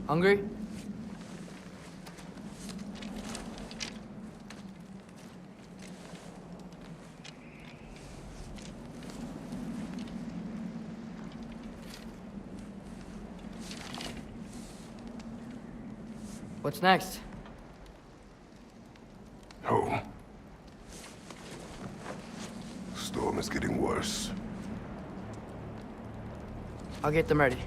Hungry? What's next? Home. Storm is getting worse. I'll get them ready.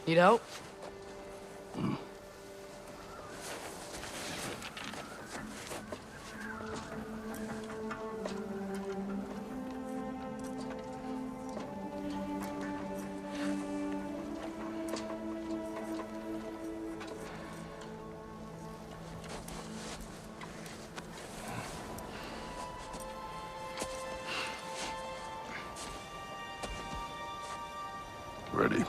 Need help? Ready?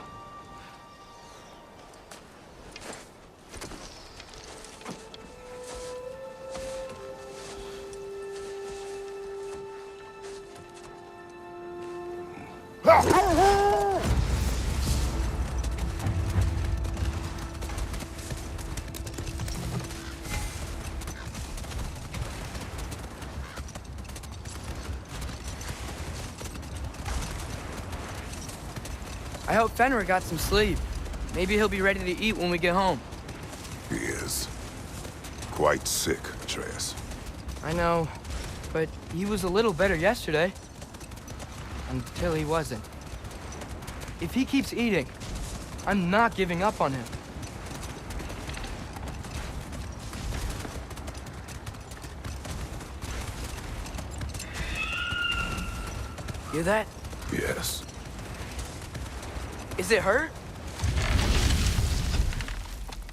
I hope Fenrir got some sleep. Maybe he'll be ready to eat when we get home. He is. Quite sick, Atreus. I know, but he was a little better yesterday. Until he wasn't. If he keeps eating, I'm not giving up on him. Hear that? Yes. Is it her?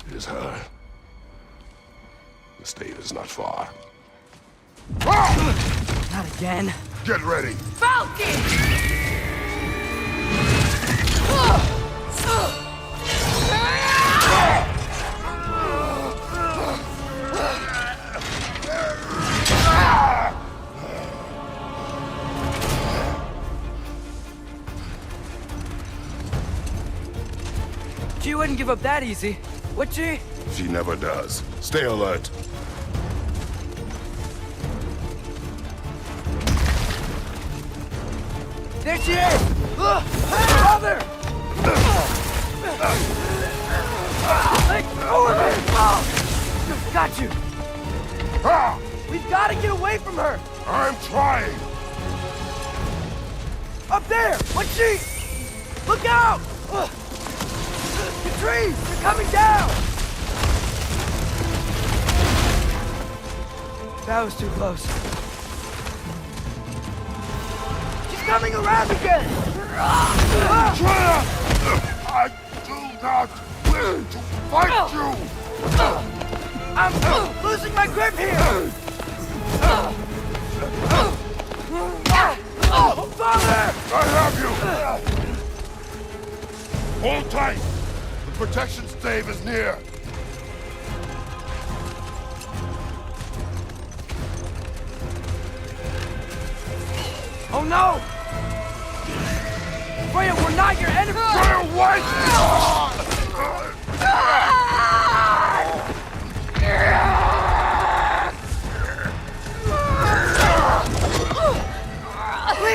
It is her. The state is not far. Not again. Get ready! Falcon! She wouldn't give up that easy, would she? She never does. Stay alert. There she is! Brother! Let go of her! Got you! We've got to get away from her! I'm trying! Up there! What's she? Look out! The trees! They're coming down! That was too close. She's coming around again! I do not wish to fight you! I'm losing my grip here! Father! I have you! Hold tight! The protection stave is near! Oh no! Freya, we're not your enemy! Freya, what?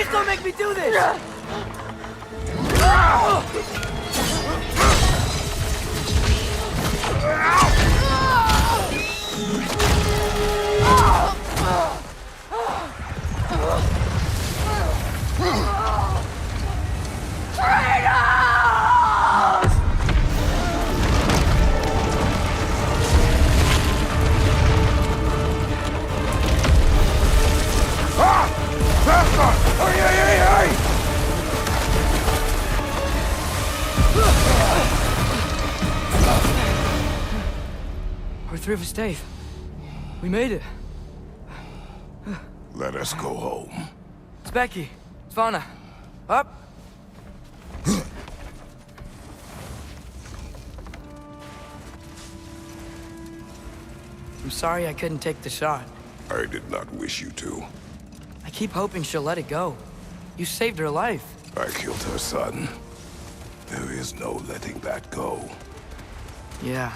Please don't make me do this! We're through with Dave. We made it. Let us go home. It's Becky. It's Vanna. Up. I'm sorry I couldn't take the shot. I did not wish you to. I keep hoping she'll let it go. You saved her life. I killed her son. There is no letting that go. Yeah.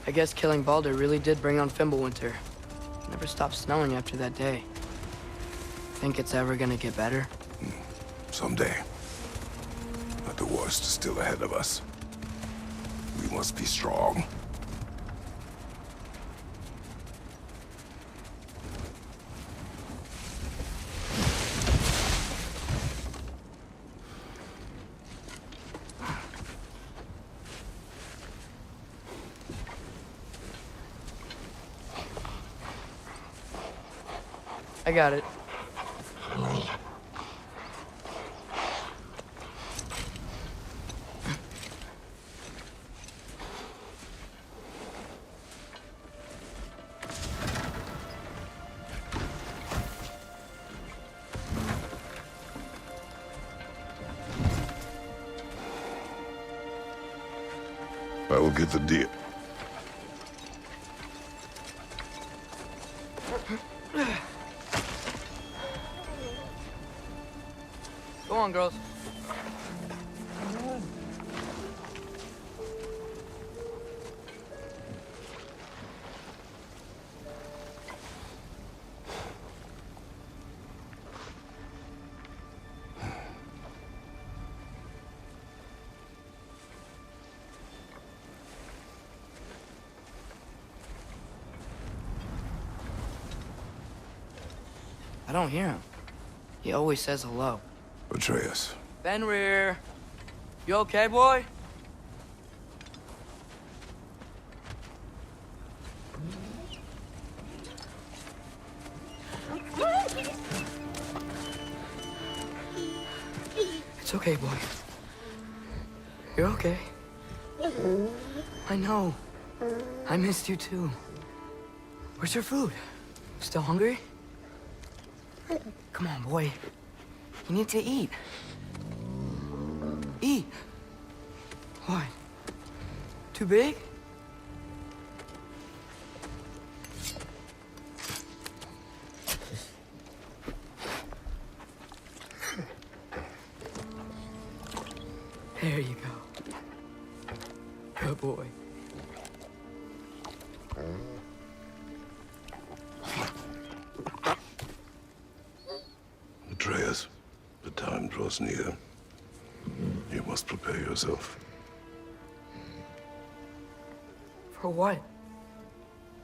I guess killing Baldur really did bring on Fimbulwinter. Never stopped snowing after that day. Think it's ever gonna get better? Someday. But the worst is still ahead of us. We must be strong. I got it. I will get the deal. Go on, girls. I don't hear him. He always says hello. Atreus. Fenrir, you okay, boy? It's okay, boy. You're okay. I know. I missed you too. Where's your food? Still hungry? Come on, boy. You need to eat. Eat. What? Too big? There you go. Good boy. Atreus, the time draws near. You must prepare yourself. For what?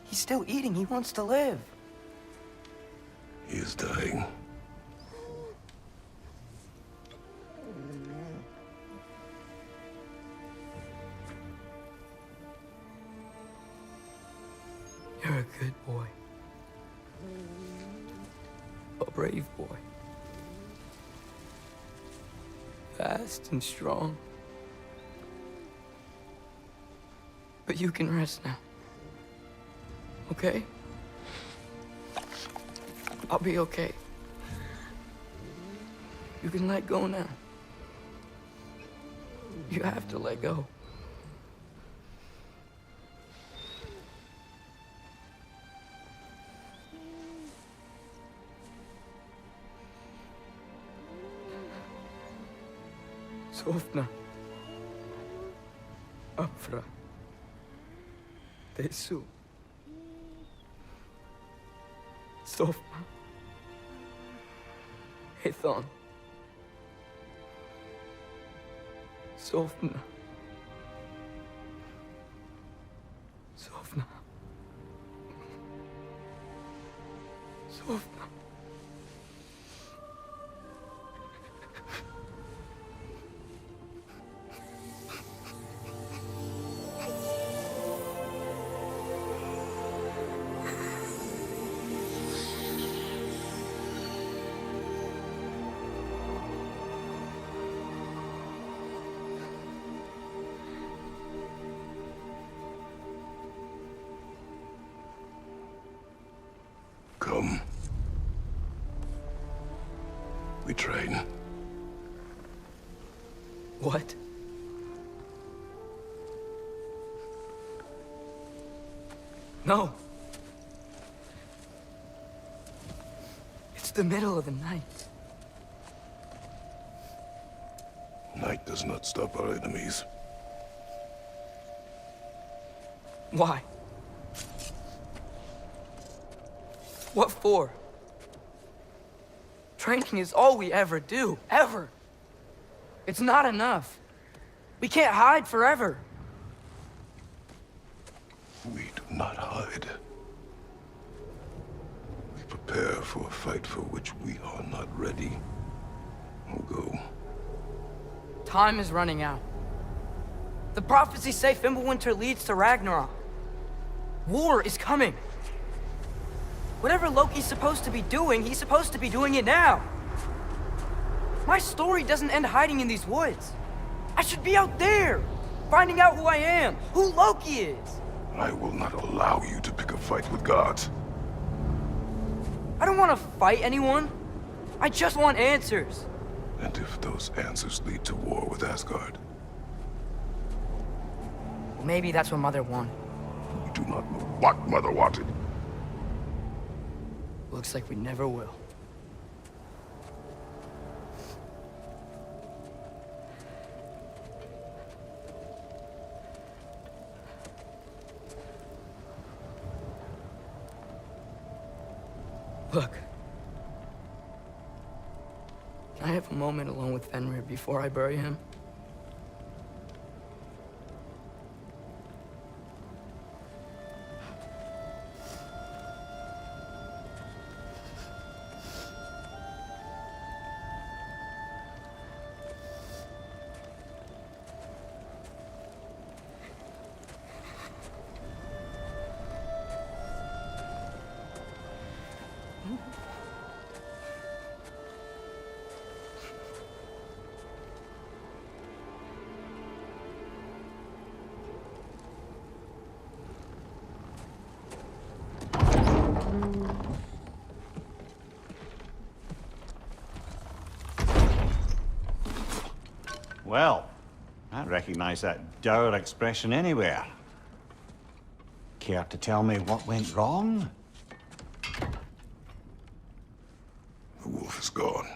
He's still eating. He wants to live. He is dying. You're a good boy. A brave boy. Fast and strong. But you can rest now. Okay? I'll be okay. You can let go now. You have to let go. Sofna. Afra. Tesu. Sofna. Ethan. Sofna. Sofna. Sofna. Come. We train. What? No. It's the middle of the night. Night does not stop our enemies. Why? What for? Training is all we ever do, ever. It's not enough. We can't hide forever. We do not hide. We prepare for a fight for which we are not ready. We'll go. Time is running out. The prophecies say Fimbulwinter leads to Ragnarok. War is coming. Whatever Loki's supposed to be doing, he's supposed to be doing it now. My story doesn't end hiding in these woods. I should be out there, finding out who I am, who Loki is. I will not allow you to pick a fight with gods. I don't want to fight anyone. I just want answers. And if those answers lead to war with Asgard? Maybe that's what Mother wanted. We do not know what Mother wanted. Looks like we never will. Look. Can I have a moment alone with Fenrir before I bury him? Well, I recognize that dour expression anywhere. Care to tell me what went wrong? The wolf is gone.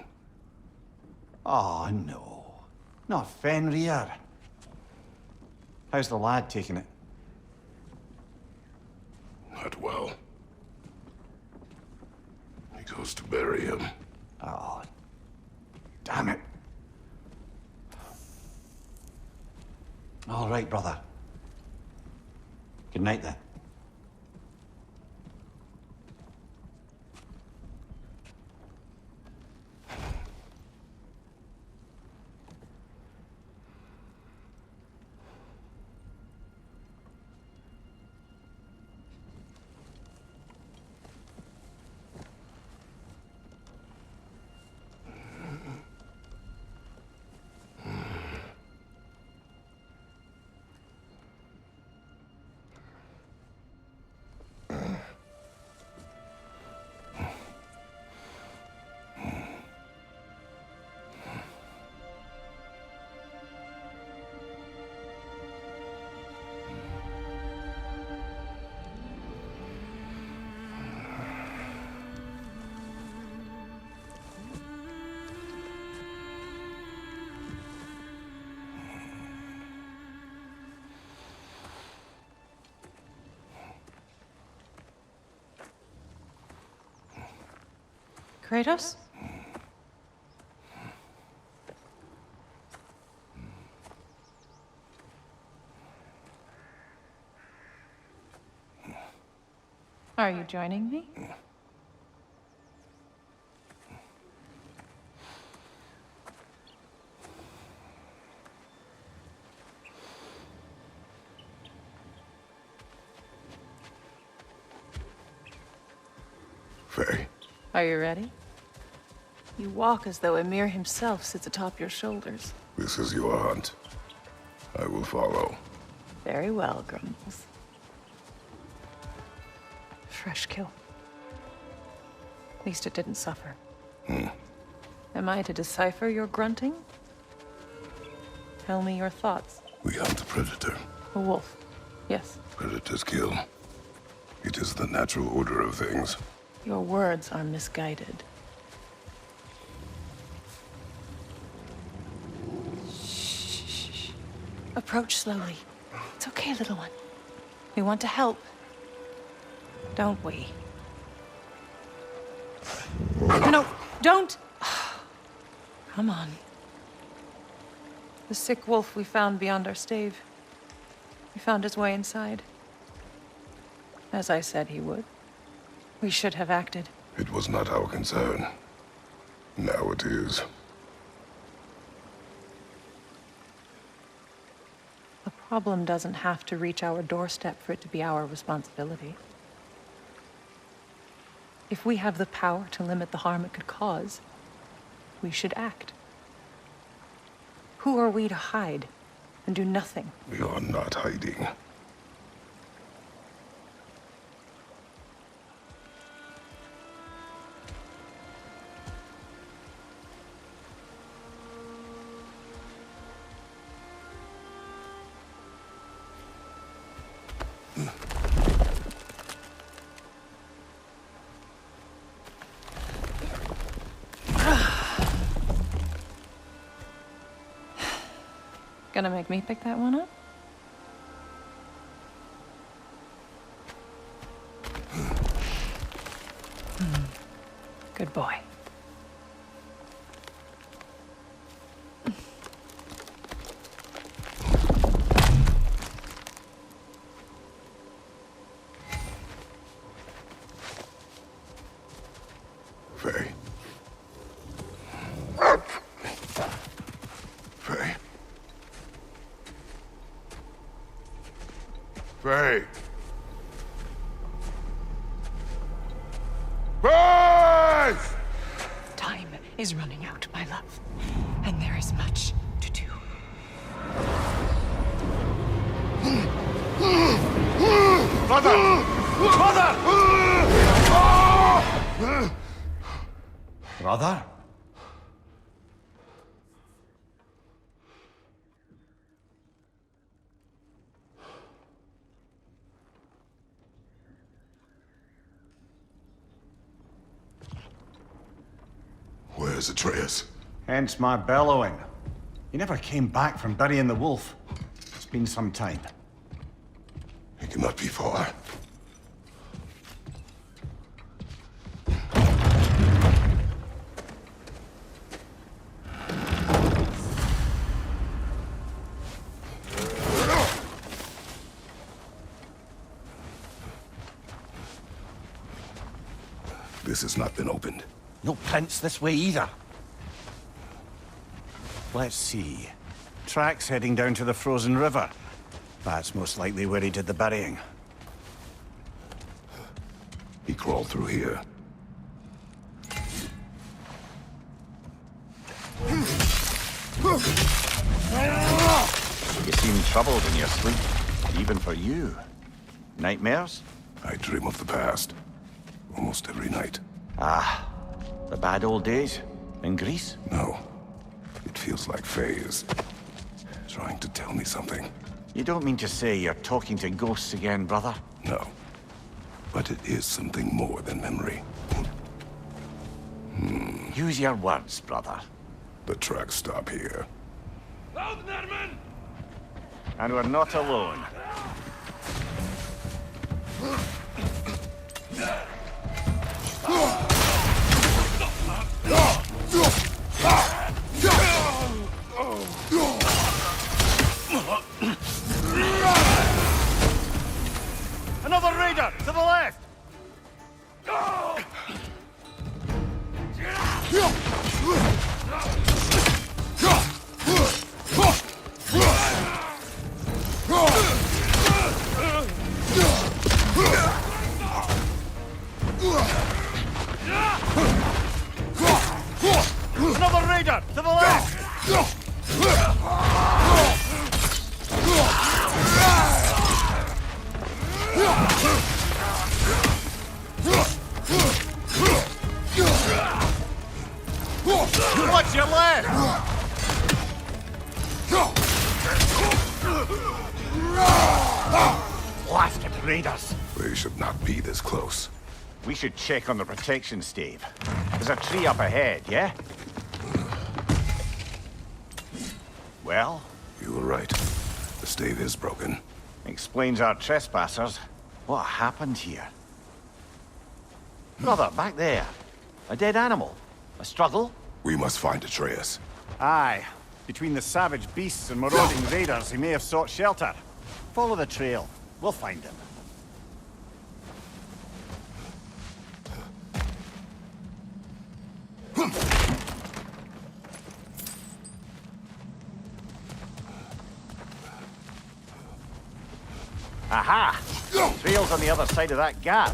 Oh, no. Not Fenrir. How's the lad taking it? Not well. He goes to bury him. Oh, damn it. All right, brother. Good night, then. Kratos? Are you joining me? Faye, Are you ready? You walk as though Emir himself sits atop your shoulders. this is your hunt. I will follow. Very well, Grumbles. Fresh kill. At least it didn't suffer. Am I to decipher your grunting? Tell me your thoughts. We hunt a predator. A wolf. Yes. Predators kill. It is the natural order of things. Your words are misguided. Shh. Approach slowly. It's okay, little one. We want to help. Don't we? No, don't! Come on. The sick wolf we found beyond our stave. He found his way inside. As I said he would. We should have acted. It was not our concern. Now it is. The problem doesn't have to reach our doorstep for it to be our responsibility. If we have the power to limit the harm it could cause, we should act. Who are we to hide and do nothing? We are not hiding. Gonna make me pick that one up? Good boy. Faye. Faye. Faye. Faye! Time is running out, my love. And there is much to do. Brother! Brother! Brother? Where's Atreus? Hence my bellowing. He never came back from burying the wolf. It's been some time. He cannot be far. This has not been opened. No prints this way either. Let's see. Tracks heading down to the frozen river. That's most likely where he did the burying. He crawled through here. You seem troubled in your sleep, even for you. Nightmares? I dream of the past. Almost every night. Ah, the bad old days in Greece? No. It feels like Faye is trying to tell me something. You don't mean to say you're talking to ghosts again, brother? No. But it is something more than memory. Use your words, brother. The tracks stop here. And we're not alone. left! Another raider! To the left! What's your left? Blasted raiders! They should not be this close. We should check on the protection stave. There's a tree up ahead, yeah? Well? You were right. The stave is broken. Explains our trespassers. What happened here? Brother, back there. A dead animal. A struggle? We must find Atreus. Aye. Between the savage beasts and marauding raiders, he may have sought shelter. Follow the trail. We'll find him. Aha! Trail's on the other side of that gap,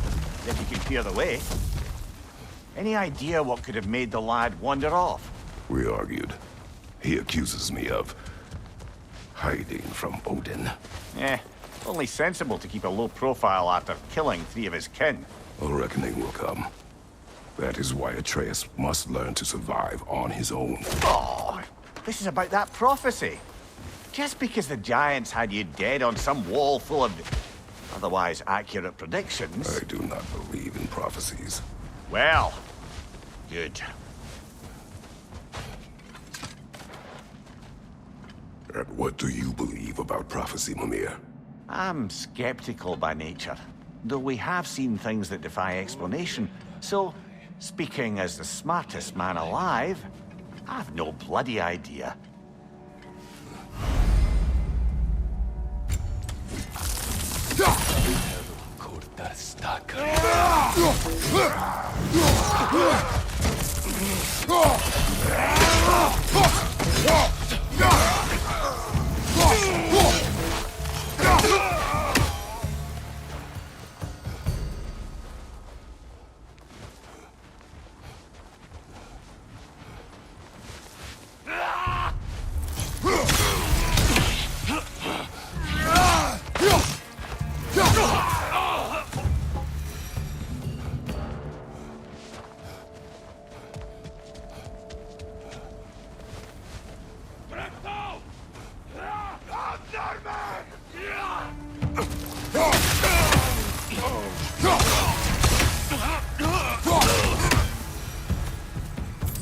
if you can clear the way. Any idea what could have made the lad wander off? We argued. He accuses me of hiding from Odin. Only sensible to keep a low profile after killing 3 of his kin. A reckoning will come. That is why Atreus must learn to survive on his own. Oh, this is about that prophecy. Just because the giants had you dead on some wall full of otherwise accurate predictions. I do not believe in prophecies. Well, good. And what do you believe about prophecy, Mimir? I'm skeptical by nature, though we have seen things that defy explanation. So, speaking as the smartest man alive, I've no bloody idea.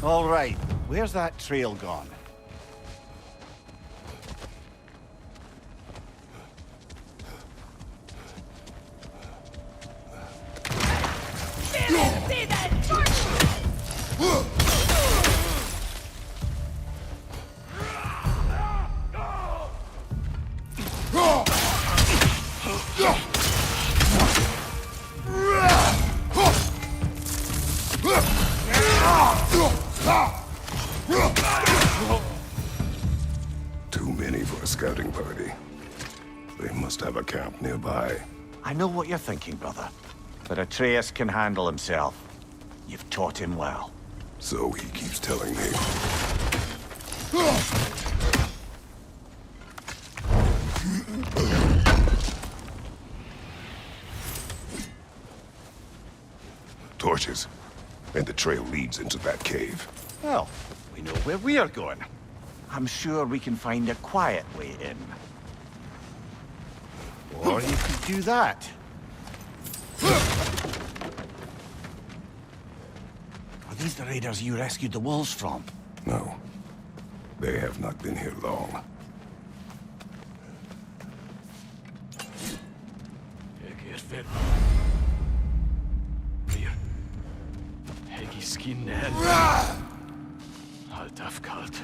All right, where's that trail gone? Too many for a scouting party. They must have a camp nearby. I know what you're thinking, brother. But Atreus can handle himself. You've taught him well. So he keeps telling me. Torches. And the trail leads into that cave. Well, we know where we are going. I'm sure we can find a quiet way in. Or you could do that. Are these the raiders you rescued the wolves from? No. They have not been here long. Halt auf kalt.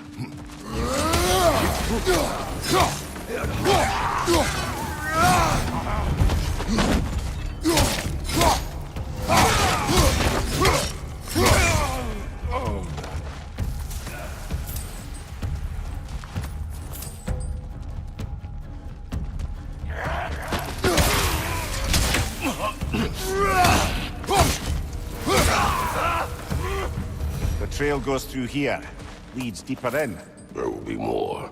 trail goes through here. Leads deeper in. There will be more.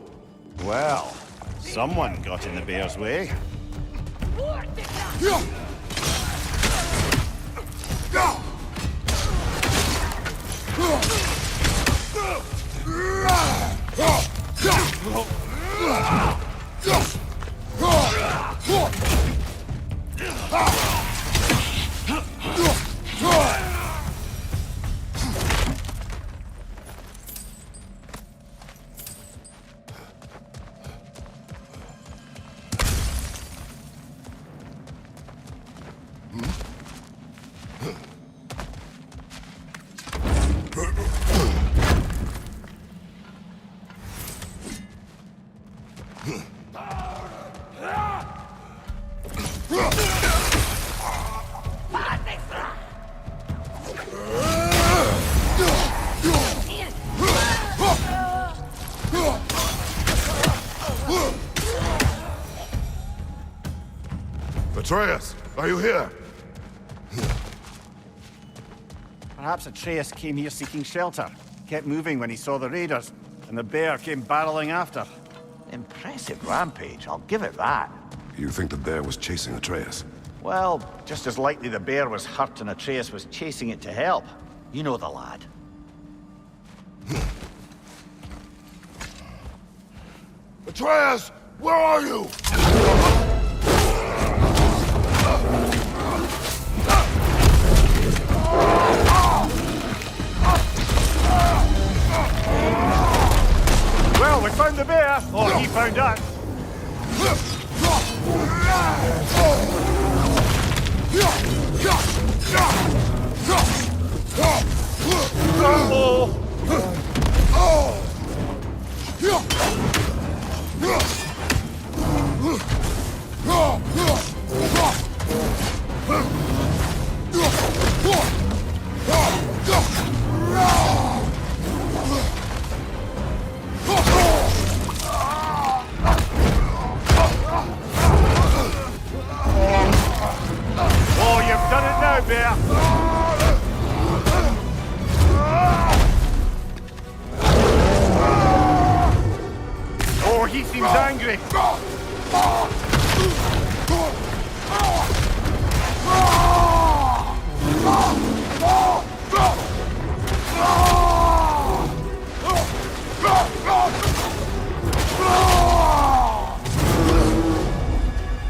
Well, someone got in the bear's way. Atreus, are you here? Perhaps Atreus came here seeking shelter. Kept moving when he saw the raiders, and the bear came barreling after. Impressive rampage, I'll give it that. You think the bear was chasing Atreus? Well, just as likely the bear was hurt and Atreus was chasing it to help. You know the lad. Atreus, where are you? Well, we found the bear, or he found us. Oh, you've done it now, bear. Oh, he seems angry.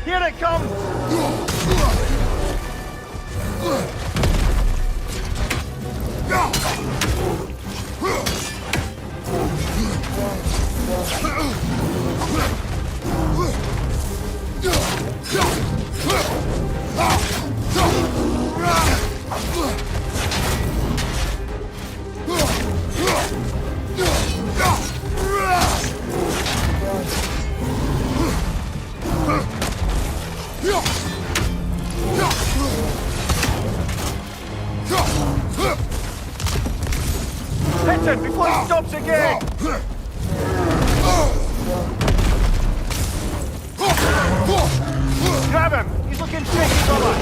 Here it comes! Hit him before he stops again! Grab him! He's looking shaky, brother!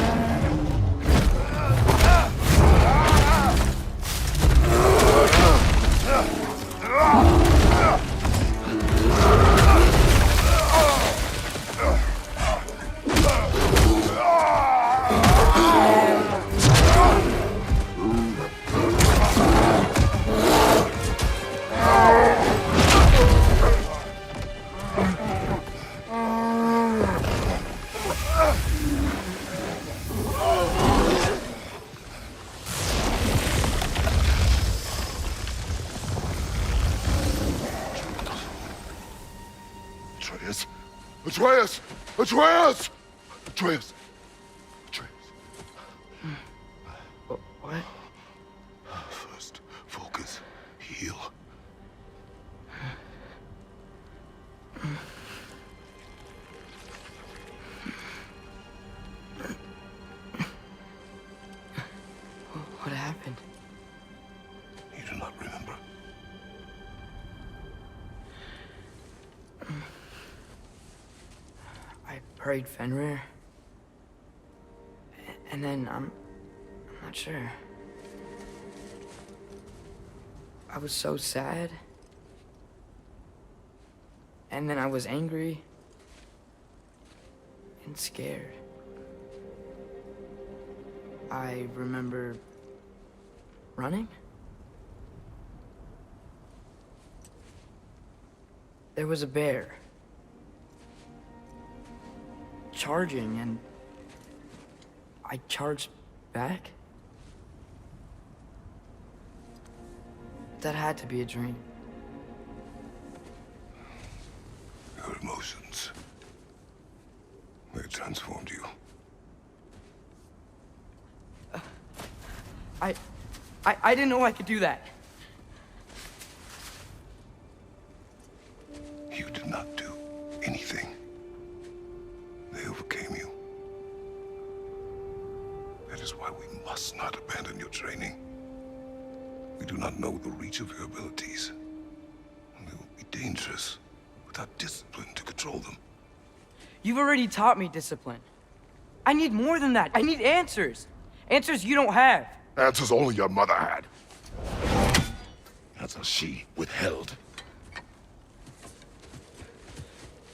Atreus! Atreus! Atreus! Atreus! Atreus. What? First, focus. Heal. What happened? You do not remember. I prayed Fenrir. And then I'm not sure. I was so sad. And then I was angry. And scared. I remember running. There was a bear. Charging, and I charged back. That had to be a dream. Your emotions. They transformed you. I didn't know I could do that. You did not do anything. They overcame you. That is why we must not abandon your training. We do not know the reach of your abilities. And they will be dangerous without discipline to control them. You've already taught me discipline. I need more than that. I need answers. Answers you don't have. Answers only your mother had. Answers she withheld.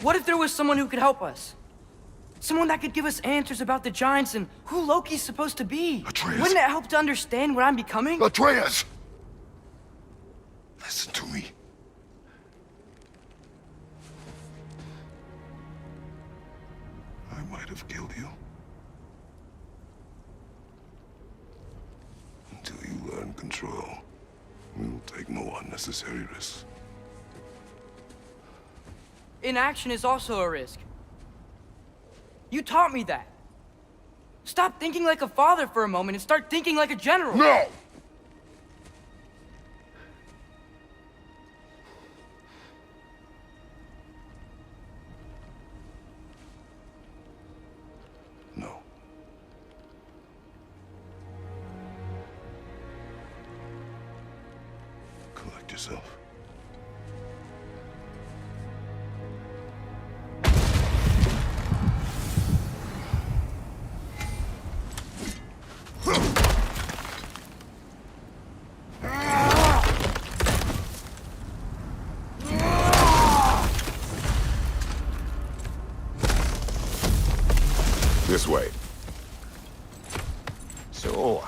What if there was someone who could help us? Someone that could give us answers about the Giants and who Loki's supposed to be. Atreus. Wouldn't it help to understand what I'm becoming? Atreus! Listen to me. I might have killed you. Until you learn control, we will take no unnecessary risks. Inaction is also a risk. You taught me that. Stop thinking like a father for a moment and start thinking like a general. No! No. Collect yourself. This way. So,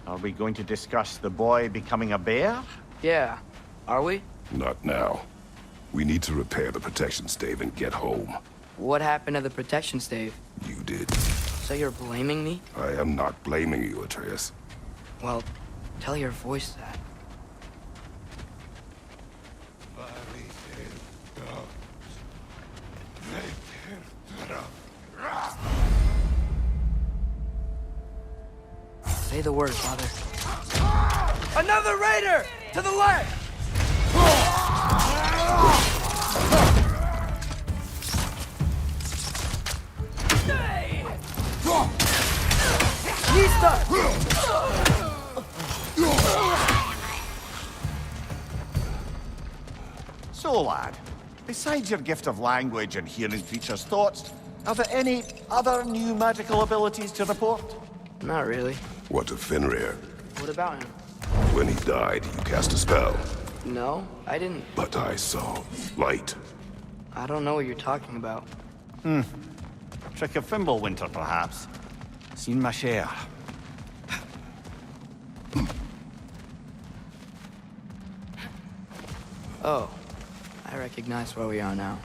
are we going to discuss the boy becoming a bear? Yeah, are we? Not now. We need to repair the protection stave and get home. What happened to the protection stave? You did. So you're blaming me? I am not blaming you, Atreus. Well, tell your voice that. Say the word, Father. Another raider! To the left! He's stuck! So, lad, besides your gift of language and hearing creatures' thoughts, are there any other new magical abilities to report? Not really. What of Fenrir? What about him? When he died, you cast a spell. No, I didn't. But I saw light. I don't know what you're talking about. Trick of Fimbulwinter, perhaps. Seen my share. Oh, I recognize where we are now.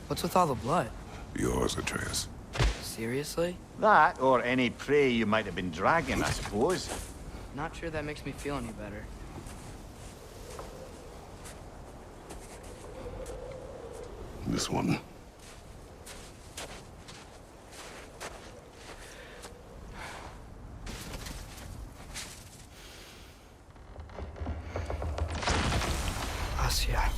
What's with all the blood? Yours, Atreus. Seriously? That, or any prey you might have been dragging, I suppose. Not sure that makes me feel any better. This one. Asya.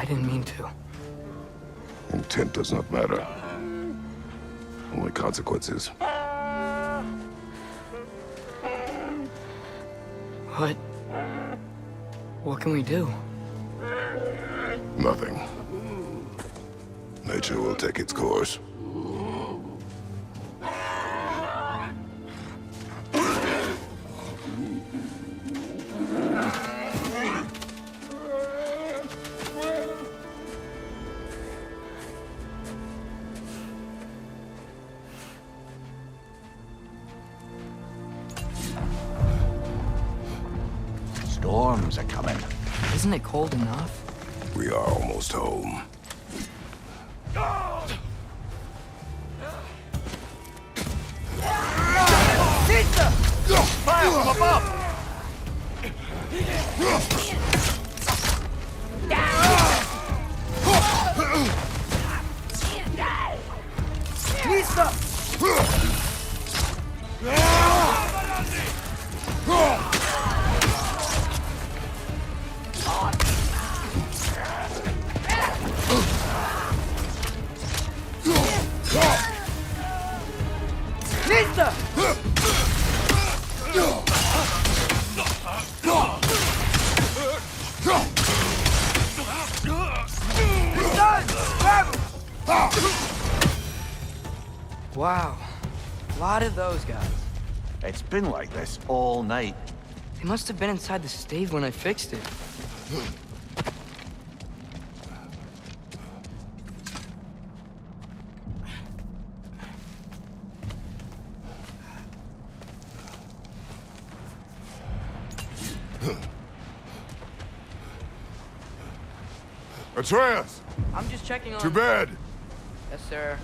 didn't mean to. Intent does not matter. Only consequences. What can we do? Nothing. Nature will take its course. Storms are coming. Isn't it cold enough? We are almost home. Fire from above! Wow. A lot of those guys. It's been like this all night. They must have been inside the stave when I fixed it. Atreus! I'm just checking on... To bed! Yes, sir.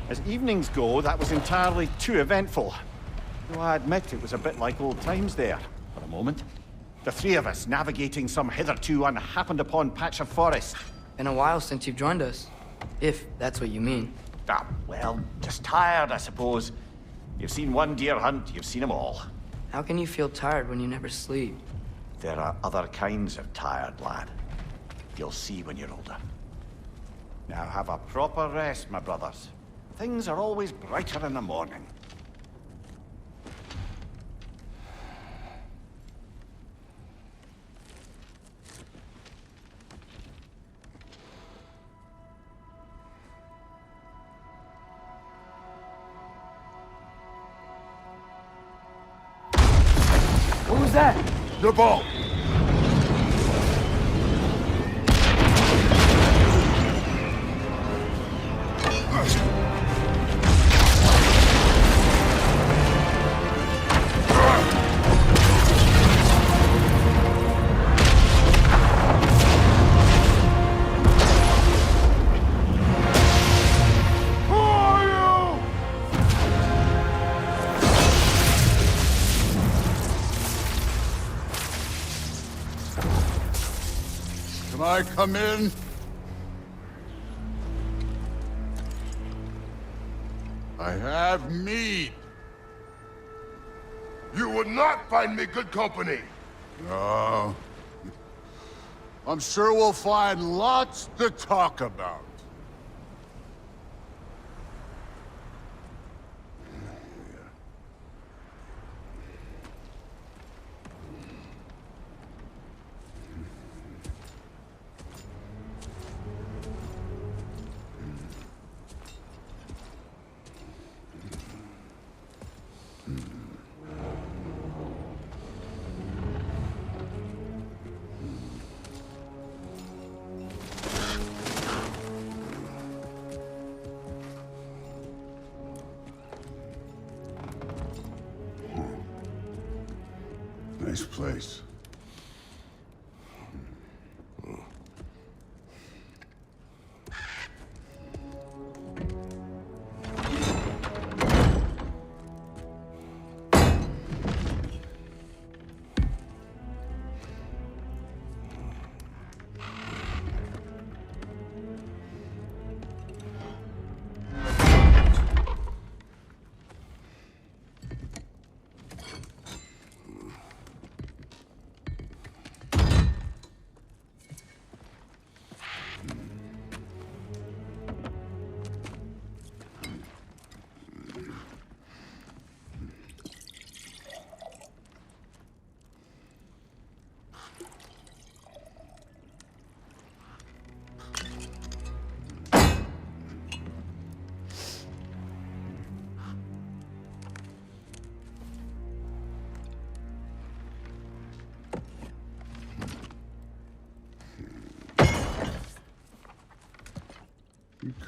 As evenings go, that was entirely too eventful. Though I admit it was a bit like old times there, for a moment. The three of us navigating some hitherto unhappened upon patch of forest. Been a while since you've joined us. If that's what you mean. Ah, well, just tired, I suppose. You've seen one deer hunt, you've seen them all. How can you feel tired when you never sleep? There are other kinds of tired, lad. You'll see when you're older. Now have a proper rest, my brothers. Things are always brighter in the morning. What was that? The ball! Can I come in? I have mead. You would not find me good company! No. I'm sure we'll find lots to talk about. Nice place.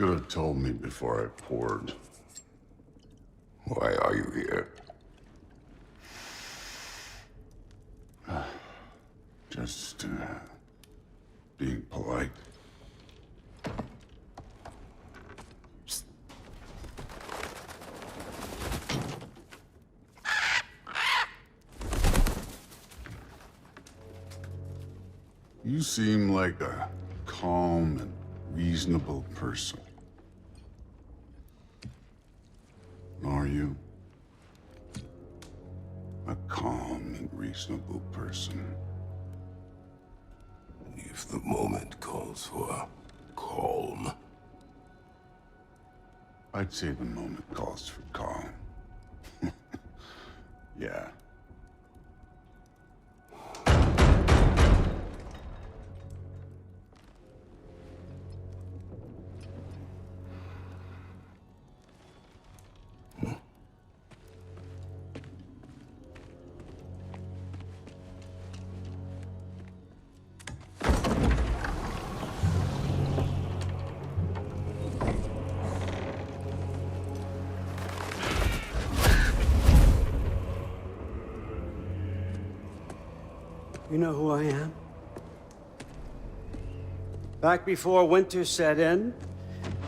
could have told me before I poured. Why are you here? Just, being polite. You seem like a calm and reasonable person. Are you? A calm and reasonable person. If the moment calls for calm. I'd say the moment calls for calm. Yeah. You know who I am? Back before winter set in,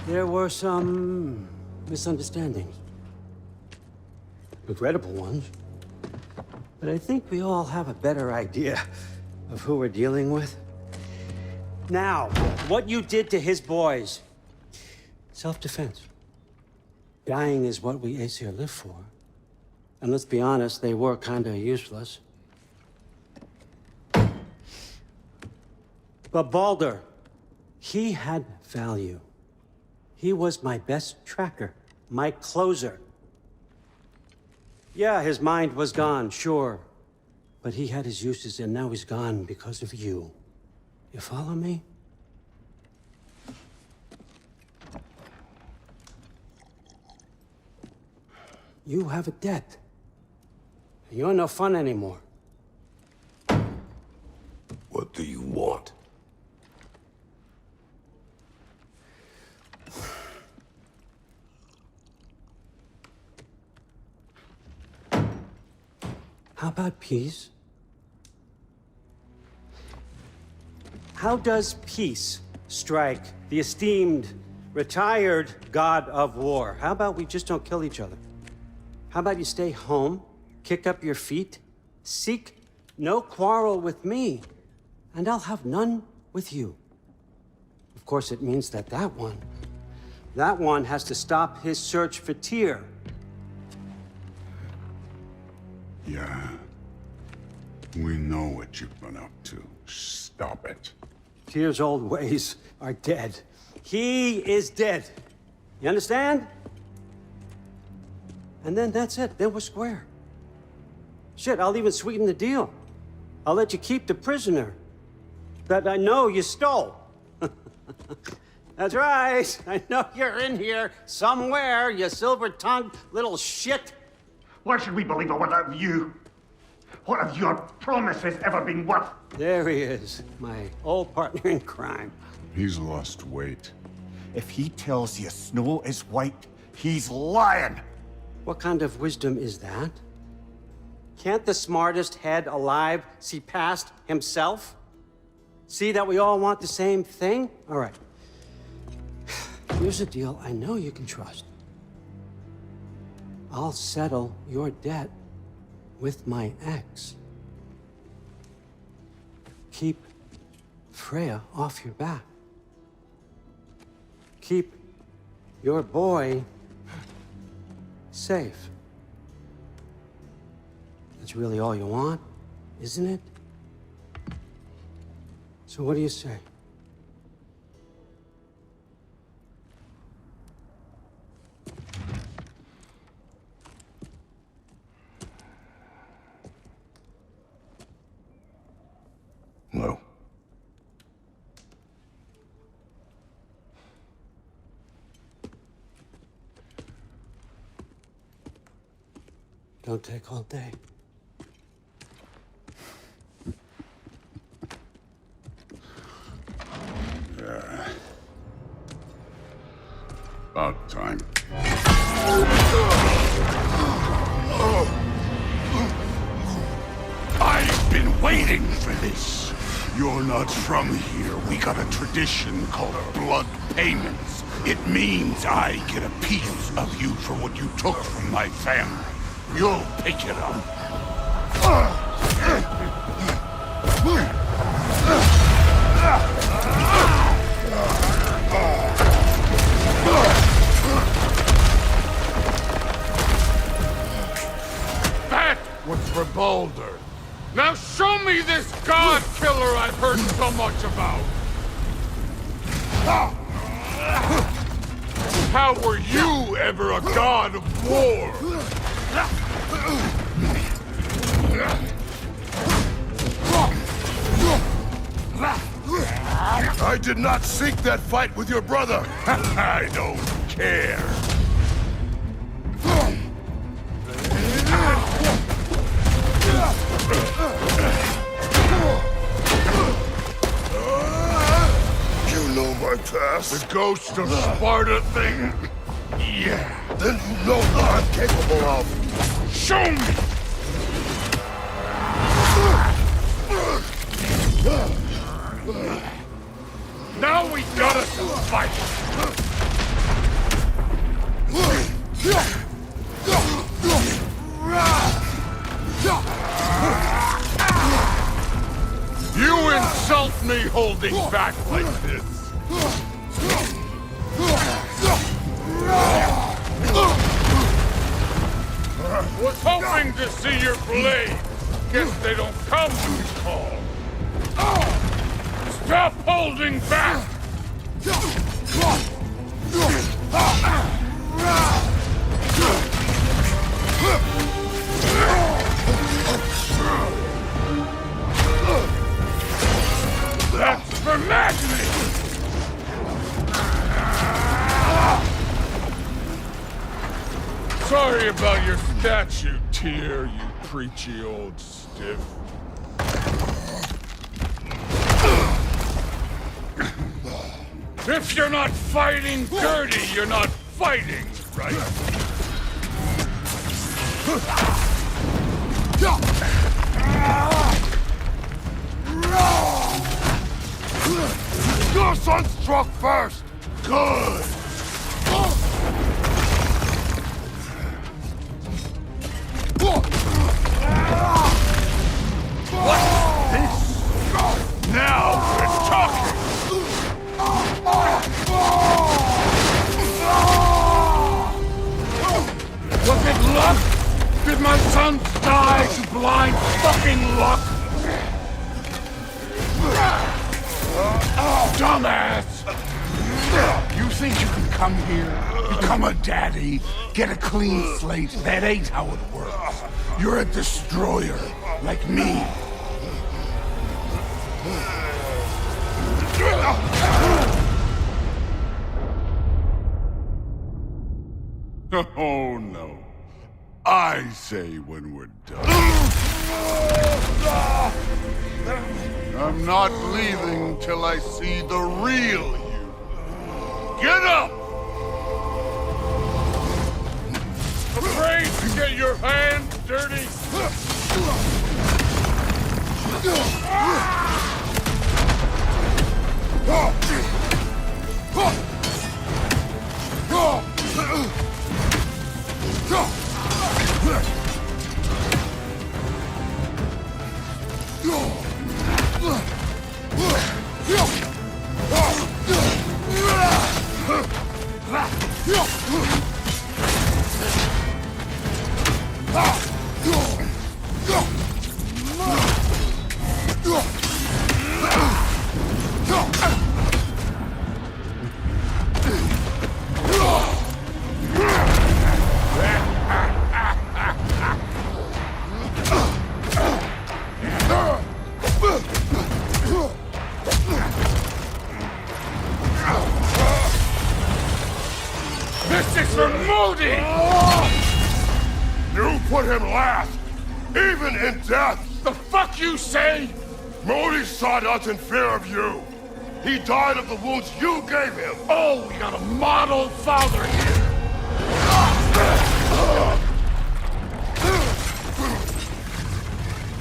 there were some misunderstandings. Regrettable ones. But I think we all have a better idea of who we're dealing with. Now, what you did to his boys. Self-defense. Dying is what we Aesir live for. And let's be honest, they were kinda useless. But Baldur, he had value. He was my best tracker, my closer. Yeah, his mind was gone, sure. But he had his uses, and now he's gone because of you. You follow me? You have a debt. You're no fun anymore. What do you want? How about peace? How does peace strike the esteemed, retired god of war? How about we just don't kill each other? How about you stay home, kick up your feet, seek no quarrel with me, and I'll have none with you. Of course, it means that that one has to stop his search for Tyr. Yeah. We know what you've been up to. Stop it. Tyr's old ways are dead. He is dead. You understand? And then that's it. Then we're square. Shit, I'll even sweeten the deal. I'll let you keep the prisoner that I know you stole. That's right. I know you're in here somewhere, you silver-tongued little shit. Why should we believe a word out of you? What have your promises ever been worth? There he is, my old partner in crime. He's lost weight. If he tells you snow is white, he's lying. What kind of wisdom is that? Can't the smartest head alive see past himself? See that we all want the same thing? All right. Here's a deal I know you can trust. I'll settle your debt with my ex. Keep Freya off your back. Keep your boy safe. That's really all you want, isn't it? So what do you say? No. Don't take all day. About time. I've been waiting for this. You're not from here. We got a tradition called blood payments. It means I get a piece of you for what you took from my family. You'll pick it up. That was for Baldur. Now show me this god killer I've heard so much about. How were you ever a god of war? I did not seek that fight with your brother. I don't care. You know my past. The ghost of Sparta thing? Yeah. Then you know what I'm capable of. Show me! Now we got us a fight! You insult me holding back like this! Was hoping to see your blade. Guess they don't come when you call. Stop holding back! That's for madness! Sorry about your statue, Tyr, you preachy old stiff. If you're not fighting dirty, you're not fighting, right? Your son struck first. Good. What's this? Now we're talking! Was it luck? Did my son die to blind fucking luck? Dumbass! You think you can come here, become a daddy, get a clean slate? That ain't how it works. You're a destroyer, like me. Oh, no. I say when we're done. I'm not leaving till I see the real you. Get up! Afraid to get your hands dirty? This is for Modi! You put him last, even in death. The fuck you say? Modi sought us in fear of you. He died of the wounds you gave him! Oh, we got a model father here!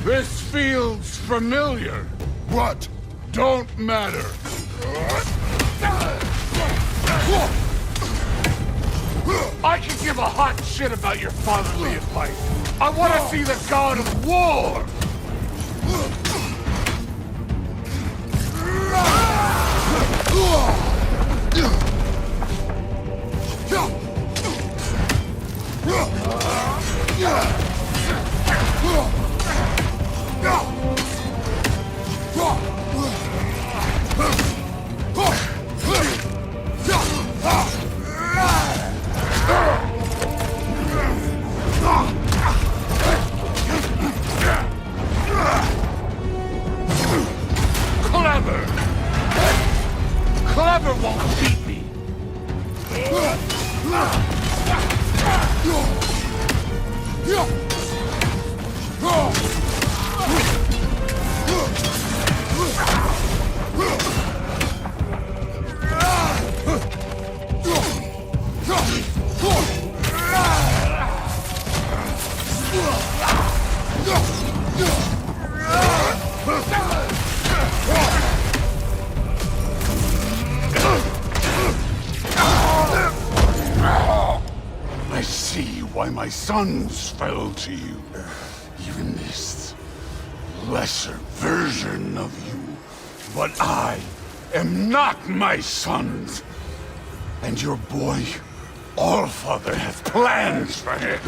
This feels familiar. What? Don't matter. I can give a hot shit about your fatherly advice. I want to see the god of war! Clever! Clever won't beat me! I see why my sons fell to you. Even this lesser version of you. But I am not my sons. And your boy, Allfather, has plans for him.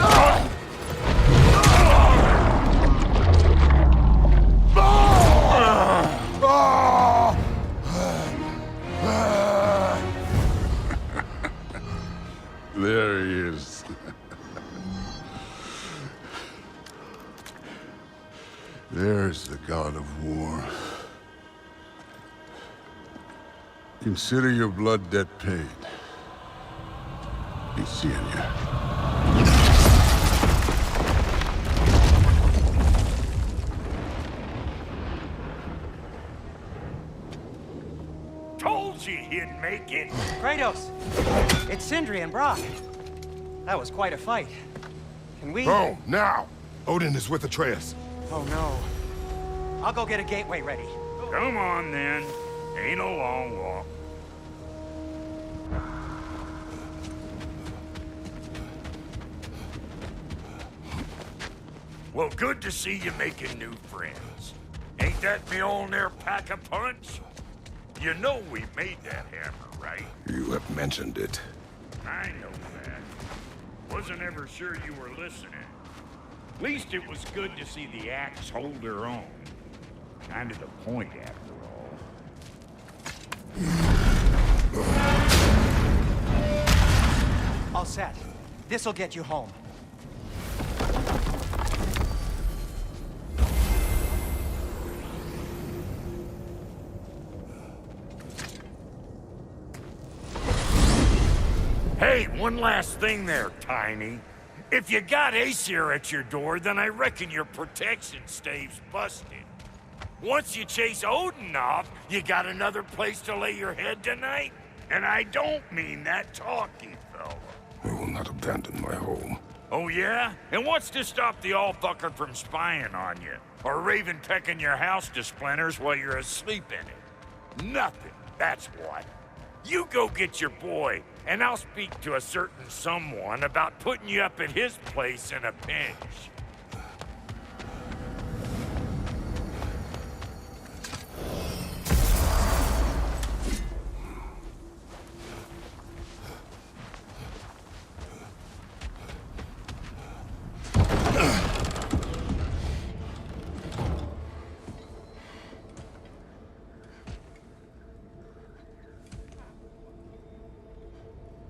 There he is. There's the god of war. Consider your blood debt paid. Be seeing you. Told you he'd make it. Kratos! It's Sindri and Brock. That was quite a fight. Can we... Oh, now! Odin is with Atreus. Oh, no. I'll go get a gateway ready. Come on, then. Ain't a long walk. Well, good to see you making new friends. Ain't that me old near pack a punch? You know we made that hammer, right? You have mentioned it. I know that. Wasn't ever sure you were listening. At least it was good to see the axe hold her own. Kind of the point, after all. All set. This'll get you home. Hey, one last thing there, Tiny. If you got Aesir at your door, then I reckon your protection stave's busted. Once you chase Odin off, you got another place to lay your head tonight? And I don't mean that talky fella. I will not abandon my home. Oh yeah? And what's to stop the all-fucker from spying on you? Or Raven pecking your house to splinters while you're asleep in it? Nothing, that's what. You go get your boy, and I'll speak to a certain someone about putting you up at his place in a pinch.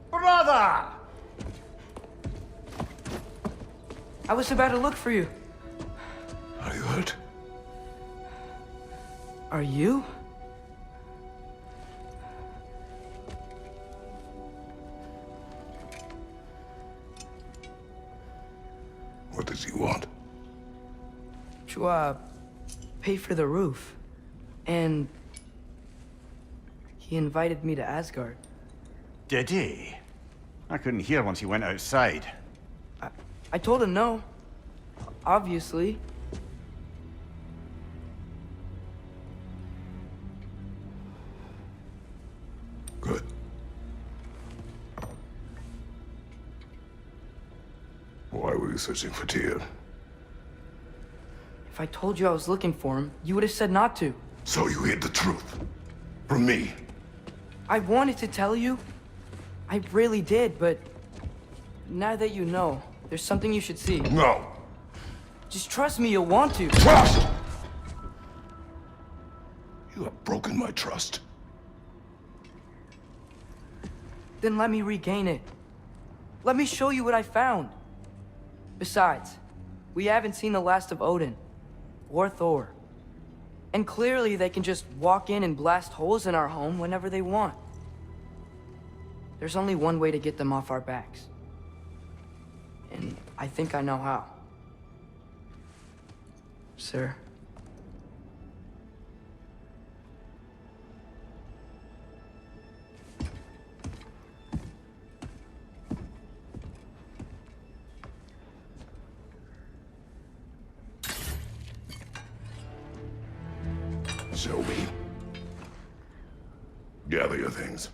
Brother! I was about to look for you. Are you hurt? Are you? What does he want? To, pay for the roof. And He invited me to Asgard. Did he? I couldn't hear once he went outside. I told him no. Obviously. Good. Why were you searching for Tyr? If I told you I was looking for him, you would have said not to. So you hid the truth. From me. I wanted to tell you. I really did, but now that you know, there's something you should see. No. Just trust me, you'll want to. Trust! You have broken my trust. Then let me regain it. Let me show you what I found. Besides, we haven't seen the last of Odin. Or Thor. And clearly they can just walk in and blast holes in our home whenever they want. There's only one way to get them off our backs. And I think I know how. Sir. Show me. Gather your things.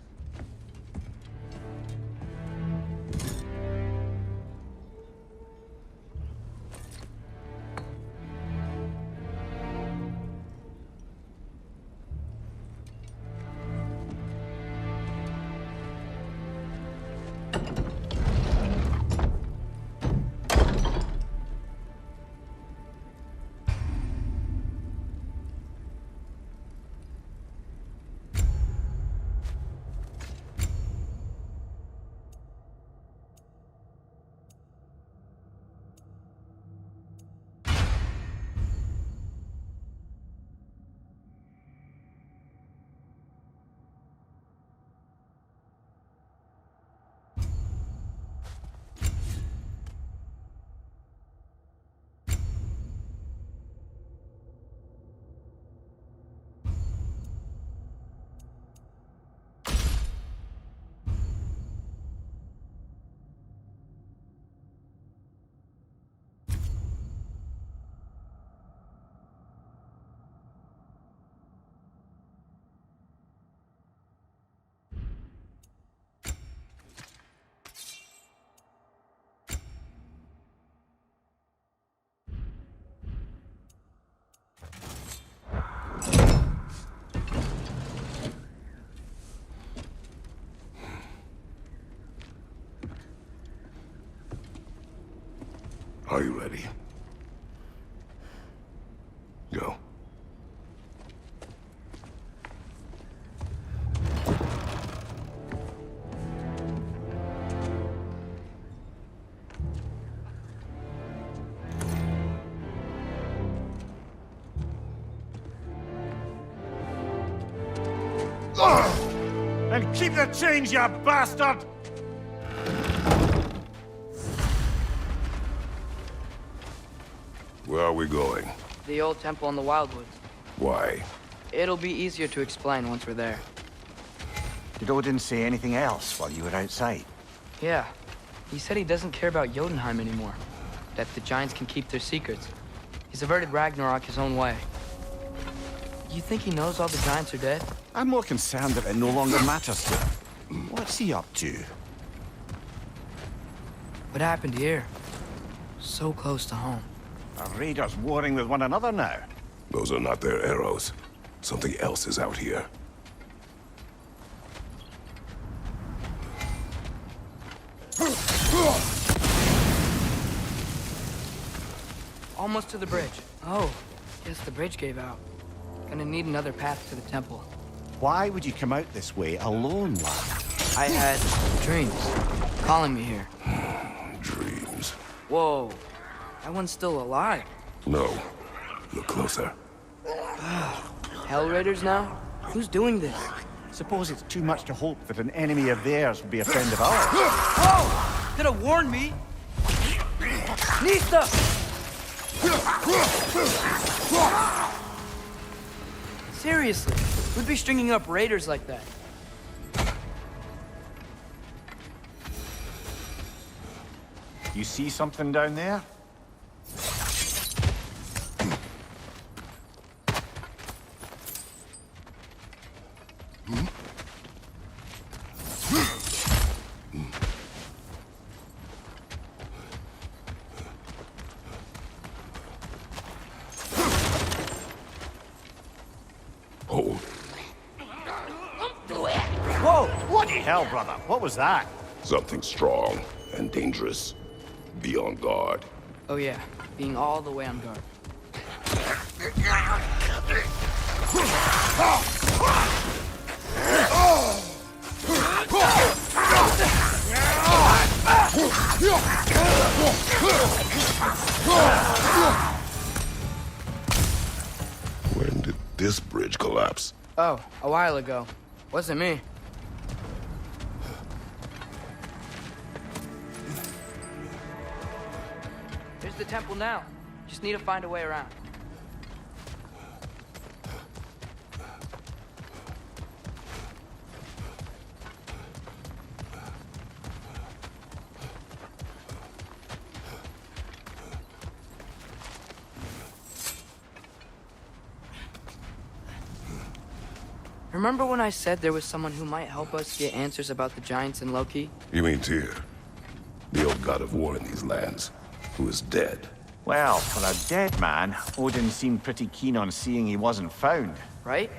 Are you ready? Go. And keep the change, you bastard! Where are we going? The old temple in the Wildwoods. Why? It'll be easier to explain once we're there. Did Odin say anything else while you were outside? Yeah. He said he doesn't care about Jotunheim anymore. That the giants can keep their secrets. He's averted Ragnarok his own way. You think he knows all the giants are dead? I'm more concerned that it no longer matters to him. What's he up to? What happened here? So close to home. Are raiders warring with one another now? Those are not their arrows. Something else is out here. Almost to the bridge. Oh, guess the bridge gave out. Gonna need another path to the temple. Why would you come out this way alone, lad? I had dreams calling me here. Dreams. Whoa, that one's still alive. No. Look closer. Hell Raiders now? Who's doing this? Suppose it's too much to hope that an enemy of theirs would be a friend of ours. Oh! Could have warned me. Nista! Seriously, who'd be stringing up raiders like that? You see something down there? Hold. Whoa! Bloody hell, brother. What was that? Something strong and dangerous. Be on guard. Oh yeah, being all the way on guard. When did this bridge collapse? Oh, a while ago. Wasn't me. There's the temple now. Just need to find a way around. Remember when I said there was someone who might help us get answers about the giants in Loki? You mean Tyr? The old god of war in these lands, who is dead. Well, for a dead man, Odin seemed pretty keen on seeing he wasn't found. Right?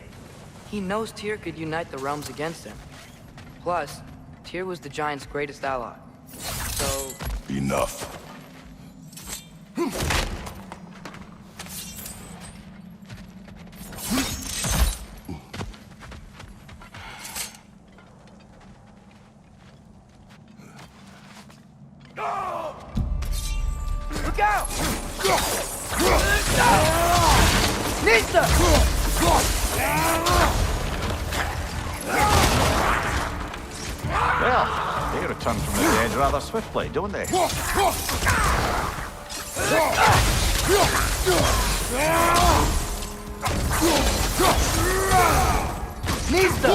He knows Tyr could unite the realms against him. Plus, Tyr was the giant's greatest ally. So... Enough. Look out! Nista! Well, they return from the dead rather swiftly, don't they? Nista!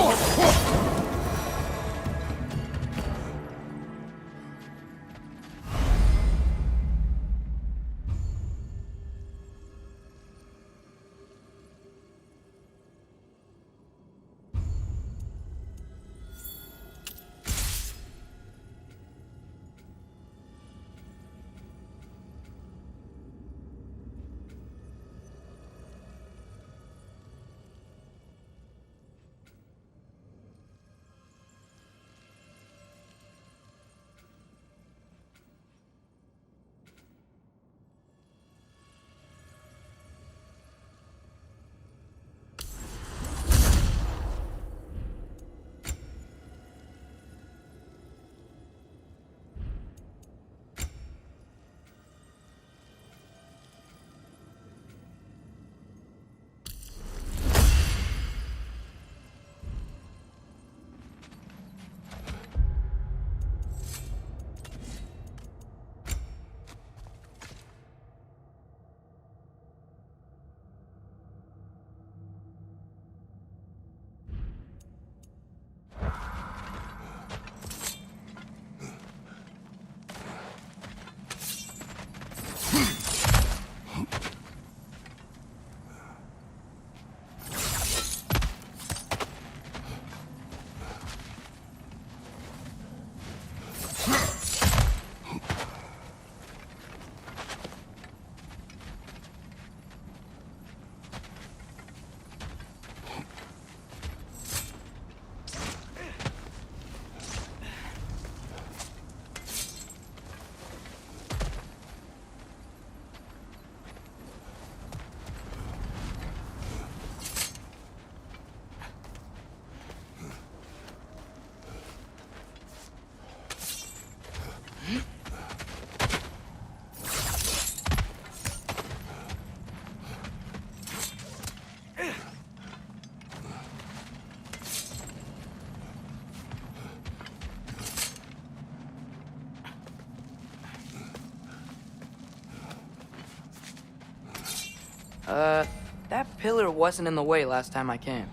That pillar wasn't in the way last time I came.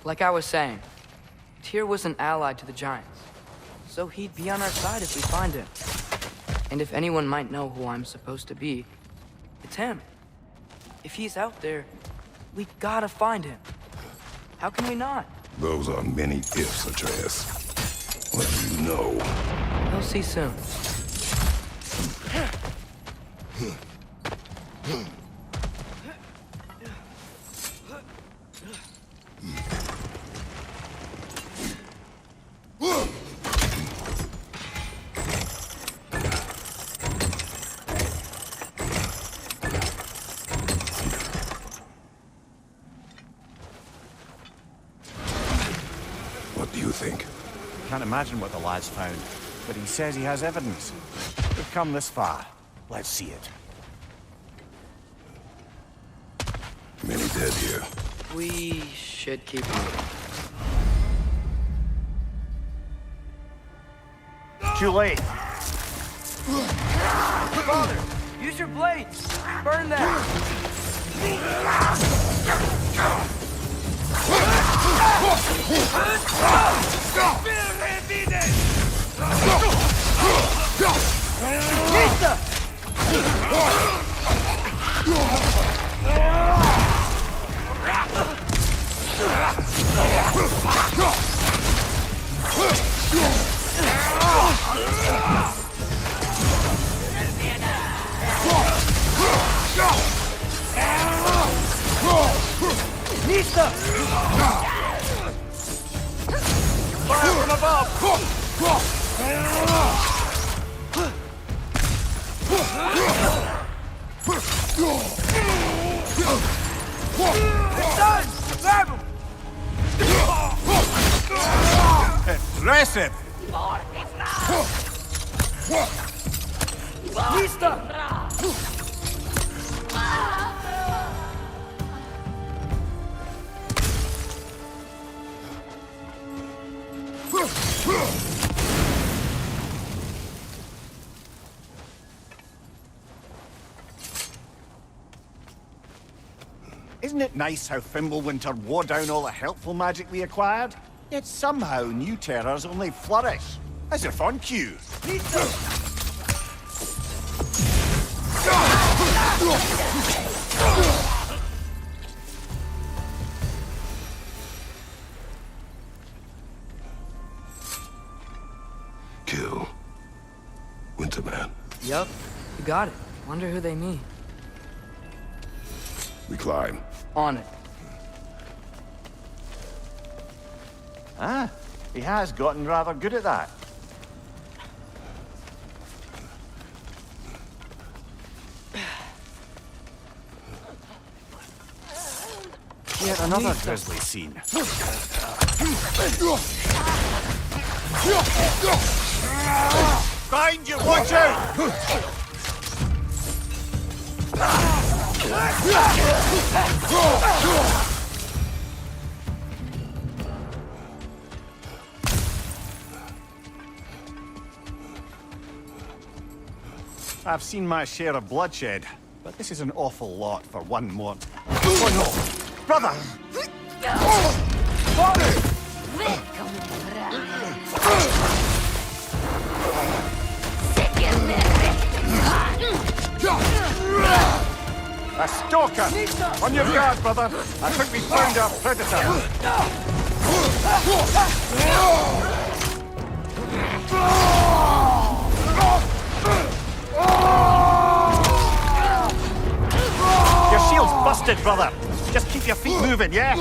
Like I was saying, Tyr was an ally to the Giants. So he'd be on our side if we find him. And if anyone might know who I'm supposed to be, it's him. If he's out there, we gotta find him. How can we not? Those are many ifs, Atreus. What do you know? We'll see soon. What do you think? Can't imagine what the lad's found, but he says he has evidence. We've come this far. Let's see it. Many dead here. We should keep moving. Too late. Father, use your blades! Burn them! Nista! Fire from above! It's done! Grab him! Impressive! Nista! Isn't it nice how Fimbulwinter wore down all the helpful magic we acquired? Yet somehow new terrors only flourish. As if on cue. Kill. Winterman. Yup, you got it. Wonder who they mean. We climb. On it. Ah, he has gotten rather good at that. Yet another grisly scene. Behind you! Watch out! I've seen my share of bloodshed, but this is an awful lot for one more. Oh no! Brother! A stalker! On your guard, brother! I think we found our predator! Your shield's busted, brother! Just keep your feet moving, yeah?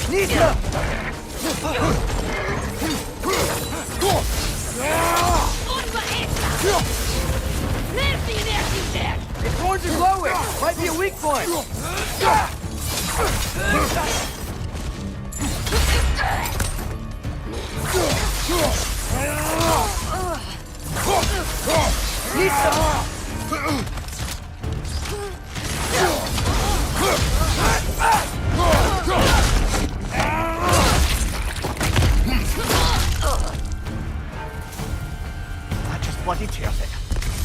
Nista! His horns are glowing! Might be a weak point!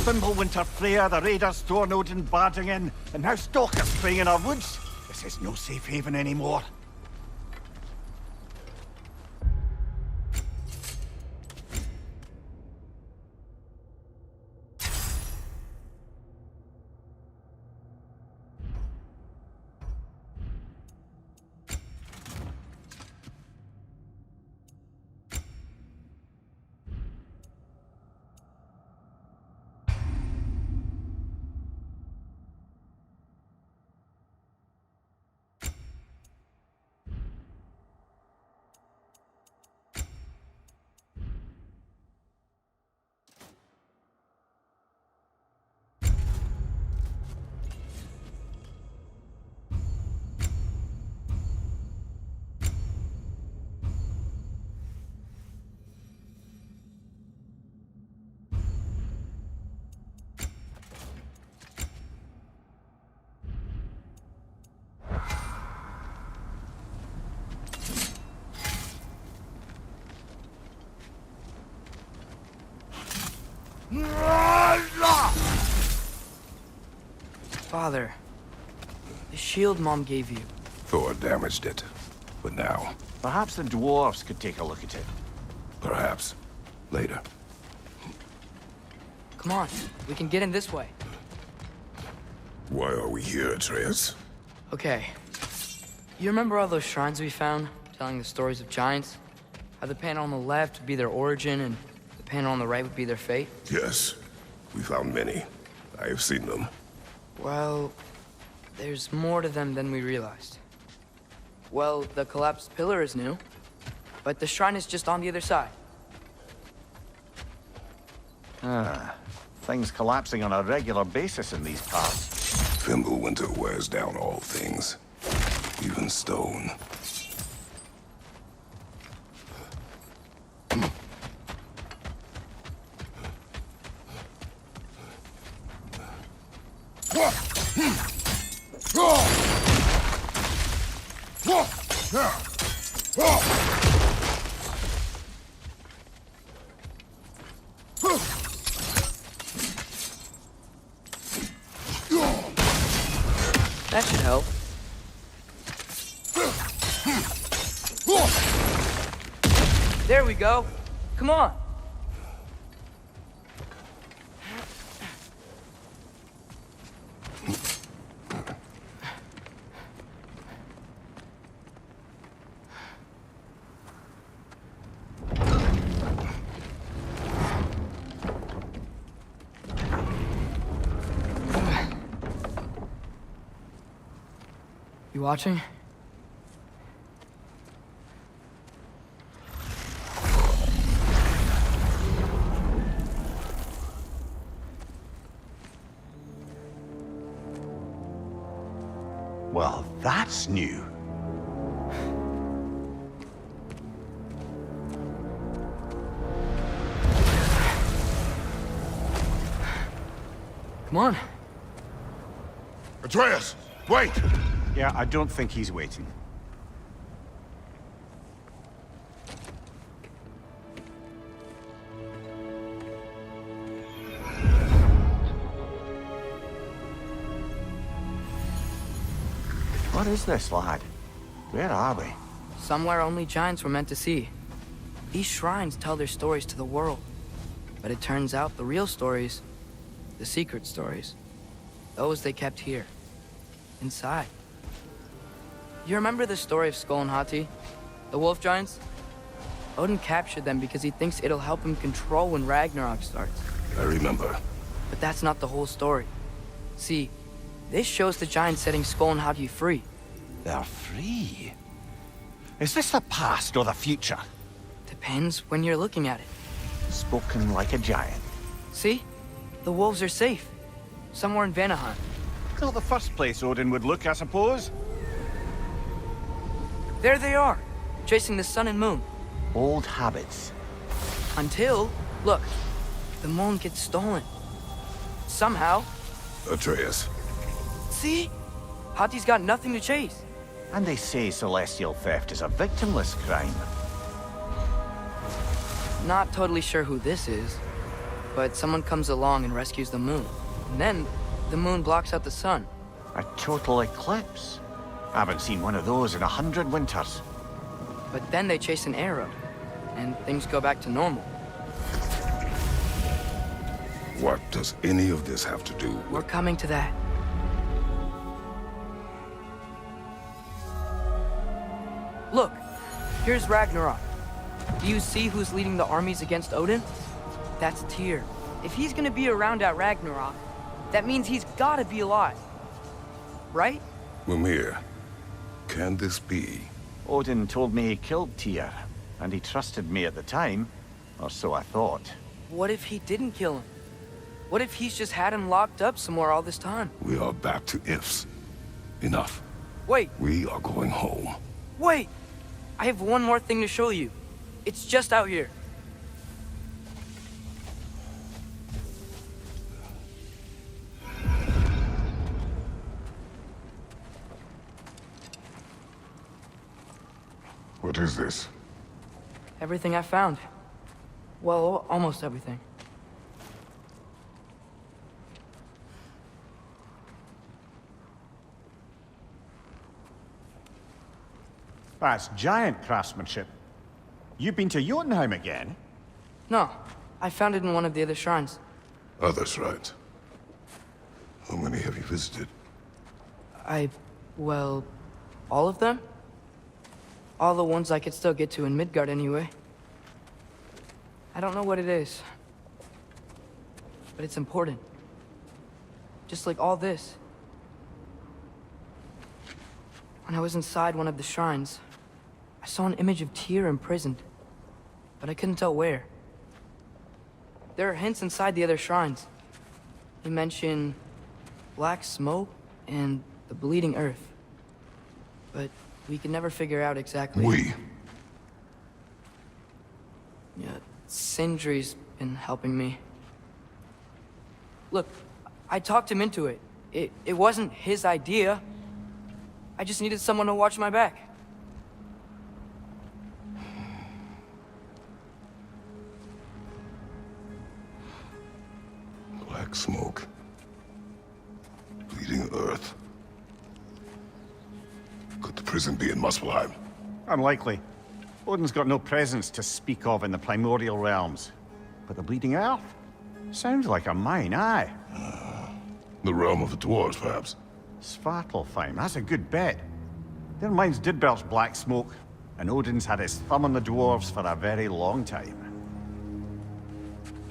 Fimbulwinter Freya, the raiders Thornodin barging in, and now stalkers spraying in our woods. This is no safe haven anymore. Father, the shield Mom gave you. Thor damaged it. But now, Perhaps the dwarves could take a look at it. perhaps, later. Come on, we can get in this way. Why are we here, Atreus? Okay. You remember all those shrines we found, telling the stories of giants? How the panel on the left would be their origin, and the panel on the right would be their fate? Yes, we found many. I have seen them. Well, there's more to them than we realized. Well, the collapsed pillar is new, but the shrine is just on the other side. Things collapsing on a regular basis in these parts. Fimbulwinter wears down all things, even stone. That should help. There we go. Come on. You watching? Well, that's new. Come on. Atreus, wait! Yeah, I don't think he's waiting. What is this, lad? Where are we? Somewhere only giants were meant to see. These shrines tell their stories to the world. But it turns out the real stories, the secret stories, those they kept here, inside. You remember the story of Skull and Hati, the wolf giants? Odin captured them because he thinks it'll help him control when Ragnarok starts. I remember. But that's not the whole story. See, this shows the giants setting Skull and Hati free. They're free. Is this the past or the future? Depends when you're looking at it. Spoken like a giant. See? The wolves are safe. Somewhere in Vanaheim. Still the first place Odin would look, I suppose. There they are, chasing the sun and moon. Old habits. Until, look, the moon gets stolen. Somehow. Atreus. See? Hati's got nothing to chase. And they say celestial theft is a victimless crime. Not totally sure who this is. but someone comes along and rescues the moon. And then, the moon blocks out the sun. A total eclipse? I haven't seen one of those in 100 winters. But then they chase an arrow, and things go back to normal. What does any of this have to do with... We're coming to that. Look, here's Ragnarok. Do you see who's leading the armies against Odin? That's Tyr. If he's gonna be around at Ragnarok, that means he's gotta be alive. Right? Mimir, can this be? Odin told me he killed Tyr, and he trusted me at the time, or so I thought. What if he didn't kill him? What if he's just had him locked up somewhere all this time? We are back to ifs. Enough. Wait, We are going home. wait! I have one more thing to show you. It's just out here. What is this? Everything I found. Well, almost everything. That's giant craftsmanship. You've been to Jotunheim again? No, I found it in one of the other shrines. Other shrines. How many have you visited? Well, all of them? All the ones I could still get to in Midgard anyway. I don't know what it is, but it's important. Just like all this. When I was inside one of the shrines, I saw an image of Tyr imprisoned, but I couldn't tell where. There are hints inside the other shrines. They mention black smoke and the bleeding earth. But we could never figure out exactly. We? Yeah, Sindri's been helping me. Look, I talked him into it. It wasn't his idea. I just needed someone to watch my back. Black smoke. Bleeding earth. Could the prison be in Muspelheim? Unlikely. Odin's got no presence to speak of in the primordial realms. But the Bleeding Earth? Sounds like a mine, aye. The realm of the dwarves, perhaps? Svartalfheim, that's a good bet. Their mines did belch black smoke, and Odin's had his thumb on the dwarves for a very long time.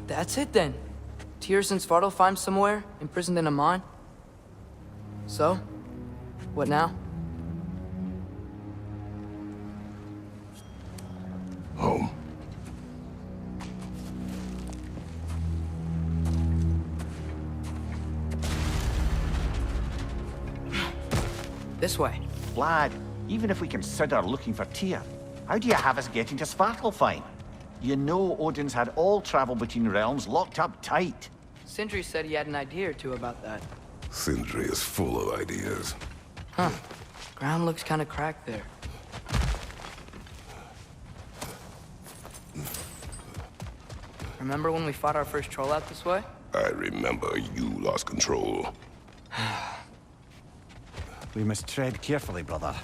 That's it then. Tyr's in Svartalfheim somewhere, imprisoned in a mine. So, what now? Home. This way. Lad, even if we consider looking for Tyr, how do you have us getting to Svartalfheim? You know Odin's had all travel between realms locked up tight. Sindri said he had an idea or two about that. Sindri is full of ideas. Huh. Ground looks kind of cracked there. Remember when we fought our first troll out this way? I remember you lost control. We must tread carefully, brother.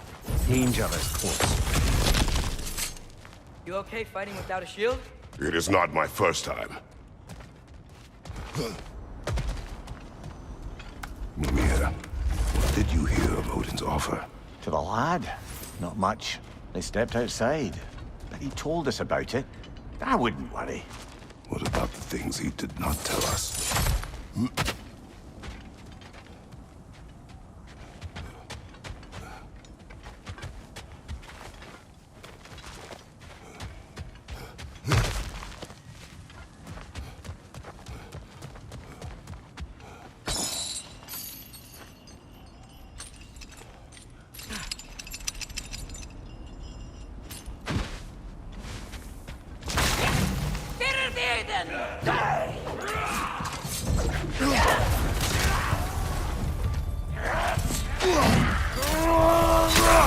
Danger is close. You okay fighting without a shield? It is not my first time. Mimir, what did you hear of Odin's offer? To the lad? Not much. They stepped outside. But he told us about it. I wouldn't worry. What about the things he did not tell us?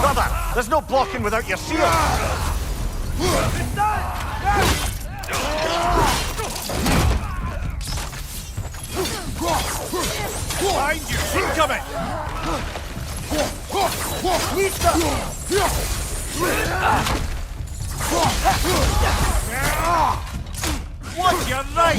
Brother, there's no blocking without your shield! you're right!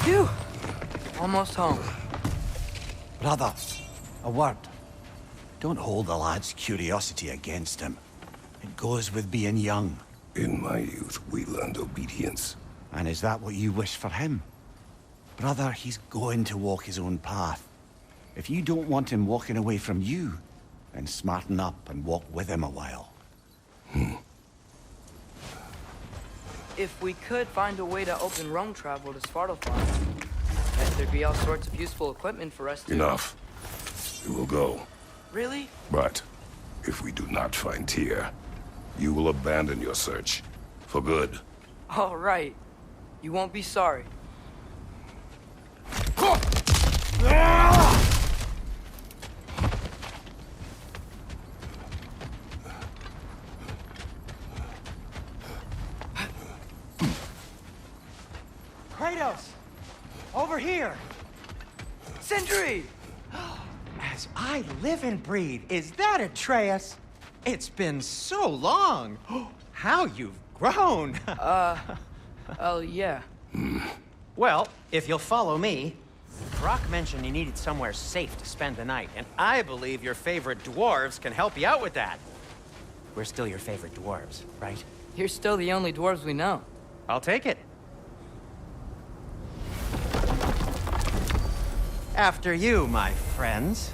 Phew! Almost home. Brother, a word. Don't hold the lad's curiosity against him. It goes with being young. In my youth, we learned obedience. And is that what you wish for him? Brother, he's going to walk his own path. If you don't want him walking away from you, then smarten up and walk with him a while. If we could find a way to open Rome travel to Svartalfheim, then there'd be all sorts of useful equipment for us to... Enough. We will go. Really? But if we do not find Tyr, you will abandon your search. For good. All right. You won't be sorry. Kratos! Over here! Sentry! As I live and breathe, is that Atreus? It's been so long. How you've grown. Oh, yeah. Well, if you'll follow me, Brock mentioned you needed somewhere safe to spend the night, and I believe your favorite dwarves can help you out with that. We're still your favorite dwarves, right? You're still the only dwarves we know. I'll take it. After you, my friends.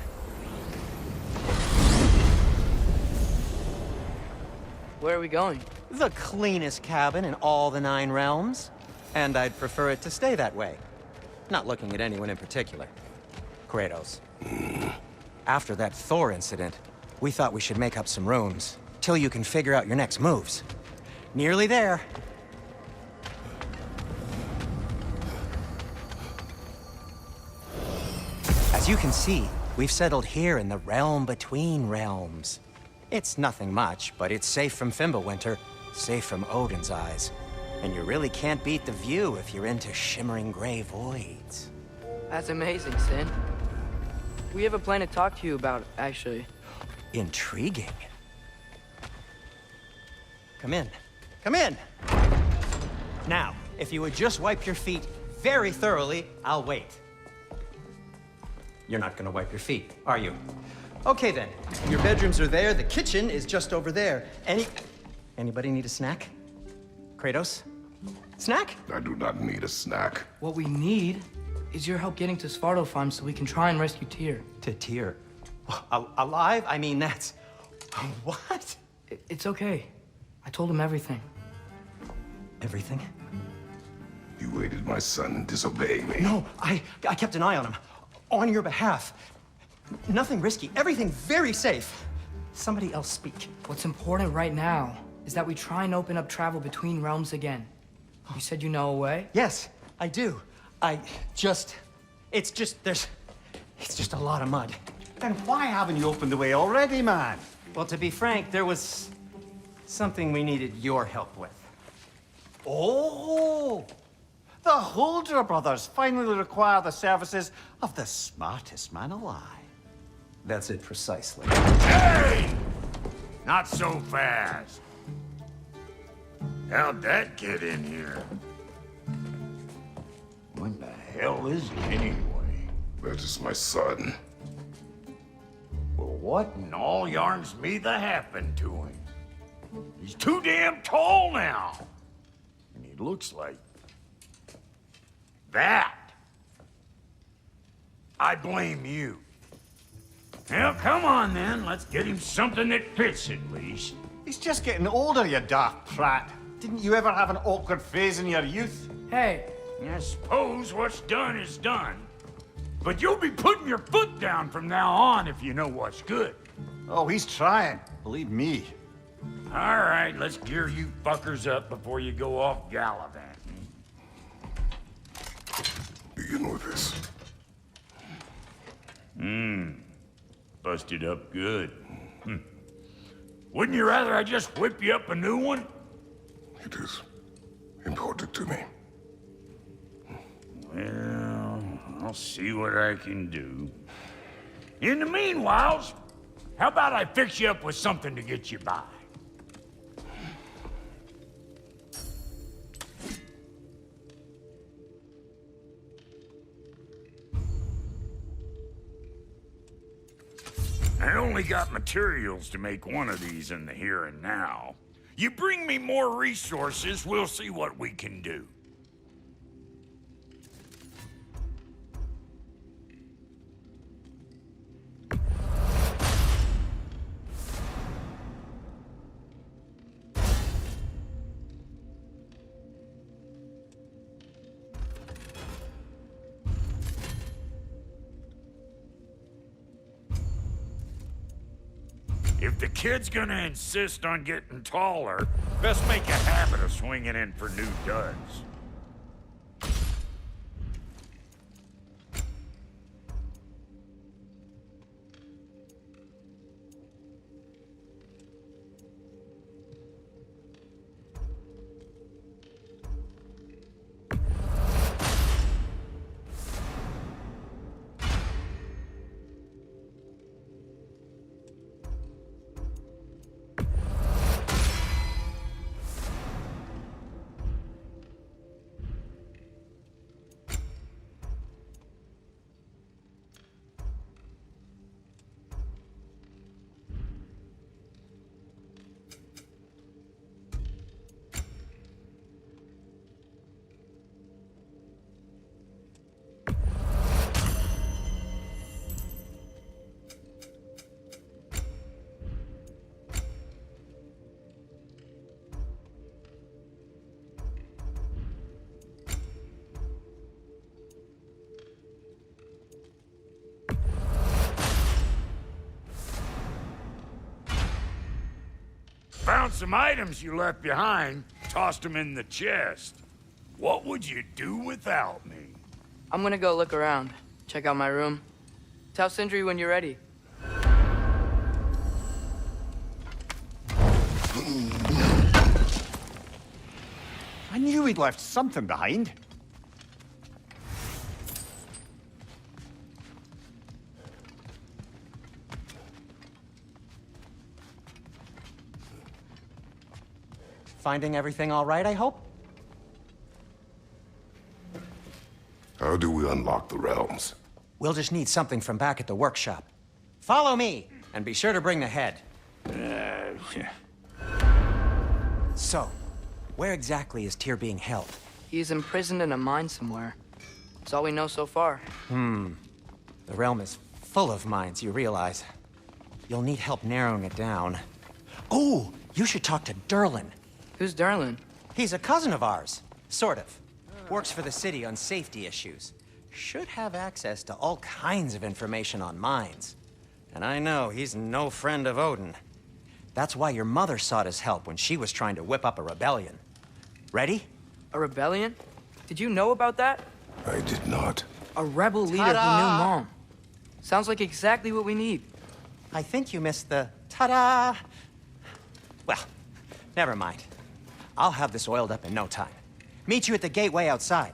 Where are we going? The cleanest cabin in all the 9 realms. And I'd prefer it to stay that way. Not looking at anyone in particular. Kratos. After that Thor incident, we thought we should make up some rooms, till you can figure out your next moves. Nearly there. As you can see, we've settled here in the realm between realms. It's nothing much, but it's safe from Fimbulwinter, safe from Odin's eyes. And you really can't beat the view if you're into shimmering gray voids. That's amazing, Sin. We have a plan to talk to you about, actually. Intriguing. Come in. Come in! Now, if you would just wipe your feet very thoroughly, I'll wait. You're not gonna wipe your feet, are you? Okay then. Your bedrooms are there, the kitchen is just over there. Anybody need a snack? Kratos? Snack? I do not need a snack. What we need is your help getting to Svartalfheim so we can try and rescue Tyr. To Tyr. Alive? I mean, that's... What? It's okay. I told him everything. Everything? You aided my son in disobeying me. No, I kept an eye on him. On your behalf. Nothing risky. Everything very safe. Somebody else speak. What's important right now is that we try and open up travel between realms again. You said you know a way? Yes, I do. It's just a lot of mud. Then why haven't you opened the way already, man? Well, to be frank, there was something we needed your help with. Oh! The Holder brothers finally require the services of the smartest man alive. That's it precisely. Hey! Not so fast. How'd that get in here? What the hell is he anyway? That is my son. Well, what in all yarns me that happened to him? He's too damn tall now. And he looks like... that. I blame you. Well, come on then. Let's get him something that fits at least. He's just getting older, you daft prat. Didn't you ever have an awkward phase in your youth? Hey, I suppose what's done is done. But you'll be putting your foot down from now on if you know what's good. Oh, he's trying. Believe me. All right, let's gear you fuckers up before you go off gallivanting. Begin with this. Busted up good. Wouldn't you rather I just whip you up a new one? It is important to me. Well, I'll see what I can do. In the meanwhile, how about I fix you up with something to get you by? I only got materials to make one of these in the here and now. You bring me more resources, we'll see what we can do. If the kid's gonna insist on getting taller, best make a habit of swinging in for new duds. Found some items you left behind, tossed them in the chest. What would you do without me? I'm gonna go look around, check out my room. Tell Sindri when you're ready. I knew he'd left something behind. Finding everything all right, I hope? How do we unlock the realms? We'll just need something from back at the workshop. Follow me, and be sure to bring the head. So, where exactly is Tyr being held? He's imprisoned in a mine somewhere. That's all we know so far. The realm is full of mines, you realize. You'll need help narrowing it down. Oh, you should talk to Durlin. Who's Darlin? He's a cousin of ours, sort of. Works for the city on safety issues. Should have access to all kinds of information on mines. And I know he's no friend of Odin. That's why your mother sought his help when she was trying to whip up a rebellion. Ready? A rebellion? Did you know about that? I did not. A rebel leader who knew Mom. Sounds like exactly what we need. I think you missed the ta-da. Well, never mind. I'll have this oiled up in no time. Meet you at the gateway outside.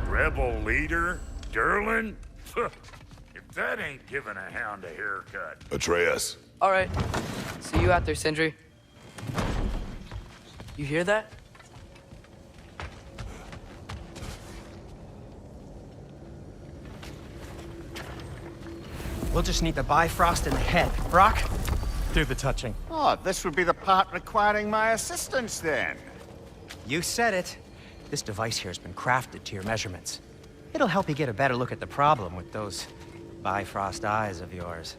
Rebel leader? Durlin? If that ain't giving a hound a haircut. Atreus. All right. See you out there, Sindri. You hear that? We'll just need the Bifrost in the head. Brock, do the touching. Oh, this would be the part requiring my assistance then. You said it. This device here has been crafted to your measurements. It'll help you get a better look at the problem with those Bifrost eyes of yours.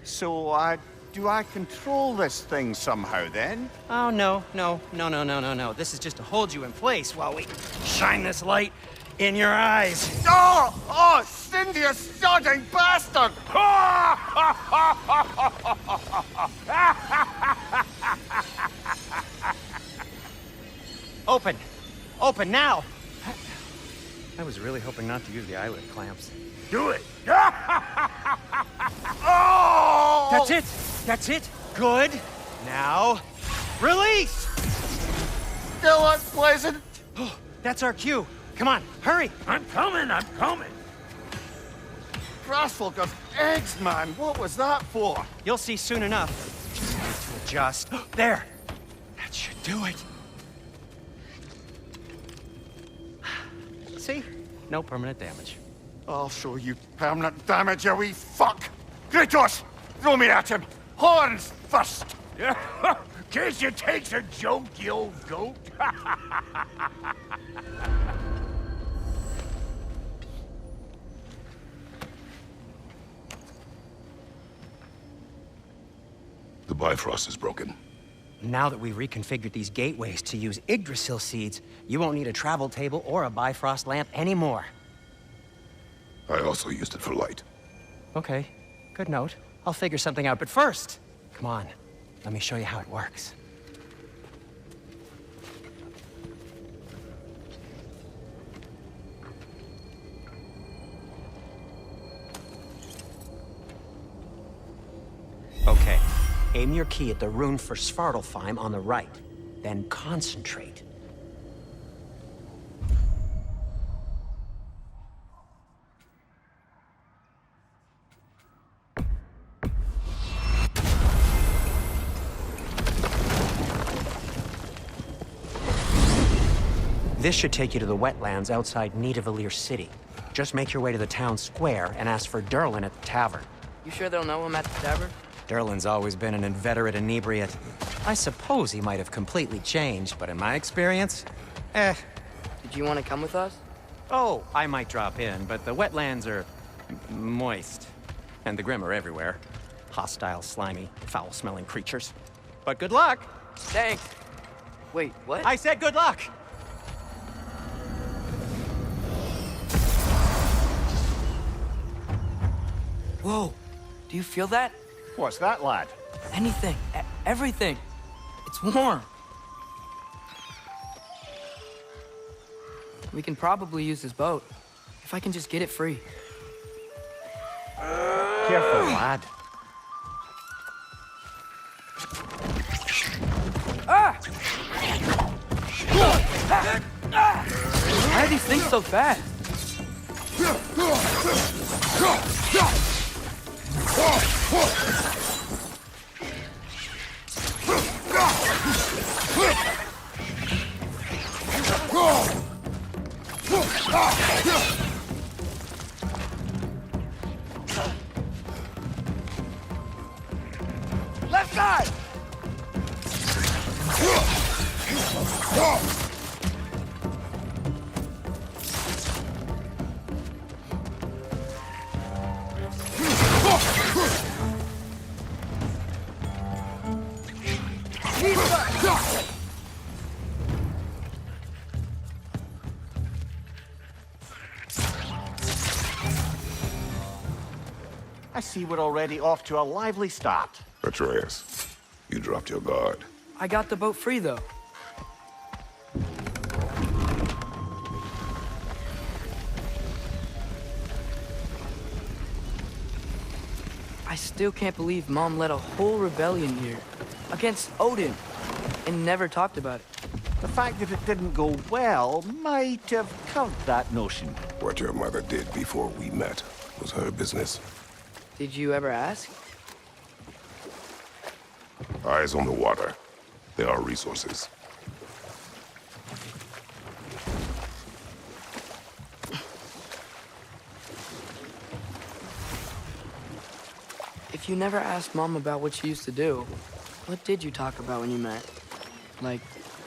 So, do I control this thing somehow then? Oh, no. This is just to hold you in place while we shine this light in your eyes. Oh, Cindy, you sodding bastard! Open! Open now! I was really hoping not to use the eyelid clamps. Do it! Oh! That's it! That's it! Good! Now, release! still unpleasant. Oh, that's our cue. Come on, hurry. I'm coming, I'm coming. Frostfolk of eggs, man. What was that for? You'll see soon enough. Just there. That should do it. See? No permanent damage. I'll show you permanent damage, you wee fuck. Kratos, throw me at him. Horns first. Guess you takes a joke, you old goat. The Bifrost is broken. Now that we've reconfigured these gateways to use Yggdrasil seeds, you won't need a travel table or a Bifrost lamp anymore. I also used it for light. Okay, good note. I'll figure something out, but first, come on, let me show you how it works. Okay, aim your key at the rune for Svartalfheim on the right, then concentrate. This should take you to the wetlands outside Nidavellir City. Just make your way to the town square and ask for Durlin at the tavern. You sure they'll know him at the tavern? Durlin's always been an inveterate inebriate. I suppose he might have completely changed, but in my experience, Did you want to come with us? Oh, I might drop in, but the wetlands are moist. And the Grim are everywhere. Hostile, slimy, foul-smelling creatures. But good luck! Thanks. Wait, what? I said good luck! Whoa, do you feel that? What's that, lad? Anything, everything. It's warm. We can probably use this boat, if I can just get it free. Careful, lad. Why are these things so fast? Left side! I see we're already off to a lively start. Atreus, you dropped your guard. I got the boat free, though. I still can't believe Mom led a whole rebellion here against Odin and never talked about it. The fact that it didn't go well might have covered that notion. What your mother did before we met was her business. Did you ever ask? Eyes on the water. There are resources. If you never asked Mom about what she used to do, what did you talk about when you met? Like,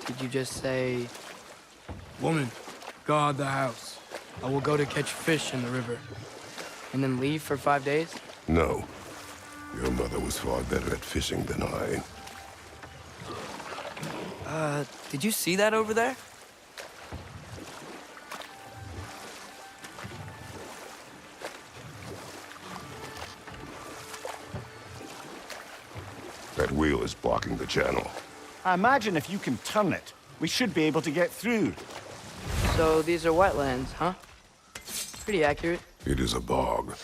did you just say, "Woman, guard the house. I will go to catch fish in the river," and then leave for 5 days? No. Your mother was far better at fishing than I. Did you see that over there? That wheel is blocking the channel. I imagine if you can turn it, we should be able to get through. So these are wetlands, huh? Pretty accurate. It is a bog.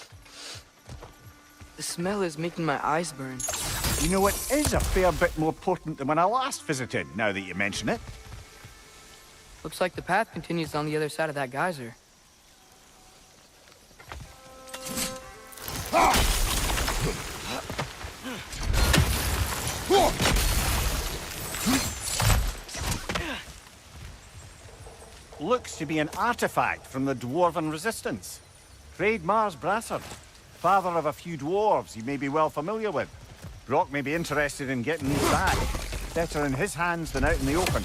The smell is making my eyes burn. You know, it is a fair bit more potent than when I last visited, now that you mention it. Looks like the path continues on the other side of that geyser. Looks to be an artifact from the Dwarven Resistance. Trade Mars Brassard, father of a few dwarves you may be well familiar with. Brock may be interested in getting these back. Better in his hands than out in the open.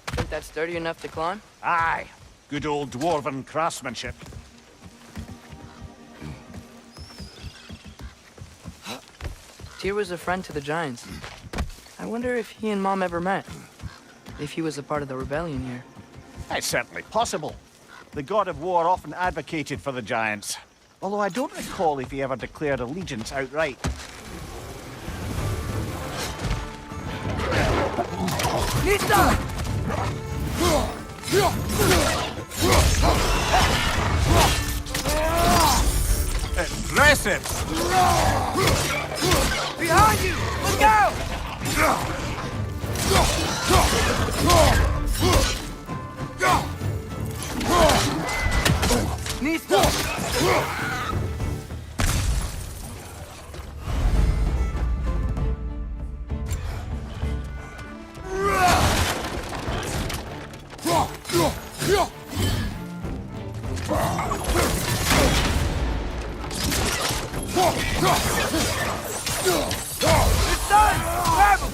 Think that's sturdy enough to climb? Aye. Good old Dwarven craftsmanship. Tyr was a friend to the Giants. I wonder if he and Mom ever met. If he was a part of the rebellion here. It's certainly possible. The God of War often advocated for the Giants. Although I don't recall if he ever declared allegiance outright. Nista! Impressive! Behind you! Let's go! Nista! It's done! Grab him!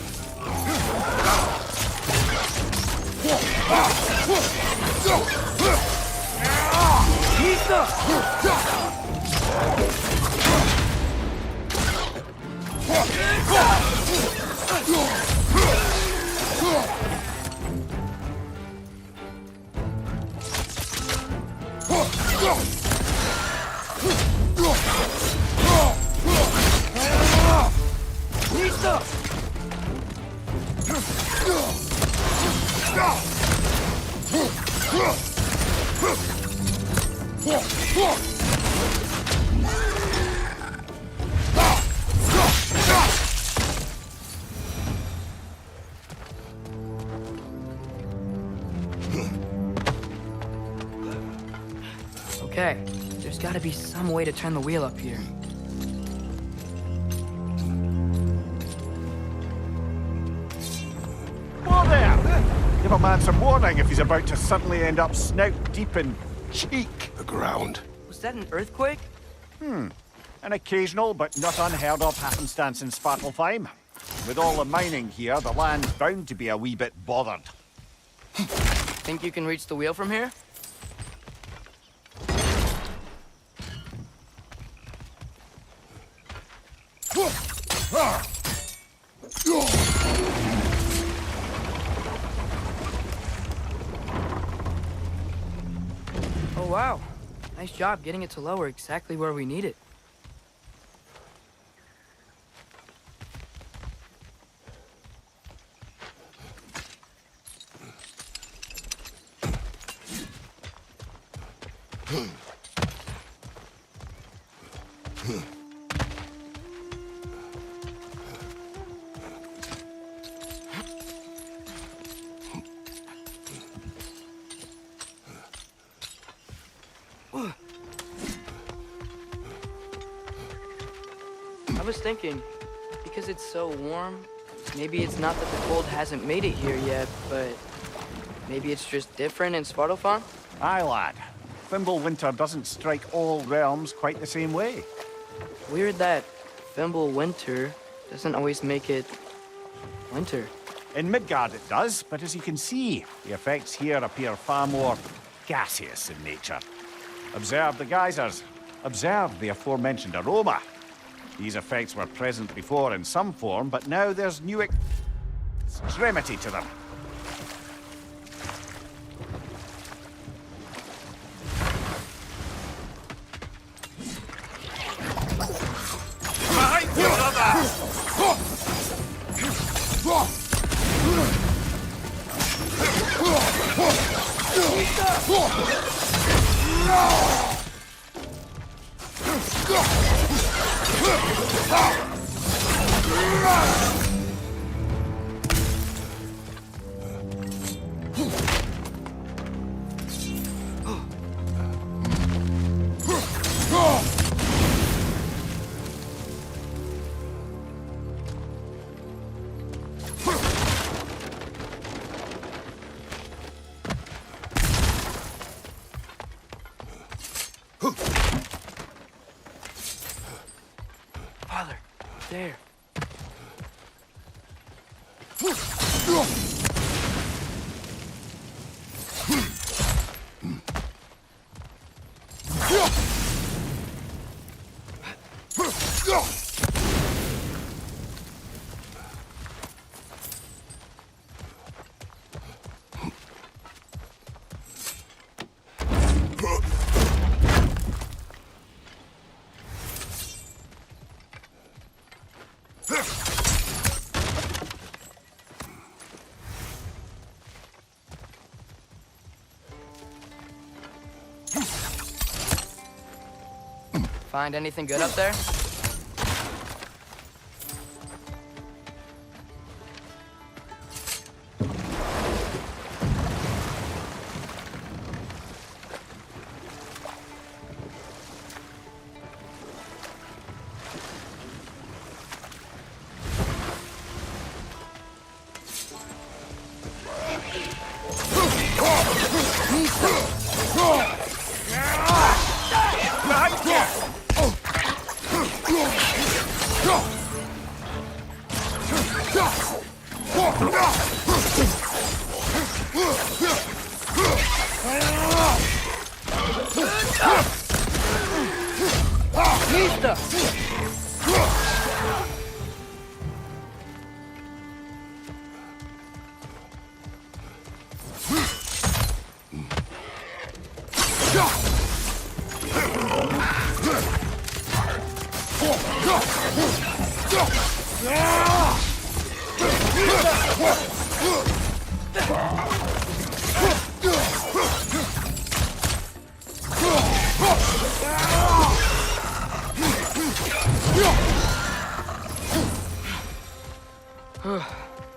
Okay, there's gotta be some way to turn the wheel up here. Whoa there! Give a man some warning if he's about to suddenly end up snout deep in cheek. The ground. Was that an earthquake? An occasional but not unheard of happenstance in Svartalfheim. With all the mining here, the land's bound to be a wee bit bothered. Think you can reach the wheel from here? Oh wow, nice job getting it to lower exactly where we need it. I was thinking, because it's so warm, maybe it's not that the cold hasn't made it here yet, but maybe it's just different in Svartalfheim? Aye, lad. Winter doesn't strike all realms quite the same way. Weird that Winter doesn't always make it winter. In Midgard it does, but as you can see, the effects here appear far more gaseous in nature. Observe the geysers. observed the aforementioned aroma. These effects were present before in some form, but now there's new extremity to them. Behind you, brother! Father, there. Find anything good up there?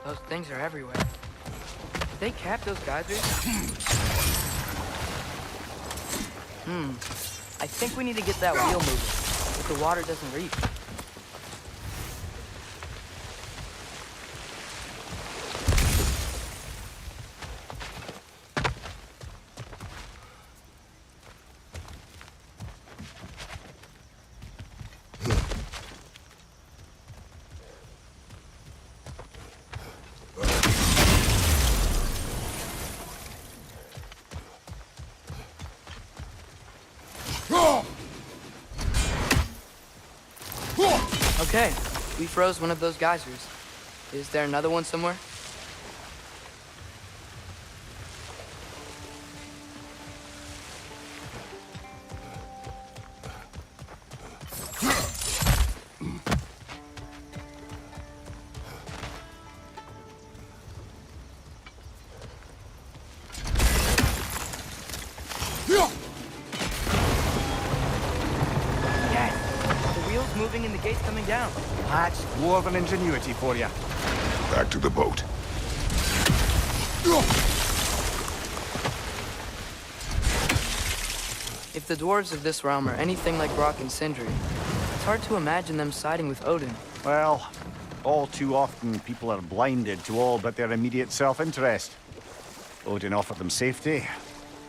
Those things are everywhere. Did they cap those geysers? I think we need to get that wheel moving, if the water doesn't reach. Okay, we froze one of those geysers. Is there another one somewhere? Moving and the gate's coming down. That's dwarven ingenuity for you. Back to the boat. If the dwarves of this realm are anything like Brock and Sindri, it's hard to imagine them siding with Odin. Well, all too often people are blinded to all but their immediate self-interest. Odin offered them safety,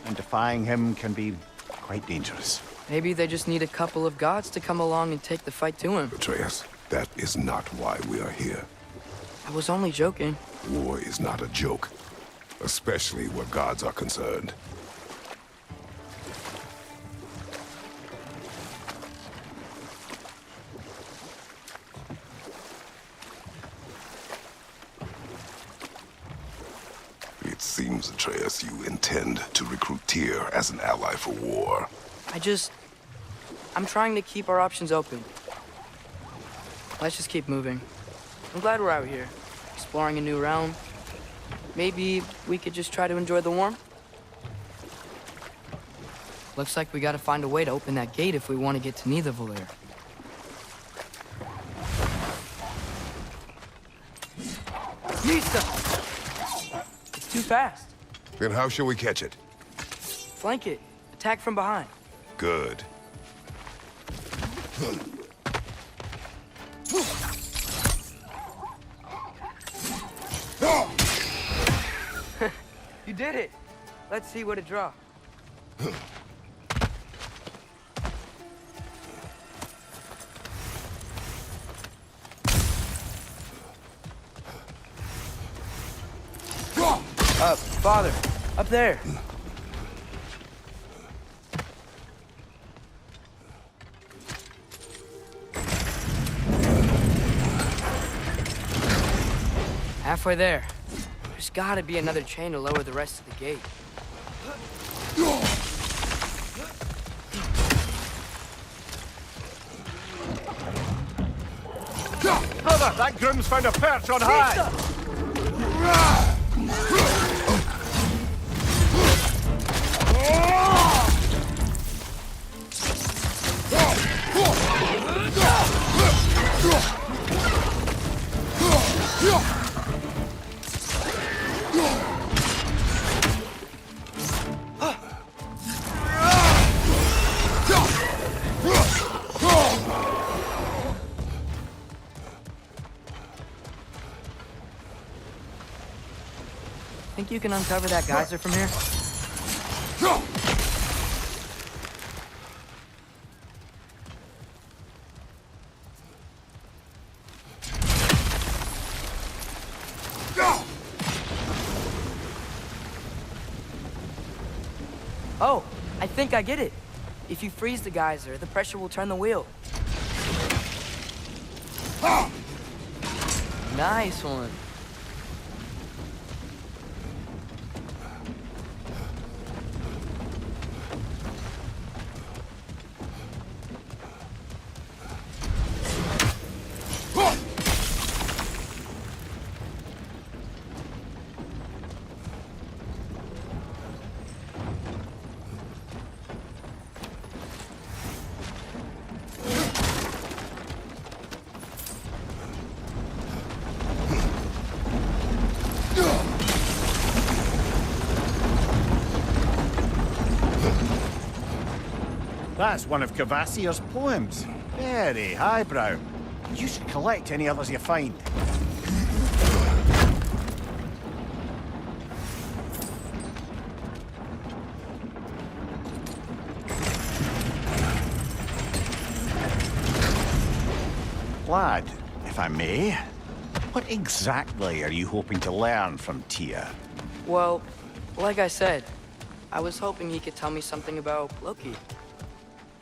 and defying him can be quite dangerous. Maybe they just need a couple of gods to come along and take the fight to him. Atreus, that is not why we are here. I was only joking. War is not a joke, especially where gods are concerned. seems, Atreus, you intend to recruit Tyr as an ally for war. I'm trying to keep our options open. Let's just keep moving. I'm glad we're out here, exploring a new realm. Maybe we could just try to enjoy the warmth? Looks like we gotta find a way to open that gate if we want to get to Nidavellir. Misa! It's too fast. Then how shall we catch it? Flank it. Attack from behind. Good. You did it. Let's see what it draws. Father, up there. Halfway there. There's gotta be another chain to lower the rest of the gate. Brother, that groom's found a perch on high! Think you can uncover that geyser from here? Oh, I think I get it. If you freeze the geyser, the pressure will turn the wheel. Nice one. That's one of Cavassier's poems. Very highbrow. You should collect any others you find. Lad, if I may, what exactly are you hoping to learn from Tyr? Well, like I said, I was hoping he could tell me something about Loki.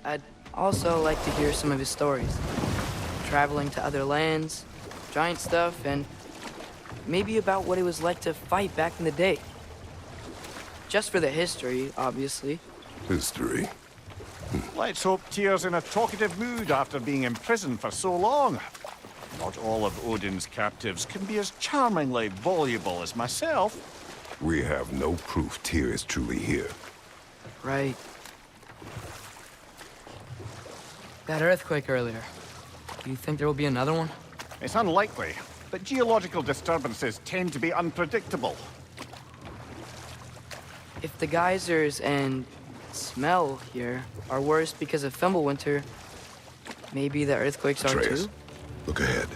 I'd also like to hear some of his stories. Traveling to other lands, giant stuff, and maybe about what it was like to fight back in the day. Just for the history, obviously. History? Let's hope Tyr's in a talkative mood after being in prison for so long. Not all of Odin's captives can be as charmingly voluble as myself. We have no proof Tyr is truly here. Right. That earthquake earlier. Do you think there will be another one? It's unlikely, but geological disturbances tend to be unpredictable. If the geysers and smell here are worse because of Fimbulwinter, maybe the earthquakes are Atreus, too? look ahead.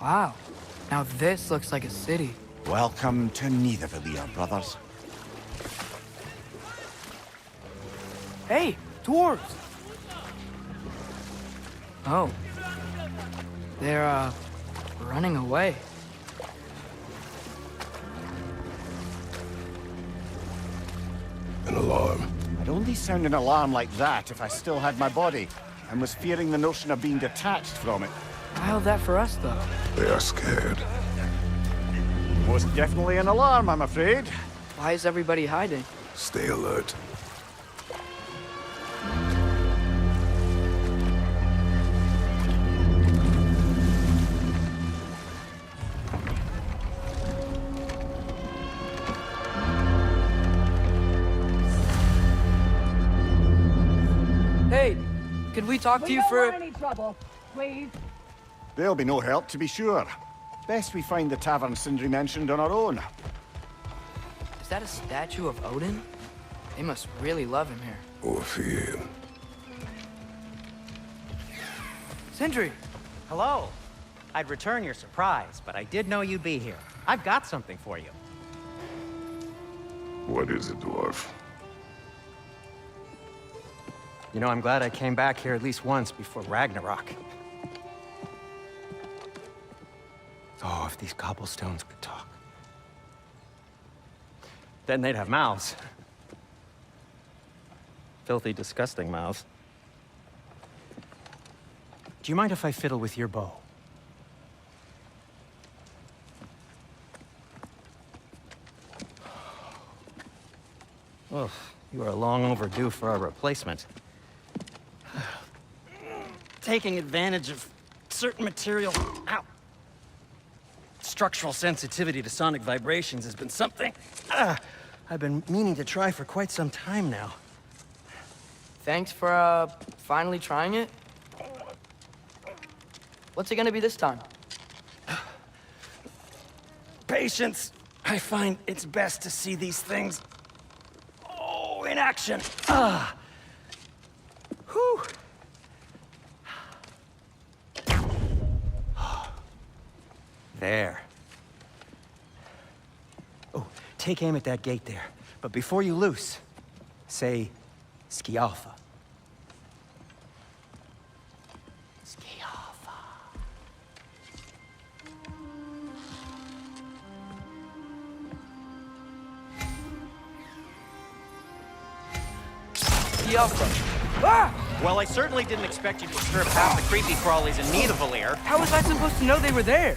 Wow. Now this looks like a city. Welcome to Nidavellir, brothers. Hey, dwarves! Oh. They're, running away. An alarm. I'd only sound an alarm like that if I still had my body, and was fearing the notion of being detached from it. Why held that for us, though? They are scared. Most definitely an alarm, I'm afraid. Why is everybody hiding? Stay alert. Hey, could we talk to you for... any trouble, please. There'll be no help, to be sure. Best we find the tavern Sindri mentioned on our own. Is that a statue of Odin? They must really love him here. Or fear him. Sindri! Hello. I'd return your surprise, but I did know you'd be here. I've got something for you. What is it, dwarf? You know, I'm glad I came back here at least once before Ragnarok. Oh, if these cobblestones could talk. Then they'd have mouths. Filthy, disgusting mouths. Do you mind if I fiddle with your bow? Oh, you are long overdue for a replacement. Taking advantage of certain material. Ow. Structural sensitivity to sonic vibrations has been something I've been meaning to try for quite some time now. Thanks for, finally trying it. What's it gonna be this time? Patience. I find it's best to see these things, in action. Whew. There. Oh, take aim at that gate there. But before you loose, say, Skialfa. Skialfa. Well, I certainly didn't expect you to disturb half the creepy crawlies in need of Valir. How was I supposed to know they were there?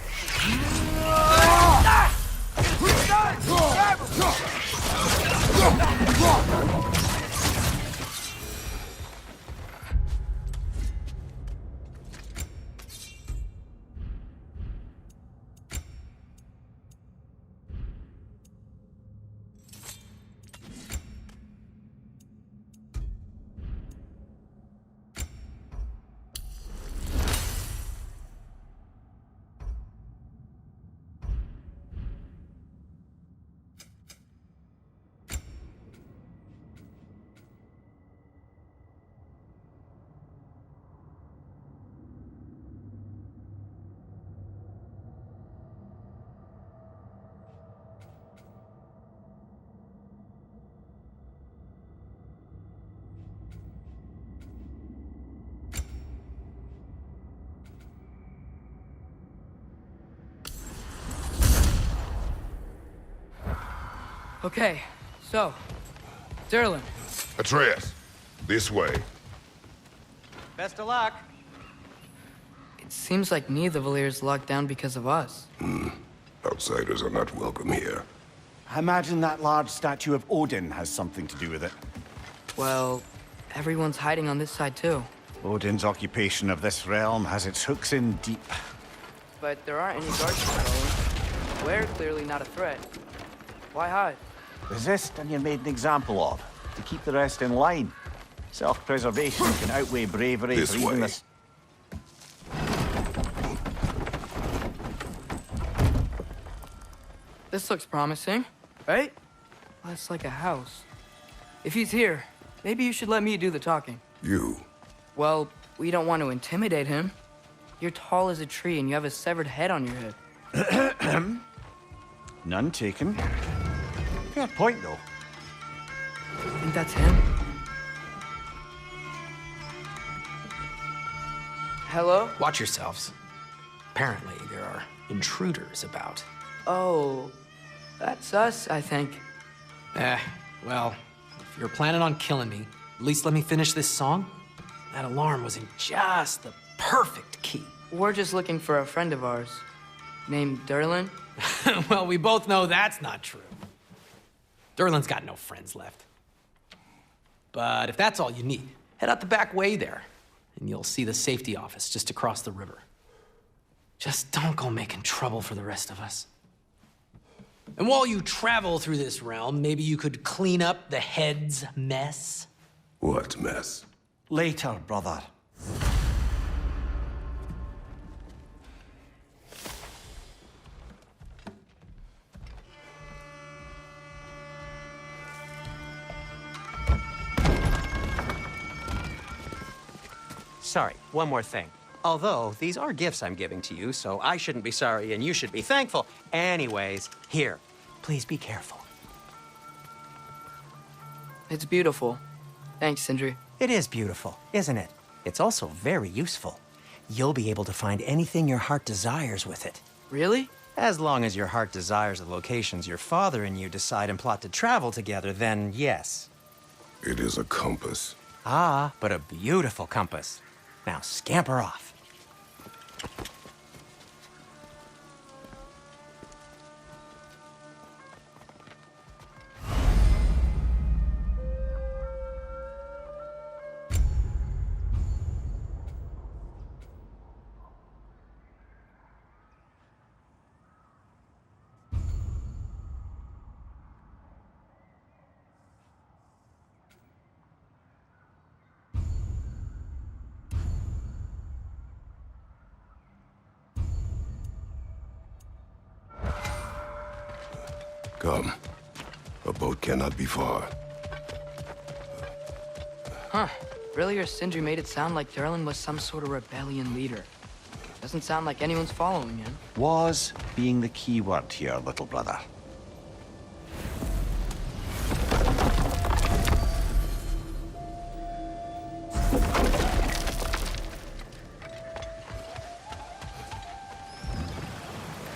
Okay, so, Durlin. Atreus, this way. Best of luck. It seems like neither Valir's locked down because of us. Outsiders are not welcome here. I imagine that large statue of Odin has something to do with it. Well, everyone's hiding on this side too. Odin's occupation of this realm has its hooks in deep. But there aren't any guards patrolling. We're clearly not a threat. Why hide? Resist and you're made an example of, to keep the rest in line. Self-preservation can outweigh bravery This for even way. this. This looks promising, right? Well, it's like a house. If he's here, maybe you should let me do the talking. You. Well, we don't want to intimidate him. You're tall as a tree and you have a severed head on your head. None taken. Fair point, though. Think that's him? Hello? Watch yourselves. Apparently, there are intruders about. Oh, that's us, I think. Well, if you're planning on killing me, at least let me finish this song. That alarm was in just the perfect key. We're just looking for a friend of ours named Durlin. Well, we both know that's not true. Durlin's got no friends left. But if that's all you need, head out the back way there, and you'll see the safety office just across the river. Just don't go making trouble for the rest of us. And while you travel through this realm, maybe you could clean up the head's mess? What mess? Later, brother. Sorry, one more thing. Although, these are gifts I'm giving to you, so I shouldn't be sorry and you should be thankful. Anyways, here, please be careful. It's beautiful. Thanks, Sindri. It is beautiful, isn't it? It's also very useful. You'll be able to find anything your heart desires with it. Really? As long as your heart desires the locations your father and you decide and plot to travel together, then yes. It is a compass. Ah, but a beautiful compass. Now scamper off. Come. A boat cannot be far. Huh. Earlier, Sindri made it sound like Durlin was some sort of rebellion leader. Doesn't sound like anyone's following him. Was being the key word here, little brother.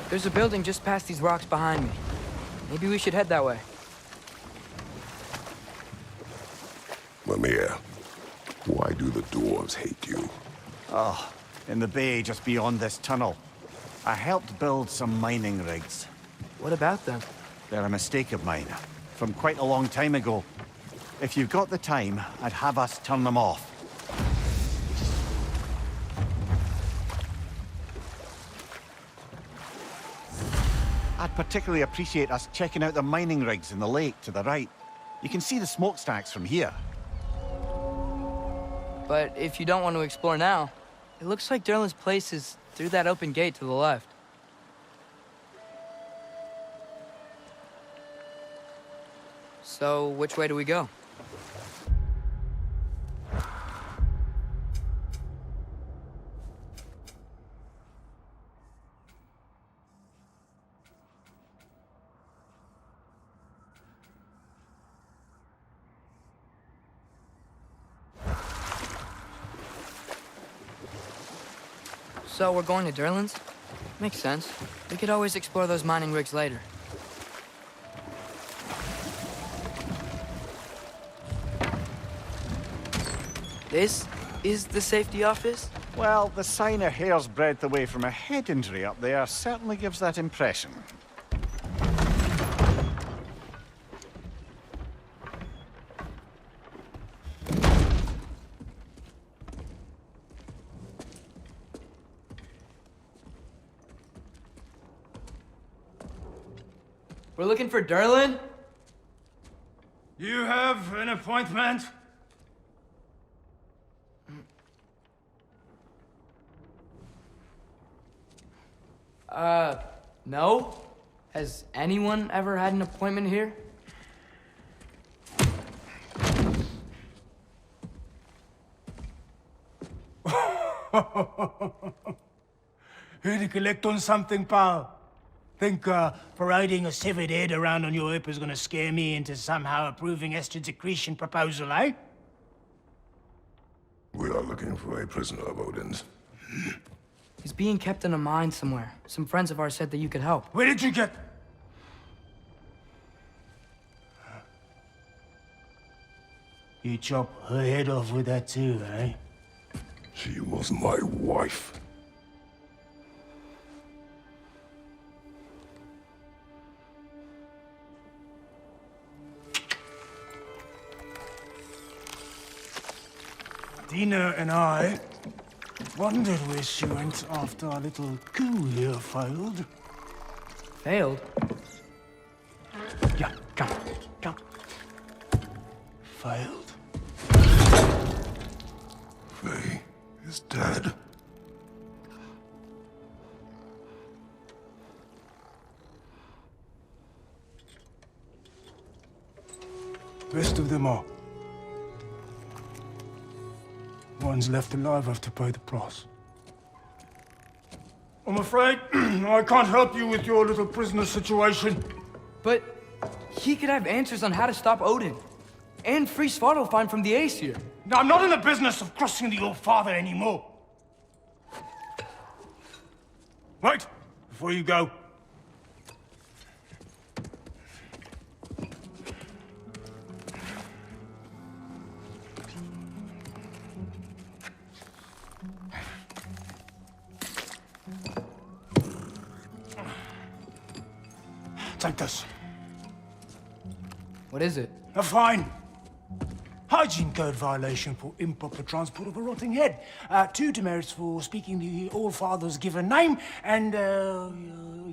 There's a building just past these rocks behind me. Maybe we should head that way. Mimir, why do the dwarves hate you? Oh, in the bay just beyond this tunnel. I helped build some mining rigs. What about them? They're a mistake of mine, from quite a long time ago. If you've got the time, I'd have us turn them off. I'd particularly appreciate us checking out the mining rigs in the lake to the right. You can see the smokestacks from here. But if you don't want to explore now, it looks like Durlin's place is through that open gate to the left. So, which way do we go? So we're going to Durlin's? Makes sense. We could always explore those mining rigs later. This is the safety office? Well, the sign a hair's breadth away from a head injury up there certainly gives that impression. We're looking for Durlin? You have an appointment? No? Has anyone ever had an appointment here? Here to collect on something, pal? Think parading a severed head around on your hip is gonna scare me into somehow approving Esther's accretion proposal, eh? We are looking for a prisoner of Odin's. He's being kept in a mine somewhere. Some friends of ours said that you could help. Where did you get... You chop her head off with that too, eh? She was my wife. Dina and I wondered where she went after our little coup here failed. Failed? Yeah, come, come. Failed. Faye is dead. Best of them all. One's left alive have to pay the price. I'm afraid I can't help you with your little prisoner situation. But he could have answers on how to stop Odin. And free Svartalfheim from the Aesir. Now, I'm not in the business of crossing the old father anymore. Wait, before you go. Take this. What is it? A fine. Hygiene code violation for improper transport of a rotting head. 2 demerits for speaking the All-Father's given name, and,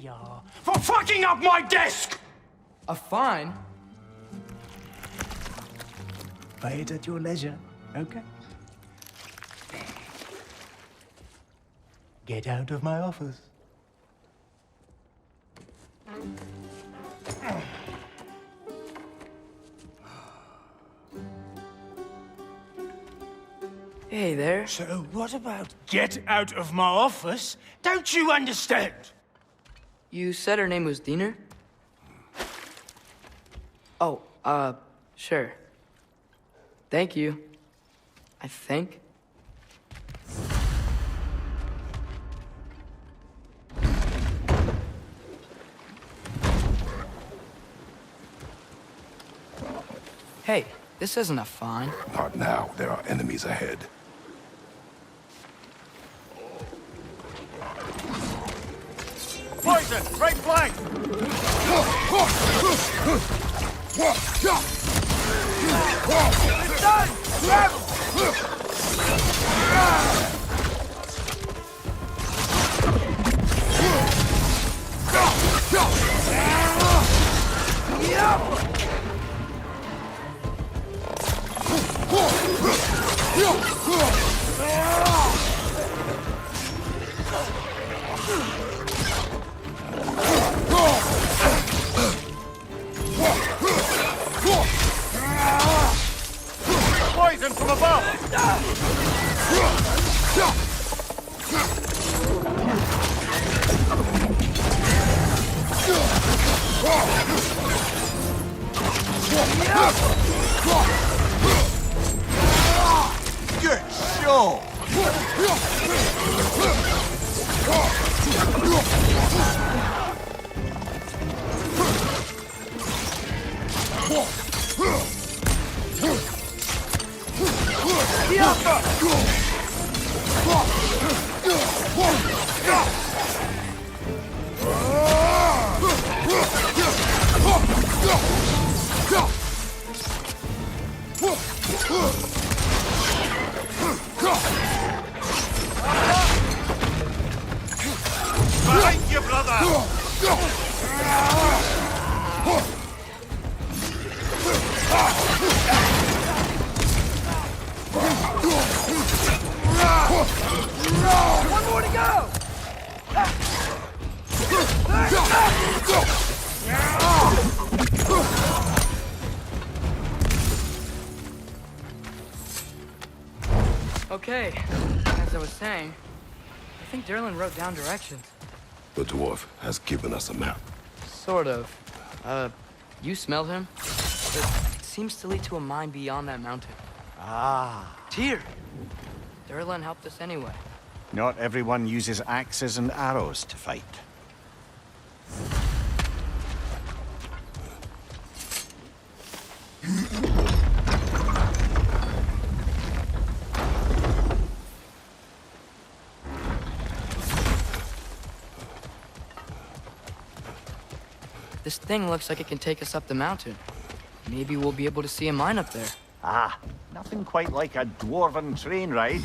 yeah, for fucking up my desk! A fine? Pay it at your leisure, okay? Get out of my office. Hey there. So what about get out of my office? Don't you understand? You said her name was Diener? Oh, sure. Thank you. I think. Hey, this isn't a fine. Not now. There are enemies ahead. Poison! Right flank! It's done! Grab him! Poison from above! Good show! Behind you, brother! One more to go! Okay, as I was saying, I think Derlin wrote down directions. The dwarf has given us a map. Sort of. You smelled him? It seems to lead to a mine beyond that mountain. Ah. Tyr! Derlin helped us anyway. Not everyone uses axes and arrows to fight. This thing looks like it can take us up the mountain. Maybe we'll be able to see a mine up there. Ah, Nothing quite like a dwarven train ride.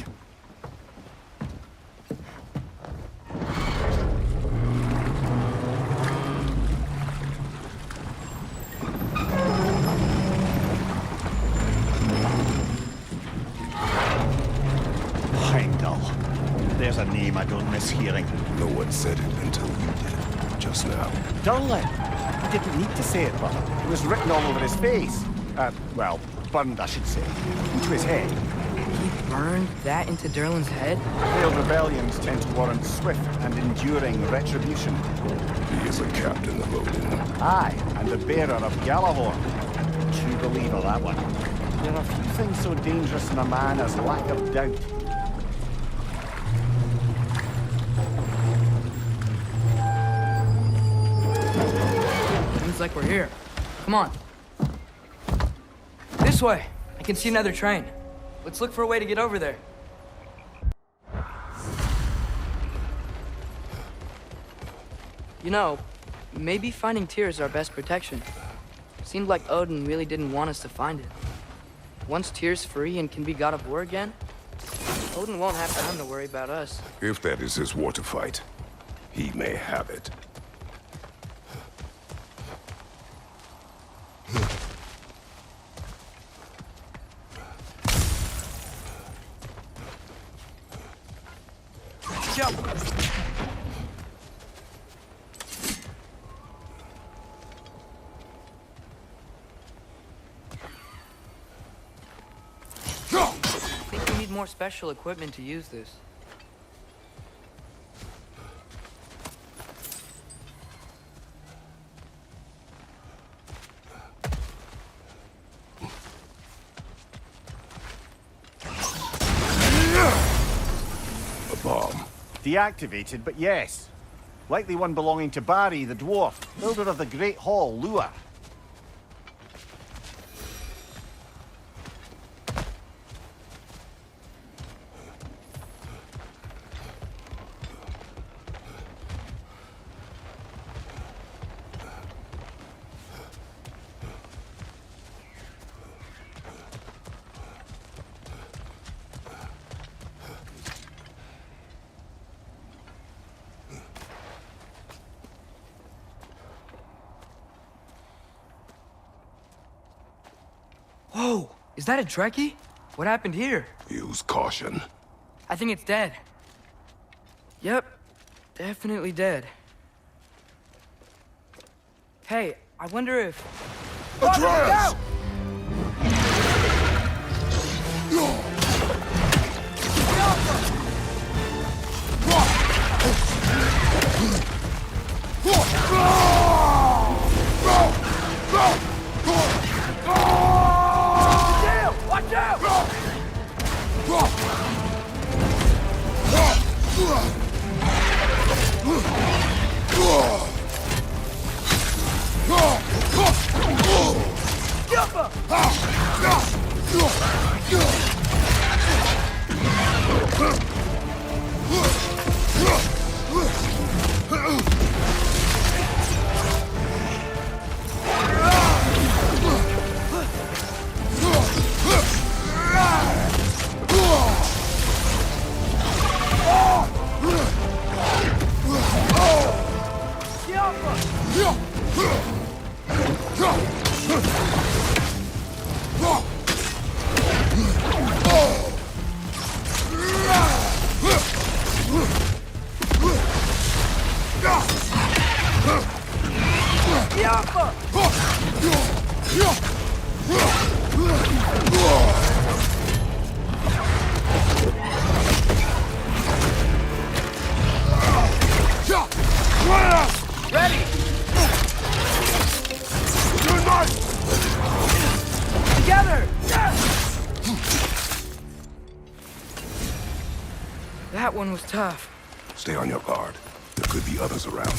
Heimdall. There's a name I don't miss hearing. No one said it until you did, just now. Durlin. He didn't need to say it, but it was written all over his face. Well, burned, I should say. Into his head. He burned that into Derlin's head? Failed rebellions tend to warrant swift and enduring retribution. He is a captain of Odin. Aye, and the bearer of Galahorn. True believer, that one. There are few things so dangerous in a man as lack of doubt. Seems like we're here. Come on. This way. I can see another train. Let's look for a way to get over there. You know, maybe finding Tyr is our best protection. Seemed like Odin really didn't want us to find it. Once Tyr's free and can be god of war again, Odin won't have time to worry about us. If that is his war to fight, he may have it. Jump! I think we need more special equipment to use this. A bomb. Deactivated, but yes. Likely one belonging to Barry, the dwarf, builder of the Great Hall, Lua. Whoa! Is that a Trekkie? What happened here? Use caution. I think it's dead. Yep. Definitely dead. Hey, I wonder if... Atreus! Watch out! Ready! Together! That one was tough. Stay on your guard. There could be others around.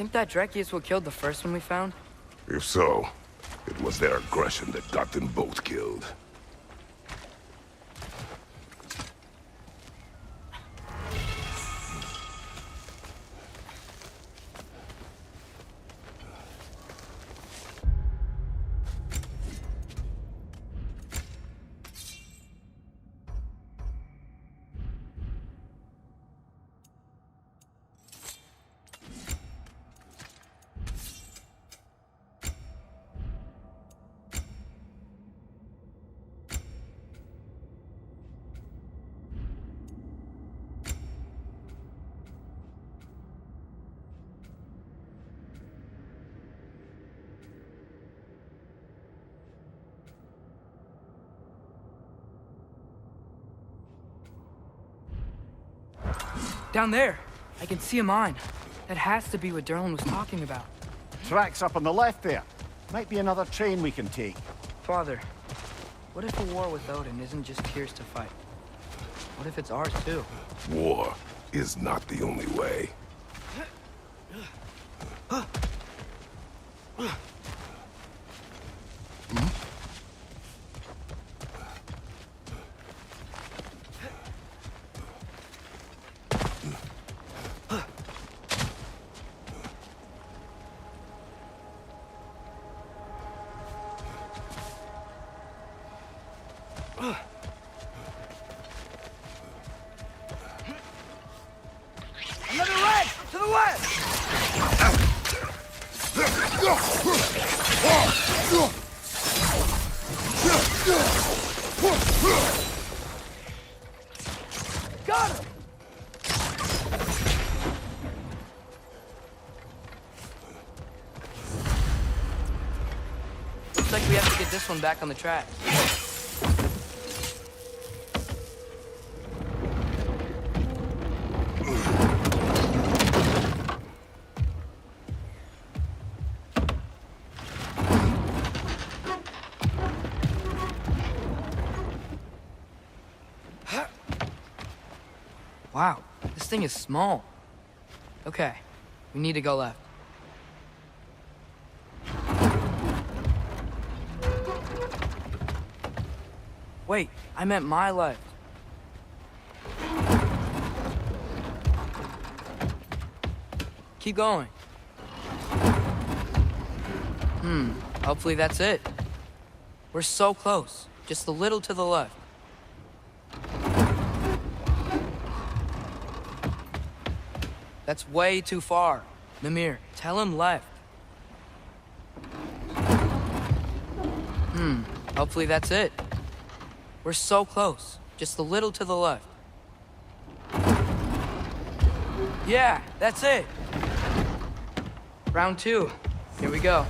think that Dreki is what killed the first one we found? If so, it was their aggression that got them both killed. Down there! I can see a mine. That has to be what Derlin was talking about. Tracks up on the left there. Might be another train we can take. Father, what if a war with Odin isn't just Tyr's to fight? What if it's ours too? War is not the only way. Another leg! To the left! Got him! Looks like we have to get this one back on the track. Wow, this thing is small. Okay, we need to go left. Wait, I meant my left. Keep going. Hopefully that's it. We're so close, just a little to the left. That's way too far. Mimir, tell him left. Hopefully that's it. We're so close. Just a little to the left. Yeah, that's it. Round 2. Here we go.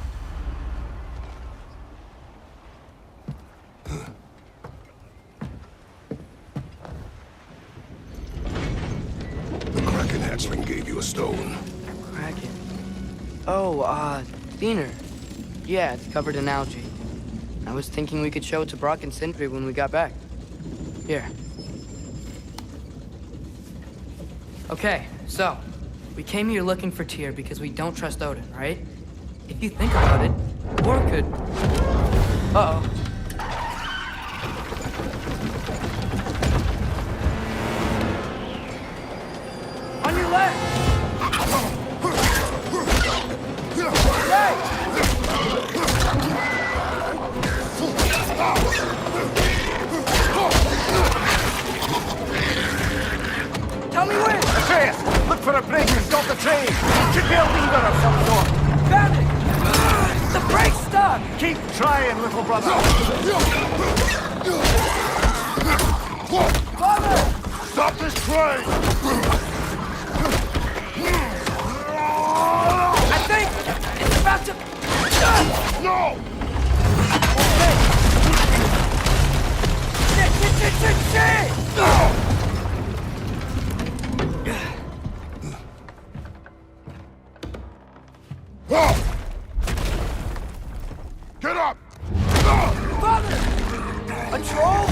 The Kraken hatchling gave you a stone. Kraken. Oh, Diener. Yeah, it's covered in algae. I was thinking we could show it to Brock and Sindri when we got back. Here. Okay, so, we came here looking for Tyr because we don't trust Odin, right? If you think about it, war could... Uh-oh. On your left! Hey! Tell me when! Atreus, look for a break to stop the train. Should be a lever of some sort. Found it! The brake's stuck! Keep trying, little brother. Father! Stop this train! I think it's about to... No! Shit! Get up! Father! A troll?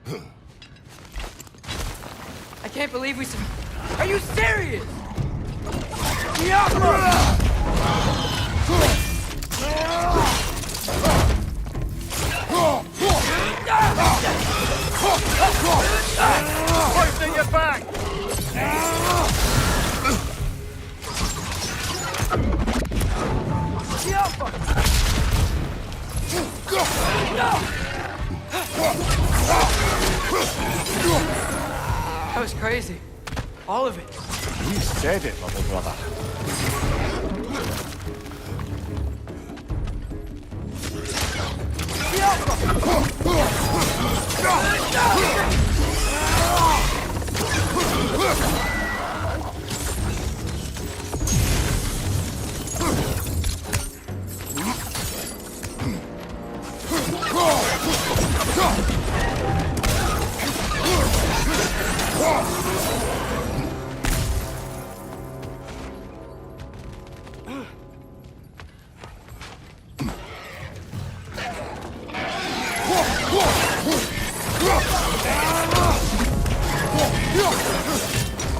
I can't believe we... Are you serious? Hoisting you back! That was crazy. All of it. You said it, little brother.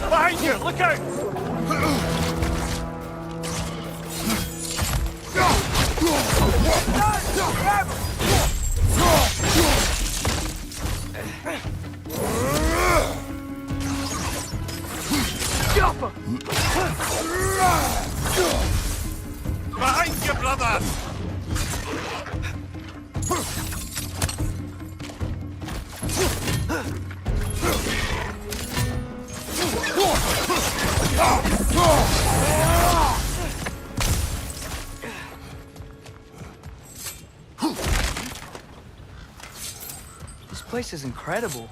Behind you! Look out! Behind you, brother! This place is incredible.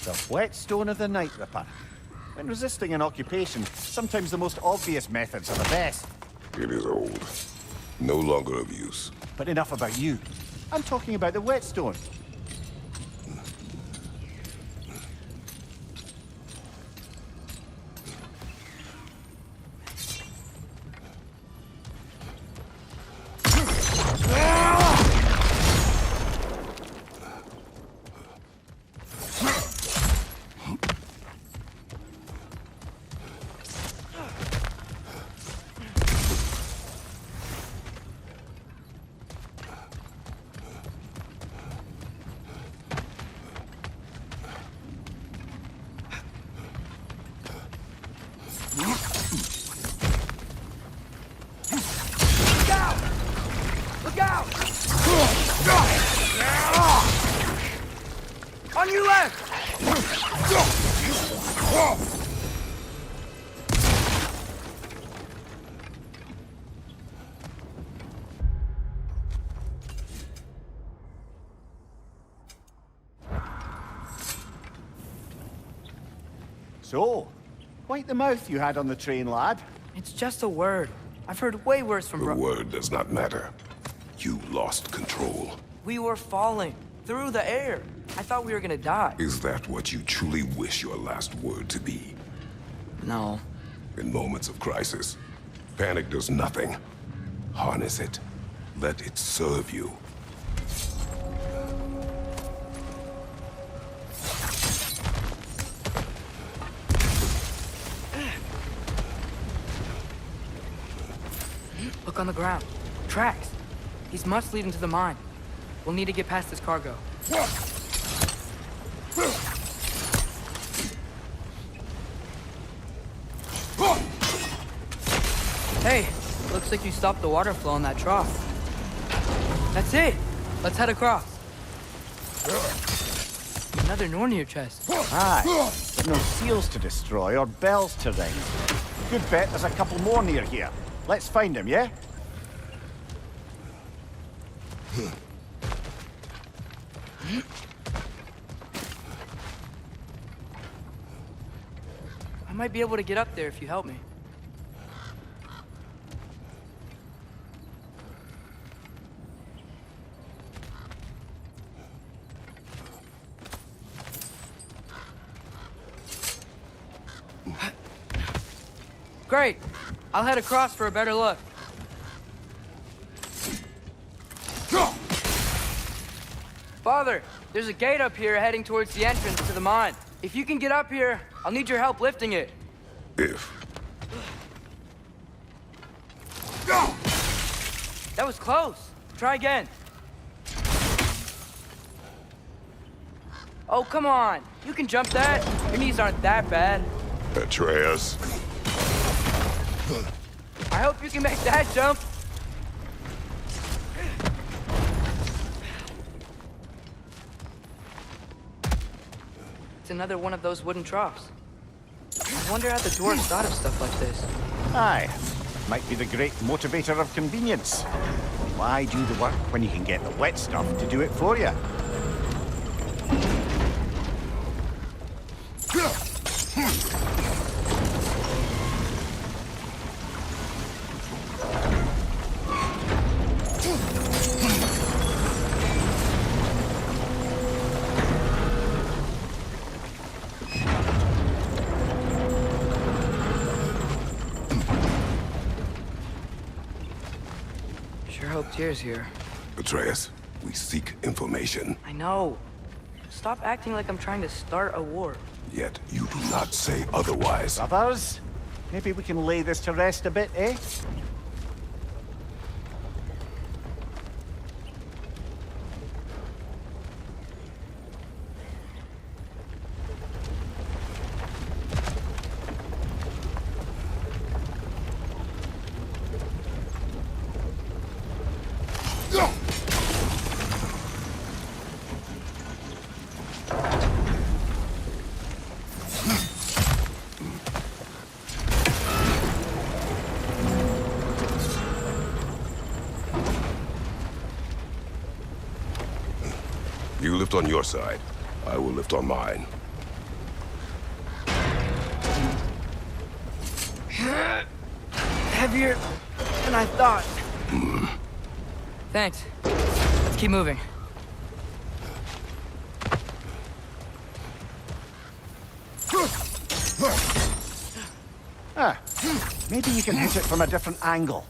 The whetstone of the Night Ripper. When resisting an occupation, sometimes the most obvious methods are the best. It is old. No longer of use. But enough about you. I'm talking about the whetstone. Look out! On your left! So, quite the mouth you had on the train, lad. It's just a word. I've heard way worse from The word does not matter. You lost control. We were falling through the air. I thought we were gonna die. Is that what you truly wish your last word to be? No. In moments of crisis, panic does nothing. Harness it. Let it serve you. Look on the ground. Tracks. These must lead into the mine. We'll need to get past this cargo. Hey, looks like you stopped the water flow in that trough. That's it. Let's head across. Another Nornir chest. Aye, but no seals to destroy or bells to ring. Good bet there's a couple more near here. Let's find him, yeah? I might be able to get up there if you help me. Great. I'll head across for a better look. Father, there's a gate up here heading towards the entrance to the mine. If you can get up here, I'll need your help lifting it. If. That was close. Try again. Oh, come on. You can jump that. Your knees aren't that bad. Atreus. I hope you can make that jump. It's another one of those wooden troughs. I wonder how the dwarves thought of stuff like this. Aye. Might be the great motivator of convenience. Why do the work when you can get the wet stuff to do it for you? Sure hope Tyr's here. Atreus, we seek information. I know. Stop acting like I'm trying to start a war. Yet you do not say otherwise. Brothers, maybe we can lay this to rest a bit, eh? You lift on your side. I will lift on mine. Heavier than I thought. Thanks. Let's keep moving. Ah, maybe you can hit it from a different angle.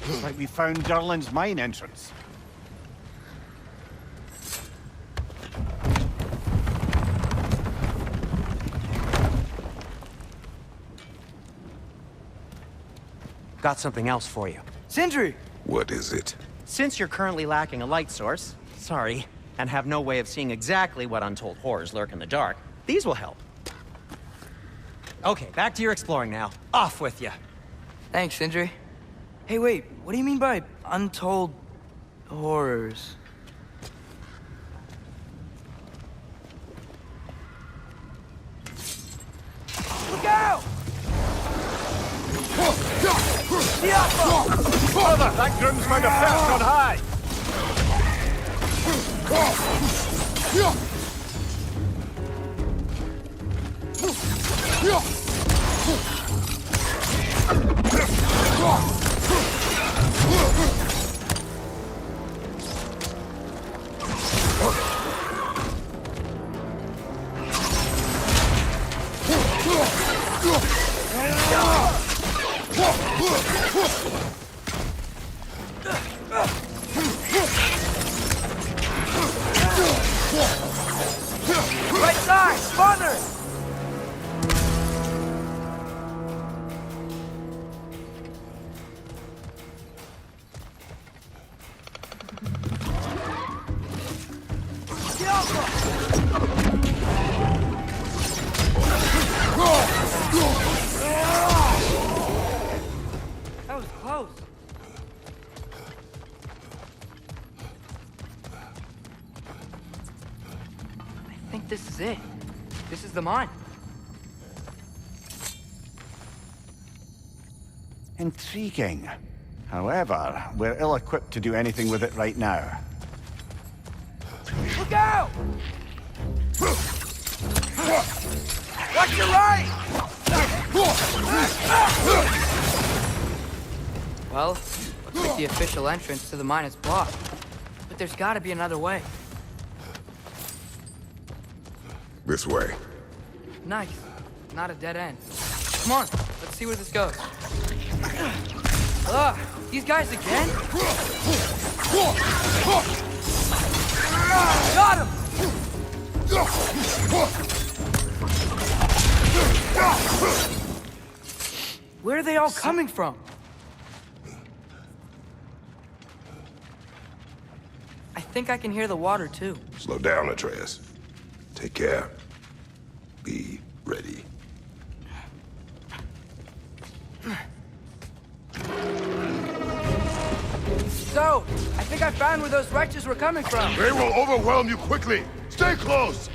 Looks like we found Durlin's mine entrance. Got something else for you. Sindri! What is it? Since you're currently lacking a light source, sorry, and have no way of seeing exactly what untold horrors lurk in the dark, these will help. Okay, back to your exploring now. Off with you. Thanks, Sindri. Hey, wait, what do you mean by untold horrors? Look out! Brother, that groom's found a perch on high! Right side! Farther! That was close. I think this is it. This is the mine. Intriguing. However, we're ill-equipped to do anything with it right now. Look out! Watch your right! Well, looks like the official entrance to the mine is blocked. But there's gotta be another way. This way. Nice. Not a dead end. Come on, let's see where this goes. Ugh, these guys again? Got him! Where are they all coming from? I think I can hear the water, too. Slow down, Atreus. Take care. Be ready. So, I think I found where those righteous were coming from. They will overwhelm you quickly. Stay close.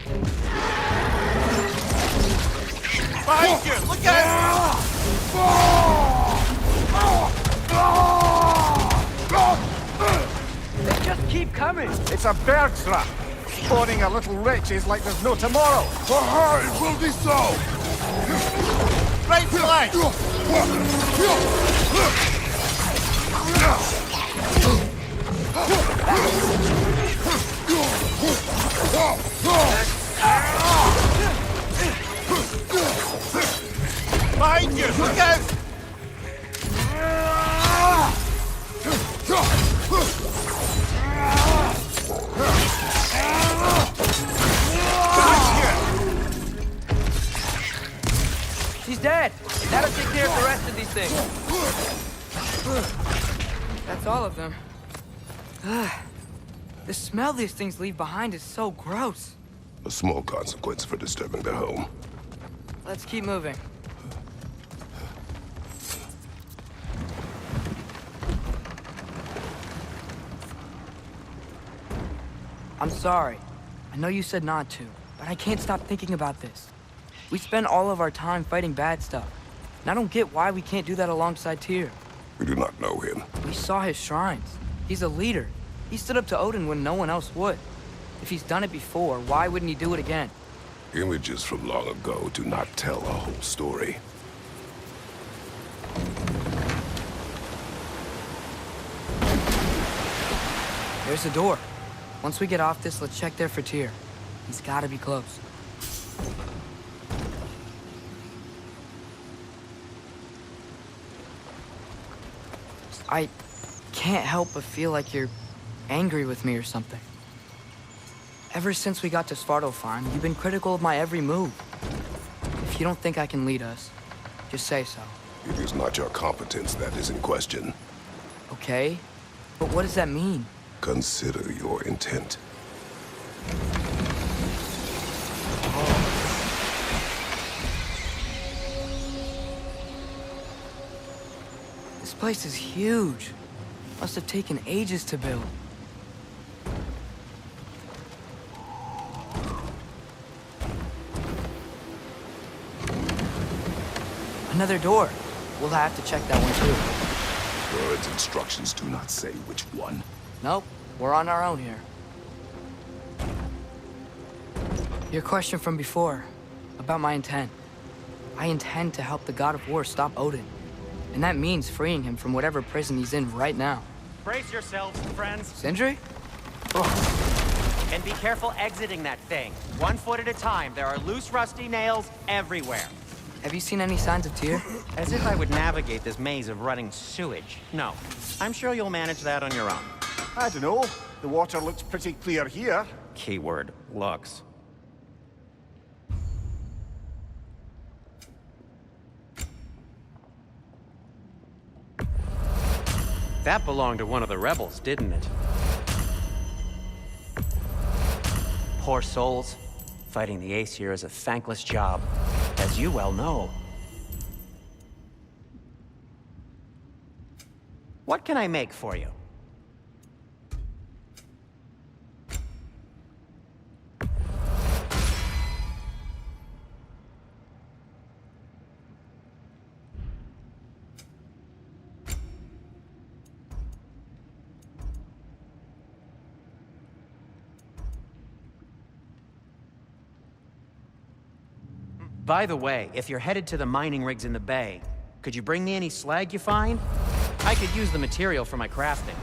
Behind you! Look out! They just keep coming. It's a bergtrap. Spawning a little wretches like there's no tomorrow. For her, it will be so. Right flank! Behind you! Look out! She's dead. That'll take care of the rest of these things. That's all of them. The smell these things leave behind is so gross. A small consequence for disturbing their home. Let's keep moving. I'm sorry. I know you said not to, but I can't stop thinking about this. We spend all of our time fighting bad stuff, and I don't get why we can't do that alongside Tyr. We do not know him. We saw his shrines. He's a leader. He stood up to Odin when no one else would. If he's done it before, why wouldn't he do it again? Images from long ago do not tell a whole story. There's a door. Once we get off this, let's check there for Tyr. He's gotta be close. I can't help but feel like you're angry with me or something. Ever since we got to Svartalfheim, you've been critical of my every move. If you don't think I can lead us, just say so. It is not your competence that is in question. Okay? But what does that mean? Consider your intent. This place is huge. Must have taken ages to build. Another door. We'll have to check that one too. Word's instructions do not say which one. Nope, we're on our own here. Your question from before, about my intent. I intend to help the God of War stop Odin. And that means freeing him from whatever prison he's in right now. Brace yourselves, friends. Sindri? And be careful exiting that thing. 1 foot at a time. There are loose, rusty nails everywhere. Have you seen any signs of Tyr? As if I would navigate this maze of running sewage. No. I'm sure you'll manage that on your own. I don't know. The water looks pretty clear here. Keyword, looks. That belonged to one of the rebels, didn't it? Poor souls. Fighting the Aesir is a thankless job, as you well know. What can I make for you? By the way, if you're headed to the mining rigs in the bay, could you bring me any slag you find? I could use the material for my crafting.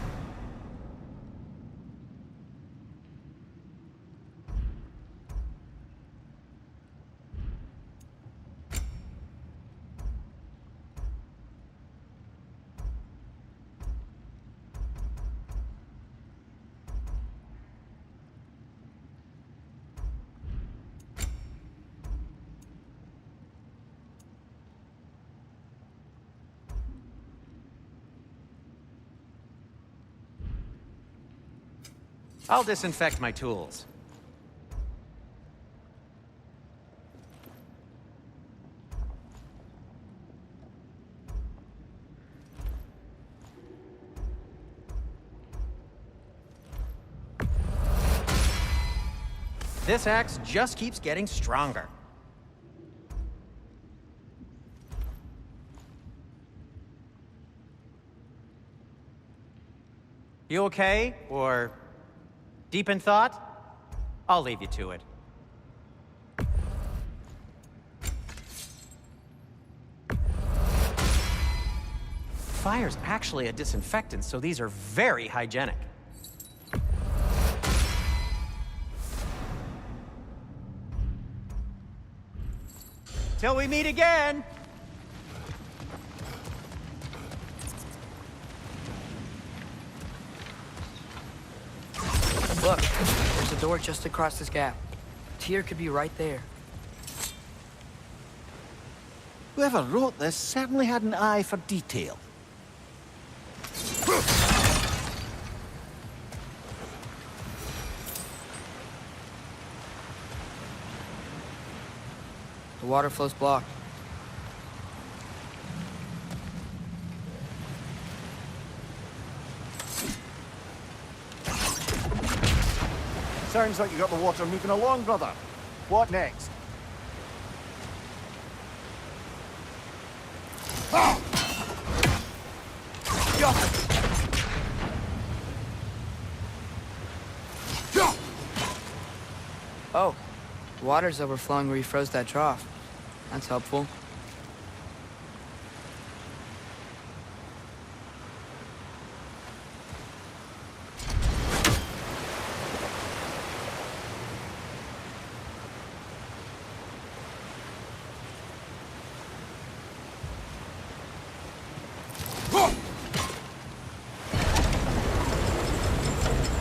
I'll disinfect my tools. This axe just keeps getting stronger. You okay? Or deep in thought? I'll leave you to it. Fire's actually a disinfectant, so these are very hygienic. Till we meet again! Look, there's a door just across this gap. Tyr could be right there. Whoever wrote this certainly had an eye for detail. The water flow's blocked. Sounds like you got the water moving along, brother. What next? Oh, water's overflowing where you froze that trough. That's helpful.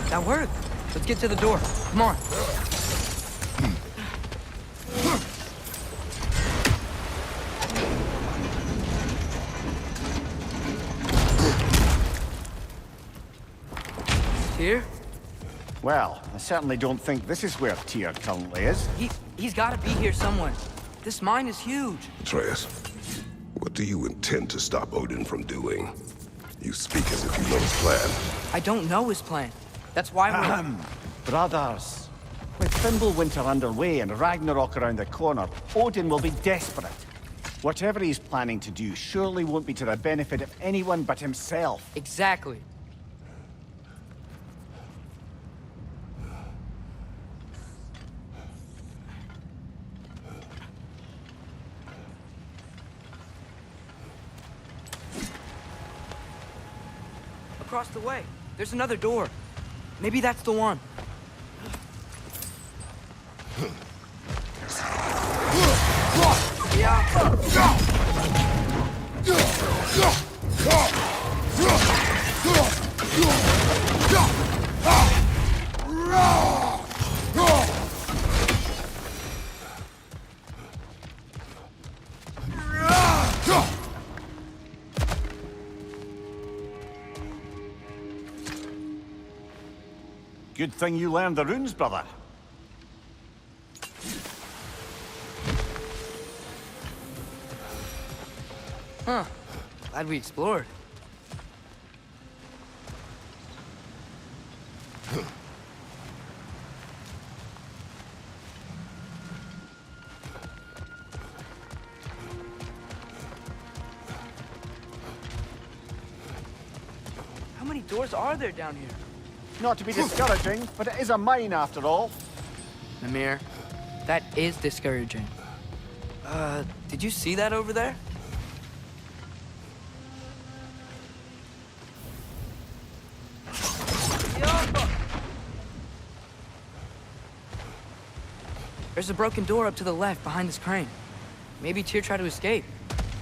That worked. Let's get to the door. Come on. Tyr? Well, I certainly don't think this is where Tyr currently is. He's got to be here somewhere. This mine is huge. Atreus, what do you intend to stop Odin from doing? You speak as if you know his plan. I don't know his plan. That's why we're... Brothers, with Fimbulwinter underway and Ragnarok around the corner, Odin will be desperate. Whatever he's planning to do surely won't be to the benefit of anyone but himself. Exactly. Across the way, there's another door. Maybe that's the one. Good thing you learned the runes, brother. Huh. Glad we explored. How many doors are there down here? Not to be discouraging, but it is a mine after all. Mimir, that is discouraging. Did you see that over there? There's a broken door up to the left behind this crane. Maybe Tyr tried to escape.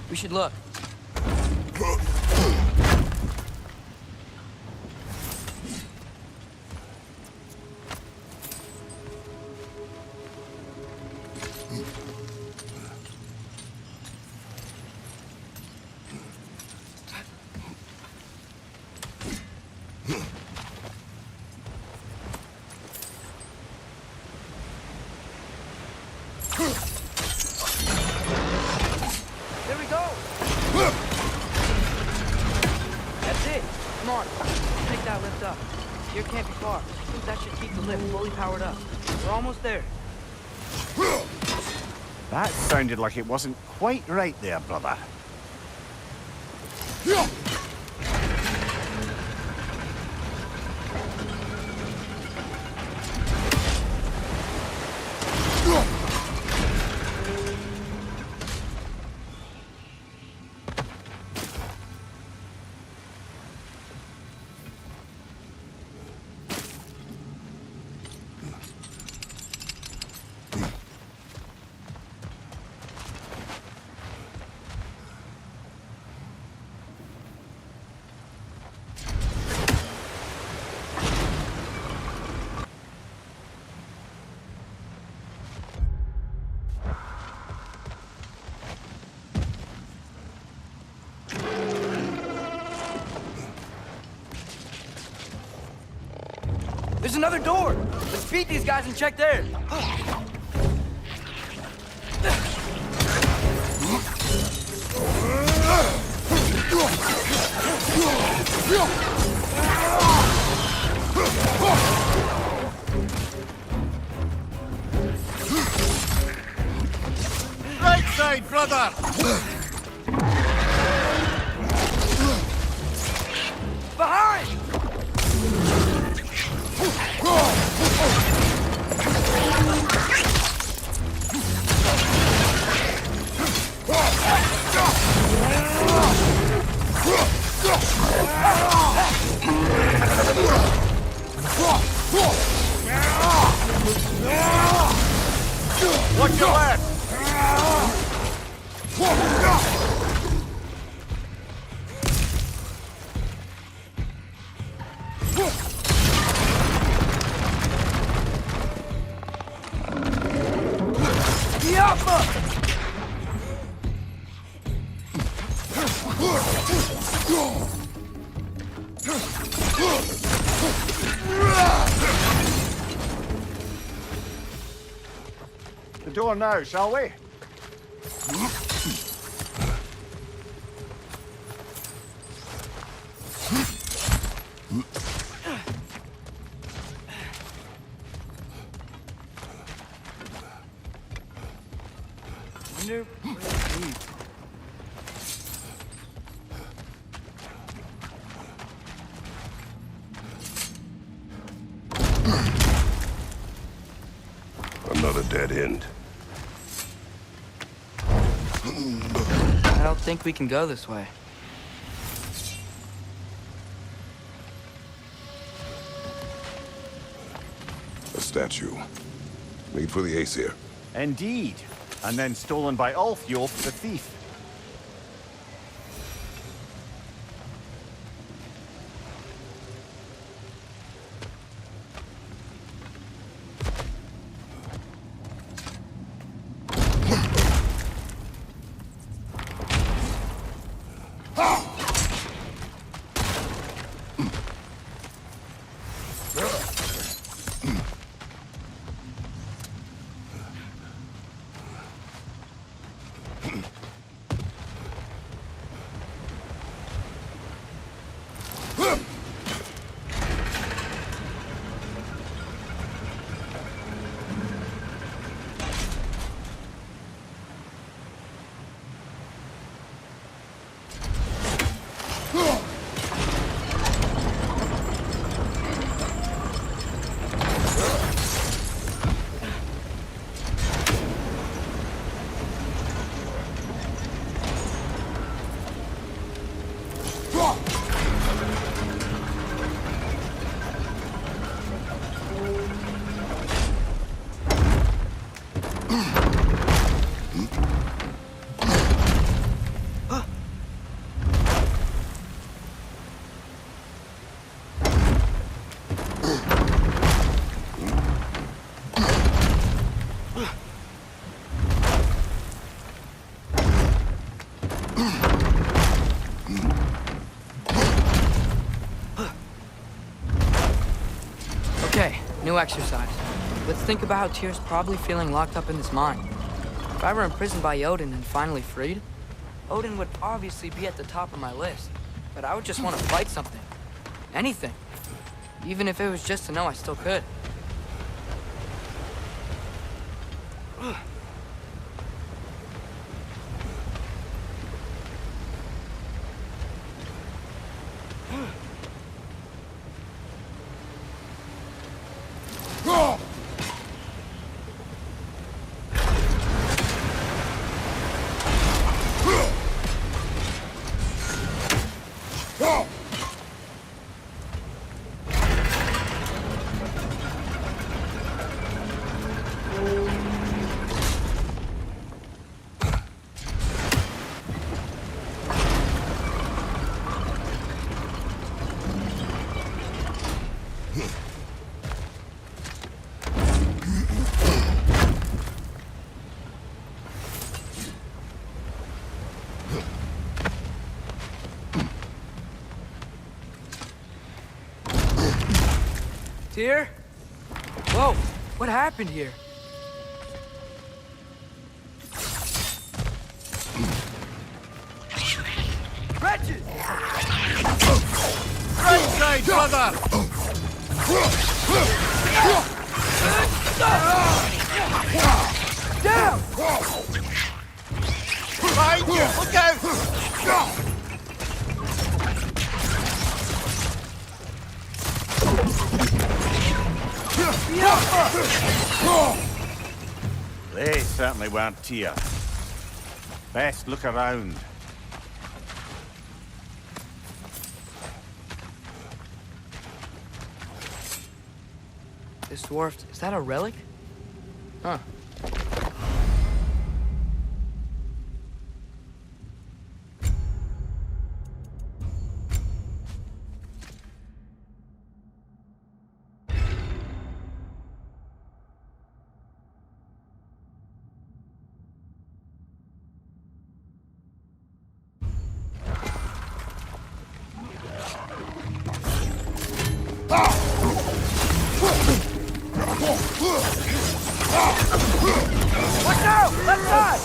We should look. locked up. Gear can't be far. I think that should keep the lift fully powered up. We're almost there. That sounded like it wasn't quite right there, brother. There's another door! Let's beat these guys and check there! Right side, brother! Behind! Watch your left! The door now, shall we? Wonder where it leads. Another dead end. I don't think we can go this way. A statue. Made for the Aesir. Indeed. And then stolen by Ulfjolf, the thief. New exercise. Let's think about how Tyr's probably feeling locked up in this mine. If I were imprisoned by Odin and finally freed, Odin would obviously be at the top of my list. But I would just want to fight something. Anything. Even if it was just to know I still could. Here? Whoa, what happened here? Wretches! Right side, brother! Down! Behind you! Look out! They certainly weren't here. Best look around. This dwarf, is that a relic? Huh. Watch out! Left side!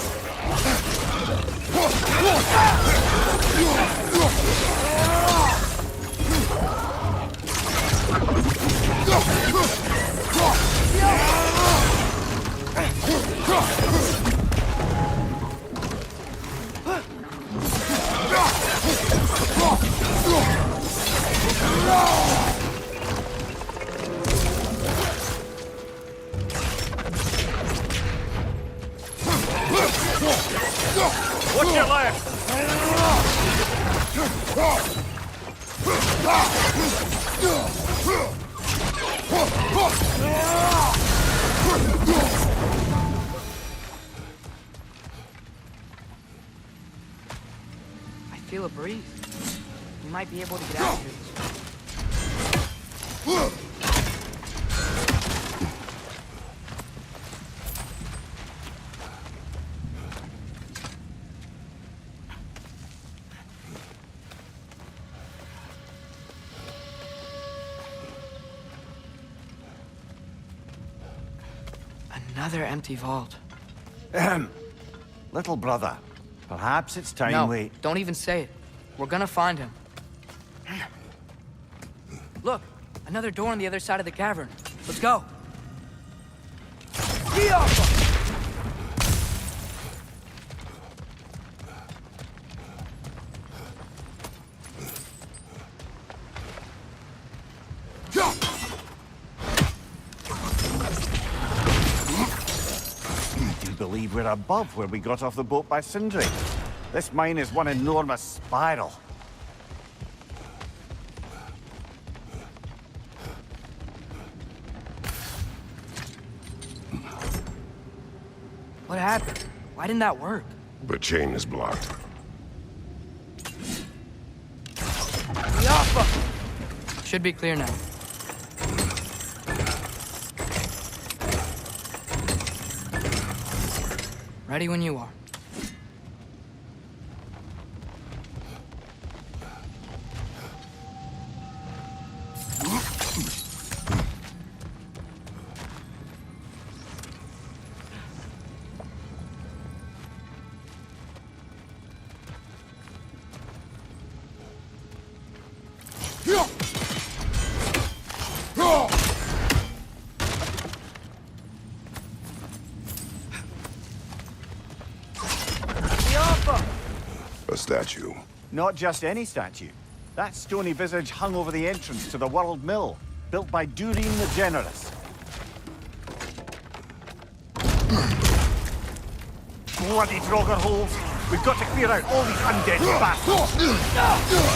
Watch your left! I feel a breeze. We might be able to get out of here. Another empty vault. Little brother, perhaps it's time No, we... don't even say it. We're gonna find him. Look, another door on the other side of the cavern. Let's go. Believe we're above where we got off the boat by Sindri. This mine is one enormous spiral. What happened? Why didn't that work? The chain is blocked. Should be clear now. Ready when you are. A statue. Not just any statue. That stony visage hung over the entrance to the World Mill, built by Durin the Generous. Bloody Draugr holes! We've got to clear out all these undead bastards!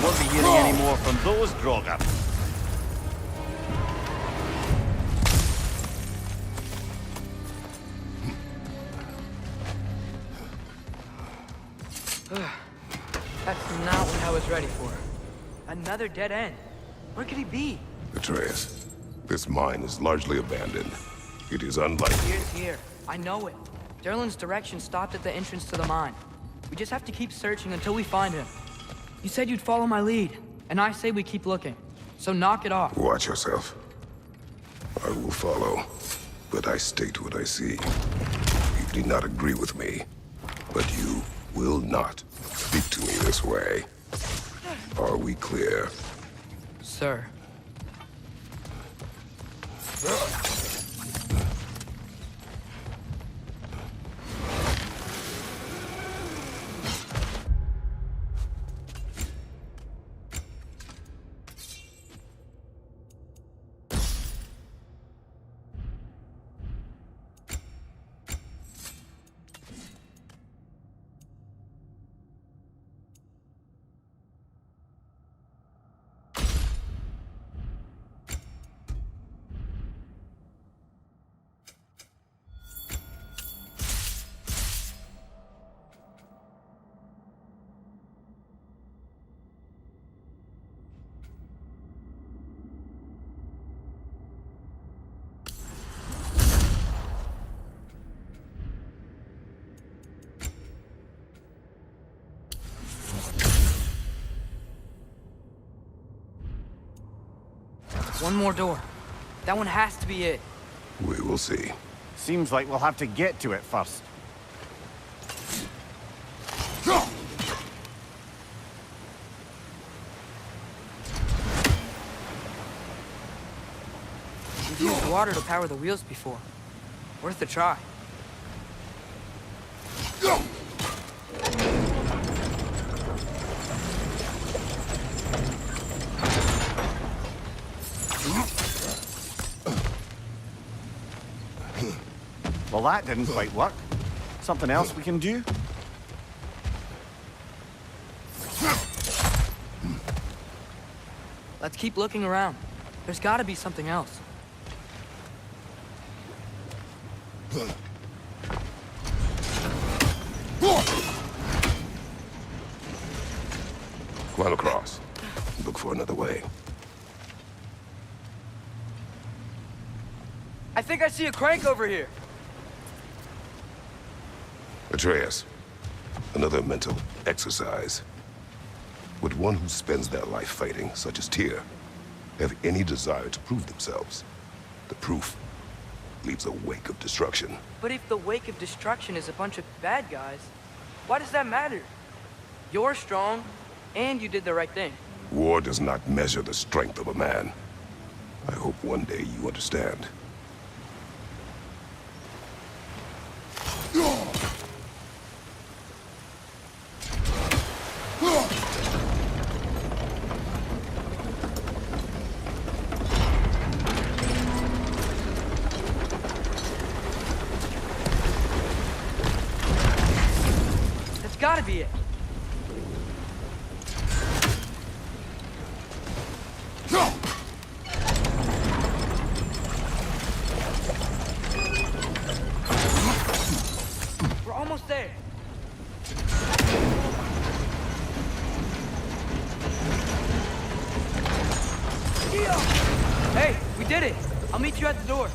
Won't be hearing any more from those Draugr. That's not what I was ready for. Another dead end. Where could he be? Atreus, this mine is largely abandoned. It is unlikely. He is here. I know it. Derlin's direction stopped at the entrance to the mine. We just have to keep searching until we find him. You said you'd follow my lead, and I say we keep looking. So knock it off. Watch yourself. I will follow, but I state what I see. You do not agree with me, but you will not speak to me this way. Are we clear? Sir. One more door. That one has to be it. We will see. Seems like we'll have to get to it first. We've used water to power the wheels before. Worth a try. Well, that didn't quite work. Something else we can do? Let's keep looking around. There's gotta be something else. Climb across. Look for another way. I think I see a crank over here. Atreus, another mental exercise. Would one who spends their life fighting, such as Tyr, have any desire to prove themselves? The proof leaves a wake of destruction. But if the wake of destruction is a bunch of bad guys, why does that matter? You're strong, and you did the right thing. War does not measure the strength of a man. I hope one day you understand. It's gotta be it. We're almost there. Hey, we did it. I'll meet you at the door.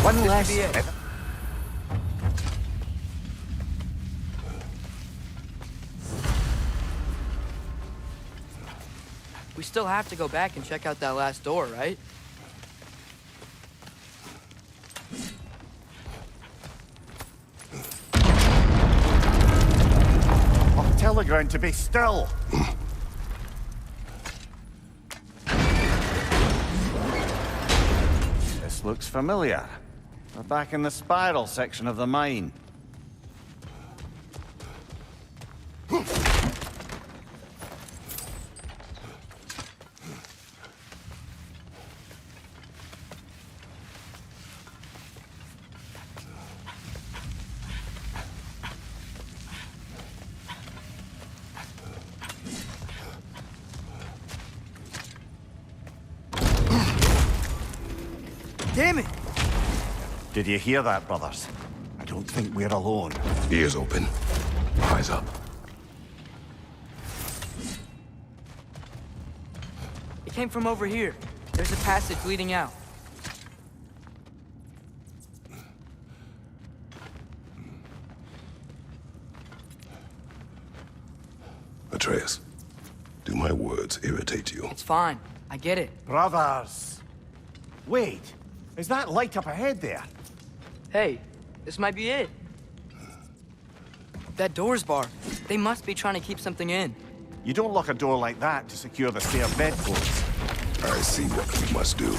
One less. We still have to go back and check out that last door, right? I'll tell the ground to be still. This looks familiar. We're back in the spiral section of the mine. Damn it! Did you hear that, brothers? I don't think we're alone. Ears open. Eyes up. It came from over here. There's a passage leading out. Atreus, do my words irritate you? It's fine. I get it. Brothers! Wait, is that light up ahead there? Hey, this might be it. That door's barred. They must be trying to keep something in. You don't lock a door like that to secure the spare bedposts. I see what we must do.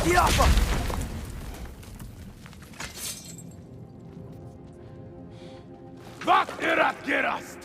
Get off him! Was ihr das gerast?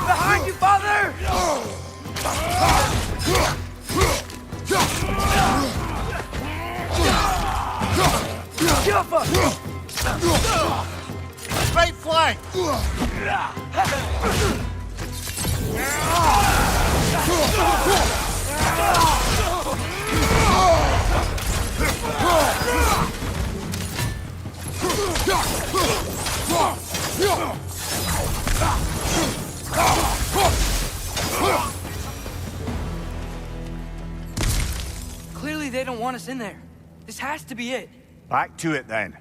Behind you, father! Right flank! Clearly they don't want us in there. This has to be it. Back to it then.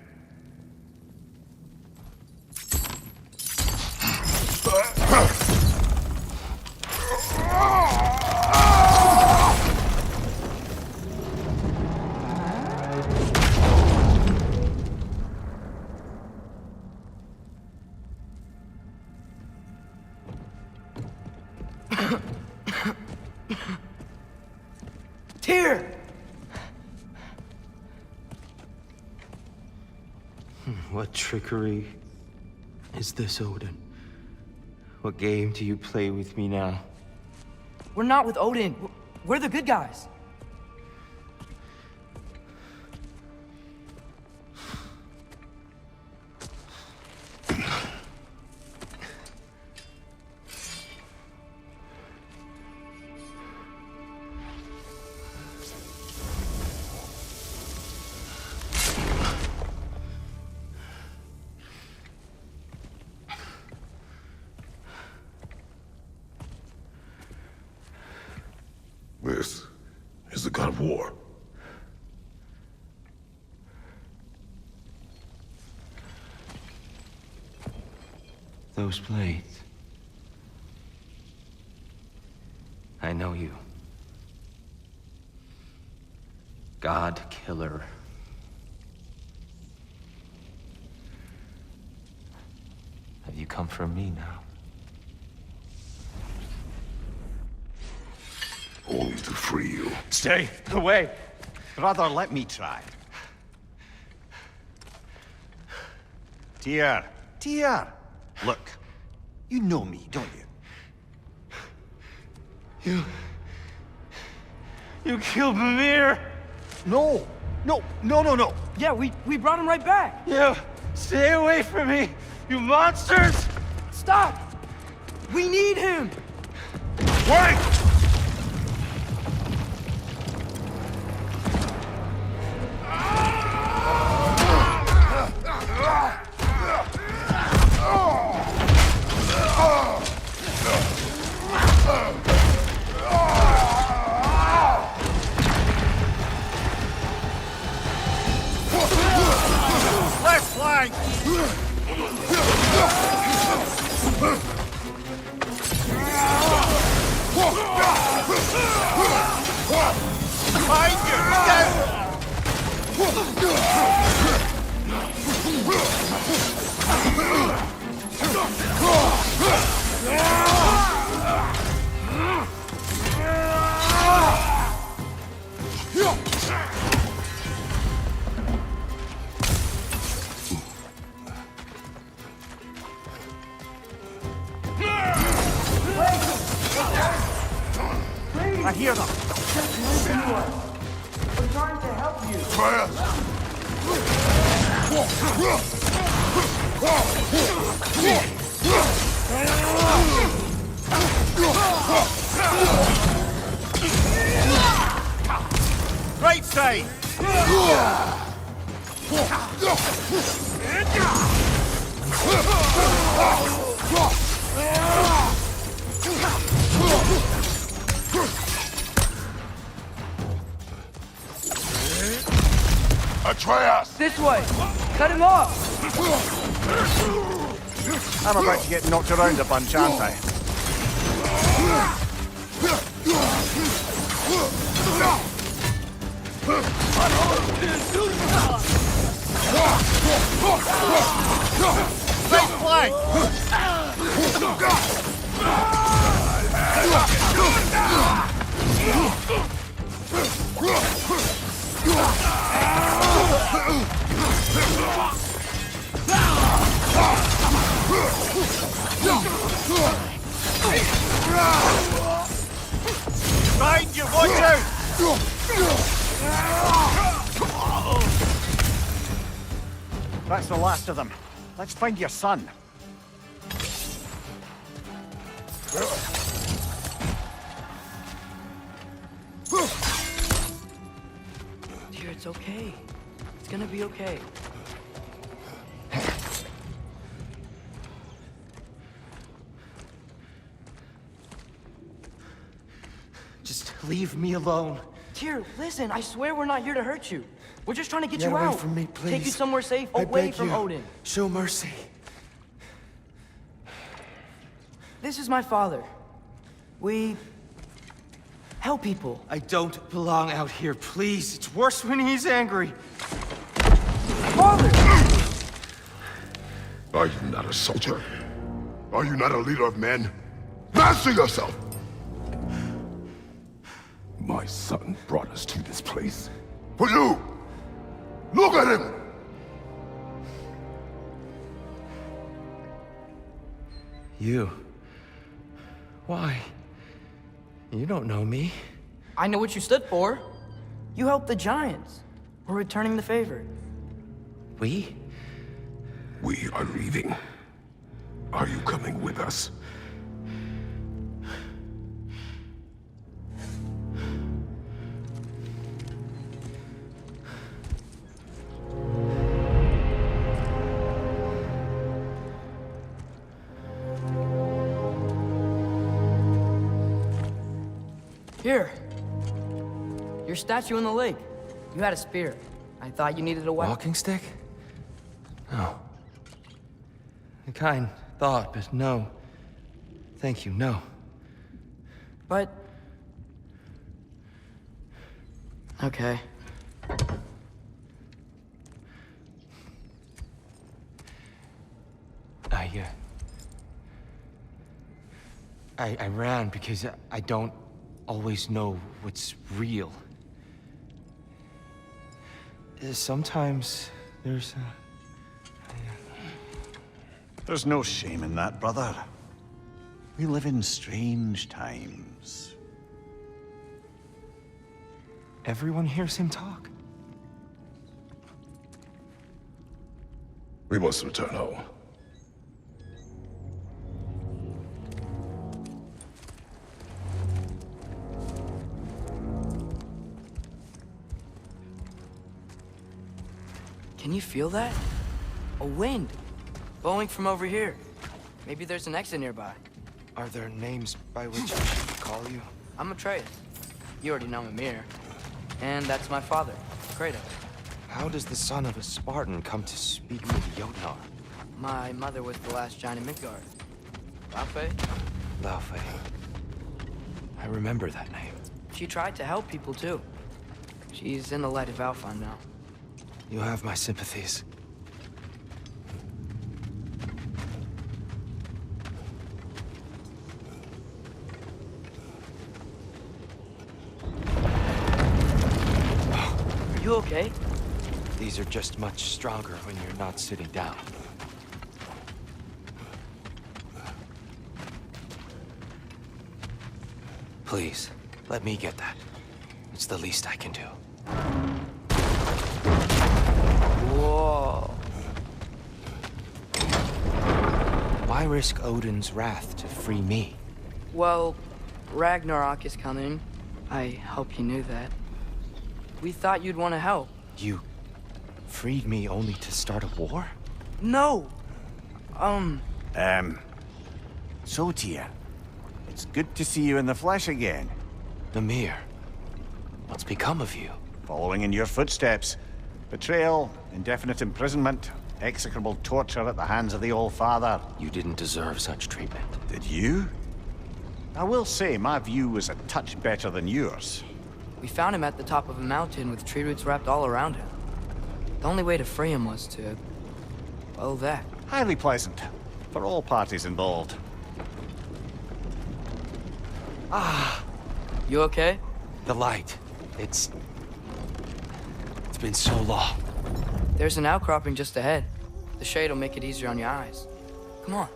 Tyr! What trickery is this, Odin? What game do you play with me now? We're not with Odin. We're the good guys. This is the god of war. Those blades. I know you. God Killer. Have you come for me now? Only to free you. Stay away. Brother, let me try. Tyr. Tyr. Look, you know me, don't you? You killed Mimir! No. No. Yeah, we brought him right back. You stay away from me, you monsters! Stop! We need him! Wait! Left flank! Behind you! I hear them. We're trying to help you. Right side! Atreus! This way! Cut him off! I'm about to get knocked around a bunch, aren't I? Right flank! Behind you, watch out! That's the last of them. Let's find your son. Dear, it's okay. It's gonna be okay. Just leave me alone. Tyr, listen, I swear we're not here to hurt you. We're just trying to get Get you away out. from me, Take you please. somewhere safe, I away beg from you. Odin. Show mercy. This is my father. We help people. I don't belong out here, please. It's worse when he's angry. Father! Are you not a soldier? Are you not a leader of men? Master yourself! My son brought us to this place. For you! Look at him! You? Why? You don't know me. I know what you stood for. You helped the Giants. We're returning the favor. We? We are leaving. Are you coming with us? Here. Your statue in the lake. You had a spear. I thought you needed a weapon. Walking stick? No. The kind thought, but no. Thank you, no. But... Okay. I ran because I don't always know what's real. Sometimes there's There's no shame in that, brother. We live in strange times. Everyone hears him talk. We must return home. Can you feel that? A wind. Blowing from over here. Maybe there's an exit nearby. Are there names by which I should call you? I'm Atreus. You already know Mimir. And that's my father, Kratos. How does the son of a Spartan come to speak with Jotnar? My mother was the last giant in Midgard. Laufey? Laufey. I remember that name. She tried to help people too. She's in the light of Alpha now. You have my sympathies. Are you okay? These are just much stronger when you're not sitting down. Please, let me get that. It's the least I can do. Whoa. Why risk Odin's wrath to free me? Well, Ragnarok is coming. I hope you knew that. We thought you'd want to help. You freed me only to start a war? No! So, Tyr, it's good to see you in the flesh again. Mimir, what's become of you? Following in your footsteps. Betrayal, indefinite imprisonment, execrable torture at the hands of the All-Father. You didn't deserve such treatment. Did you? I will say, my view was a touch better than yours. We found him at the top of a mountain with tree roots wrapped all around him. The only way to free him was to... well, that. Highly pleasant. For all parties involved. You okay? The light. It's been so long. There's an outcropping just ahead. The shade will make it easier on your eyes. Come on.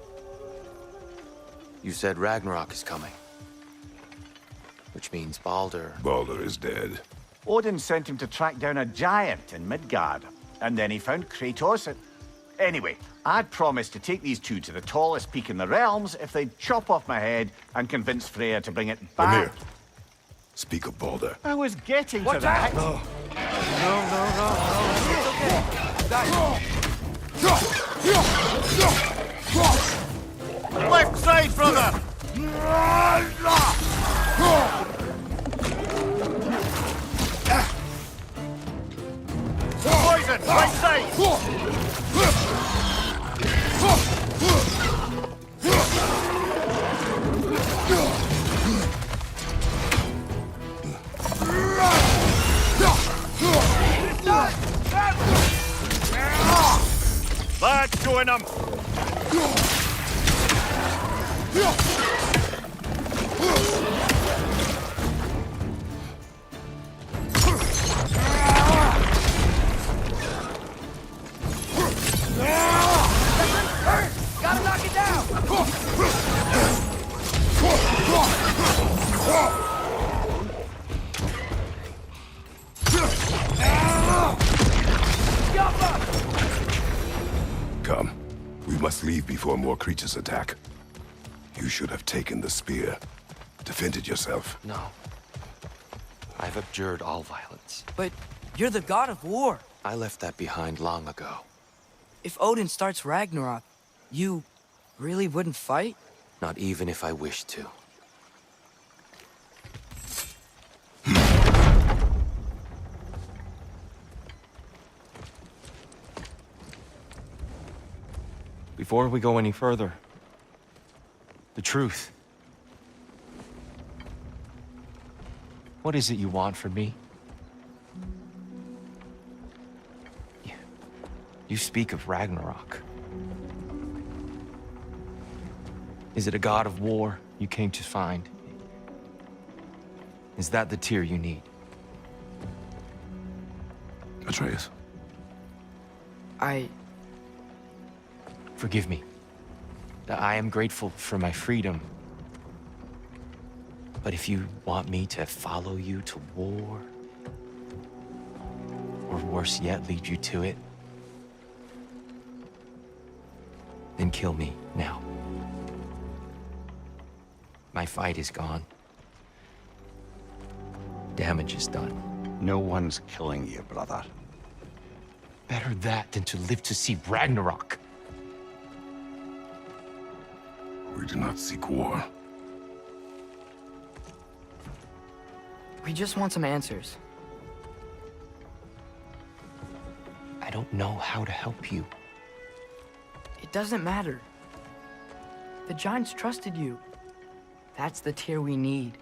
You said Ragnarok is coming. Which means Baldur... Baldur is dead. Odin sent him to track down a giant in Midgard, and then he found Kratos and... Anyway, I'd promised to take these two to the tallest peak in the realms if they'd chop off my head and convince Freya to bring it back. Mimir, speak of Baldur. I was getting to that. No. Left side, brother! Poison, right side! That's doing him! Gotta knock it down! Come. We must leave before more creatures attack. You should have taken the spear. Defended yourself. No. I've abjured all violence. But you're the god of war. I left that behind long ago. If Odin starts Ragnarok, you really wouldn't fight? Not even if I wished to. Before we go any further, The truth. What is it you want from me? You speak of Ragnarok. Is it a god of war you came to find? Is that the Tyr you need? Atreus. Forgive me. I am grateful for my freedom. But if you want me to follow you to war, or worse yet, lead you to it, then kill me now. My fight is gone. Damage is done. No one's killing you, brother. Better that than to live to see Ragnarok. We do not seek war. We just want some answers. I don't know how to help you. It doesn't matter. The Giants trusted you. That's the Tyr we need.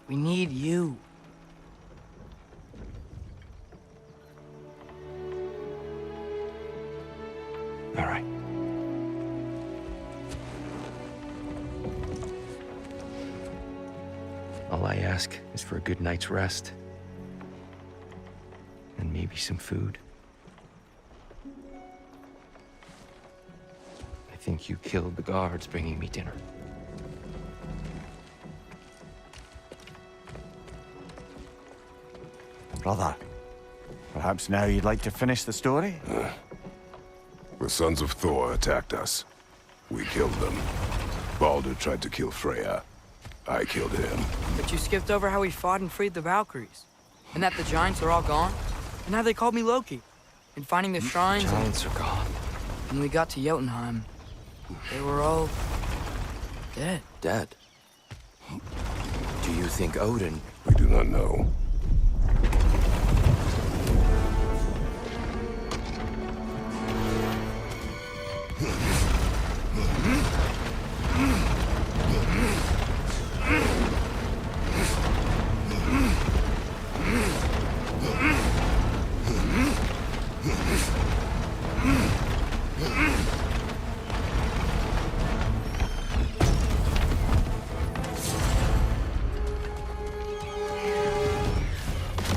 We need you. All right. All I ask is for a good night's rest. And maybe some food. I think you killed the guards bringing me dinner. Brother, perhaps now you'd like to finish the story? The sons of Thor attacked us. We killed them. Baldur tried to kill Freya. I killed him. But you skipped over how we fought and freed the Valkyries. And that the Giants are all gone. And how they called me Loki. And finding the shrines. Giants are gone. When we got to Jotunheim, they were all dead. Dead? Do you think Odin... We do not know.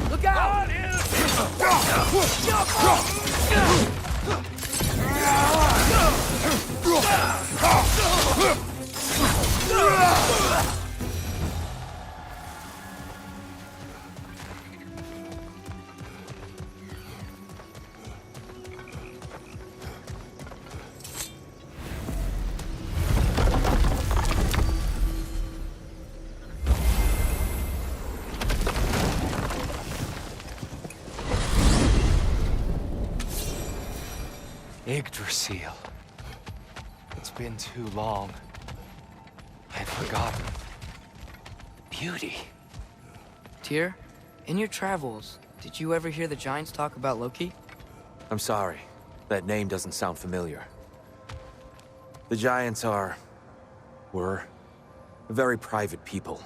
Look out! Yggdrasil. It's been too long. I've forgotten. The beauty. Tyr, in your travels, did you ever hear the Giants talk about Loki? I'm sorry. That name doesn't sound familiar. The Giants were very private people.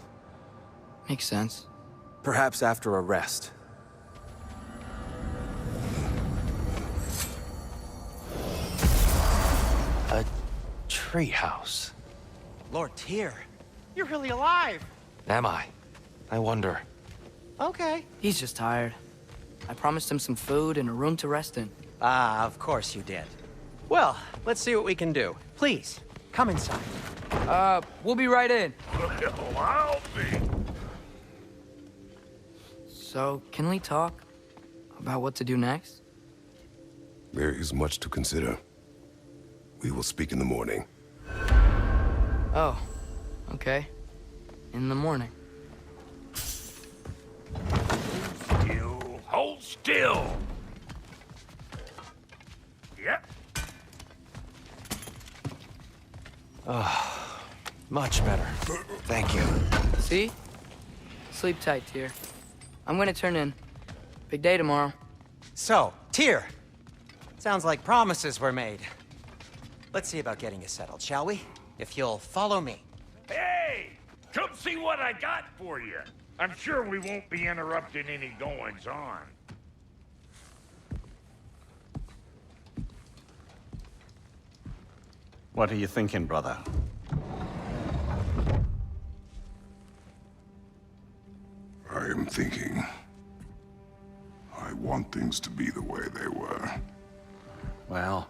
Makes sense. Perhaps after a rest. A treehouse. Lord Tyr, you're really alive. Am I? I wonder. Okay. He's just tired. I promised him some food and a room to rest in. Ah, of course you did. Well, let's see what we can do. Please, come inside. We'll be right in. Well, I'll be. So, can we talk about what to do next? There is much to consider. We will speak in the morning. Oh, okay. In the morning. Still. Hold still. Yep. Much better. Thank you. See? Sleep tight, Tyr. I'm gonna turn in. Big day tomorrow. So, Tyr. Sounds like promises were made. Let's see about getting you settled, shall we? If you'll follow me. Hey! Come see what I got for you. I'm sure we won't be interrupting any goings-on. What are you thinking, brother? I am thinking. I want things to be the way they were. Well,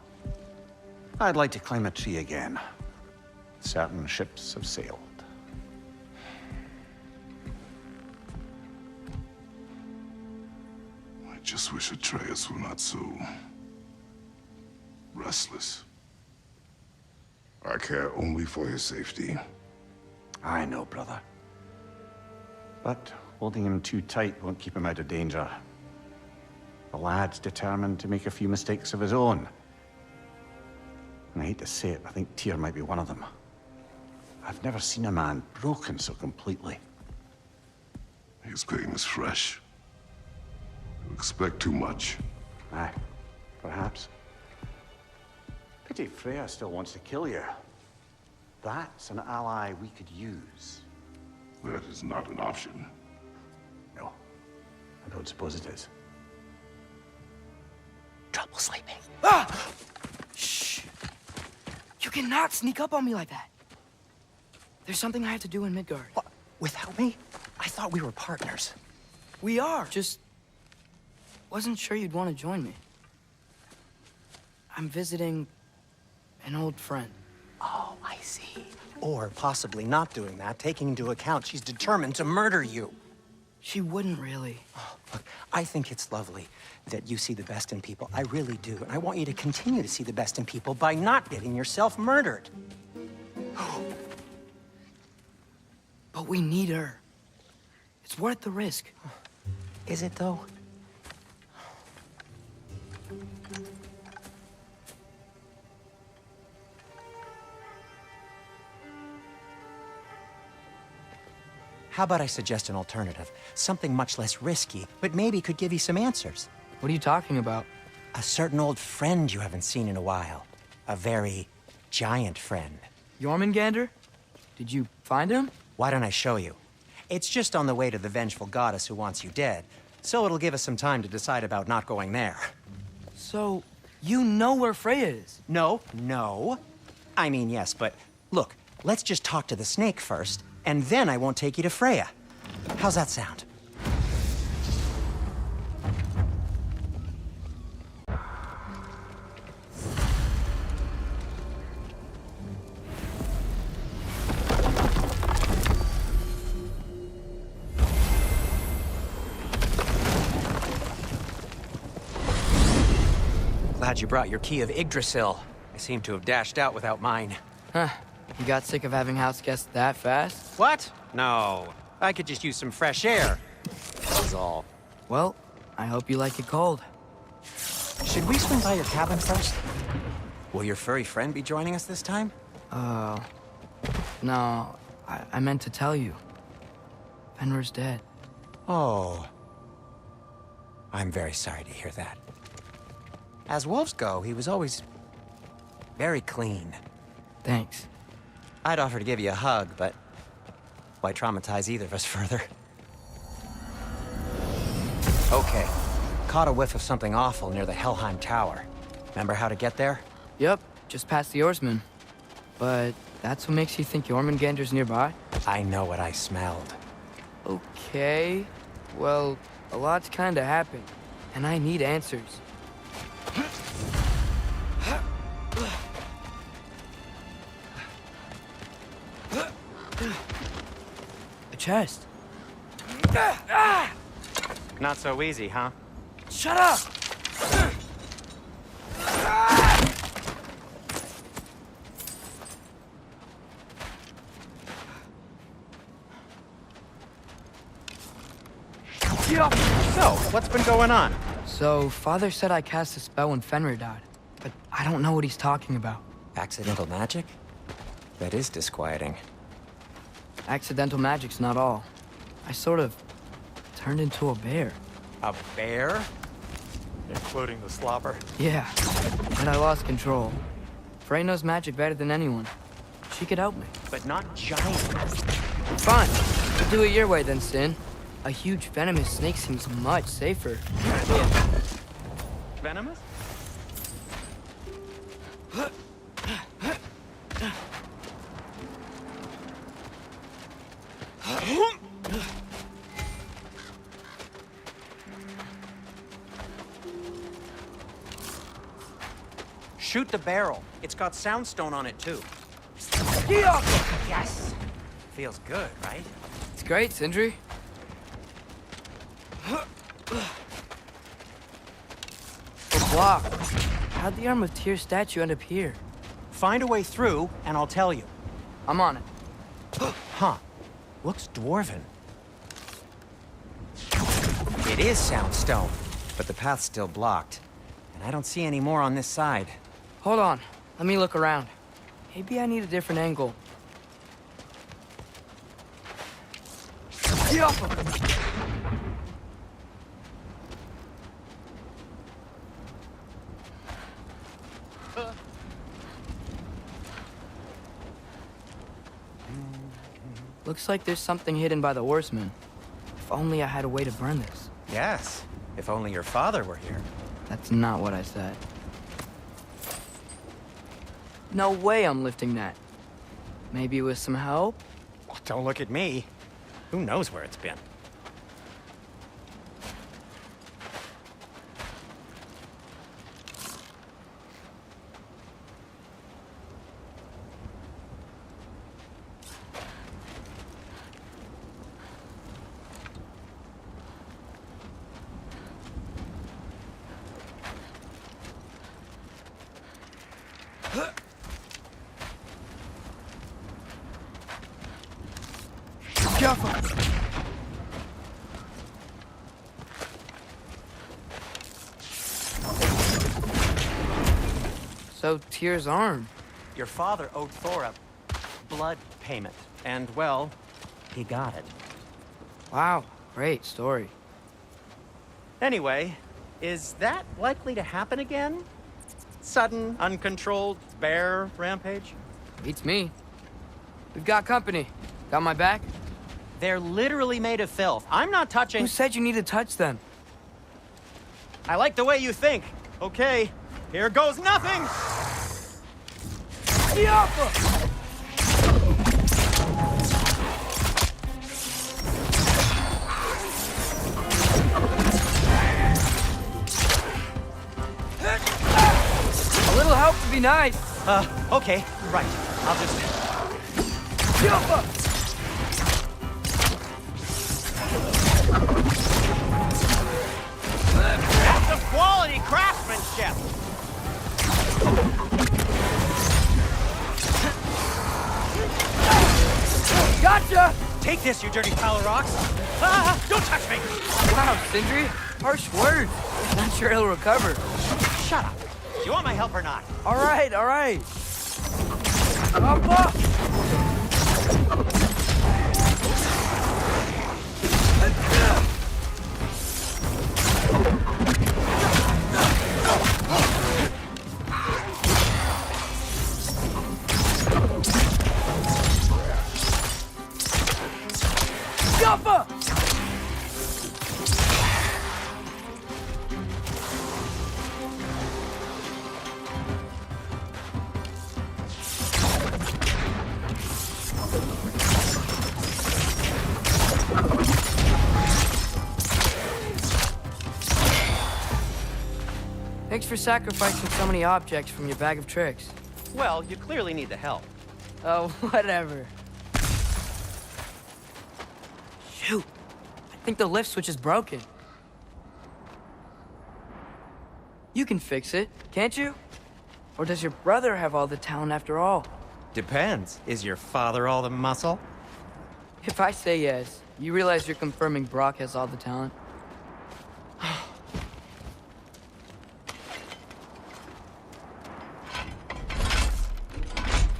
I'd like to climb a tree again. Certain ships have sailed. I just wish Atreus were not so restless. I care only for his safety. I know, brother. But holding him too tight won't keep him out of danger. The lad's determined to make a few mistakes of his own. And I hate to say it, I think Tyr might be one of them. I've never seen a man broken so completely. His pain is fresh. You expect too much. Aye, perhaps. Pity Freya still wants to kill you. That's an ally we could use. That is not an option. No, I don't suppose it is. Trouble sleeping. Ah! Shh! You cannot sneak up on me like that. There's something I have to do in Midgard. What? Without me? I thought we were partners. We are. Just wasn't sure you'd want to join me. I'm visiting an old friend. Oh, I see. Or possibly not doing that, taking into account she's determined to murder you. She wouldn't really. Oh, look, I think it's lovely that you see the best in people. I really do. And I want you to continue to see the best in people by not getting yourself murdered. But we need her. It's worth the risk. Is it, though? How about I suggest an alternative? Something much less risky, but maybe could give you some answers. What are you talking about? A certain old friend you haven't seen in a while. A very giant friend. Jormungandr? Did you find him? Why don't I show you? It's just on the way to the vengeful goddess who wants you dead, so it'll give us some time to decide about not going there. So, you know where Freya is? No. I mean, yes, but look, let's just talk to the snake first, and then I won't take you to Freya. How's that sound? Glad you brought your key of Yggdrasil. I seem to have dashed out without mine. Huh. You got sick of having house guests that fast? What? No. I could just use some fresh air. That's all. Well, I hope you like it cold. Should we swing by your cabin first? Will your furry friend be joining us this time? No. I meant to tell you. Fenrir's dead. Oh. I'm very sorry to hear that. As wolves go, he was always very clean. Thanks. I'd offer to give you a hug, but why traumatize either of us further? Okay. Caught a whiff of something awful near the Helheim Tower. Remember how to get there? Yep, just past the oarsman. But that's what makes you think Jormungandr's nearby? I know what I smelled. Okay. Well, a lot's kinda happened, and I need answers. A chest. Not so easy, huh? Shut up! So, what's been going on? So, Father said I cast a spell when Fenrir died, but I don't know what he's talking about. Accidental magic? That is disquieting. Accidental magic's not all. I sort of turned into a bear. A bear? Including the slobber. Yeah, and I lost control. Frey knows magic better than anyone. she could help me. But not giant. Fine. We'll do it your way then, Sin. A huge venomous snake seems much safer. Venomous? Shoot the barrel. It's got soundstone on it, too. Yes! Feels good, right? It's great, Sindri. The block. How'd the Arm of Tyr statue end up here? Find a way through, and I'll tell you. I'm on it. Huh. Looks dwarven. It is soundstone, but the path's still blocked. And I don't see any more on this side. Hold on. Let me look around. Maybe I need a different angle. Looks like there's something hidden by the horsemen. If only I had a way to burn this. Yes, if only your father were here. That's not what I said. No way I'm lifting that. Maybe with some help? Well, don't look at me. Who knows where it's been? So, Tyr's arm. Your father owed Thor a blood payment. And, well, he got it. Wow, great story. Anyway, is that likely to happen again? Sudden, uncontrolled bear rampage? Beats me. We've got company. Got my back? They're literally made of filth. I'm not touching... Who said you need to touch them? I like the way you think. Okay, here goes nothing! A little help would be nice. Okay, right. I'll just... That's some quality craftsmanship! Gotcha! Take this, you dirty pile of rocks! Ah, don't touch me! Wow, Sindri. Harsh words. Not sure he'll recover. Shut up. Do you want my help or not? All right, all right. Up! Jumper! Thanks for sacrificing so many objects from your bag of tricks. Well, you clearly need the help. Oh, whatever. Shoot. I think the lift switch is broken. You can fix it, can't you? Or does your brother have all the talent after all? Depends. Is your father all the muscle? If I say yes, you realize you're confirming Brock has all the talent?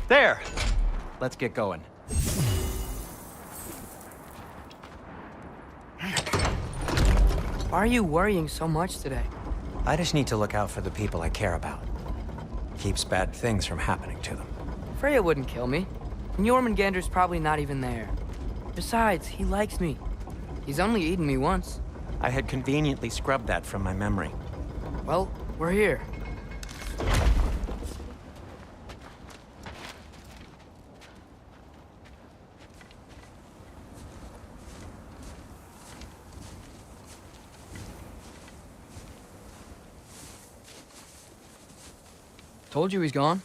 There! Let's get going. Why are you worrying so much today? I just need to look out for the people I care about. Keeps bad things from happening to them. Freya wouldn't kill me. And Jormungandr's probably not even there. Besides, he likes me. He's only eaten me once. I had conveniently scrubbed that from my memory. Well, we're here. Told you he's gone.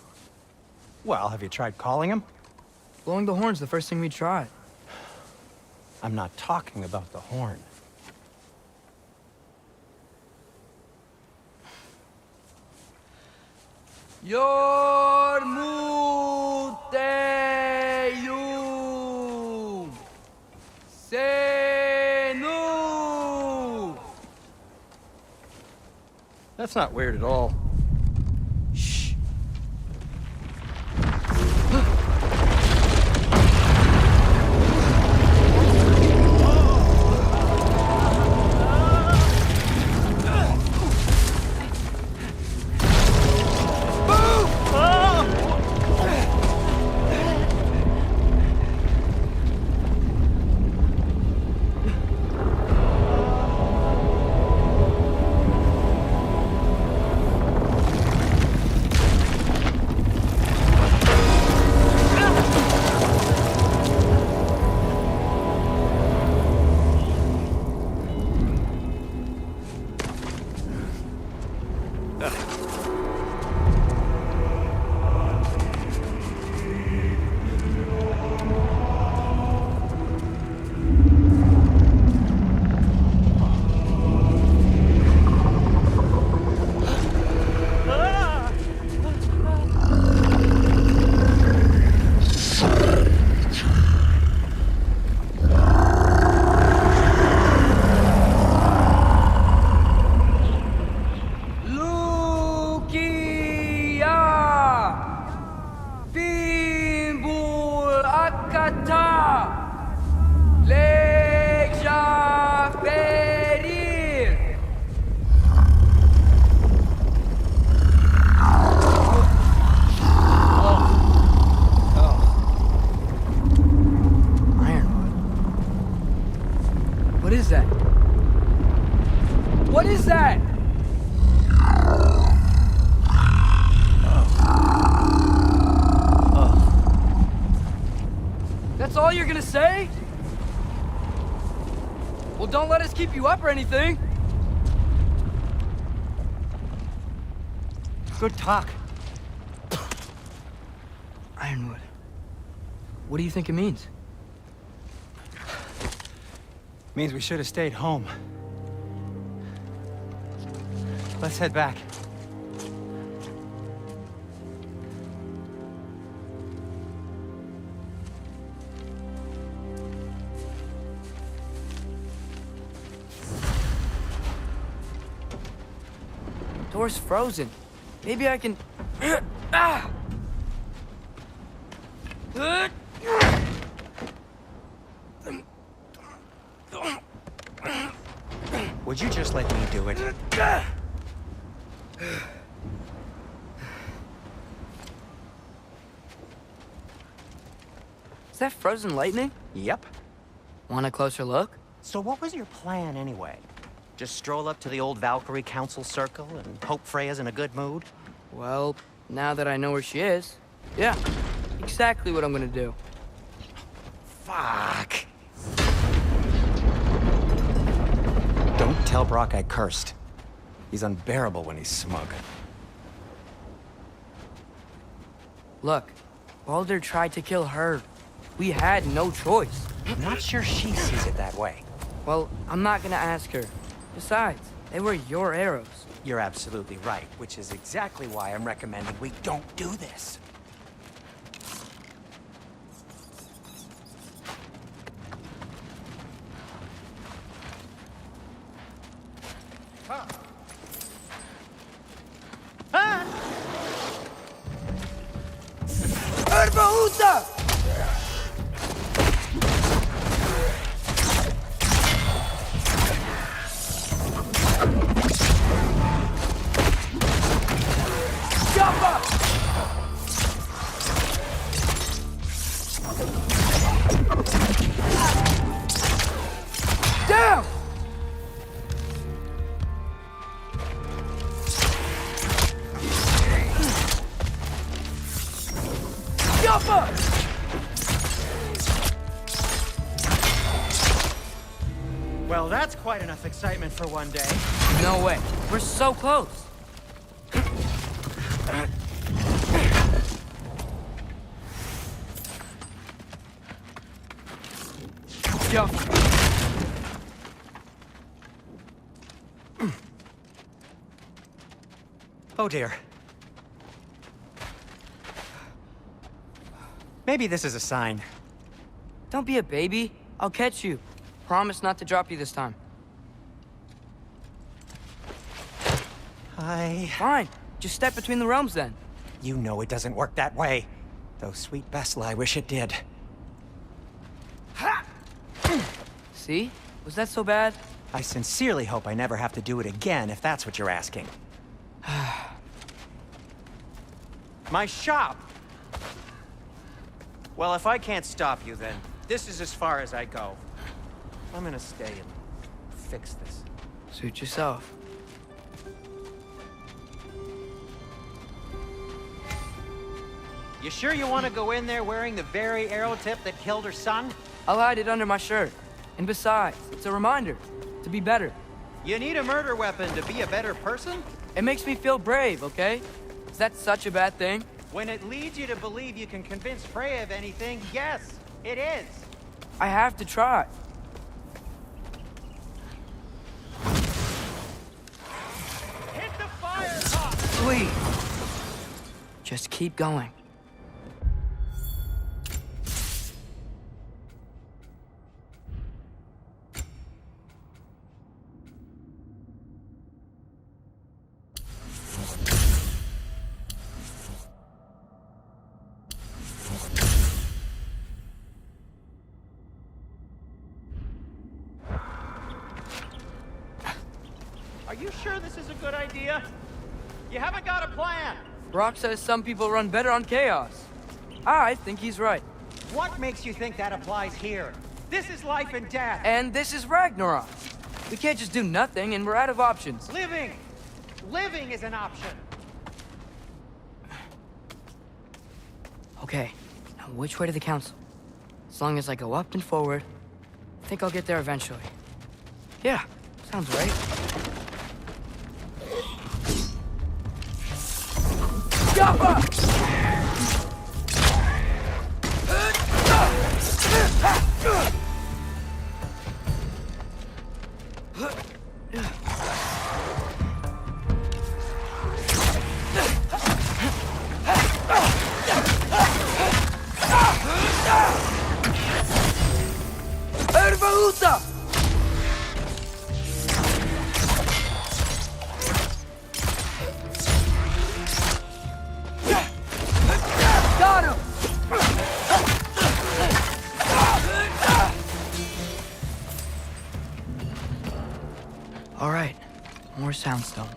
Well, have you tried calling him? Blowing the horn's the first thing we tried. I'm not talking about the horn. Yormuteyum Senu. That's not weird at all. Shh. What is that? What is that? That's all you're gonna say? Well, don't let us keep you up or anything. Good talk. Ironwood. What do you think it means? Means we should have stayed home. Let's head back. Door's frozen. Maybe I can... Ah! Would you just let me do it? Is that frozen lightning? Yep. Want a closer look? So what was your plan anyway? Just stroll up to the old Valkyrie Council circle and hope Freya's in a good mood? Well, now that I know where she is, yeah, exactly what I'm gonna do. Fuck. Don't tell Brock I cursed. He's unbearable when he's smug. Look, Baldur tried to kill her. We had no choice. I'm not sure she sees it that way. Well, I'm not gonna ask her. Besides, they were your arrows. You're absolutely right, which is exactly why I'm recommending we don't do this. Erbahuta! Well, that's quite enough excitement for one day. No way. We're so close. Yo. Oh dear. Maybe this is a sign. Don't be a baby. I'll catch you. Promise not to drop you this time. Fine. Just step between the realms then. You know it doesn't work that way. Though sweet Bessel, I wish it did. See? Was that so bad? I sincerely hope I never have to do it again, if that's what you're asking. My shop! Well, if I can't stop you, then this is as far as I go. I'm gonna stay and fix this. Suit yourself. You sure you want to go in there wearing the very arrow tip that killed her son? I'll hide it under my shirt. And besides, it's a reminder to be better. You need a murder weapon to be a better person? It makes me feel brave, okay? Is that such a bad thing? When it leads you to believe you can convince Freya of anything, yes, it is. I have to try. Hit the fire top! Please. Just keep going. Are you sure this is a good idea? You haven't got a plan. Brock says some people run better on chaos. I think he's right. What makes you think that applies here? This is life and death. And this is Ragnarok. We can't just do nothing, and we're out of options. Living! Living is an option. Okay, now which way to the council? As long as I go up and forward, I think I'll get there eventually. Yeah, sounds right. Yappa! Ervaúta! Got him! All right, more soundstone.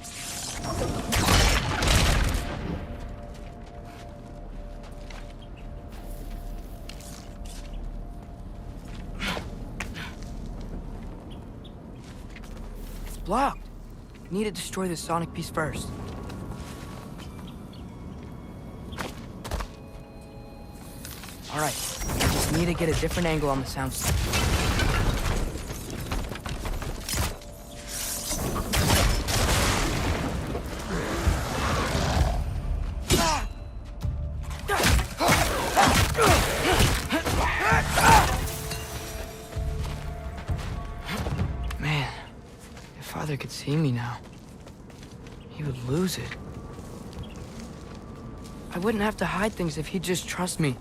Blocked. Need to destroy the sonic piece first. All right. Just need to get a different angle on the sound system. Man, if Father could see me now, he would lose it. I wouldn't have to hide things if he'd just trust me.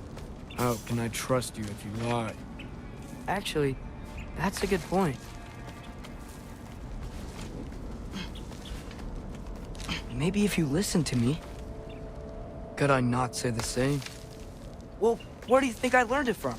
How can I trust you if you lie? Actually, that's a good point. Maybe if you listen to me. Could I not say the same? Well, where do you think I learned it from?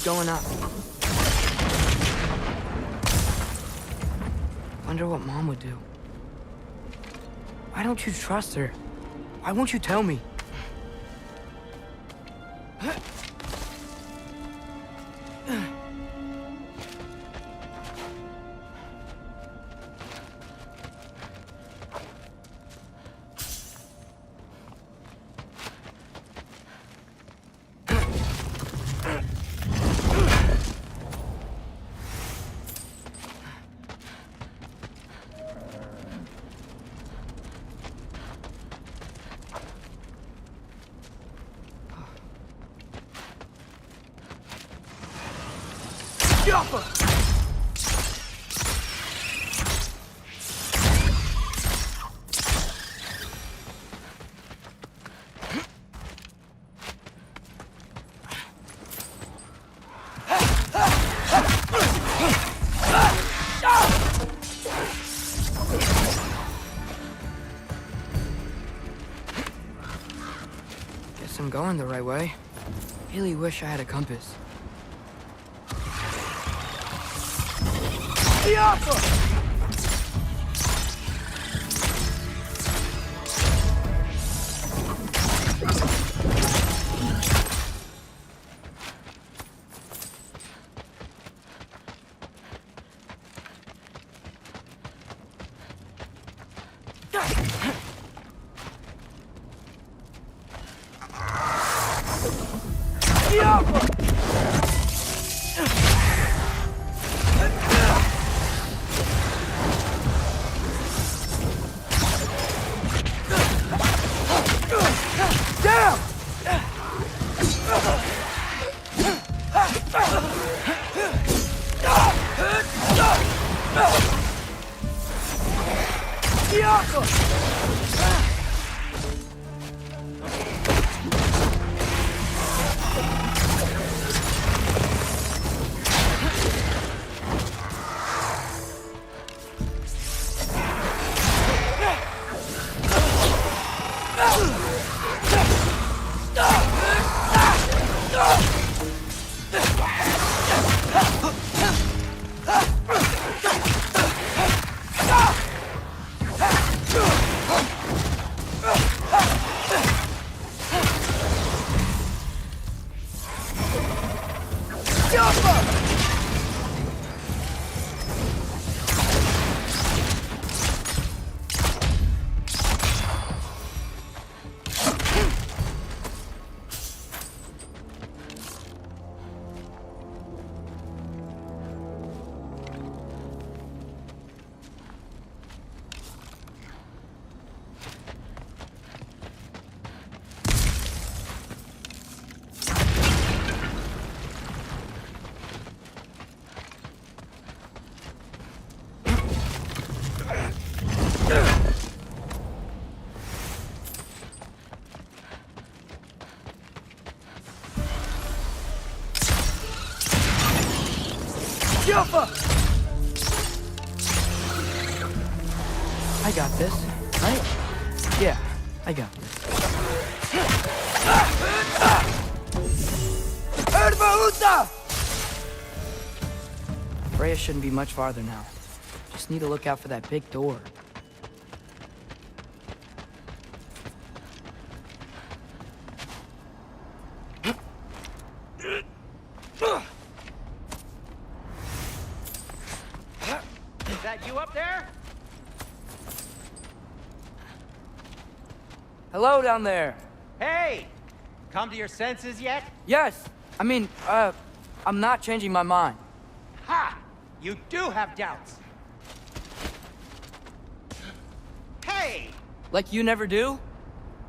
going up. Wonder what Mom would do. Why don't you trust her? Why won't you tell me? Guess I'm going the right way. Really wish I had a compass. I got this, right? Yeah, I got this. Freya shouldn't be much farther now. Just need to look out for that big door. Is that you up there? Hello down there. Hey! Come to your senses yet? Yes, I mean, I'm not changing my mind. Ha! You do have doubts. Hey! Like you never do?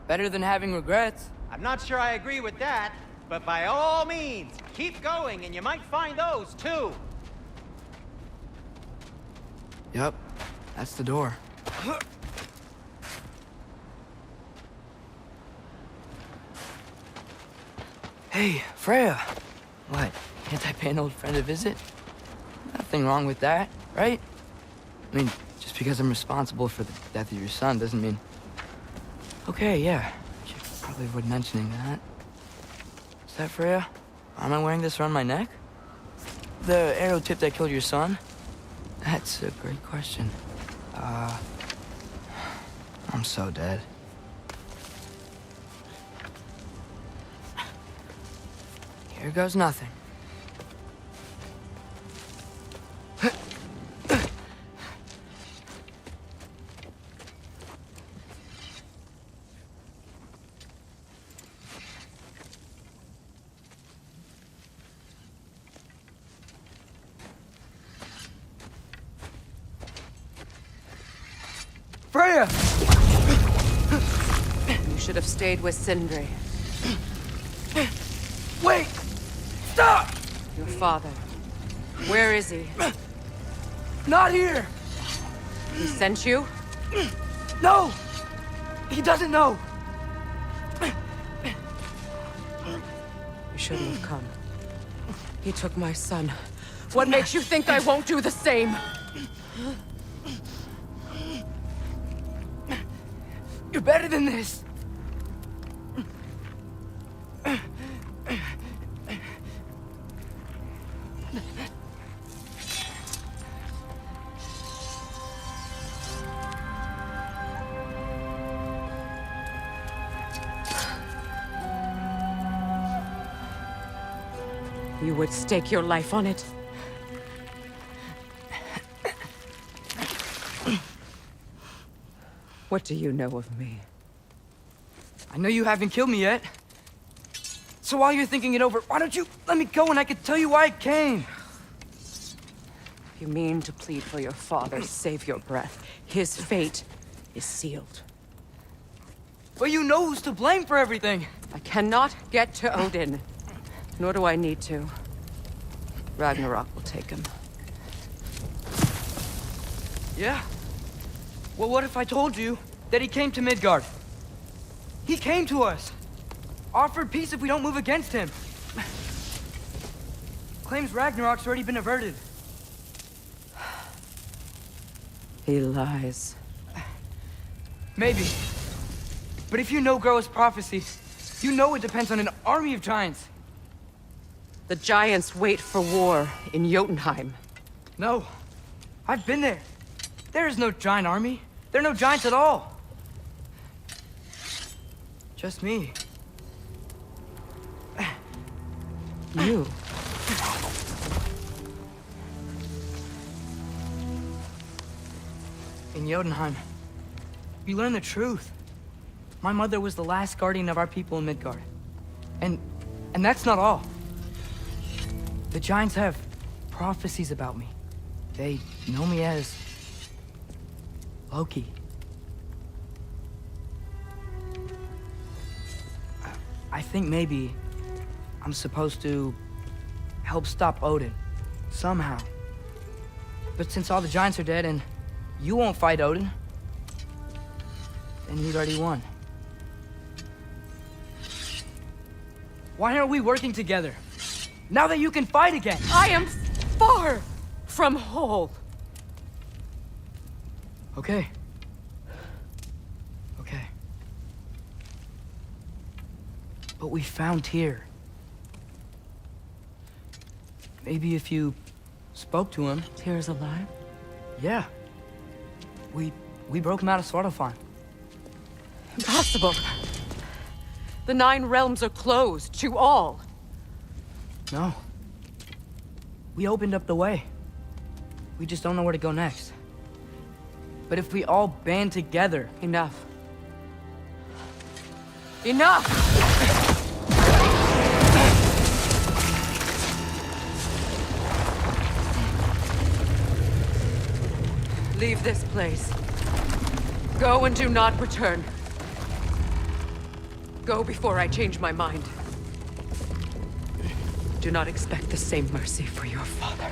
Better than having regrets. I'm not sure I agree with that, but by all means, keep going and you might find those too. Yep, that's the door. Hey, Freya. What, can't I pay an old friend a visit? Nothing wrong with that, right? I mean, just because I'm responsible for the death of your son doesn't mean... Okay, yeah. You probably avoid mentioning that. Is that Freya? Am I wearing this around my neck? The arrow tip that killed your son? That's a great question. I'm so dead. Here goes nothing. Freya! You should have stayed with Sindri. Wait! Stop! Your father. Where is he? Not here! He sent you? No! He doesn't know! You shouldn't have come. He took my son. What makes you think I won't do the same? You're better than this! You would stake your life on it? What do you know of me? I know you haven't killed me yet. So while you're thinking it over, why don't you let me go and I can tell you why I came? You mean to plead for your father, save your breath. His fate is sealed. But you know who's to blame for everything. I cannot get to Odin. Nor do I need to. Ragnarok will take him. Yeah? Well, what if I told you that he came to Midgard? He came to us. Offered peace if we don't move against him. Claims Ragnarok's already been averted. He lies. Maybe. But if you know Groa's prophecy, you know it depends on an army of giants. The giants wait for war in Jotunheim. No. I've been there. There is no giant army. There are no giants at all. Just me. You? In Jotunheim, you learn the truth. My mother was the last guardian of our people in Midgard. And that's not all. The giants have prophecies about me. They know me as Loki. I think maybe I'm supposed to help stop Odin, somehow. But since all the giants are dead and you won't fight Odin, then you'd already won. Why aren't we working together? Now that you can fight again! I am far from whole. Okay. Okay. But we found Tyr. Maybe if you spoke to him... Tyr's alive? Yeah. We broke him out of Svartalfheim. Impossible. The 9 realms are closed to all. No. We opened up the way. We just don't know where to go next. But if we all band together... Enough. Enough! Leave this place. Go and do not return. Go before I change my mind. Do not expect the same mercy for your father.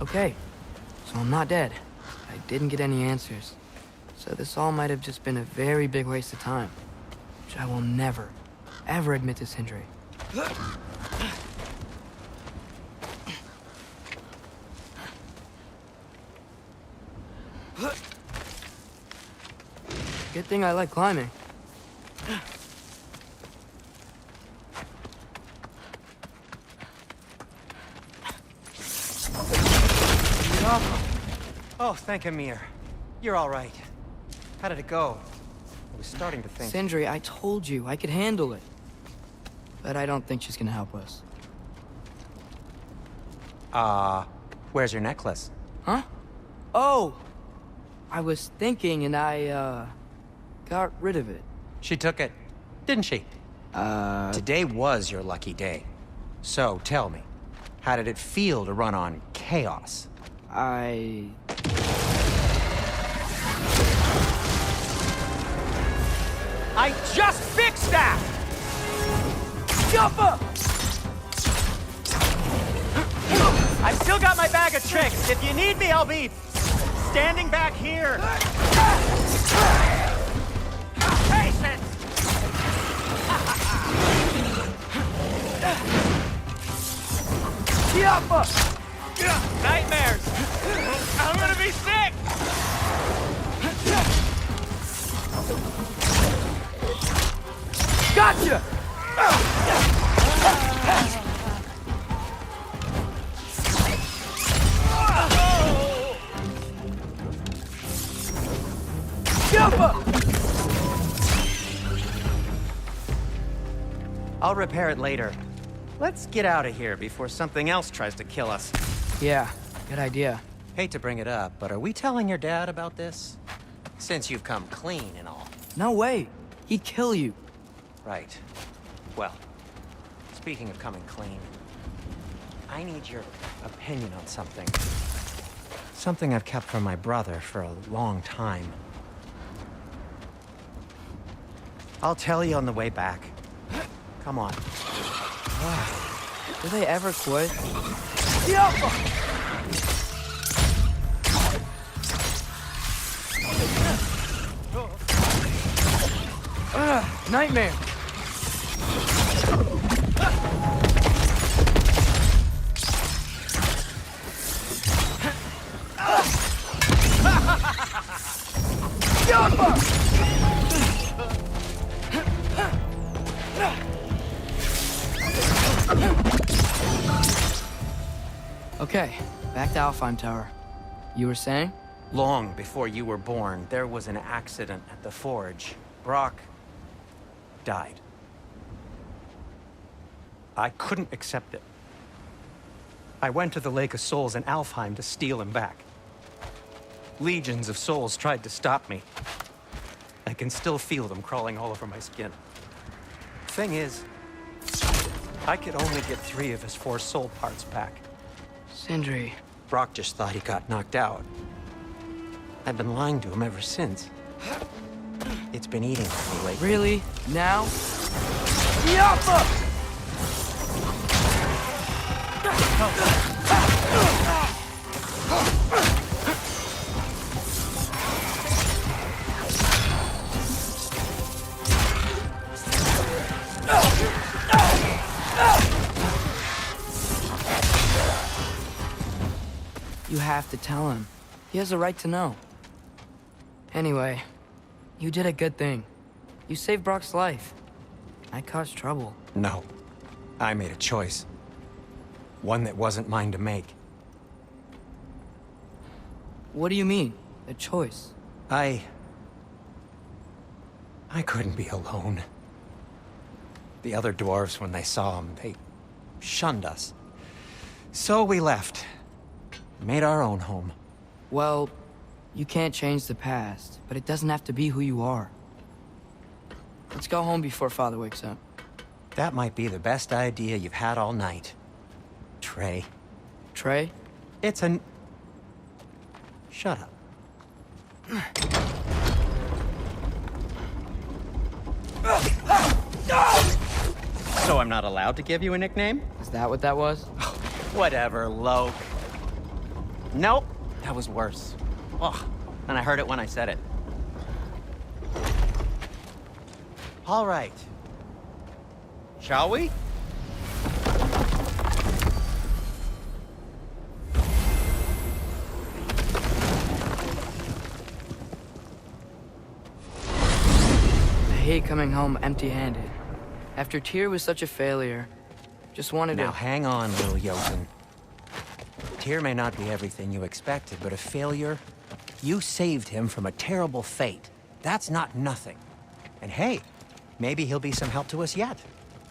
Okay, so I'm not dead. I didn't get any answers. So this all might have just been a very big waste of time. Which I will never, ever admit to Sindri. Good thing I like climbing. Oh, thank Amir. You're all right. How did it go? I was starting to think... Sindri, I told you I could handle it. But I don't think she's gonna help us. Where's your necklace? Huh? Oh! I was thinking and I, got rid of it. She took it, didn't she? Today was your lucky day. So, tell me, how did it feel to run on chaos? I just fixed that! jump up! I've still got my bag of tricks. If you need me, I'll be standing back here. Patience! Jump up! Nightmares! I'm gonna be sick! Gotcha! Jump up! I'll repair it later. Let's get out of here before something else tries to kill us. Yeah, good idea. Hate to bring it up, but are we telling your dad about this? Since you've come clean and all. No way. He'd kill you. Right. Well, speaking of coming clean, I need your opinion on something. Something I've kept from my brother for a long time. I'll tell you on the way back. Come on. Do they ever quit? Nightmare! Okay, back to Alfheim Tower. You were saying? Long before you were born, there was an accident at the forge. Brock died. I couldn't accept it. I went to the Lake of Souls in Alfheim to steal him back. Legions of souls tried to stop me. I can still feel them crawling all over my skin. Thing is, I could only get 3 of his 4 soul parts back. Sindri. Brock just thought he got knocked out. I've been lying to him ever since. It's been eating at me lately. Really? Now? Yappa! You have to tell him. He has a right to know. Anyway, you did a good thing. You saved Brock's life. I caused trouble. No. I made a choice. One that wasn't mine to make. What do you mean? A choice? I couldn't be alone. The other dwarves, when they saw him, they shunned us. So we left. Made our own home. Well, you can't change the past, but it doesn't have to be who you are. Let's go home before Father wakes up. That might be the best idea you've had all night. Trey. Trey? It's an... Shut up. So I'm not allowed to give you a nickname? Is that what that was? Whatever, Loke. Nope, that was worse. Ugh, and I heard it when I said it. All right. Shall we? I hate coming home empty-handed. After Tyr was such a failure, just wanted to... Now hang on, little Jotun. Tyr may not be everything you expected, but a failure? You saved him from a terrible fate. That's not nothing. And hey, maybe he'll be some help to us yet.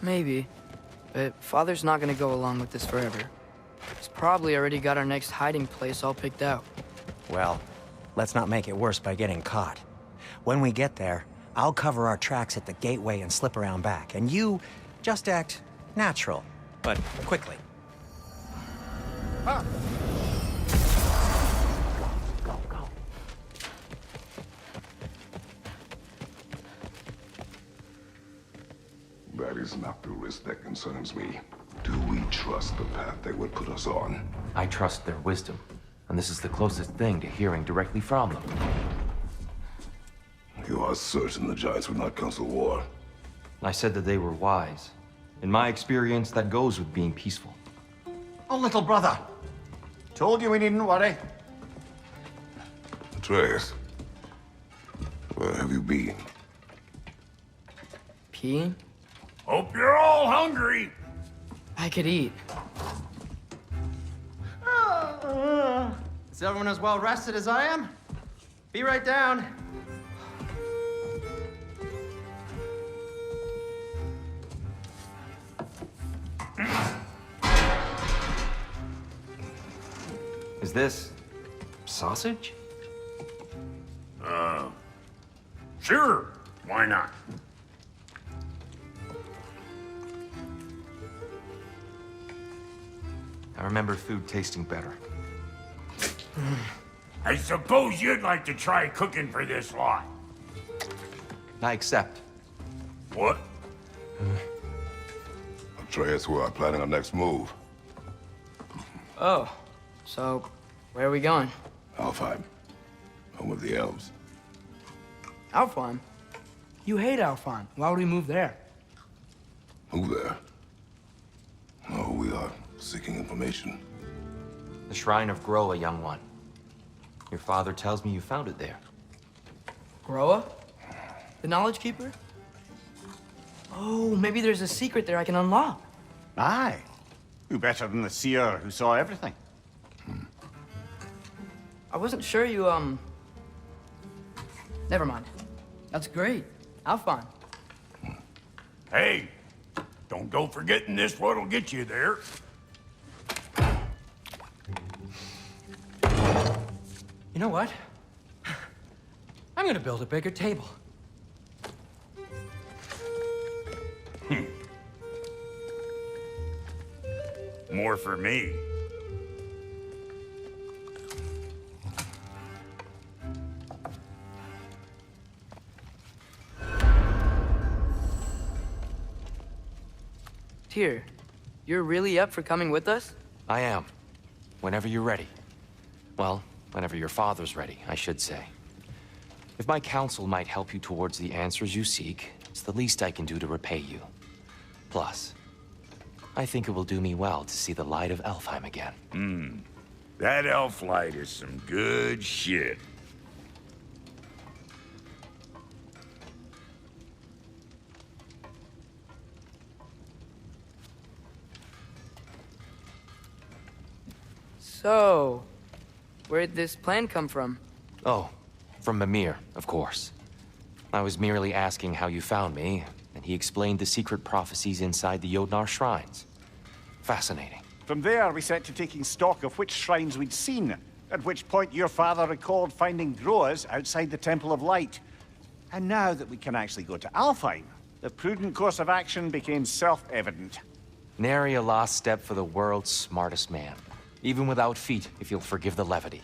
Maybe. But Father's not gonna go along with this forever. He's probably already got our next hiding place all picked out. Well, let's not make it worse by getting caught. When we get there, I'll cover our tracks at the gateway and slip around back. And you just act natural, but quickly. Huh. That is not the risk that concerns me. Do we trust the path they would put us on? I trust their wisdom, and this is the closest thing to hearing directly from them. You are certain the Giants would not counsel war? I said that they were wise. In my experience, that goes with being peaceful. Oh, little brother. Told you we needn't worry. Atreus, where have you been? Peeing? Hope you're all hungry. I could eat. Is everyone as well rested as I am? Be right down. Is this sausage? Sure. Why not? I remember food tasting better. I suppose you'd like to try cooking for this lot. I accept. What? Atreus, we are planning our next move. Oh, so where are we going? Alfheim, home of the elves. Alfheim? You hate Alfheim. Why would we move there? Move there? No, we are seeking information. The Shrine of Groa, young one. Your father tells me you found it there. Groa? The Knowledge Keeper? Oh, maybe there's a secret there I can unlock. Aye. Who better than the seer who saw everything? I wasn't sure you, Never mind. That's great. Alfheim. Hey, don't go forgetting this what'll get you there. You know what? I'm gonna build a bigger table. More for me. Tyr, you're really up for coming with us? I am. Whenever you're ready. Well, whenever your father's ready, I should say. If my counsel might help you towards the answers you seek, it's the least I can do to repay you. Plus, I think it will do me well to see the light of Alfheim again. That elf light is some good shit. So, where'd this plan come from? Oh, from Mimir, of course. I was merely asking how you found me, and he explained the secret prophecies inside the Jotnar shrines. Fascinating. From there, we set to taking stock of which shrines we'd seen, at which point your father recalled finding Groas outside the Temple of Light. And now that we can actually go to Alfheim, the prudent course of action became self-evident. Nary a lost step for the world's smartest man. Even without feet, if you'll forgive the levity.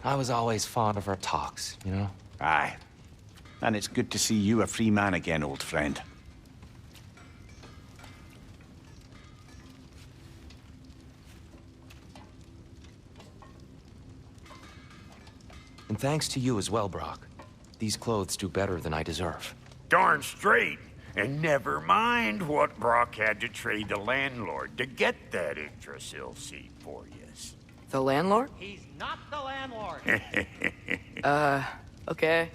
I was always fond of our talks, you know? Aye. And it's good to see you a free man again, old friend. And thanks to you as well, Brock. These clothes do better than I deserve. Darn straight. And never mind what Brock had to trade the landlord to get that Yggdrasil seed for you. The landlord? He's not the landlord. Okay.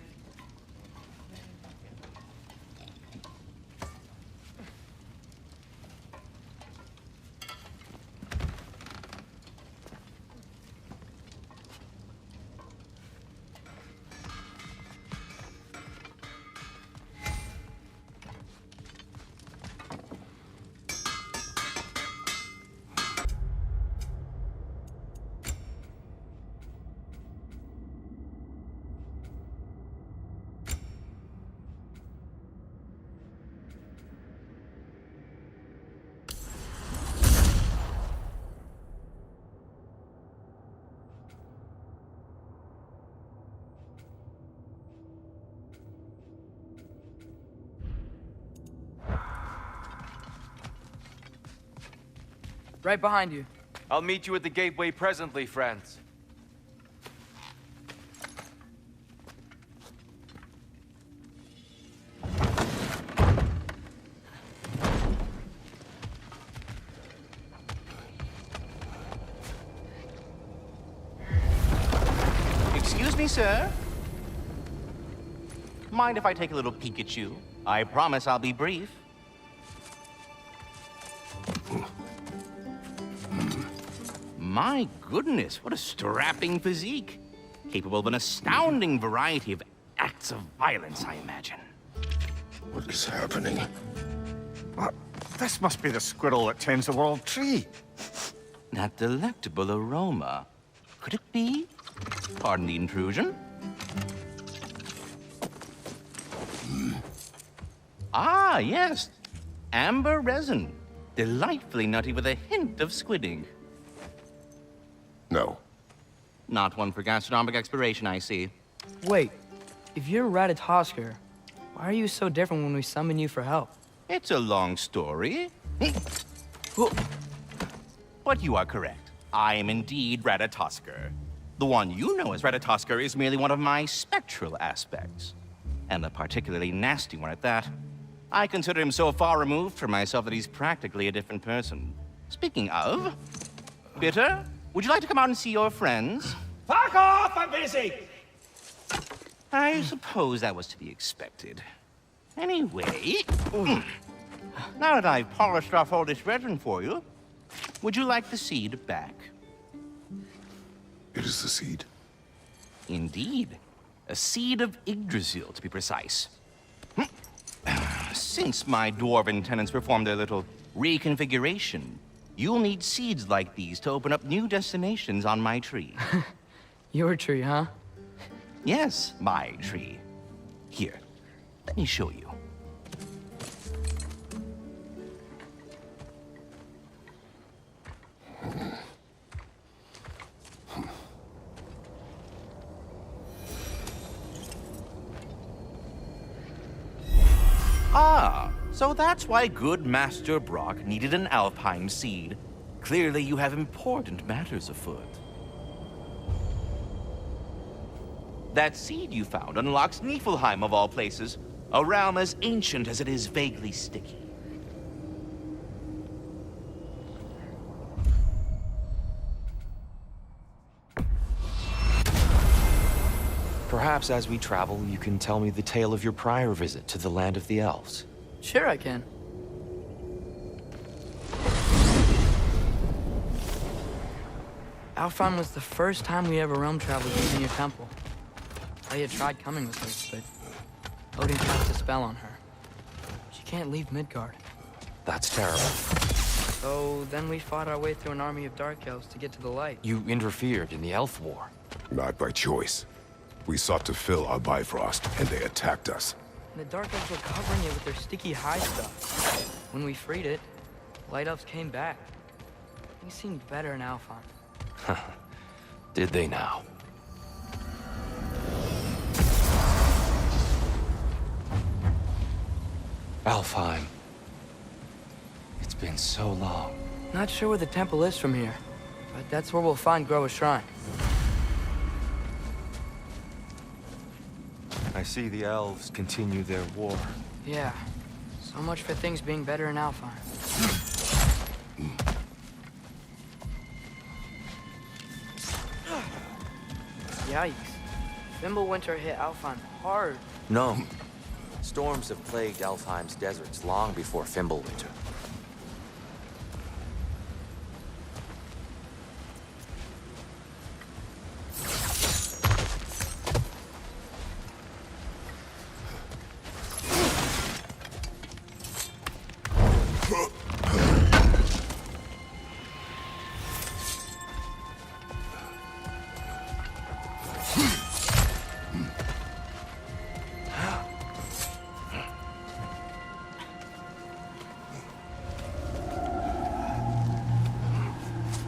Right behind you. I'll meet you at the gateway presently, friends. Excuse me, sir. Mind if I take a little peek at you? I promise I'll be brief. My goodness, what a strapping physique. Capable of an astounding variety of acts of violence, I imagine. What is happening? What? This must be the squirrel that tends the world tree. That delectable aroma. Could it be? Pardon the intrusion. Ah, yes. Amber resin. Delightfully nutty with a hint of squidding. No. Not one for gastronomic exploration, I see. Wait, if you're Ratatosker, why are you so different when we summon you for help? It's a long story. But you are correct. I am indeed Ratatosker. The one you know as Ratatosker is merely one of my spectral aspects. And a particularly nasty one at that. I consider him so far removed from myself that he's practically a different person. Speaking of... Bitter, would you like to come out and see your friends? Fuck off! I'm busy! I suppose that was to be expected. Anyway... Now that I've polished off all this resin for you, would you like the seed back? It is the seed? Indeed. A seed of Yggdrasil, to be precise. Since my dwarven tenants performed their little reconfiguration, you'll need seeds like these to open up new destinations on my tree. Your tree, huh? Yes, my tree. Here, let me show you. Ah, so that's why good Master Brock needed an Alpine seed. Clearly you have important matters afoot. That seed you found unlocks Niflheim of all places, a realm as ancient as it is vaguely sticky. Perhaps as we travel, you can tell me the tale of your prior visit to the land of the elves. Sure I can. Alfheim was the first time we ever realm traveled using your temple. I had tried coming with us, but Odin cast a spell on her. She can't leave Midgard. That's terrible. So then we fought our way through an army of dark elves to get to the light. You interfered in the Elf War. Not by choice. We sought to fill our Bifrost, and they attacked us. And the dark elves were covering it with their sticky high stuff. When we freed it, light elves came back. Things seemed better in Alfheim. Did they now? Alfheim. It's been so long. Not sure where the temple is from here, but that's where we'll find Groa's shrine. see the elves continue their war. Yeah. So much for things being better in Alfheim. Yikes. Fimbulwinter hit Alfheim hard. No. Storms have plagued Alfheim's deserts long before Fimbulwinter.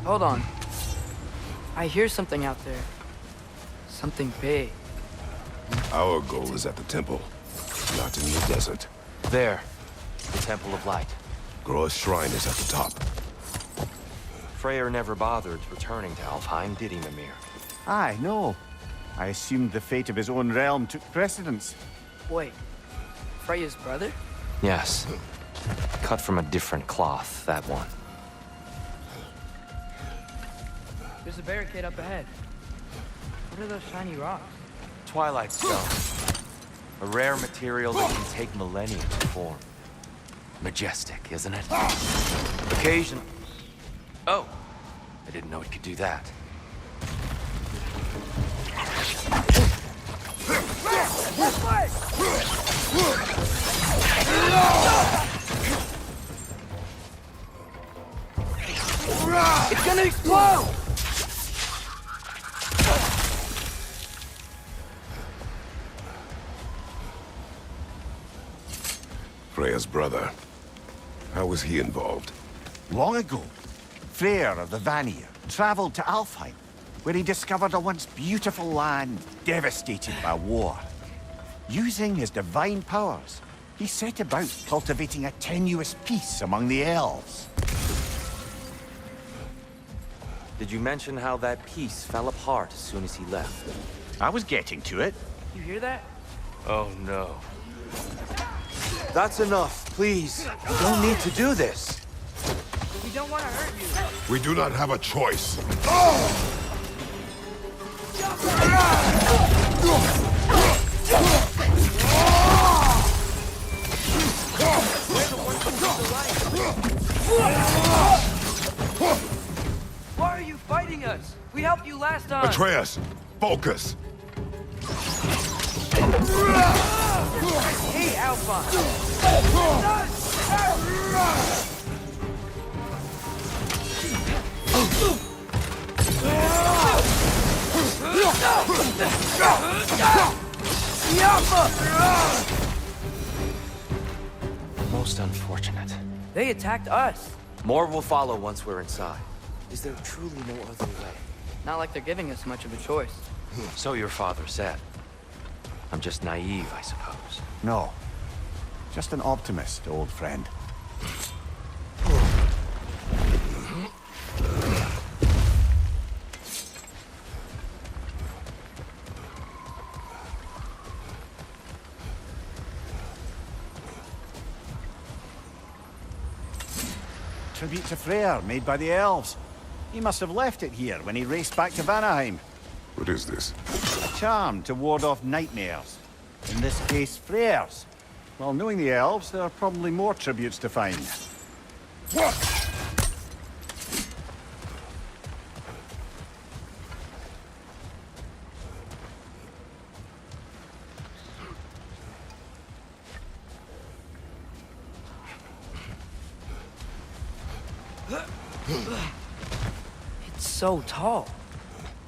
Hold on. I hear something out there. Something big. Our goal is at the temple, not in the desert. There. The Temple of Light. Groa's shrine is at the top. Freyr never bothered returning to Alfheim, did he, Mimir? Aye, no. I assumed the fate of his own realm took precedence. Wait. Freya's brother? Yes. Cut from a different cloth, that one. There's a barricade up ahead. What are those shiny rocks? Twilight Stone. A rare material that can take millennia to form. Majestic, isn't it? Occasion... Oh! I didn't know it could do that. It's gonna explode! Freya's brother. How was he involved? Long ago, Freyr of the Vanir traveled to Alfheim, where he discovered a once beautiful land devastated by war. Using his divine powers, he set about cultivating a tenuous peace among the elves. Did you mention how that peace fell apart as soon as he left? I was getting to it. You hear that? Oh no. That's enough, please. You don't need to do this. We don't want to hurt you. We do not have a choice. Why are you fighting us? We helped you last time. Atreus, focus. Hey, Alpha. Most unfortunate. They attacked us. More will follow once we're inside. Is there truly no other way? Not like they're giving us much of a choice. So your father said. I'm just naive, I suppose. No. Just an optimist, old friend. Tribute to Freyr, made by the elves. He must have left it here when he raced back to Vanaheim. What is this? A charm to ward off nightmares. In this case, Freyr's. Well, knowing the elves, there are probably more tributes to find. It's so tall.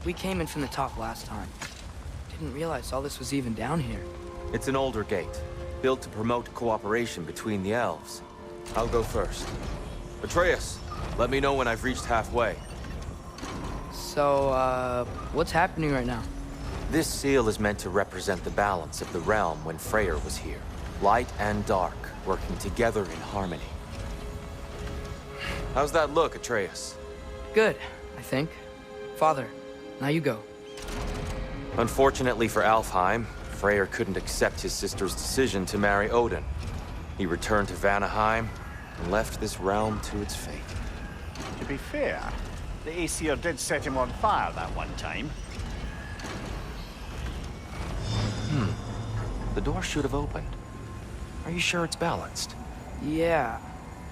We came in from the top last time. Didn't realize all this was even down here. It's an older gate, built to promote cooperation between the elves. I'll go first. Atreus, let me know when I've reached halfway. So, what's happening right now? This seal is meant to represent the balance of the realm when Freyr was here. Light and dark, working together in harmony. How's that look, Atreus? Good, I think. Father, now you go. Unfortunately for Alfheim, Freyr couldn't accept his sister's decision to marry Odin. He returned to Vanaheim and left this realm to its fate. To be fair, the Aesir did set him on fire that one time. The door should have opened. Are you sure it's balanced? Yeah,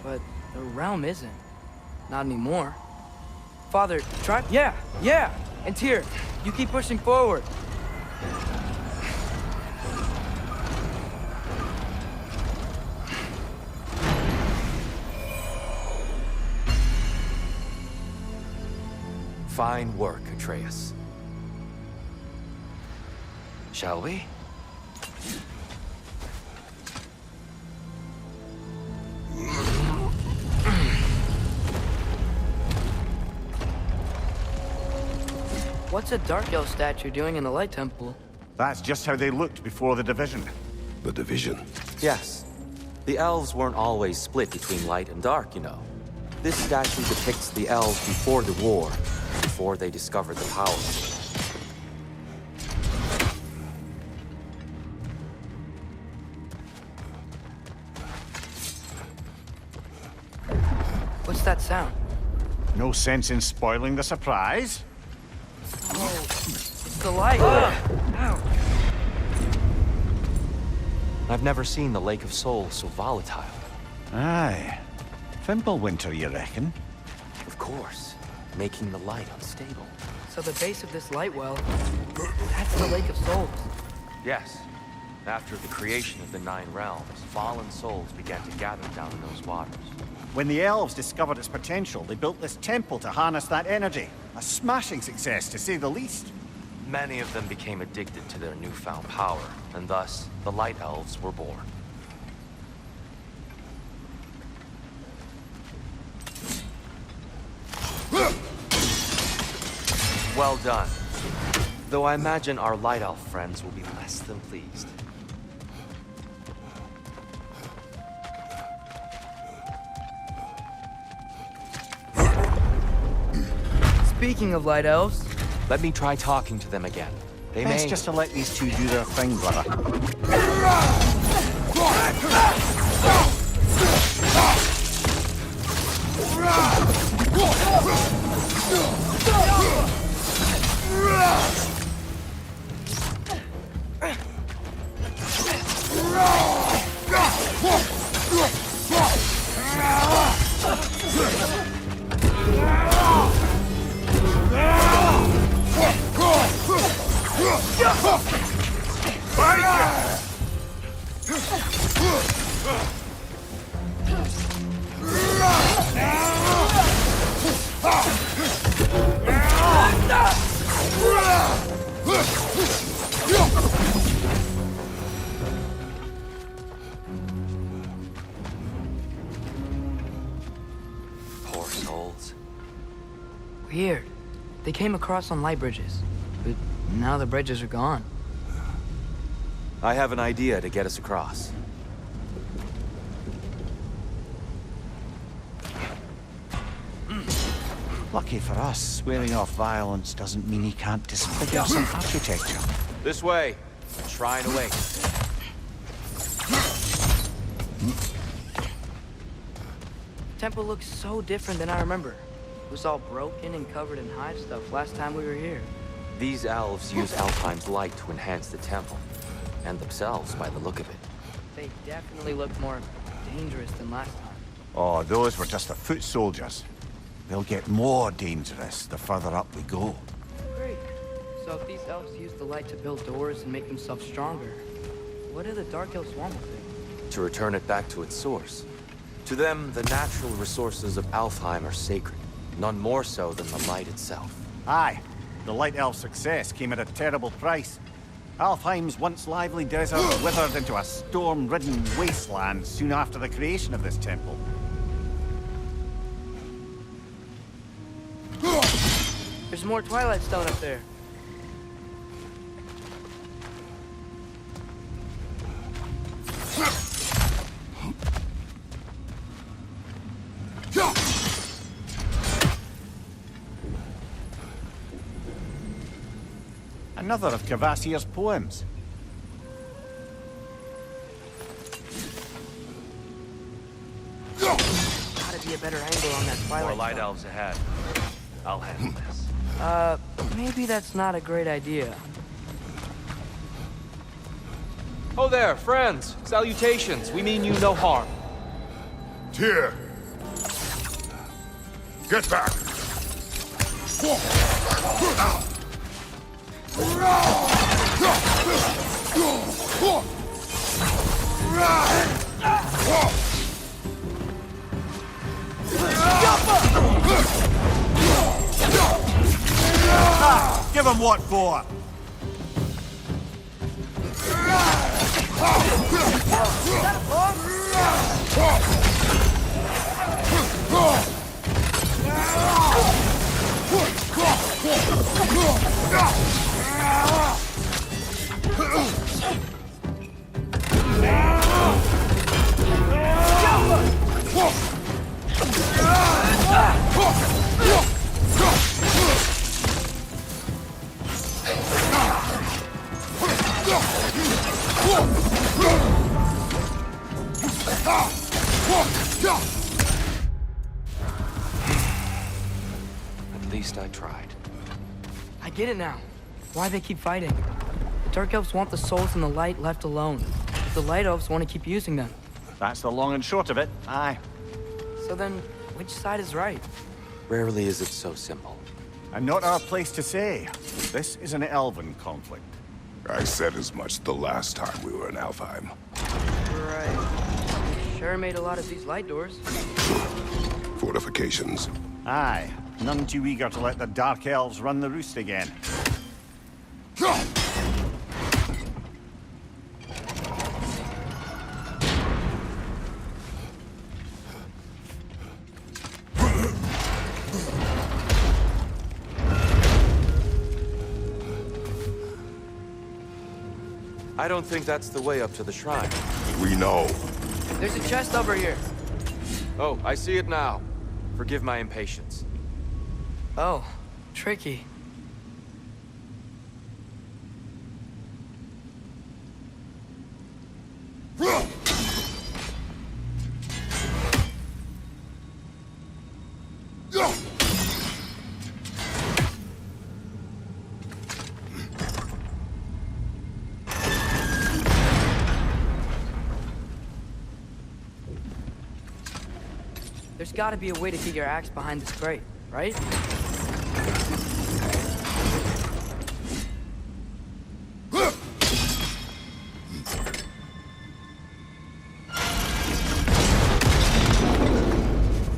but the realm isn't. Not anymore. Father, try... Yeah! And Tyr, you keep pushing forward. Fine work, Atreus. Shall we? What's a Dark Elf statue doing in the Light Temple? That's just how they looked before the division. The division? Yes. The elves weren't always split between light and dark, you know. This statue depicts the elves before the war, before they discovered the power. What's that sound? No sense in spoiling the surprise. Oh, it's the light! Ow! I've never seen the Lake of Souls so volatile. Aye. Fimbulwinter, you reckon? Of course. Making the light unstable. So the base of this light well, that's the Lake of Souls. Yes. After the creation of the Nine Realms, fallen souls began to gather down in those waters. When the elves discovered its potential, they built this temple to harness that energy. A smashing success, to say the least. Many of them became addicted to their newfound power, and thus, the Light Elves were born. Well done. Though I imagine our Light Elf friends will be less than pleased. Speaking of Light Elves... Let me try talking to them again. They Best may... just to let these two do their thing, brother. Poor souls. Weird. They came across on light bridges, but now the bridges are gone. I have an idea to get us across. Lucky for us, swearing off violence doesn't mean he can't disfigure some architecture. This way. Shrine awaits. Temple looks so different than I remember. It was all broken and covered in hive stuff last time we were here. These elves use Alfheim's light to enhance the temple, and themselves by the look of it. They definitely look more dangerous than last time. Oh, those were just the foot soldiers. They'll get more dangerous the further up we go. Great. So if these elves use the light to build doors and make themselves stronger, what do the Dark Elves want with it? To return it back to its source. To them, the natural resources of Alfheim are sacred, none more so than the light itself. Aye. The Light Elf success came at a terrible price. Alfheim's once lively desert withered into a storm-ridden wasteland soon after the creation of this temple. There's more Twilight Stone up there. Another of Kvasir's poems. Gotta be a better angle on that twilight. More light stuff. elves ahead. I'll handle this. Maybe that's not a great idea. Oh there, friends. Salutations. We mean you no harm. Tyr! Get back! Give him what for? At least I tried. I get it now. Why they keep fighting. The Dark Elves want the souls in the light left alone. But the Light Elves want to keep using them. That's the long and short of it, aye. So then, which side is right? Rarely is it so simple. And not our place to say. This is an elven conflict. I said as much the last time we were in Alfheim. Right. Sure made a lot of these light doors. Fortifications. Aye. None too eager to let the Dark Elves run the roost again. I don't think that's the way up to the shrine. We know. There's a chest over here. Oh, I see it now. Forgive my impatience. Oh, tricky. There's gotta be a way to get your axe behind this crate, right?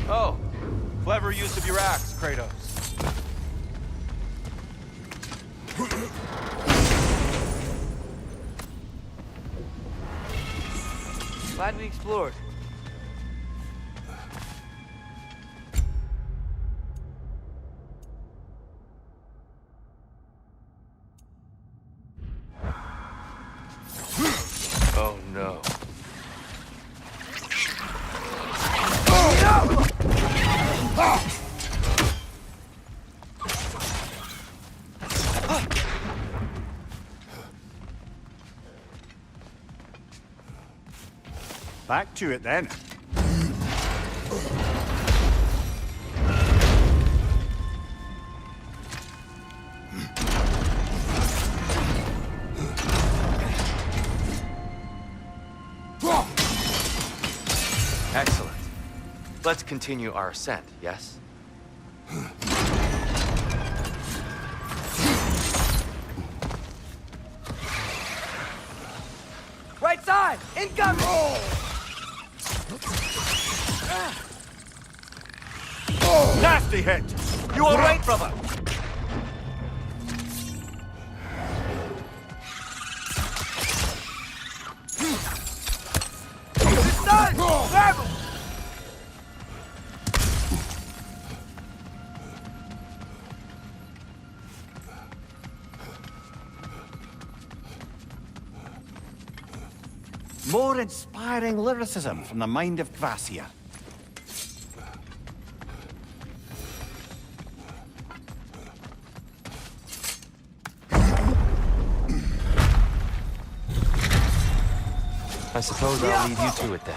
Oh, clever use of your axe, Kratos. Glad we explored. Oh no. Back to it then. Excellent. Let's continue our ascent, yes? Right side! Incoming! Nasty hit! You all right, brother? It's done! Grab him! More inspiring lyricism from the mind of Kvasir. I suppose I'll leave you to it then.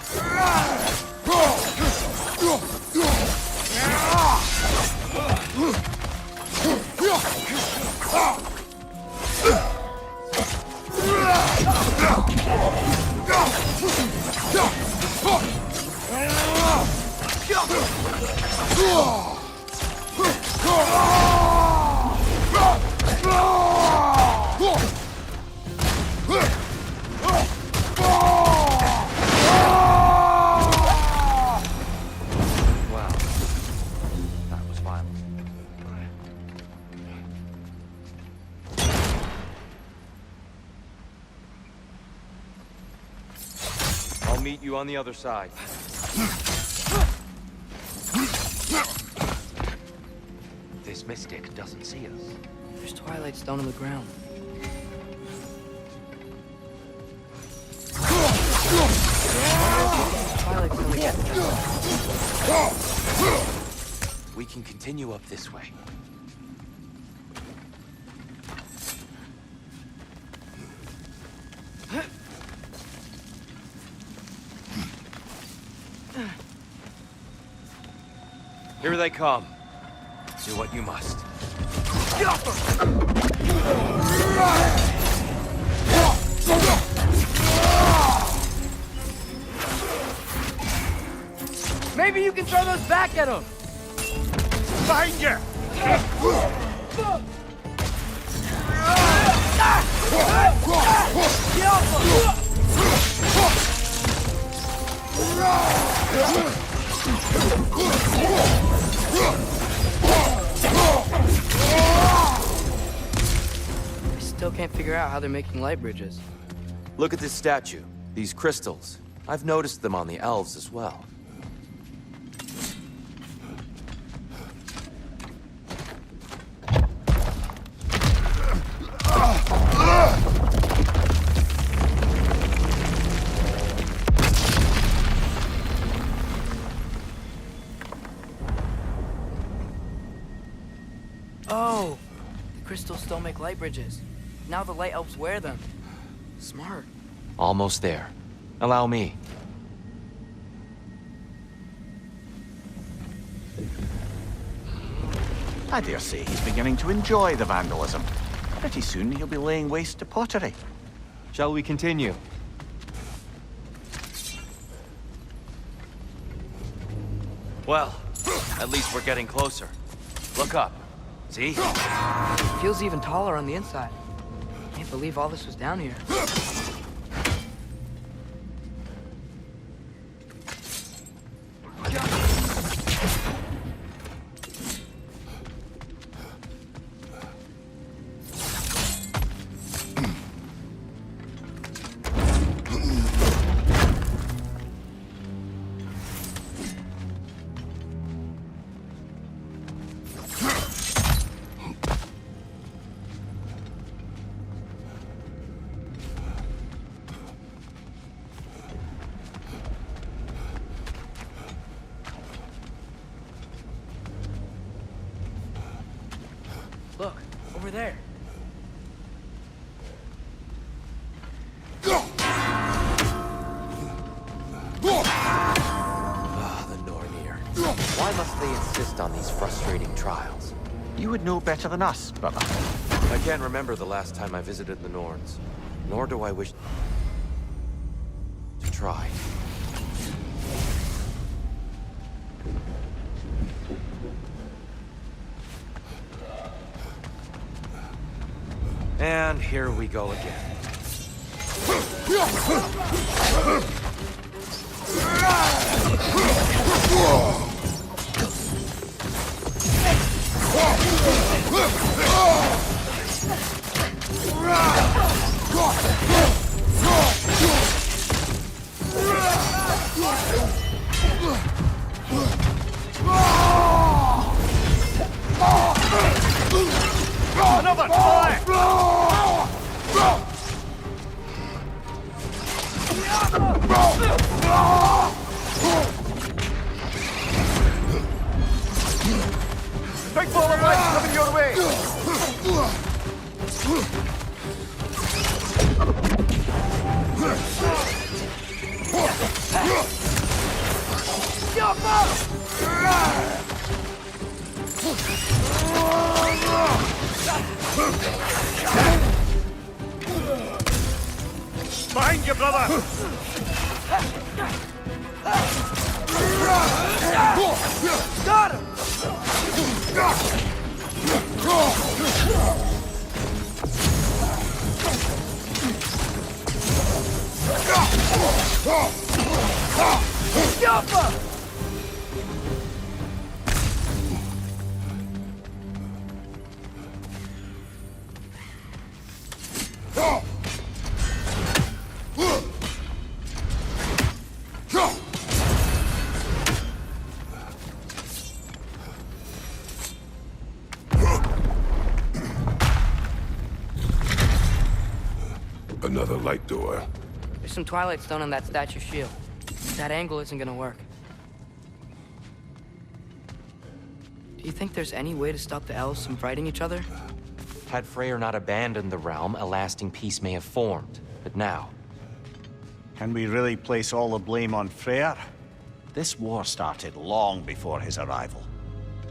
That was violent. I'll meet you on the other side. This mystic doesn't see us. There's Twilight Stone on the ground. Twilight Stone again. We can continue up this way. Here they come. Do what you must. Get off Maybe you can throw those back at him. Behind you! I still can't figure out how they're making light bridges. Look at this statue. These crystals. I've noticed them on the elves as well. Oh, the crystals still make light bridges. Now the light elves wear them. Smart. Almost there. Allow me. I dare say he's beginning to enjoy the vandalism. Pretty soon he'll be laying waste to pottery. Shall we continue? Well, at least we're getting closer. Look up. See? Feels even taller on the inside. Can't believe all this was down here. Look, over there. The Nornir. Why must they insist on these frustrating trials? You would know better than us, brother. I can't remember the last time I visited the Norns, nor do I wish to try. And here we go again. Another! Fire! Big ball of light coming your way! Behind you, brother! Got him! Another light door. There's some Twilight Stone on that statue shield. That angle isn't gonna work. Do you think there's any way to stop the elves from fighting each other? Had Freyr not abandoned the realm, a lasting peace may have formed. But now... Can we really place all the blame on Freyr? This war started long before his arrival.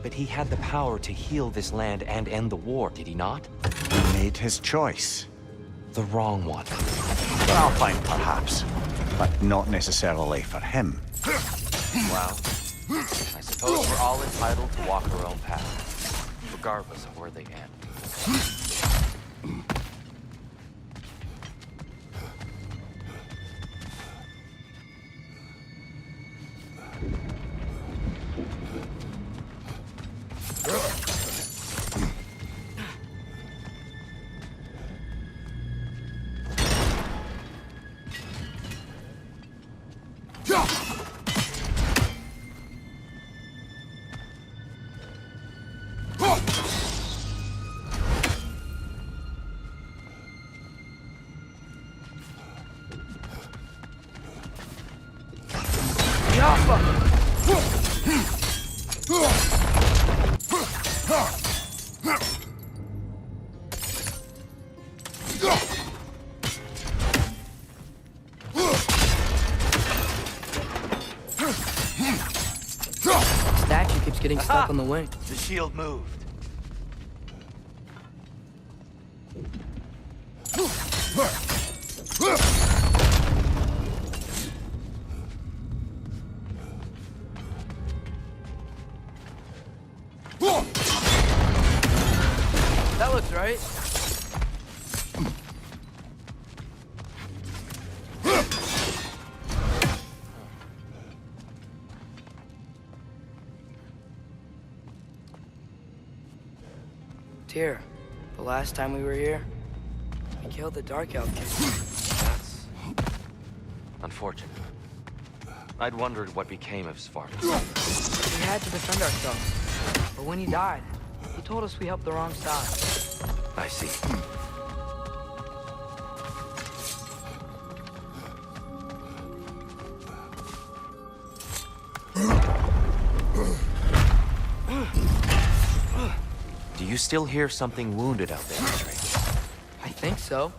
But he had the power to heal this land and end the war, did he not? He made his choice. The wrong one. For Alpine, perhaps. But not necessarily for him. Well, I suppose we're all entitled to walk our own path, regardless of where they end. Statue keeps getting stuck on the wing. The shield moved. That looks right. Tyr, the last time we were here, we killed the Dark Elf King. That's... unfortunate. I'd wondered what became of Svartalfheim. We had to defend ourselves. But when he died, he told us we helped the wrong side. I see. Do you still hear something wounded out there, Atreus? I think so.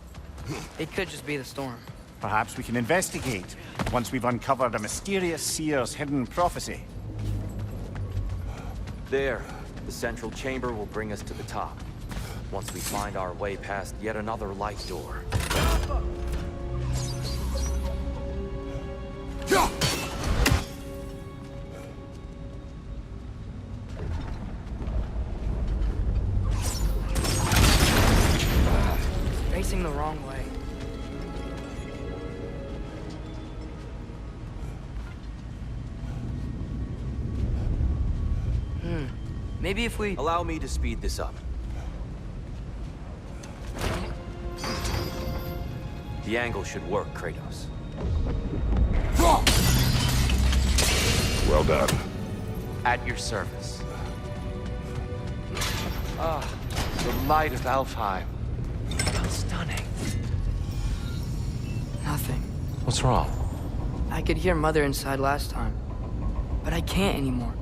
It could just be the storm. Perhaps we can investigate, once we've uncovered a mysterious seer's hidden prophecy. There. The central chamber will bring us to the top. Once we find our way past yet another light door. Facing the wrong way. Maybe if we... Allow me to speed this up. The angle should work, Kratos. Well done. At your service. Ah, the light of Alfheim. How stunning. Nothing. What's wrong? I could hear Mother inside last time, but I can't anymore.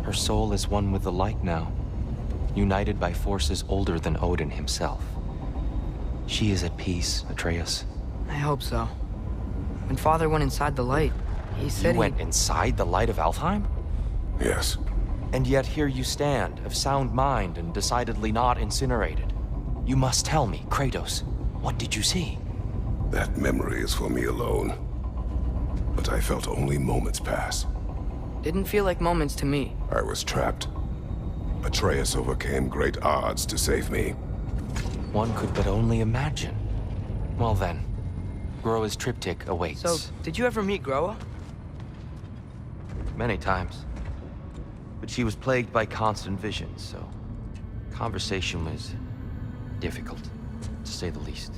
Her soul is one with the light now, united by forces older than Odin himself. She is at peace, Atreus. I hope so. When Father went inside the light, he said You went inside the light of Alfheim? Yes. And yet here you stand, of sound mind and decidedly not incinerated. You must tell me, Kratos, what did you see? That memory is for me alone. But I felt only moments pass. Didn't feel like moments to me. I was trapped. Atreus overcame great odds to save me. One could but only imagine. Well then, Groa's triptych awaits. So, did you ever meet Groa? Many times. But she was plagued by constant visions, so conversation was difficult, to say the least.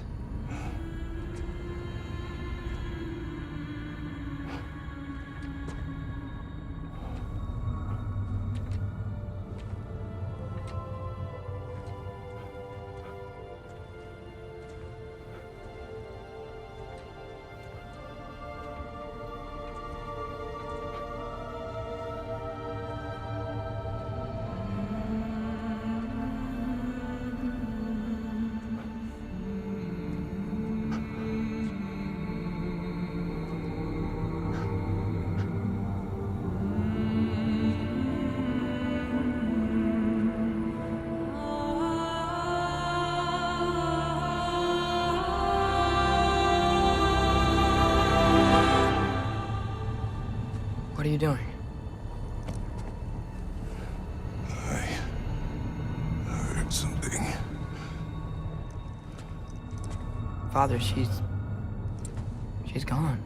What are you doing? I heard something. Father, she's gone.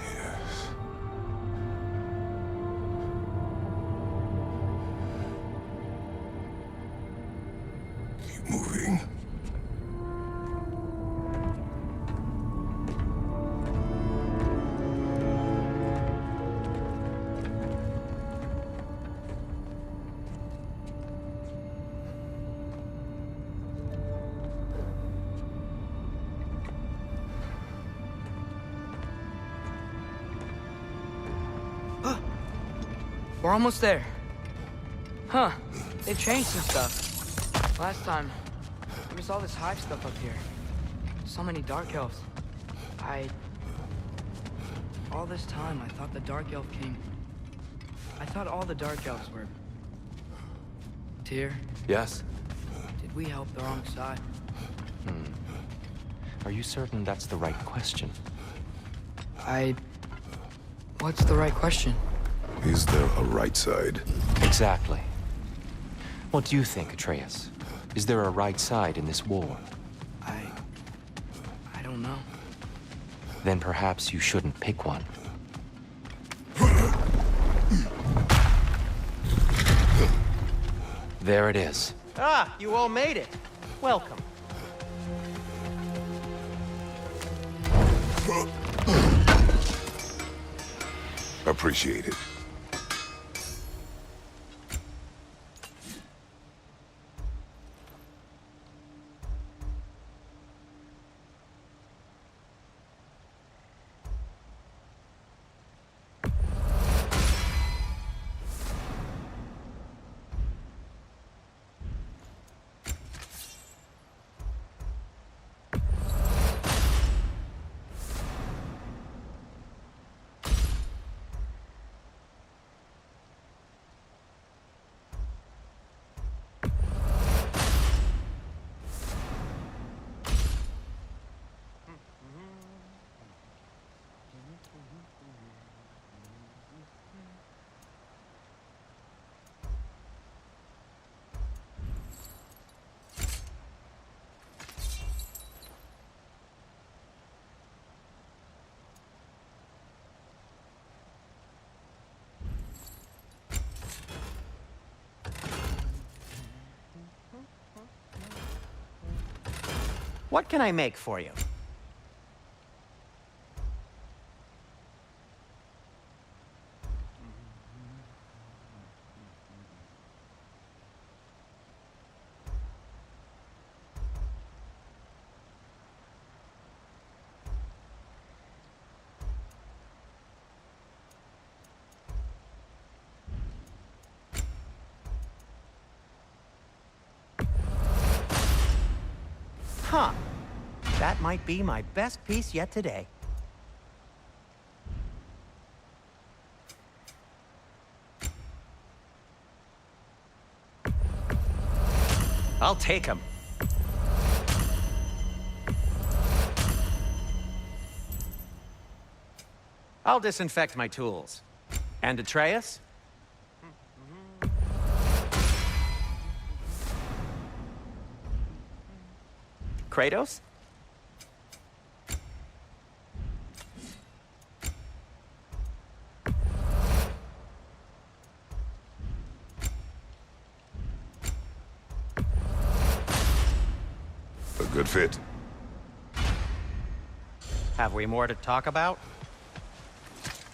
Yes. Keep moving. We're almost there. Huh. They've changed some stuff. Last time, there was all this hive stuff up here. So many Dark Elves. All this time, I thought the Dark Elf King... I thought all the Dark Elves were... Tyr, Yes? did we help the wrong side? Are you certain that's the right question? What's the right question? Is there a right side? Exactly. What do you think, Atreus? Is there a right side in this war? I don't know. Then perhaps you shouldn't pick one. There it is. Ah, you all made it. Welcome. Appreciate it. What can I make for you? Huh. That might be my best piece yet today. I'll take him. I'll disinfect my tools. And Atreus? Kratos? A good fit. Have we more to talk about?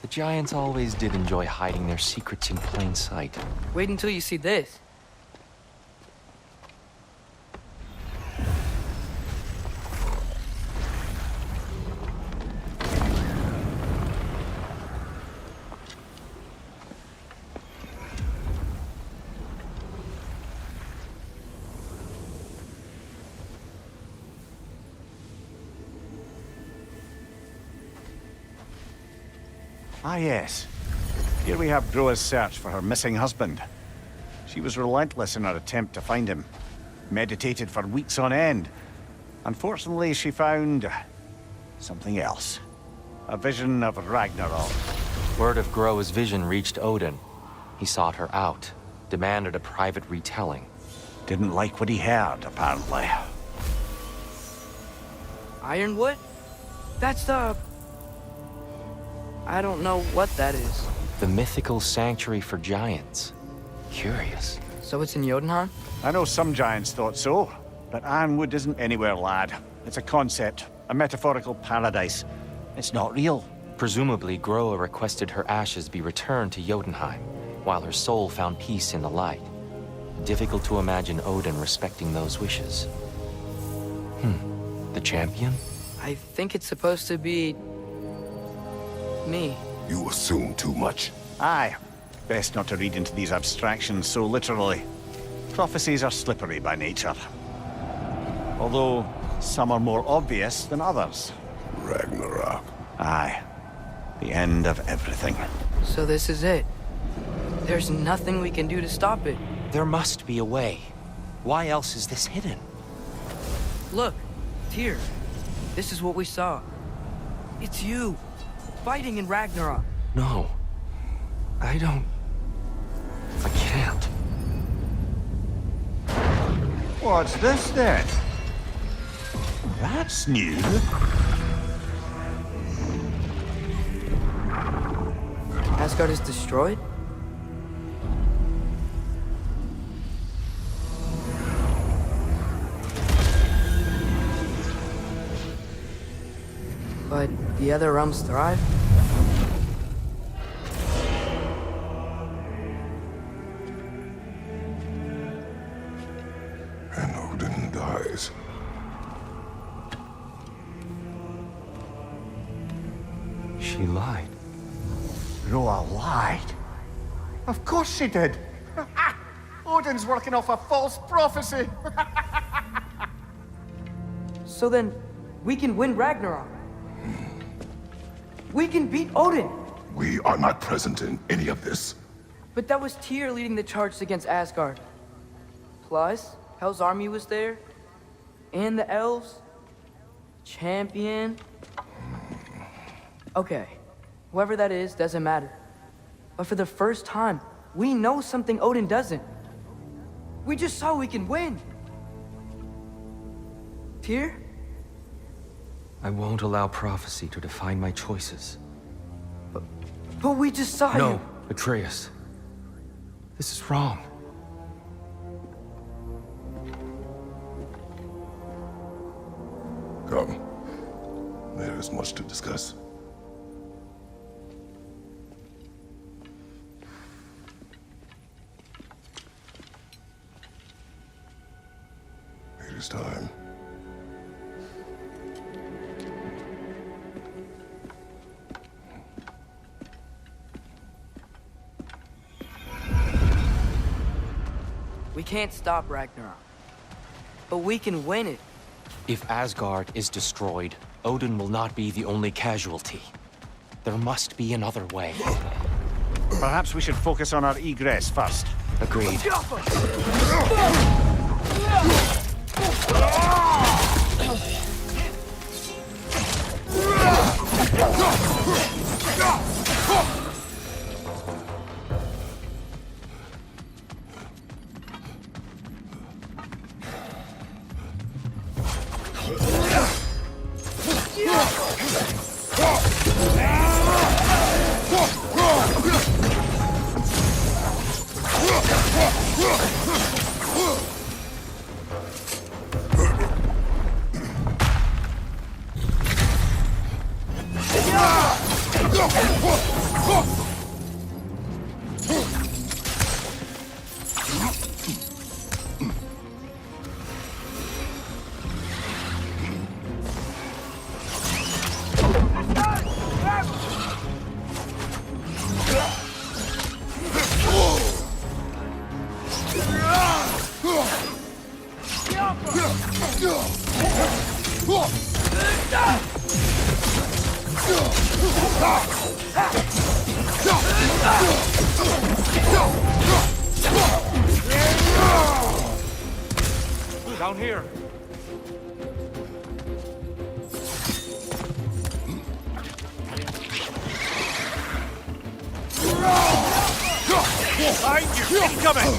The Giants always did enjoy hiding their secrets in plain sight. Wait until you see this. Ah, yes. Here we have Groa's search for her missing husband. She was relentless in her attempt to find him. Meditated for weeks on end. Unfortunately, she found something else. A vision of Ragnarok. Word of Groa's vision reached Odin. He sought her out, demanded a private retelling. Didn't like what he heard, apparently. Ironwood? That's the... I don't know what that is. The mythical sanctuary for giants. Curious. So it's in Jotunheim? I know some giants thought so, but Ironwood isn't anywhere, lad. It's a concept, a metaphorical paradise. It's not real. Presumably, Groa requested her ashes be returned to Jotunheim, while her soul found peace in the light. Difficult to imagine Odin respecting those wishes. The champion? I think it's supposed to be... me. You assume too much. Aye. Best not to read into these abstractions so literally. Prophecies are slippery by nature. Although, some are more obvious than others. Ragnarok. Aye. The end of everything. So this is it. There's nothing we can do to stop it. There must be a way. Why else is this hidden? Look, Tyr. This is what we saw. It's you. Fighting in Ragnarok. No. I can't. What's this then? That's new. Asgard is destroyed? But the other realms thrive? And Odin dies. She lied. Groa lied. Of course she did. Odin's working off a false prophecy. So then, we can win Ragnarok. We can beat Odin. We are not present in any of this. But that was Tyr leading the charge against Asgard. Plus, Hell's army was there. And the elves. Champion. Okay. Whoever that is doesn't matter. But for the first time, we know something Odin doesn't. We just saw we can win. Tyr? I won't allow prophecy to define my choices. But we just saw No, you. Atreus. This is wrong. Come. There is much to discuss. It is time. We can't stop Ragnarok. But we can win it. If Asgard is destroyed, Odin will not be the only casualty. There must be another way. Perhaps we should focus on our egress first. Agreed. Down here. Behind you! Incoming!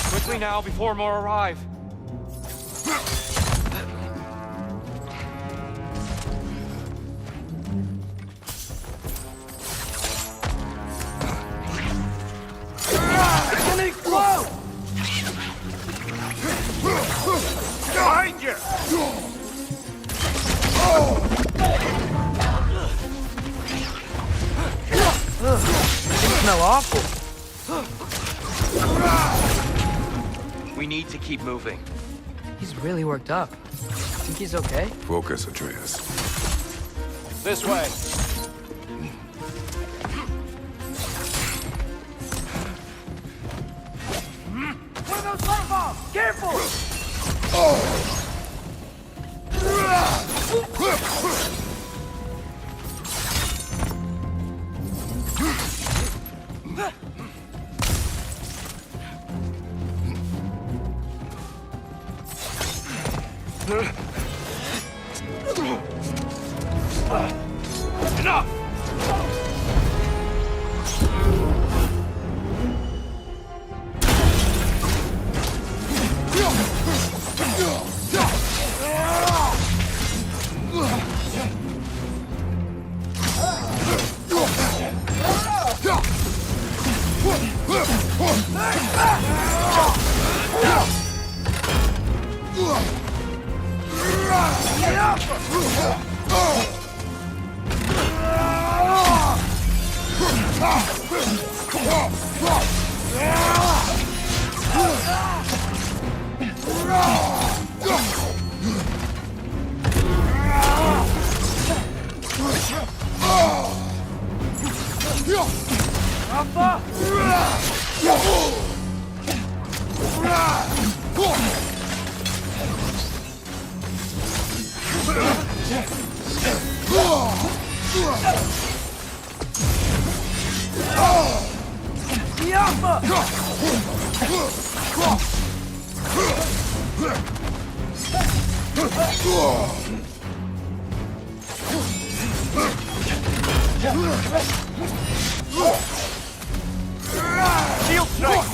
Quickly now, before more arrive. It's gonna explode! Behind you! They smell awful. We need to keep moving. He's really worked up. Think he's okay? Focus, Atreus. This way. One of those light bombs! Careful! Enough! Shield strike!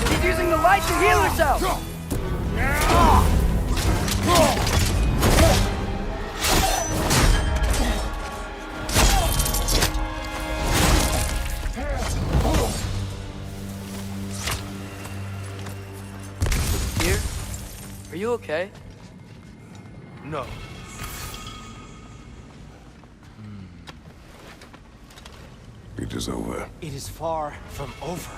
He's using the light to heal herself! Here? Are you okay? No. It is over. It is far from over.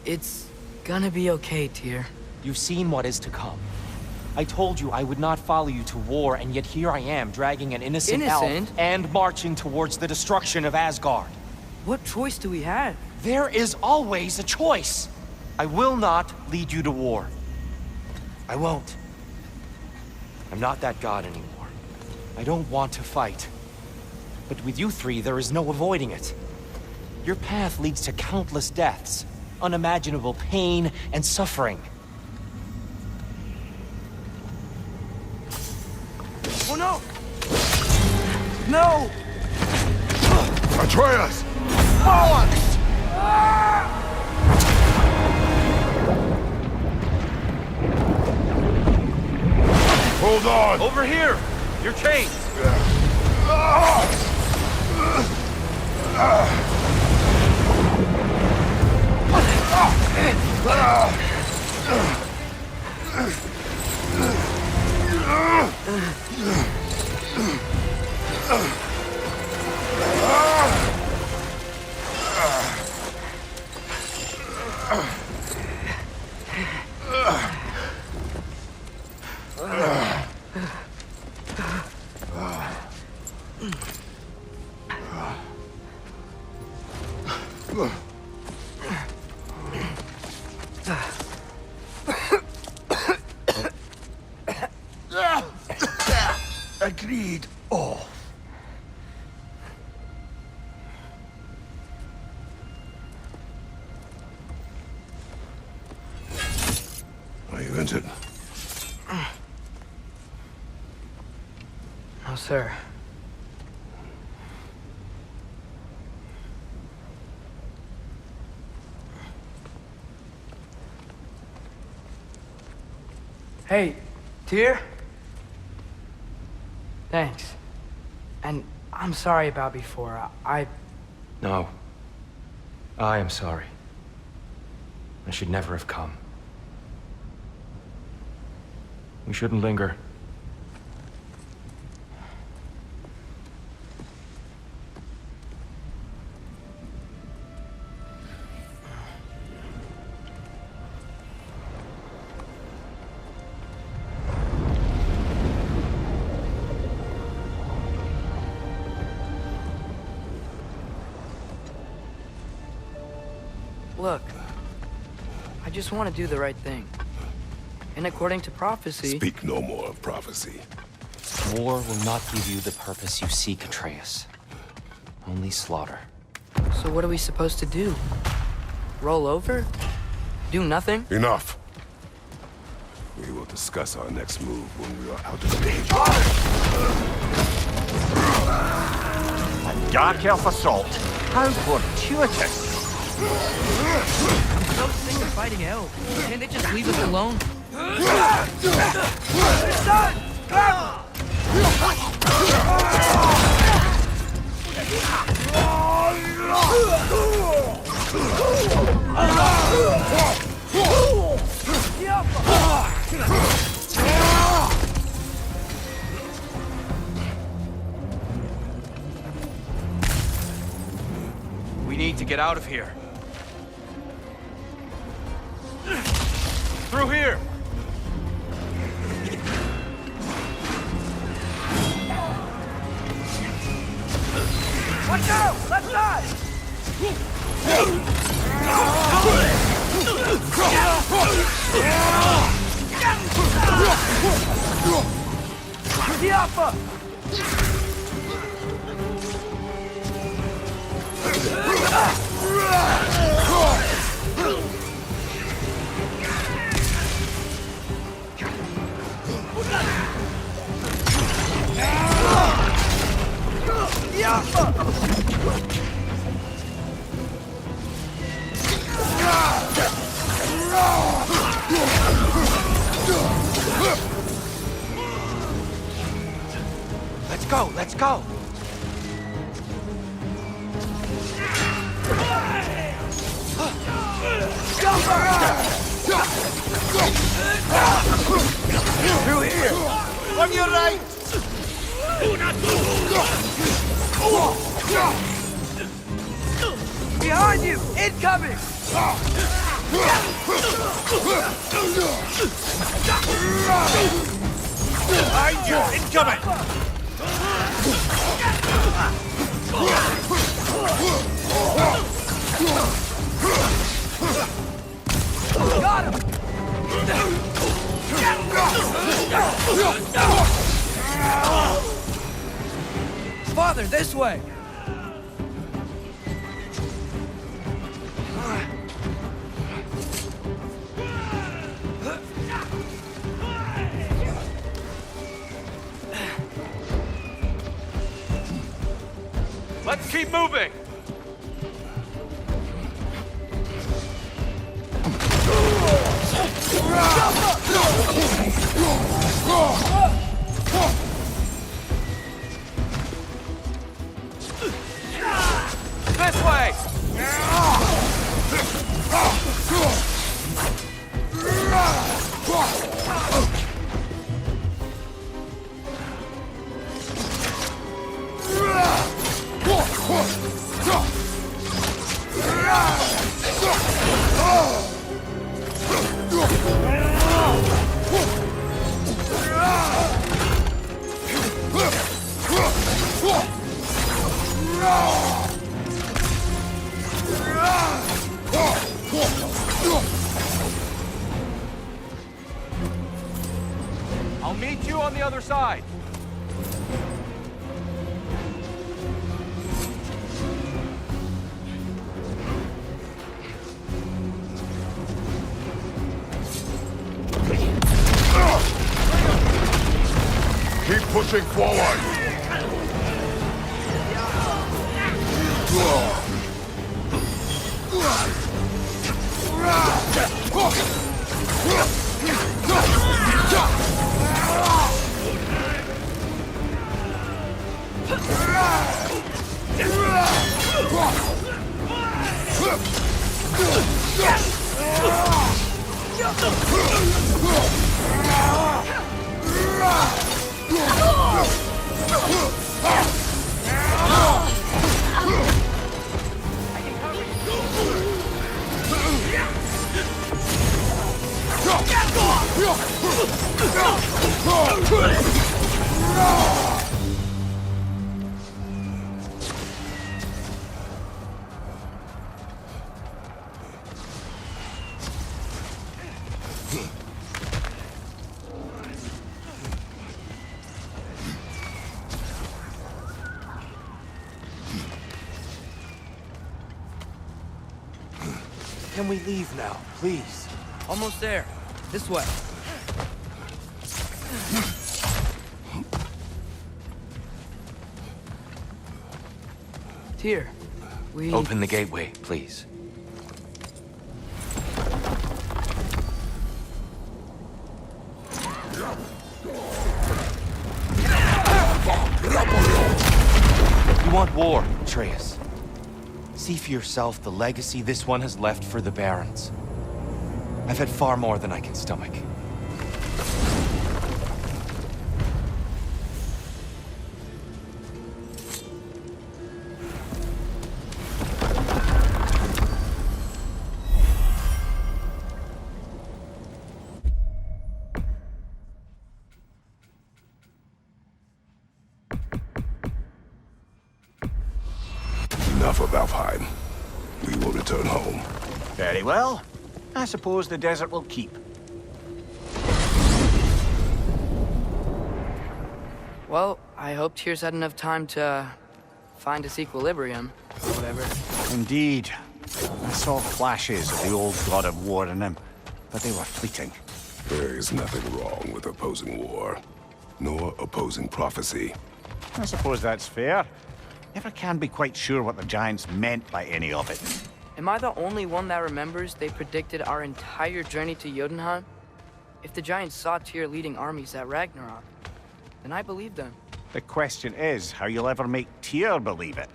It's gonna be okay, Tyr. You've seen what is to come. I told you I would not follow you to war, and yet here I am, dragging an innocent elf and marching towards the destruction of Asgard. What choice do we have? There is always a choice. I will not lead you to war. I won't. I'm not that god anymore. I don't want to fight. But with you three, there is no avoiding it. Your path leads to countless deaths, unimaginable pain and suffering. Oh no! No! Atreus! Bollocks! Hold on! Over here! Your chains! Agreed. Oh. Are you injured? No, sir. Hey, Tyr? Thanks. And I'm sorry about before. No. I am sorry. I should never have come. We shouldn't linger. Look, I just want to do the right thing. And according to prophecy... Speak no more of prophecy. War will not give you the purpose you seek, Atreus. Only slaughter. So what are we supposed to do? Roll over? Do nothing? Enough. We will discuss our next move when we are out of danger. A dark elf assault? How fortuitous! I'm so sick of fighting elves. Can't they just leave us alone? We need to get out of here. Through here! Watch out! Left side! Tiafa! Let's go, let's go! Through here! On your right! Behind you! Incoming! Behind you! Incoming! Got him! Father, this way! Let's keep moving! This way! I'll meet you on the other side. Keep pushing forward! Can we leave now, please? Almost there. This way. Here. We... Open the gateway, please. You want war, Atreus. See for yourself the legacy this one has left for the Barons. I've had far more than I can stomach. Enough of Alfheim. We will return home. Very well. I suppose the desert will keep. Well, I hope Tyr's had enough time to find its equilibrium, or whatever. Indeed. I saw flashes of the old god of war in him, but they were fleeting. There is nothing wrong with opposing war, nor opposing prophecy. I suppose that's fair. Never can be quite sure what the Giants meant by any of it. Am I the only one that remembers they predicted our entire journey to Jotunheim? If the Giants saw Tyr leading armies at Ragnarok, then I believe them. The question is how you'll ever make Tyr believe it.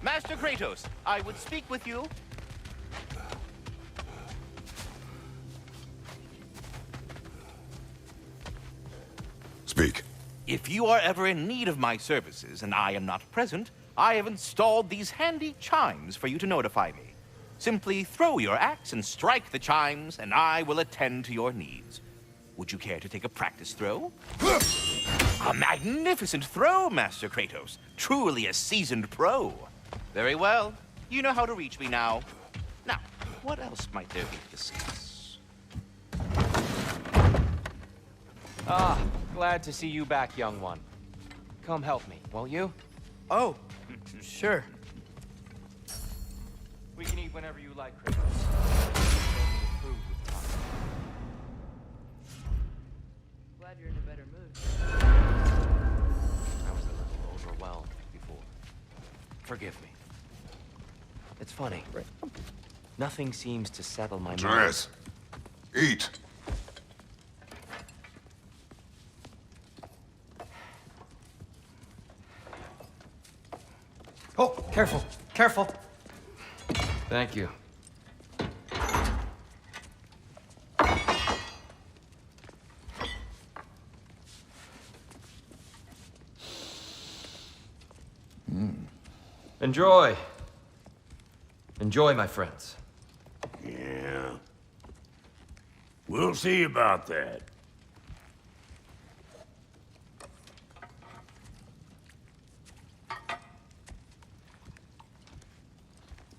Master Kratos, I would speak with you. Speak. If you are ever in need of my services and I am not present, I have installed these handy chimes for you to notify me. Simply throw your axe and strike the chimes, and I will attend to your needs. Would you care to take a practice throw? A magnificent throw, Master Kratos. Truly a seasoned pro. Very well. You know how to reach me now. Now, what else might there be to discuss? Ah, glad to see you back, young one. Come help me, won't you? Oh, sure. We can eat whenever you like, Kratos. Only improve with time. Glad you're in a better mood. I was a little overwhelmed before. Forgive me. It's funny. Nothing seems to settle my mind. Atreus, eat. Oh, careful, careful. Thank you. Enjoy. Enjoy, my friends. Yeah. We'll see about that.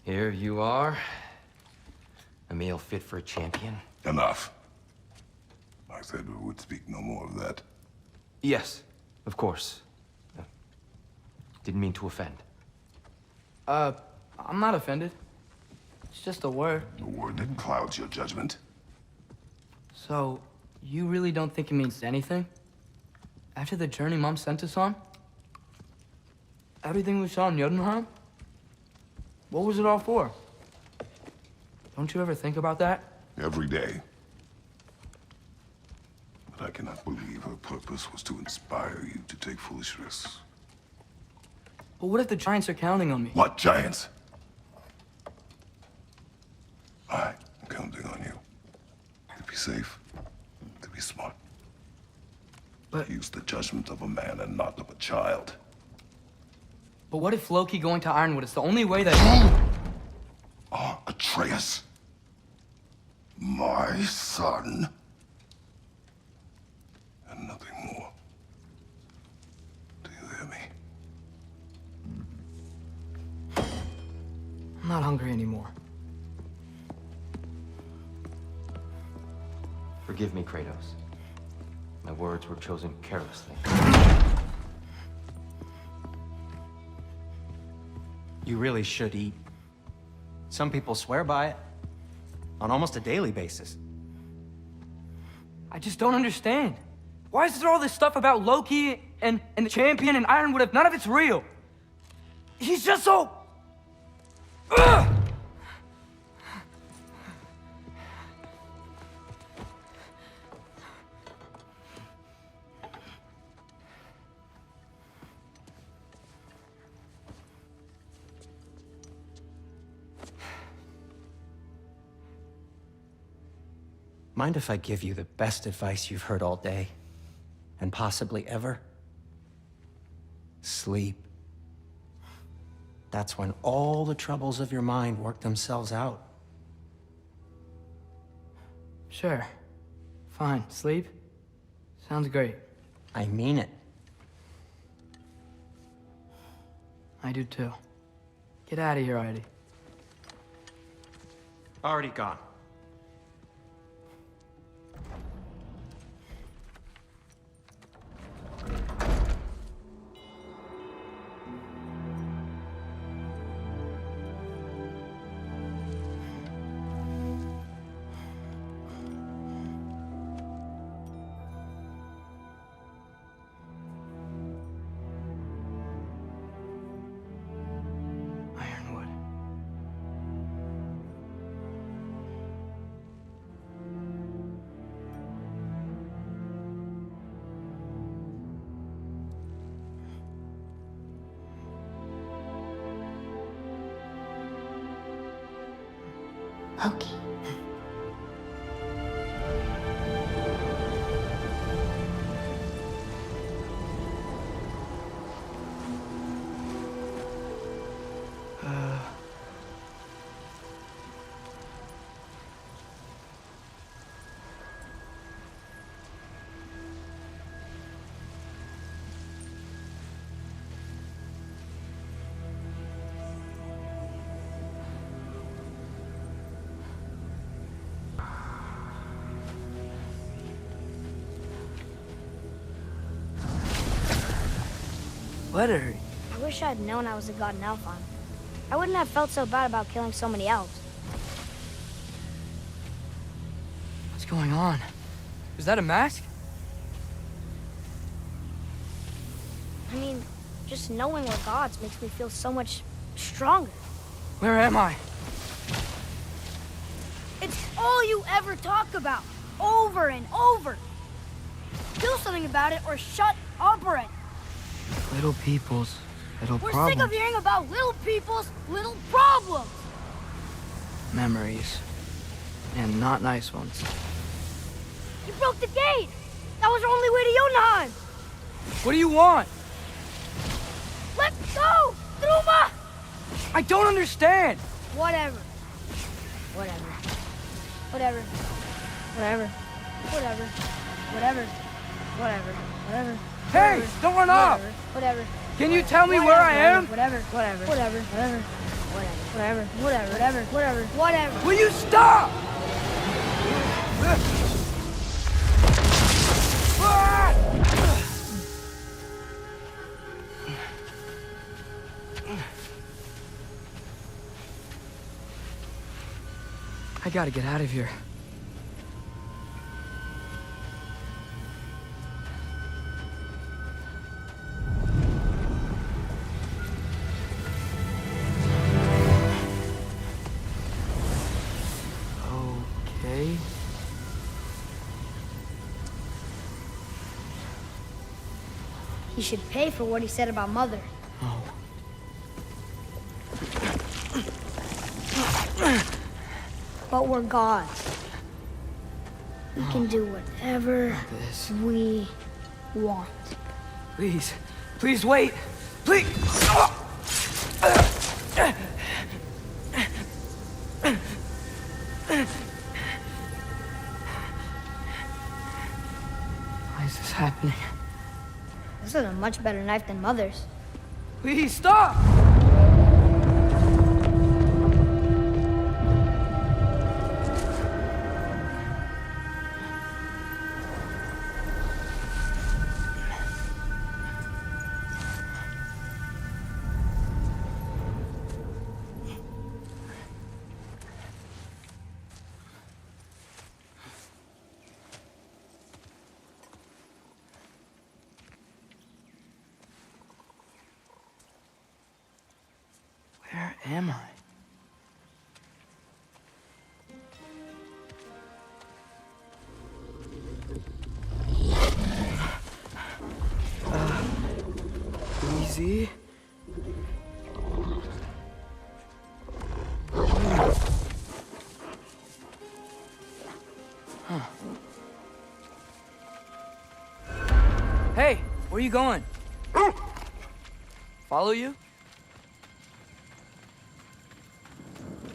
Here you are. A meal fit for a champion. Enough. I said we would speak no more of that. Yes, of course. Didn't mean to offend. I'm not offended. It's just a word. A word that clouds your judgment. So, you really don't think it means anything? After the journey Mom sent us on? Everything we saw in Jotunheim? What was it all for? Don't you ever think about that? Every day. But I cannot believe her purpose was to inspire you to take foolish risks. But what if the Giants are counting on me? What giants? I'm counting on you. To be safe, to be smart. But use the judgment of a man and not of a child. But what if Loki going to Ironwood is the only way that... Atreus. My son. And nothing more. Do you hear me? I'm not hungry anymore. Forgive me, Kratos. My words were chosen carelessly. You really should eat. Some people swear by it. On almost a daily basis. I just don't understand. Why is there all this stuff about Loki and the champion and Ironwood if none of it's real? He's just so... Ugh! Mind if I give you the best advice you've heard all day? And possibly ever? Sleep. That's when all the troubles of your mind work themselves out. Sure. Fine. Sleep? Sounds great. I mean it. I do too. Get out of here already. Already gone. Ironwood. Loki. letter. I wish I'd known I was the god in Alphon. I wouldn't have felt so bad about killing so many elves. What's going on? Is that a mask? I mean, just knowing we're gods makes me feel so much stronger. Where am I? It's all you ever talk about, over and over. Do something about it or shut up already. Little people's little We're problems. sick of hearing about little people's little problems. Memories. And not nice ones. You broke the gate. That was our only way to Jotunheim. What do you want? Let's go, Truma! I don't understand. Whatever. Whatever. Whatever. Whatever. Whatever. Whatever. Whatever. Whatever. Hey, Whatever. don't run off. Whatever. Can you tell me where I am? Whatever. Whatever. Whatever. Whatever. Whatever. Whatever. Whatever. Whatever. Whatever. Will you stop? I gotta get out of here. Okay. He should pay for what he said about Mother. Oh. But we're gods. We can do whatever we want. Please. Please wait. Please. Why is this happening? This is a much better knife than Mother's. Please stop! Where am I? Easy. Huh. Hey, where are you going? Follow you?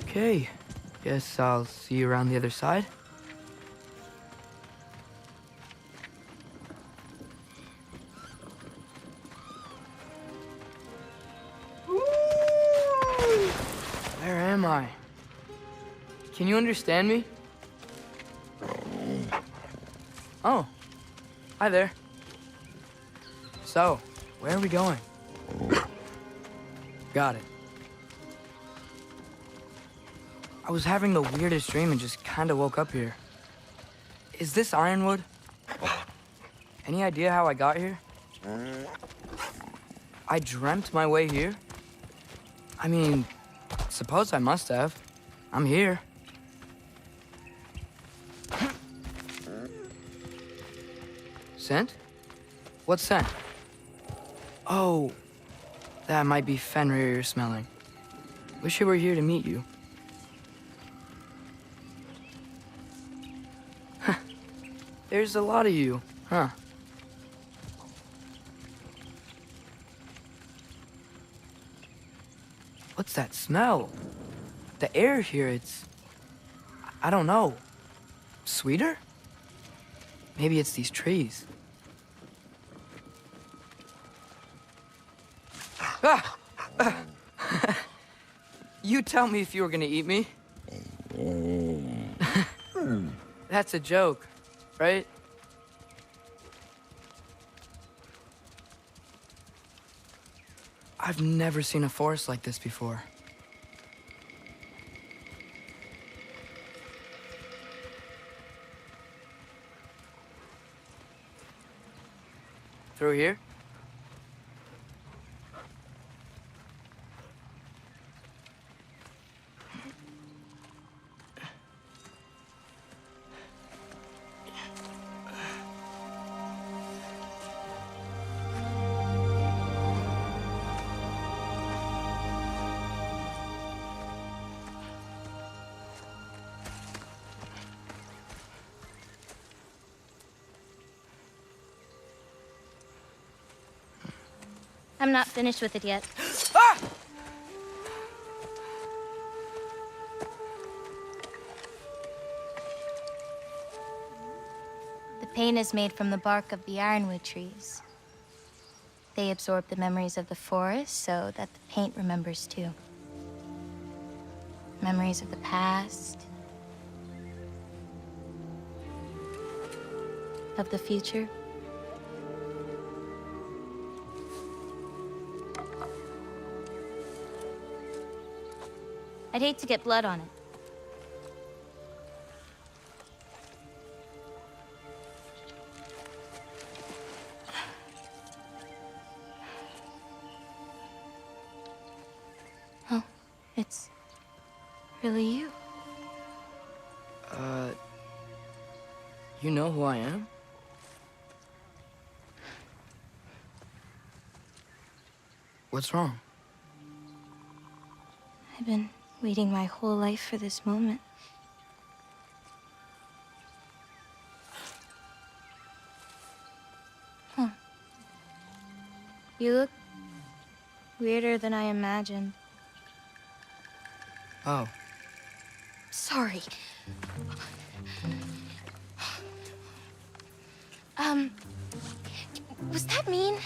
Okay, guess I'll see you around the other side. Where am I? Can you understand me? Oh, hi there. So, where are we going? Got it. I was having the weirdest dream and just kind of woke up here. Is this Ironwood? Any idea how I got here? I dreamt my way here? I mean, suppose I must have. I'm here. Scent? What scent? Oh, that might be Fenrir you're smelling. Wish I were here to meet you. There's a lot of you, huh? What's that smell? The air here, I don't know. Sweeter? Maybe it's these trees. Ah! You tell me if you were gonna eat me. That's a joke, right? I've never seen a forest like this before. Through here? I'm not finished with it yet. Ah! The paint is made from the bark of the ironwood trees. They absorb the memories of the forest so that the paint remembers too. Memories of the past, of the future. I'd hate to get blood on it. Oh, it's really you. You know who I am? What's wrong? I've been waiting my whole life for this moment. Huh. You look weirder than I imagined. Oh. Sorry. Was that mean?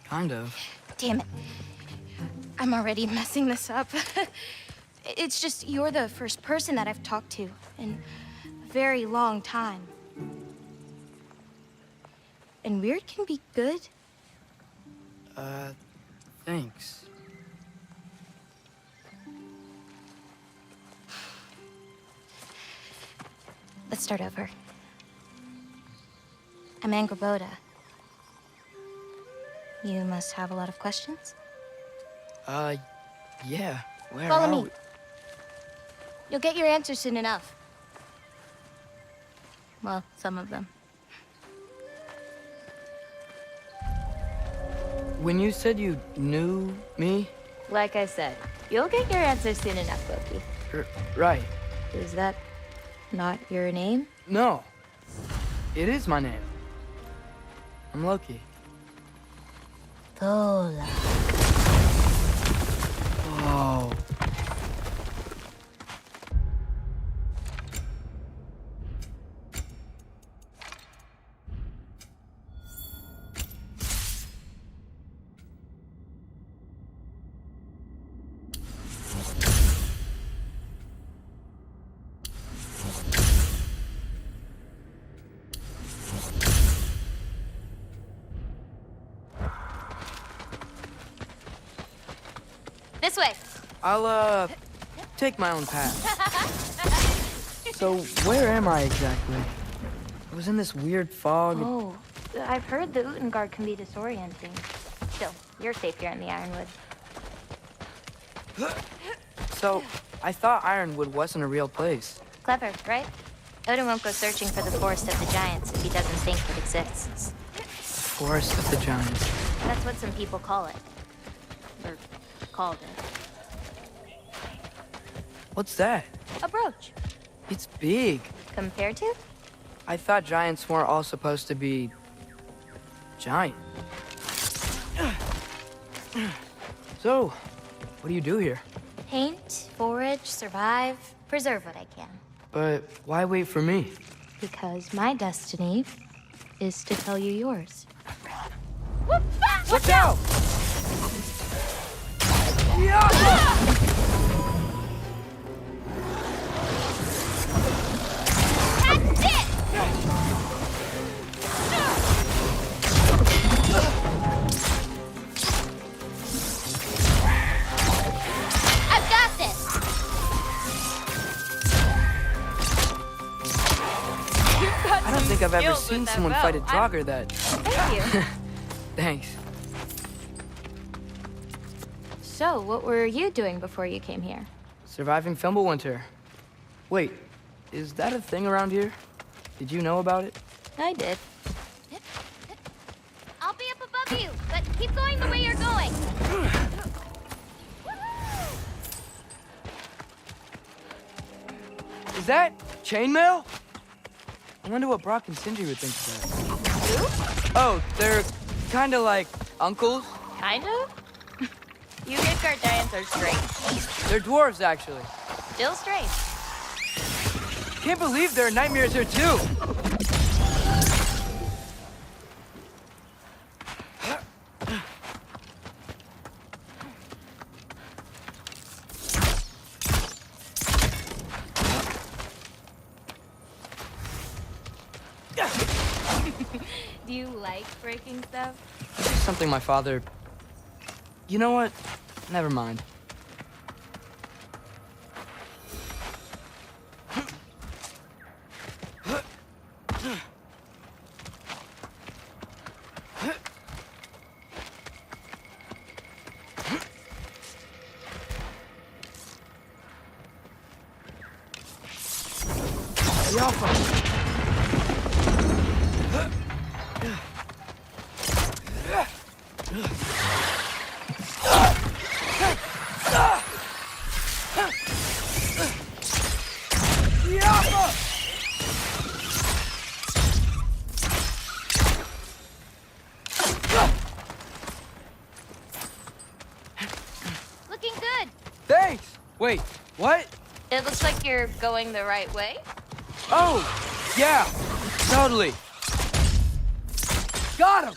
Kind of. Damn it. I'm already messing this up. It's just you're the first person that I've talked to in a very long time. And weird can be good. Thanks. Let's start over. I'm Angraboda. You must have a lot of questions? Yeah. Where Follow are me. we? You'll get your answers soon enough. Well, some of them. When you said you knew me? Like I said, you'll get your answers soon enough, Loki. Right. Is that not your name? No. It is my name. I'm Loki. Tola. Oh. This way. I'll, take my own path. So, where am I exactly? I was in this weird fog. Oh, I've heard the Utengard can be disorienting. Still, you're safe here in the Ironwood. So, I thought Ironwood wasn't a real place. Clever, right? Odin won't go searching for the Forest of the Giants if he doesn't think it exists. Forest of the Giants. That's what some people call it. Or called it. What's that? A brooch. It's big. Compared to? I thought giants weren't all supposed to be... giant. So, what do you do here? Paint, forage, survive, preserve what I can. But why wait for me? Because my destiny is to tell you yours. Watch out! Yeah! I've ever skills seen with that someone bow. fight a Draugr that... Thank you. Thanks. So, what were you doing before you came here? Surviving Fimbulwinter. Wait, is that a thing around here? Did you know about it? I did. I'll be up above you, but keep going the way you're going. Is that chainmail? I wonder what Brock and Sindri would think of that. Who? Oh, they're kind of like uncles. Kind of? You Midgard giants are strange. They're dwarves, actually. Still strange. Can't believe there are nightmares here, too. Do you like breaking stuff? Something my father... You know what? Never mind. Looking good. Thanks! Wait, what? It looks like you're going the right way. Oh, yeah, totally. Got him!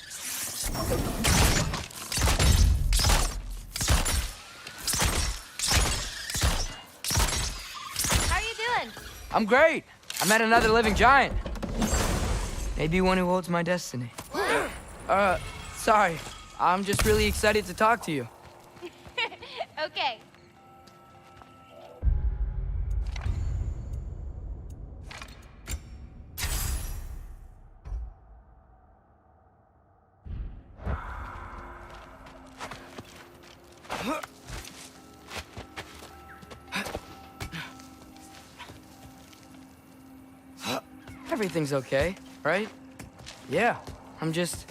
How are you doing? I'm great. I met another living giant. Maybe one who holds my destiny. Sorry. I'm just really excited to talk to you. Okay. Everything's okay, right? Yeah, I'm just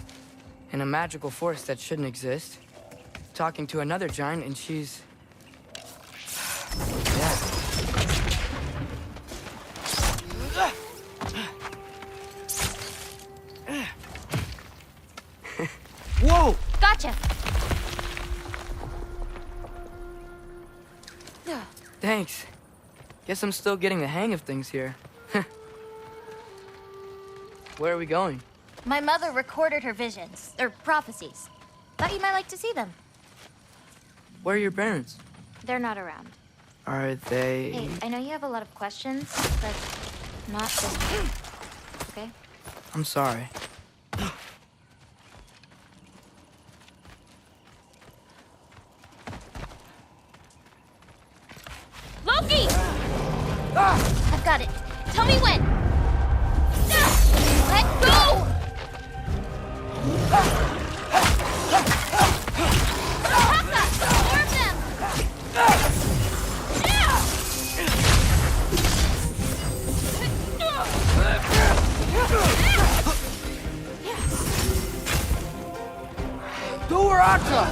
in a magical force that shouldn't exist. Talking to another giant and she's... Yeah. Whoa! Gotcha. Thanks. Guess I'm still getting the hang of things here. Where are we going? My mother recorded her visions, or prophecies. Thought you might like to see them. Where are your parents? They're not around. Are they... Hey, I know you have a lot of questions, but not this one. Okay? I'm sorry. Loki! I've got it. Tell me when. Let go! More of them! Durata!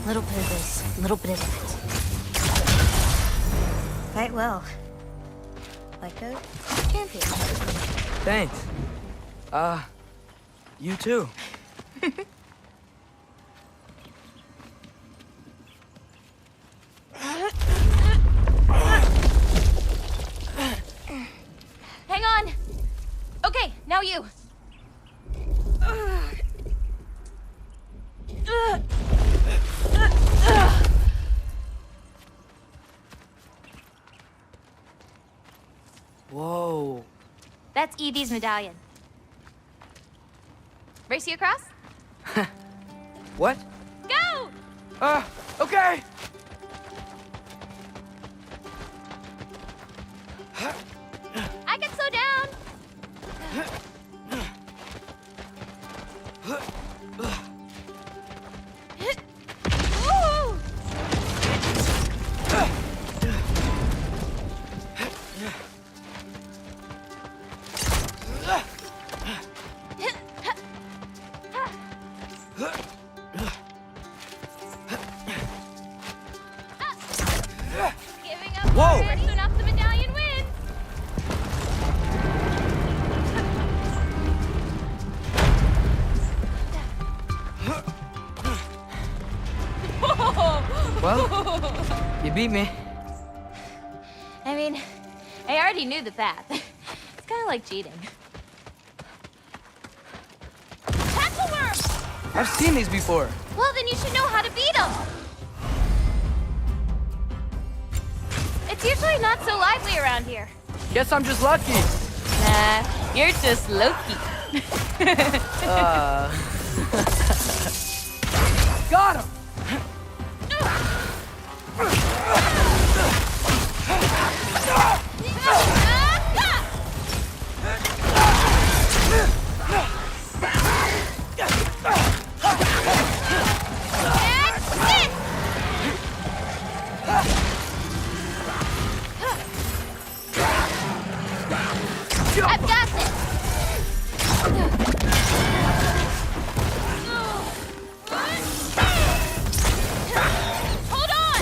Little bit of this, little bit of that. Quite well. Like a champion. Thanks. You too. Hang on! Okay, now you. That's Edie's medallion. Race you across? What? Go! Okay! I can slow down. Woo! Giving up Whoa! already, so not the medallion wins. Well, you beat me. I mean, I already knew the path. It's kind of like cheating. Tackle worm! I've seen these before. Well, then you should know how to beat them. It's usually not so lively around here. Guess I'm just lucky. Nah, you're just Loki. Got him! I've got this. Hold on.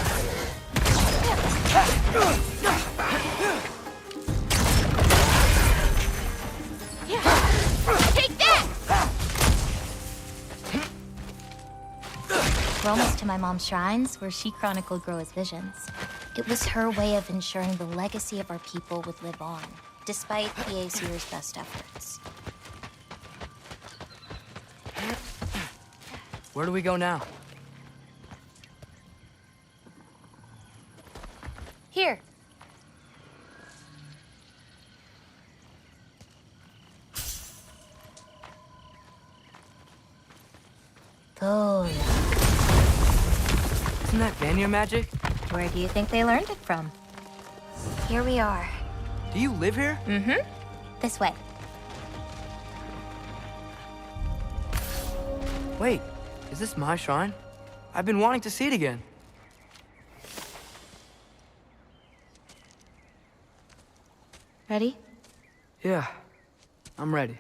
Take that. We're almost to my mom's shrines, where she chronicled Groa's visions. It was her way of ensuring the legacy of our people would live on, despite the Aesir's best efforts. Where do we go now? Here. Thola. Isn't that Vanir magic? Where do you think they learned it from? Here we are. Do you live here? Mm-hmm. This way. Wait, is this my shrine? I've been wanting to see it again. Ready? Yeah, I'm ready.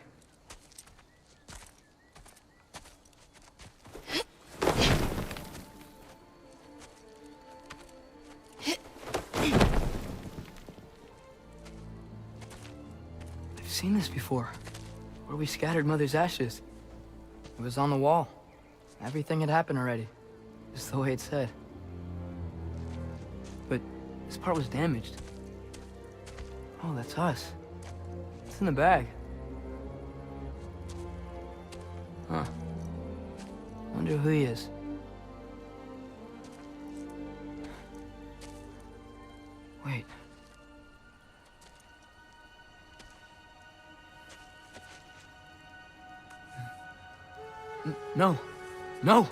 I've seen this before, where we scattered Mother's ashes. It was on the wall. Everything had happened already, just the way it said. But this part was damaged. Oh, that's us. It's in the bag. Huh. Wonder who he is. Wait. No. No!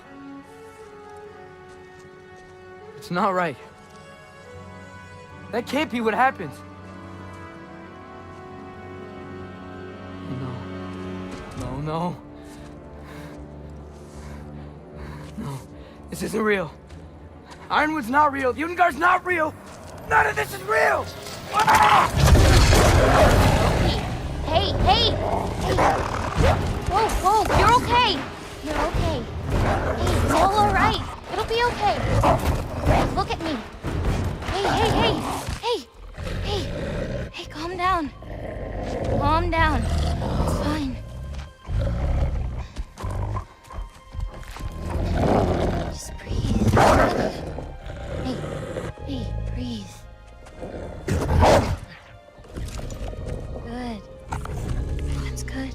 It's not right. That can't be what happens. No. No. No. This isn't real. Ironwood's not real. Ungar's not real. None of this is real! Ah! Hey! Whoa, you're okay. You're okay. Hey, it's all right. It'll be okay. Look at me. Hey, calm down. Calm down. It's fine. Just breathe. Hey, breathe. Good. That's good.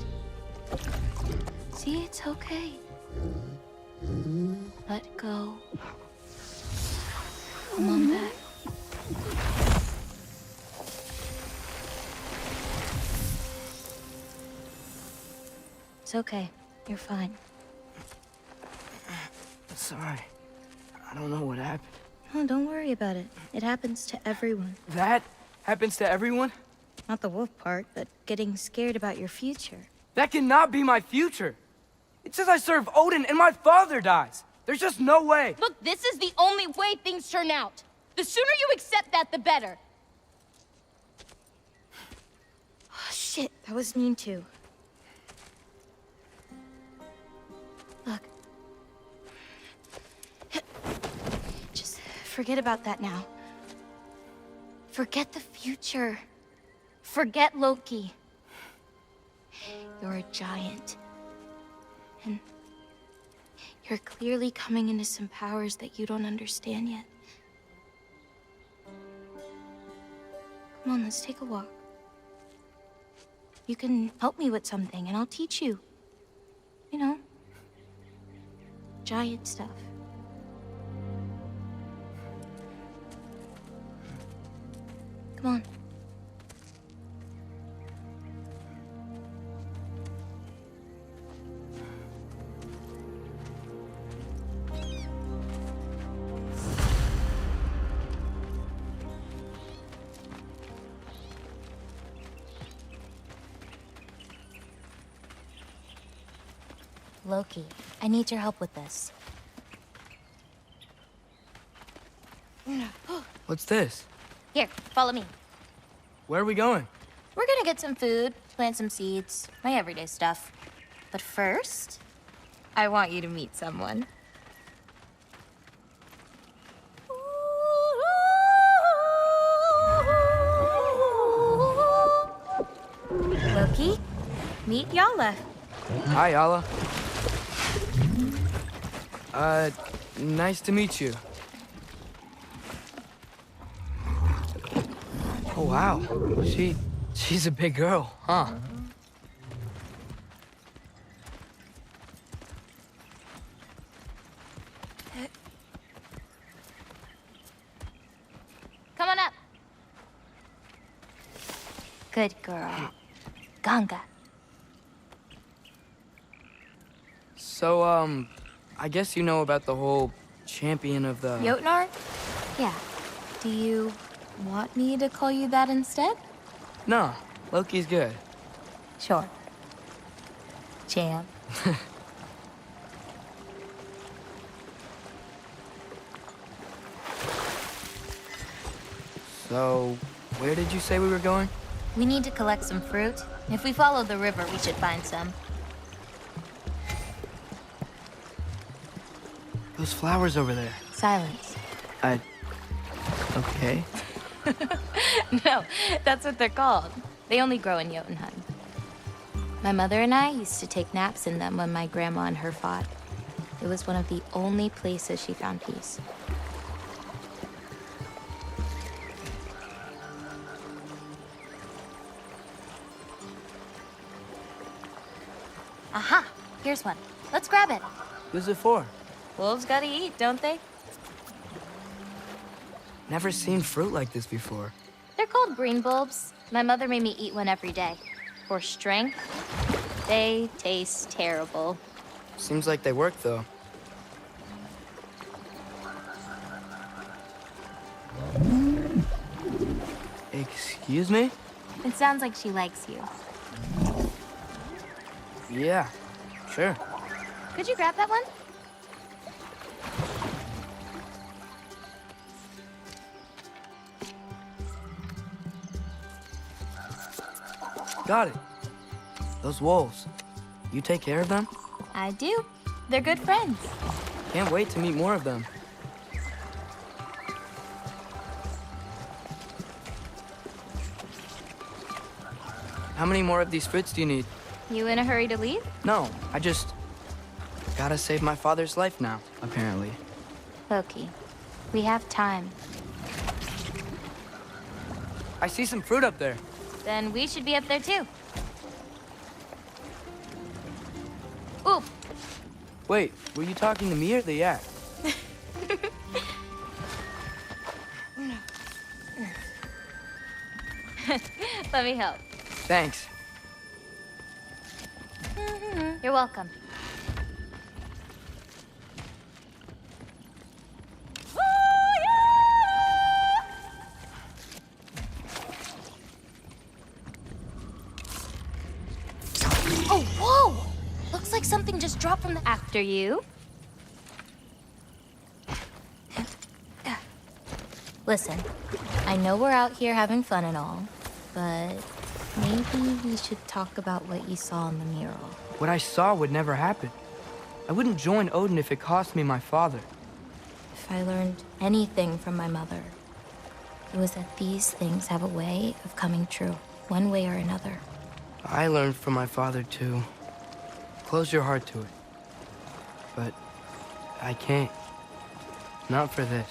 See, it's okay. Let go. Come on back. It's okay. You're fine. Sorry. I don't know what happened. Oh, don't worry about it. It happens to everyone. That happens to everyone? Not the wolf part, but getting scared about your future. That cannot be my future. It says I serve Odin and my father dies. There's just no way. Look, this is the only way things turn out. The sooner you accept that, the better. Oh, shit, that was mean too. Look. Just forget about that now. Forget the future. Forget Loki. You're a giant. And you're clearly coming into some powers that you don't understand yet. Come on, let's take a walk. You can help me with something, and I'll teach you. You know, giant stuff. Come on. Loki, I need your help with this. What's this? Here, follow me. Where are we going? We're gonna get some food, plant some seeds, my everyday stuff. But first, I want you to meet someone. Loki, meet Yala. Hi, Yala. Nice to meet you. Oh, wow. She's a big girl, huh? Come on up. Good girl. Ganga. So, I guess you know about the whole champion of the... Jotnar? Yeah. Do you want me to call you that instead? No, Loki's good. Sure. Champ. So, where did you say we were going? We need to collect some fruit. If we follow the river, we should find some. Those flowers over there. Silence. Okay. No, that's what they're called. They only grow in Jotunheim. My mother and I used to take naps in them when my grandma and her fought. It was one of the only places she found peace. Aha! Here's one. Let's grab it. Who's it for? Wolves gotta eat, don't they? Never seen fruit like this before. They're called green bulbs. My mother made me eat one every day. For strength, they taste terrible. Seems like they work, though. Excuse me? It sounds like she likes you. Yeah, sure. Could you grab that one? Got it. Those wolves. You take care of them? I do. They're good friends. Can't wait to meet more of them. How many more of these fruits do you need? You in a hurry to leave? No, I just... gotta save my father's life now, apparently. Loki, we have time. I see some fruit up there. Then we should be up there too. Ooh. Wait, were you talking to me or the yak? Let me help. Thanks. Here You're welcome. Oh, whoa! Looks like something just dropped from the... After you. Listen, I know we're out here having fun and all, but maybe we should talk about what you saw in the mural. What I saw would never happen. I wouldn't join Odin if it cost me my father. If I learned anything from my mother, it was that these things have a way of coming true, one way or another. I learned from my father, too. Close your heart to it. But I can't. Not for this.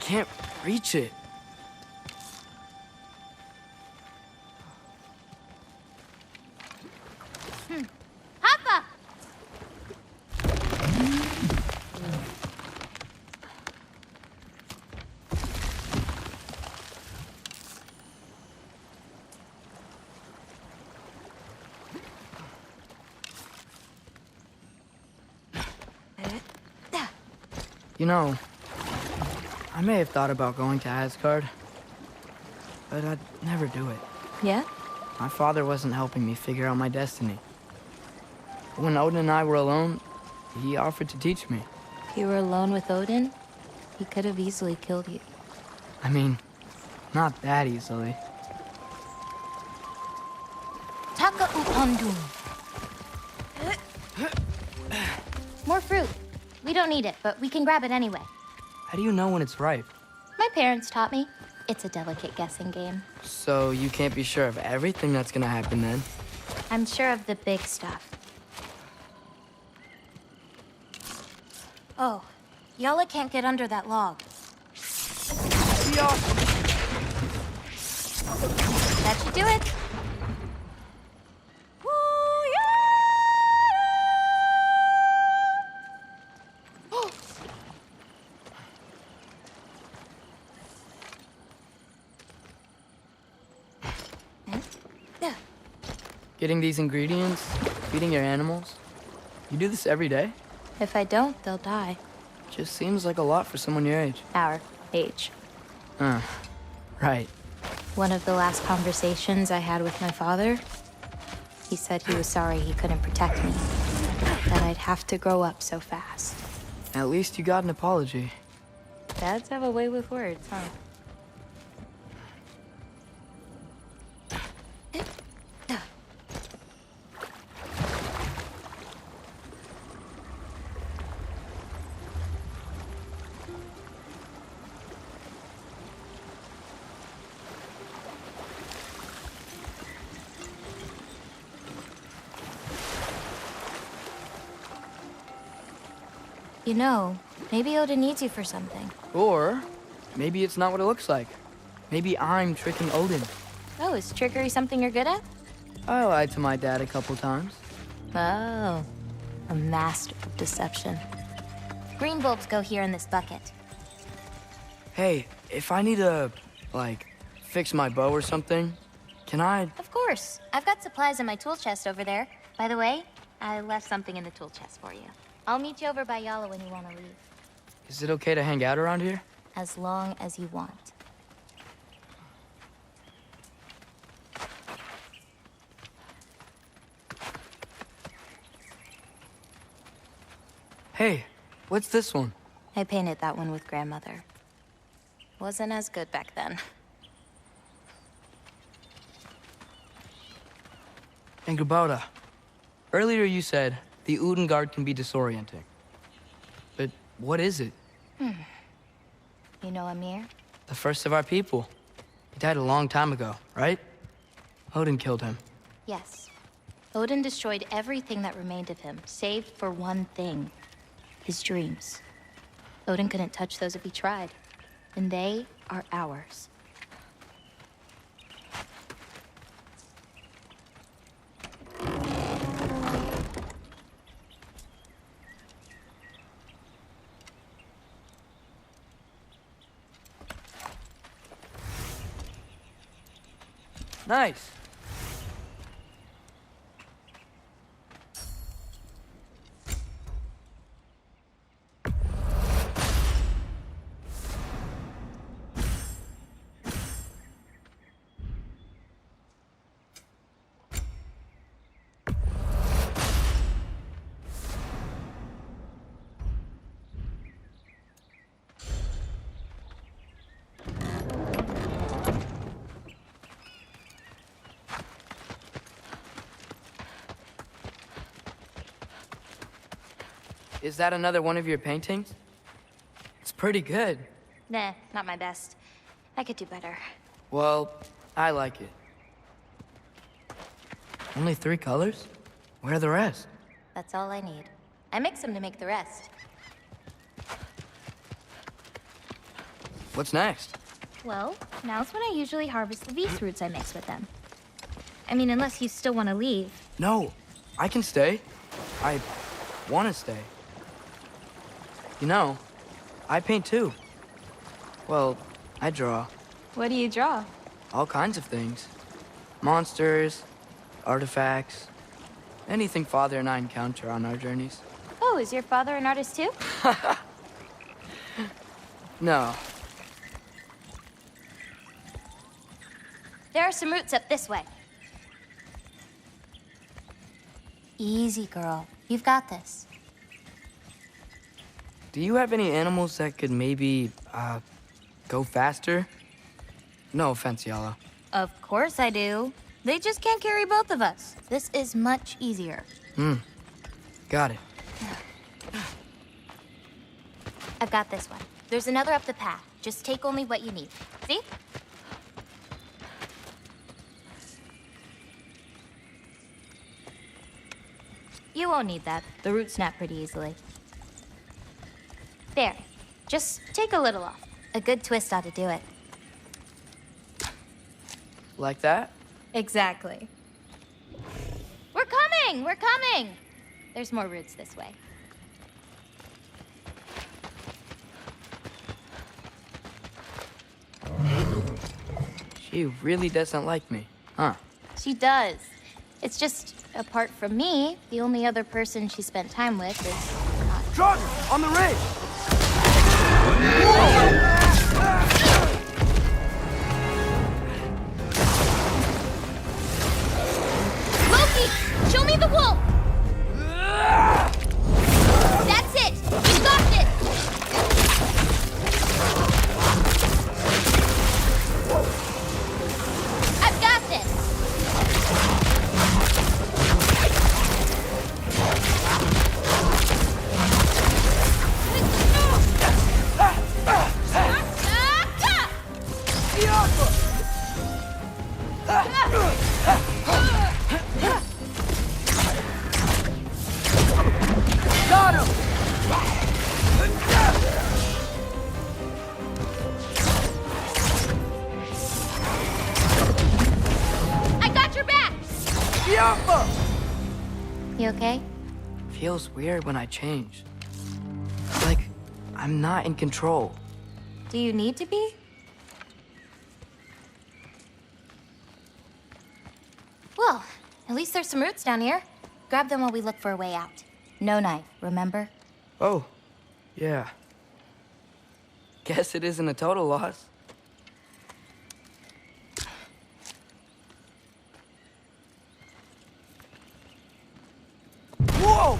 Can't reach it. Papa! You know, I may have thought about going to Asgard, but I'd never do it. Yeah? My father wasn't helping me figure out my destiny. When Odin and I were alone, he offered to teach me. If you were alone with Odin, he could have easily killed you. I mean, not that easily. Taka upandum. More fruit. We don't need it, but we can grab it anyway. How do you know when it's ripe? My parents taught me. It's a delicate guessing game. So you can't be sure of everything that's gonna happen then? I'm sure of the big stuff. Oh, Yala can't get under that log. That should do it. Getting these ingredients, feeding your animals. You do this every day? If I don't, they'll die. Just seems like a lot for someone your age. Our age. Right. One of the last conversations I had with my father, he said he was sorry he couldn't protect me. That I'd have to grow up so fast. At least you got an apology. Dads have a way with words, huh? You know, maybe Odin needs you for something. Or maybe it's not what it looks like. Maybe I'm tricking Odin. Oh, is trickery something you're good at? I lied to my dad a couple times. Oh, a master of deception. Green bulbs go here in this bucket. Hey, if I need to, fix my bow or something, can I? Of course. I've got supplies in my tool chest over there. By the way, I left something in the tool chest for you. I'll meet you over by Yala when you want to leave. Is it okay to hang out around here? As long as you want. Hey, what's this one? I painted that one with grandmother. Wasn't as good back then. Engelbauda, earlier you said the Udengard can be disorienting. But what is it? You know Amir? The first of our people. He died a long time ago, right? Odin killed him. Yes. Odin destroyed everything that remained of him, save for one thing. His dreams. Odin couldn't touch those if he tried. And they are ours. Nice. Is that another one of your paintings? It's pretty good. Nah, not my best. I could do better. Well, I like it. Only 3 colors? Where are the rest? That's all I need. I mix them to make the rest. What's next? Well, now's when I usually harvest the V's roots I mix with them. I mean, unless you still want to leave. No, I can stay. I want to stay. You know, I paint too. Well, I draw. What do you draw? All kinds of things. Monsters, artifacts, anything Father and I encounter on our journeys. Oh, is your father an artist too? No. There are some roots up this way. Easy, girl. You've got this. Do you have any animals that could maybe, go faster? No offense, Yala. Of course I do. They just can't carry both of us. This is much easier. Got it. I've got this one. There's another up the path. Just take only what you need. See? You won't need that. The roots snap pretty easily. There. Just take a little off. A good twist ought to do it. Like that? Exactly. We're coming! We're coming! There's more roots this way. She really doesn't like me, huh? She does. It's just, apart from me, the only other person she spent time with is not. Draugr! On the ridge! Loki! Show me the wolf! That's it! You got this! I've got this! Got him! I got your back! You okay? Feels weird when I change. Like, I'm not in control. Do you need to be? Well, at least there's some roots down here. Grab them while we look for a way out. No knife, remember? Oh, yeah. Guess it isn't a total loss. Whoa!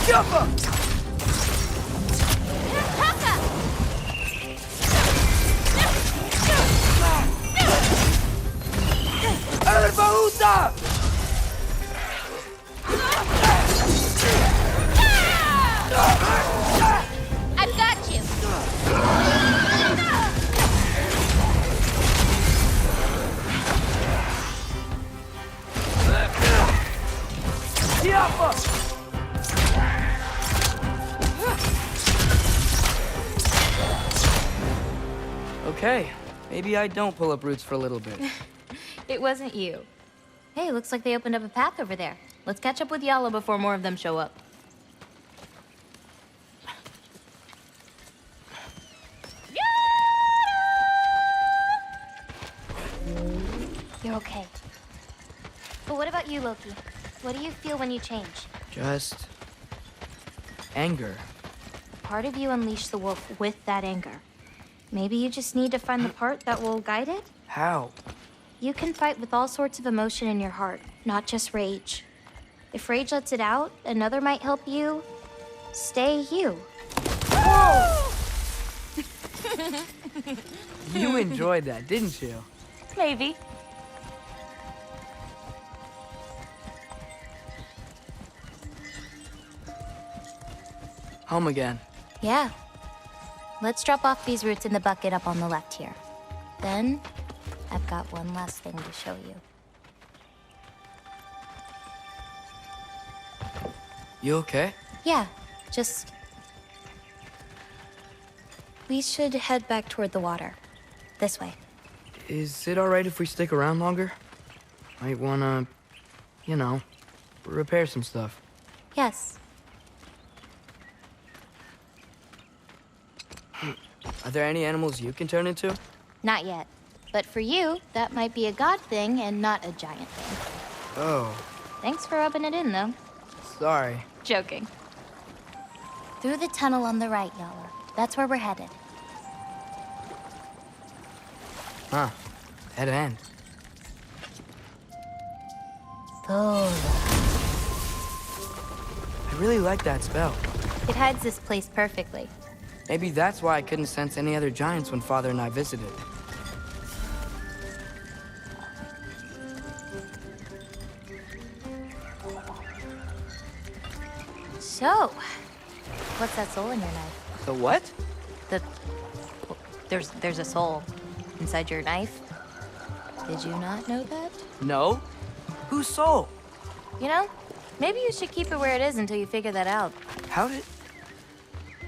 Jumper! Bahuta! I've got you! Okay, maybe I don't pull up roots for a little bit. It wasn't you. Hey, looks like they opened up a path over there. Let's catch up with Yala before more of them show up. You're okay. But what about you, Loki? What do you feel when you change? Just anger. Part of you unleashed the wolf with that anger. Maybe you just need to find the part that will guide it? How? You can fight with all sorts of emotion in your heart, not just rage. If rage lets it out, another might help you stay you. You enjoyed that, didn't you? Maybe. Home again. Yeah. Let's drop off these roots in the bucket up on the left here. Then, I've got one last thing to show you. You okay? Yeah, just... We should head back toward the water. This way. Is it alright if we stick around longer? Might wanna, you know, repair some stuff. Yes. Are there any animals you can turn into? Not yet. But for you, that might be a god thing and not a giant thing. Oh, Thanks for rubbing it in, though. sorry. Joking. Through the tunnel on the right, Yala. That's where we're headed. Huh. Dead end. Oh. I really like that spell. It hides this place perfectly. Maybe that's why I couldn't sense any other giants when Father and I visited. So, what's that soul in your knife? The what? There's a soul inside your knife. Did you not know that? No. Whose soul? You know, maybe you should keep it where it is until you figure that out. How did...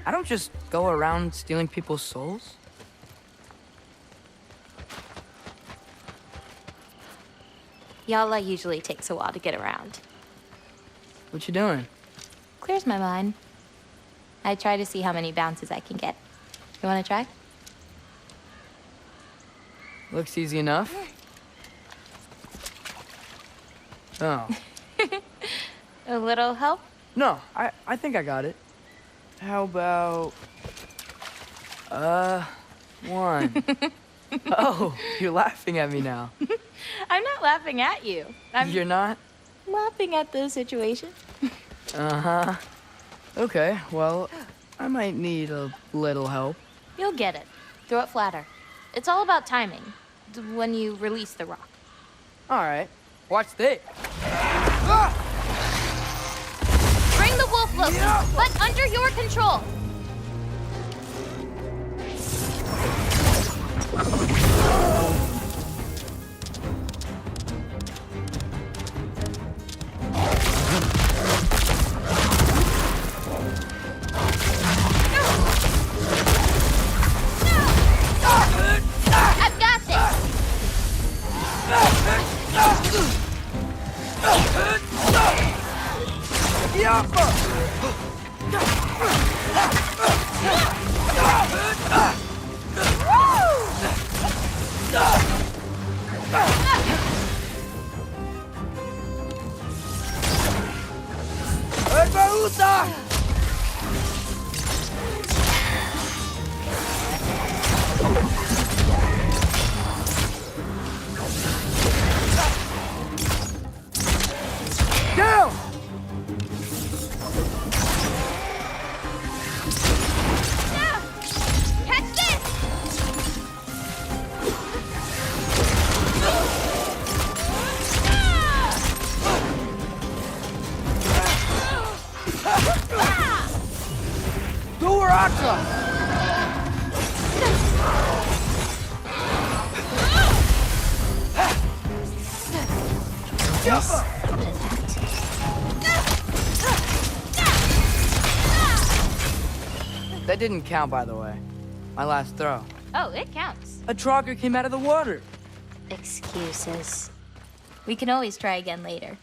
I don't just go around stealing people's souls. Yala usually takes a while to get around. What you doing? Clears my mind. I try to see how many bounces I can get. You want to try? Looks easy enough. Oh. A little help? No, I think I got it. How about... one. Oh, you're laughing at me now. I'm not laughing at you. You're not? Laughing at the situation. Uh-huh. Okay, well, I might need a little help. You'll get it. Throw it flatter. It's all about timing. When you release the rock. All right. Watch this. Bring the wolf, Loki, but under your control. I've got this. Down! Catch this! That didn't count, by the way. My last throw. Oh, it counts. A Trogger came out of the water. Excuses. We can always try again later.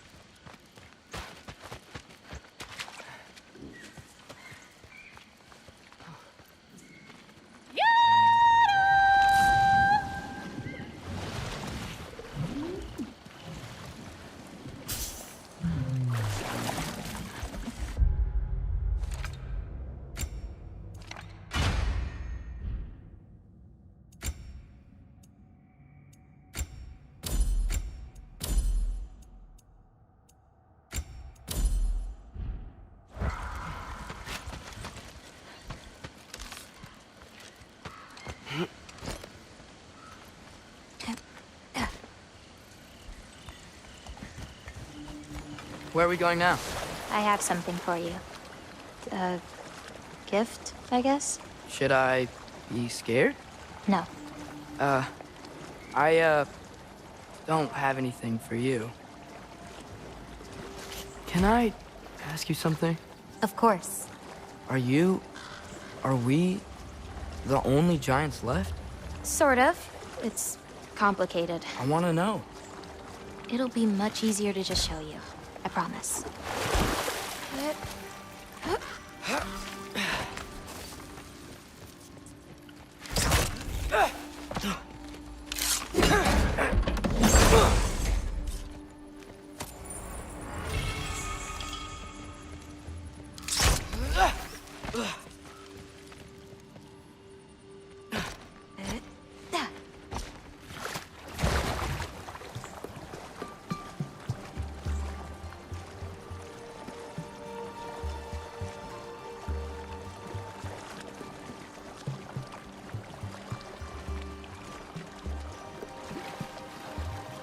Where are we going now? I have something for you. A gift, I guess? Should I be scared? No. I don't have anything for you. Can I ask you something? Of course. Are we the only giants left? Sort of. It's complicated. I want to know. It'll be much easier to just show you. I promise.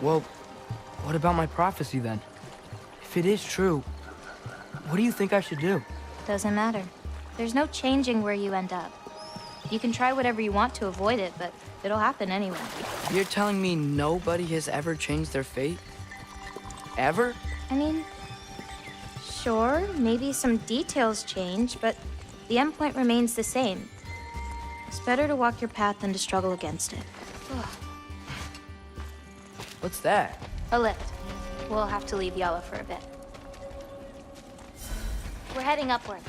Well, what about my prophecy then? If it is true, what do you think I should do? Doesn't matter. There's no changing where you end up. You can try whatever you want to avoid it, but it'll happen anyway. You're telling me nobody has ever changed their fate? Ever? I mean, sure, maybe some details change, but the endpoint remains the same. It's better to walk your path than to struggle against it. What's that? A lift. We'll have to leave Yala for a bit. We're heading upward.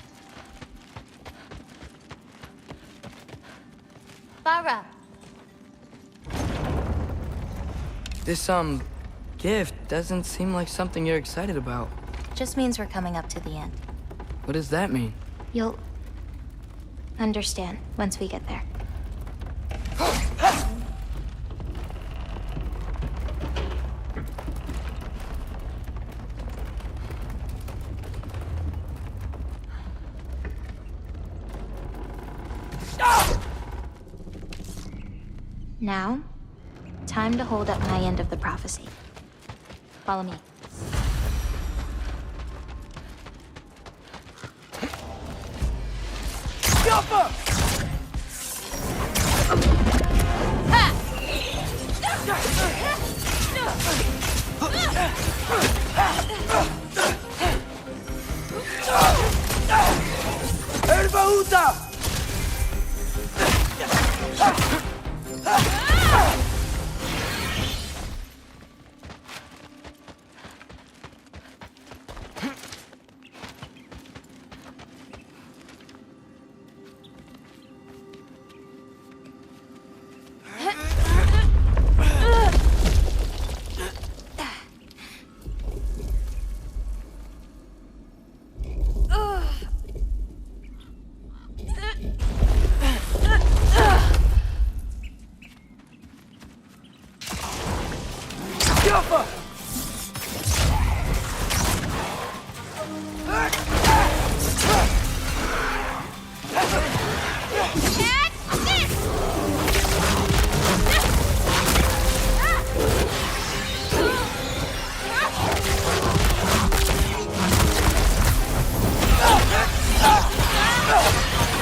Bara! This, gift doesn't seem like something you're excited about. Just means we're coming up to the end. What does that mean? You'll understand once we get there. Now, time to hold up my end of the prophecy. Follow me.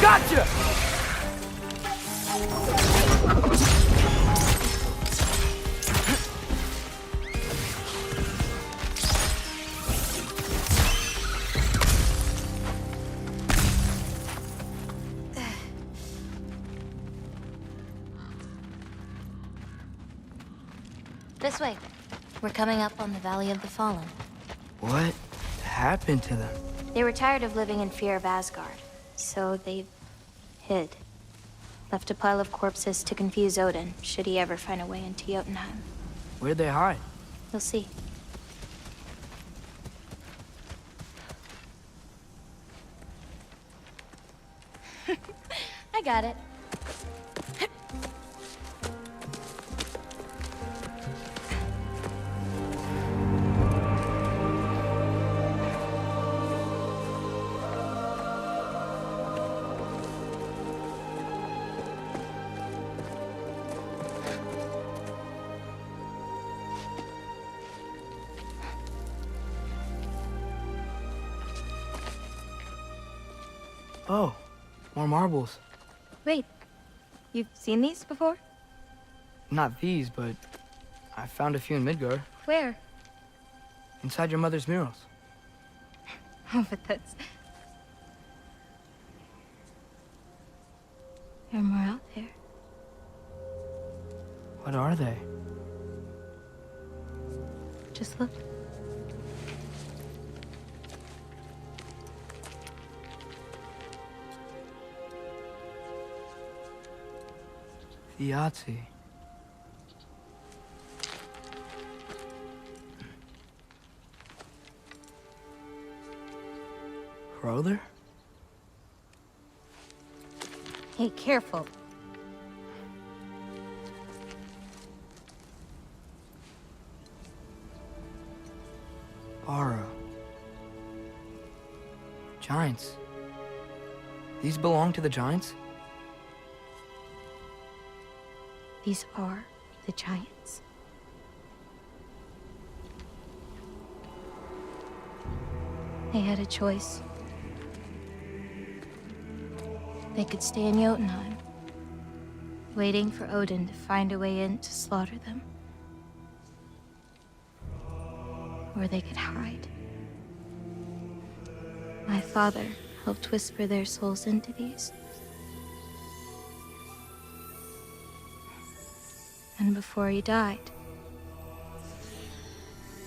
Gotcha! This way. We're coming up on the Valley of the Fallen. What happened to them? They were tired of living in fear of Asgard, so they hid. Left a pile of corpses to confuse Odin, should he ever find a way into Jotunheim. Where'd they hide? You'll see. I got it. Oh, more marbles. Wait, you've seen these before? Not these, but I found a few in Midgard. Where? Inside your mother's murals. Oh, but that's... There are more out there. What are they? Just look. The Yahtzee. Brother? Hey, careful. Bara. Giants. These belong to the Giants? These are the Giants. They had a choice. They could stay in Jotunheim, waiting for Odin to find a way in to slaughter them. Or they could hide. My father helped whisper their souls into these. And before he died,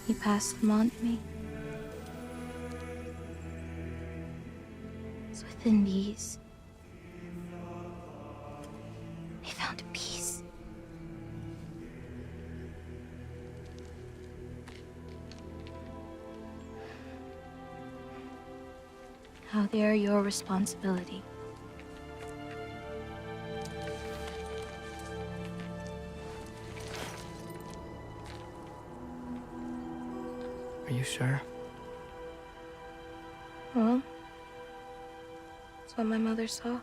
he passed them on to me. It's within these. They found a peace. Now they're your responsibility. Are you sure? Well, that's what my mother saw.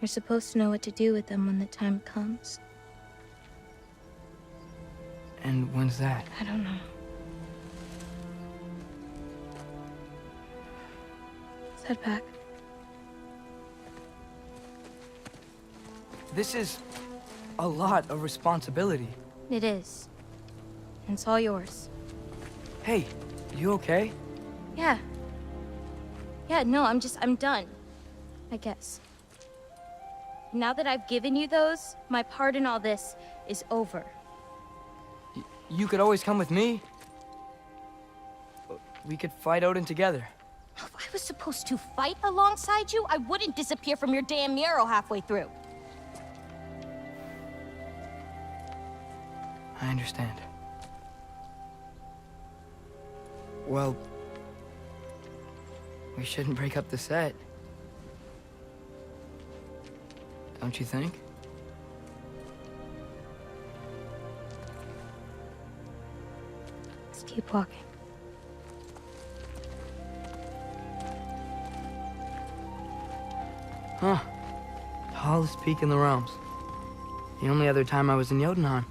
You're supposed to know what to do with them when the time comes. And when's that? I don't know. Let's head back. This is a lot of responsibility. It is. And it's all yours. Hey, you okay? Yeah. Yeah, no, I'm done. I guess. Now that I've given you those, my part in all this is over. You could always come with me. We could fight Odin together. If I was supposed to fight alongside you, I wouldn't disappear from your damn mural halfway through. I understand. Well, we shouldn't break up the set. Don't you think? Let's keep walking. Huh. Tallest peak in the realms. The only other time I was in Jotunheim.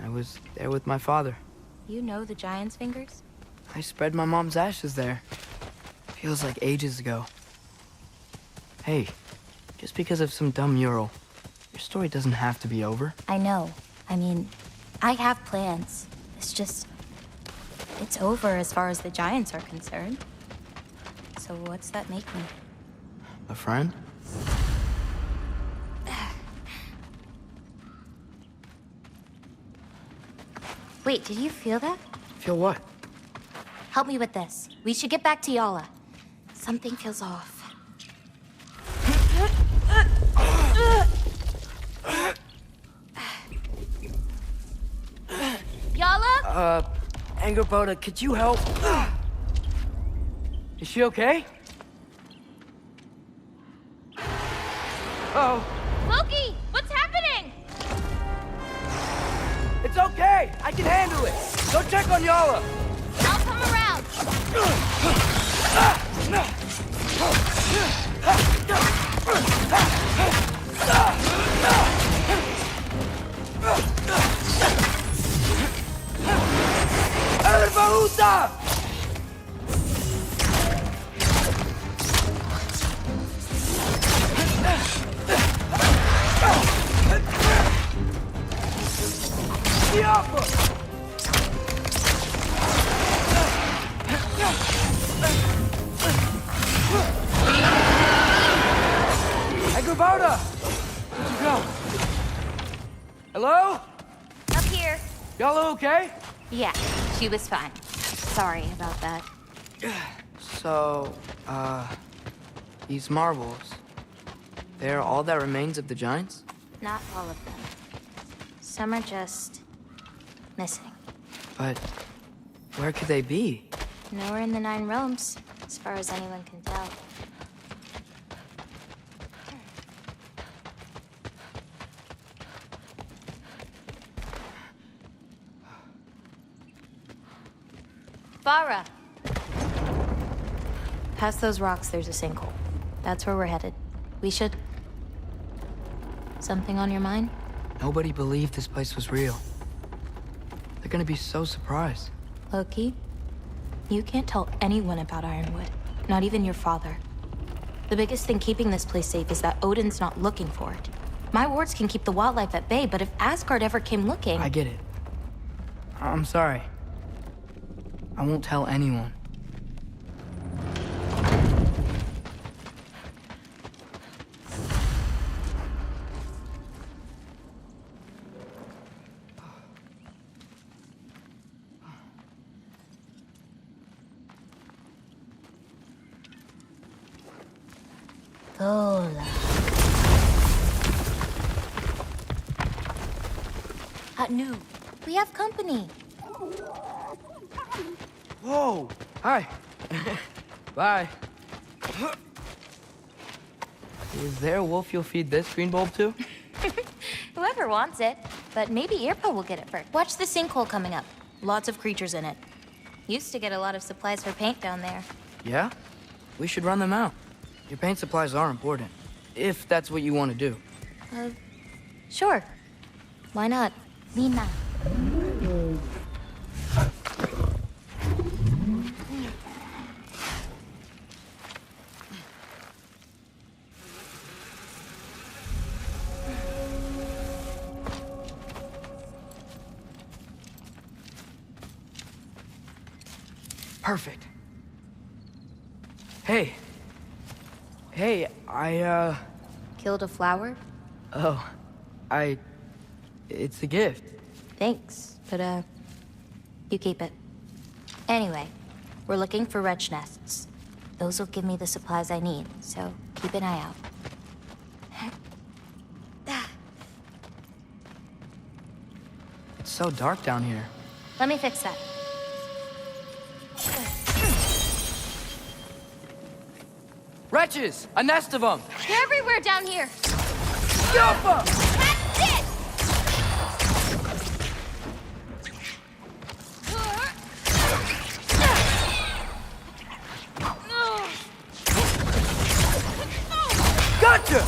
I was there with my father. You know the Giant's fingers? I spread my mom's ashes there. Feels like ages ago. Hey, just because of some dumb mural, your story doesn't have to be over. I know. I mean, I have plans. It's over as far as the Giants are concerned. So what's that make me? A friend? Wait, did you feel that? Feel what? Help me with this. We should get back to Yala. Something feels off. Yala? Angerboda, could you help? Is she okay? Oh. Loki, what's happening? It's okay! I can handle it! Go check on Yala! I'll come around. Kubota! Where'd you go? Hello? Up here. Y'all okay? Yeah, she was fine. Sorry about that. So, these marbles, they're all that remains of the Giants? Not all of them. Some are just missing. But where could they be? Nowhere in the Nine Realms, as far as anyone can tell. Farah! Past those rocks, there's a sinkhole. That's where we're headed. We should... Something on your mind? Nobody believed this place was real. They're gonna be so surprised. Loki, you can't tell anyone about Ironwood. Not even your father. The biggest thing keeping this place safe is that Odin's not looking for it. My wards can keep the wildlife at bay, but if Asgard ever came looking... I get it. I'm sorry. I won't tell anyone. Hola. No, we have company. Whoa! Hi. Bye. Is there a wolf you'll feed this green bulb to? Whoever wants it. But maybe Irpa will get it first. Watch the sinkhole coming up. Lots of creatures in it. Used to get a lot of supplies for paint down there. Yeah? We should run them out. Your paint supplies are important. If that's what you want to do. Sure. Why not? Lina. Perfect. Hey. Hey, I, Killed a flower? Oh, it's a gift. Thanks, but, you keep it. Anyway, we're looking for wretch nests. Those will give me the supplies I need, so keep an eye out. It's so dark down here. Let me fix that. Wretches! A nest of them! They're everywhere down here! Yoppa! That's it! Gotcha!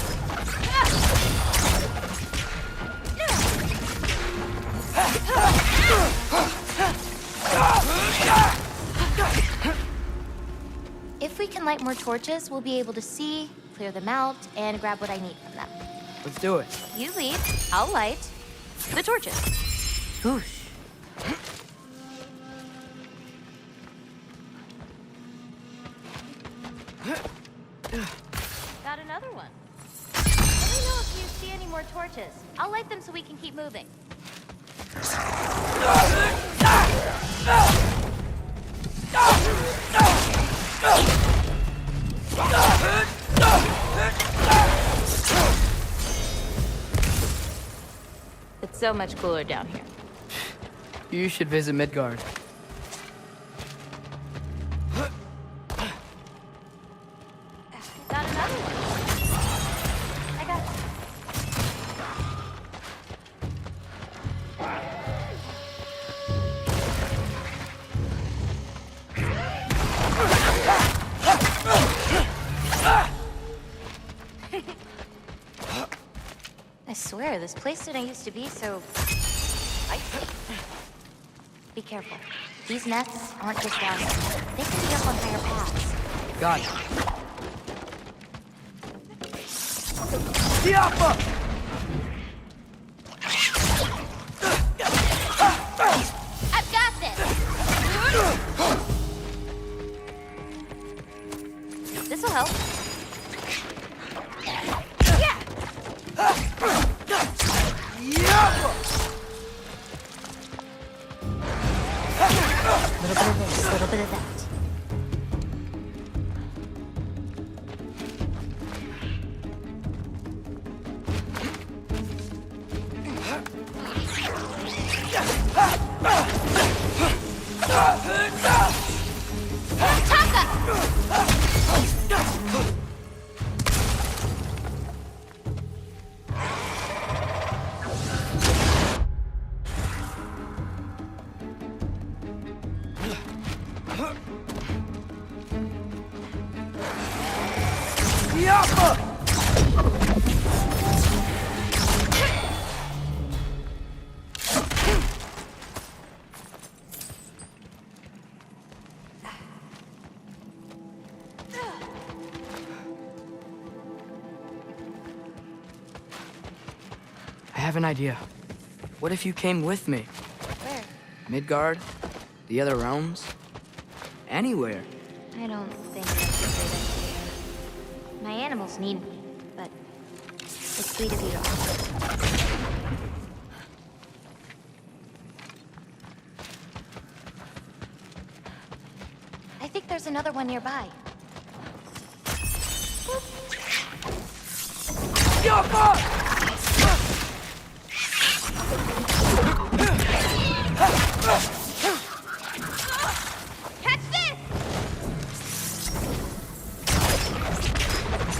If we can light more torches, we'll be able to see, clear them out, and grab what I need from them. Let's do it. You lead, I'll light the torches. Whoosh. Got another one. Let me know if you see any more torches. I'll light them so we can keep moving. It's so much cooler down here. You should visit Midgard. Got another one. I got it. I swear, this place didn't used to be so icy. Be careful. These nests aren't just down. They can be up on higher paths. Got it. Yoppa! I've got this! This'll help. Yeah! have an idea. What if you came with me? Where? Midgard? The other realms? Anywhere. I don't think that's a great idea. My animals need me, but it's sweet of you to offer. I think there's another one nearby. Catch this!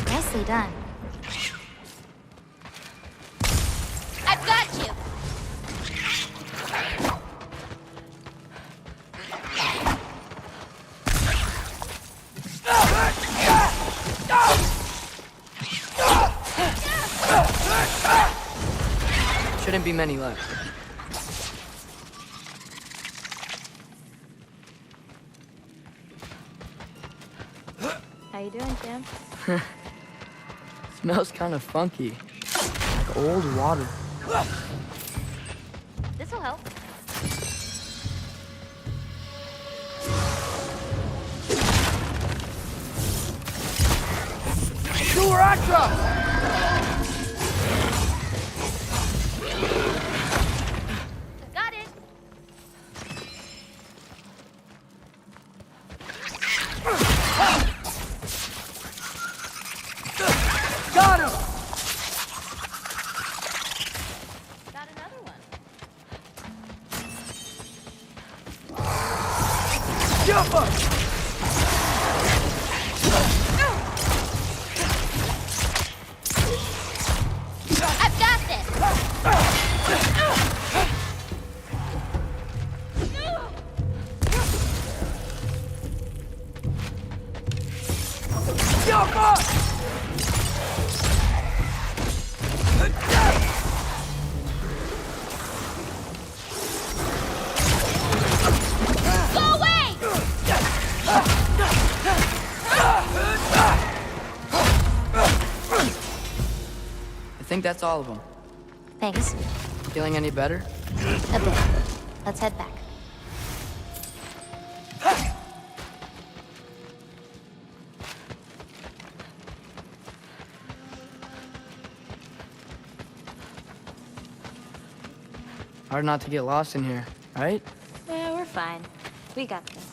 Nicely done. I've got you! Shouldn't be many left. How you doing, Jim? Smells kind of funky. Like old water. This'll help. Got it. Got him! Got another one. Jump up! I've got this. Jump up! Go away! I think that's all of them. Thanks. Feeling any better? A bit. Let's head back. Hard not to get lost in here, right? Yeah, we're fine. We got this.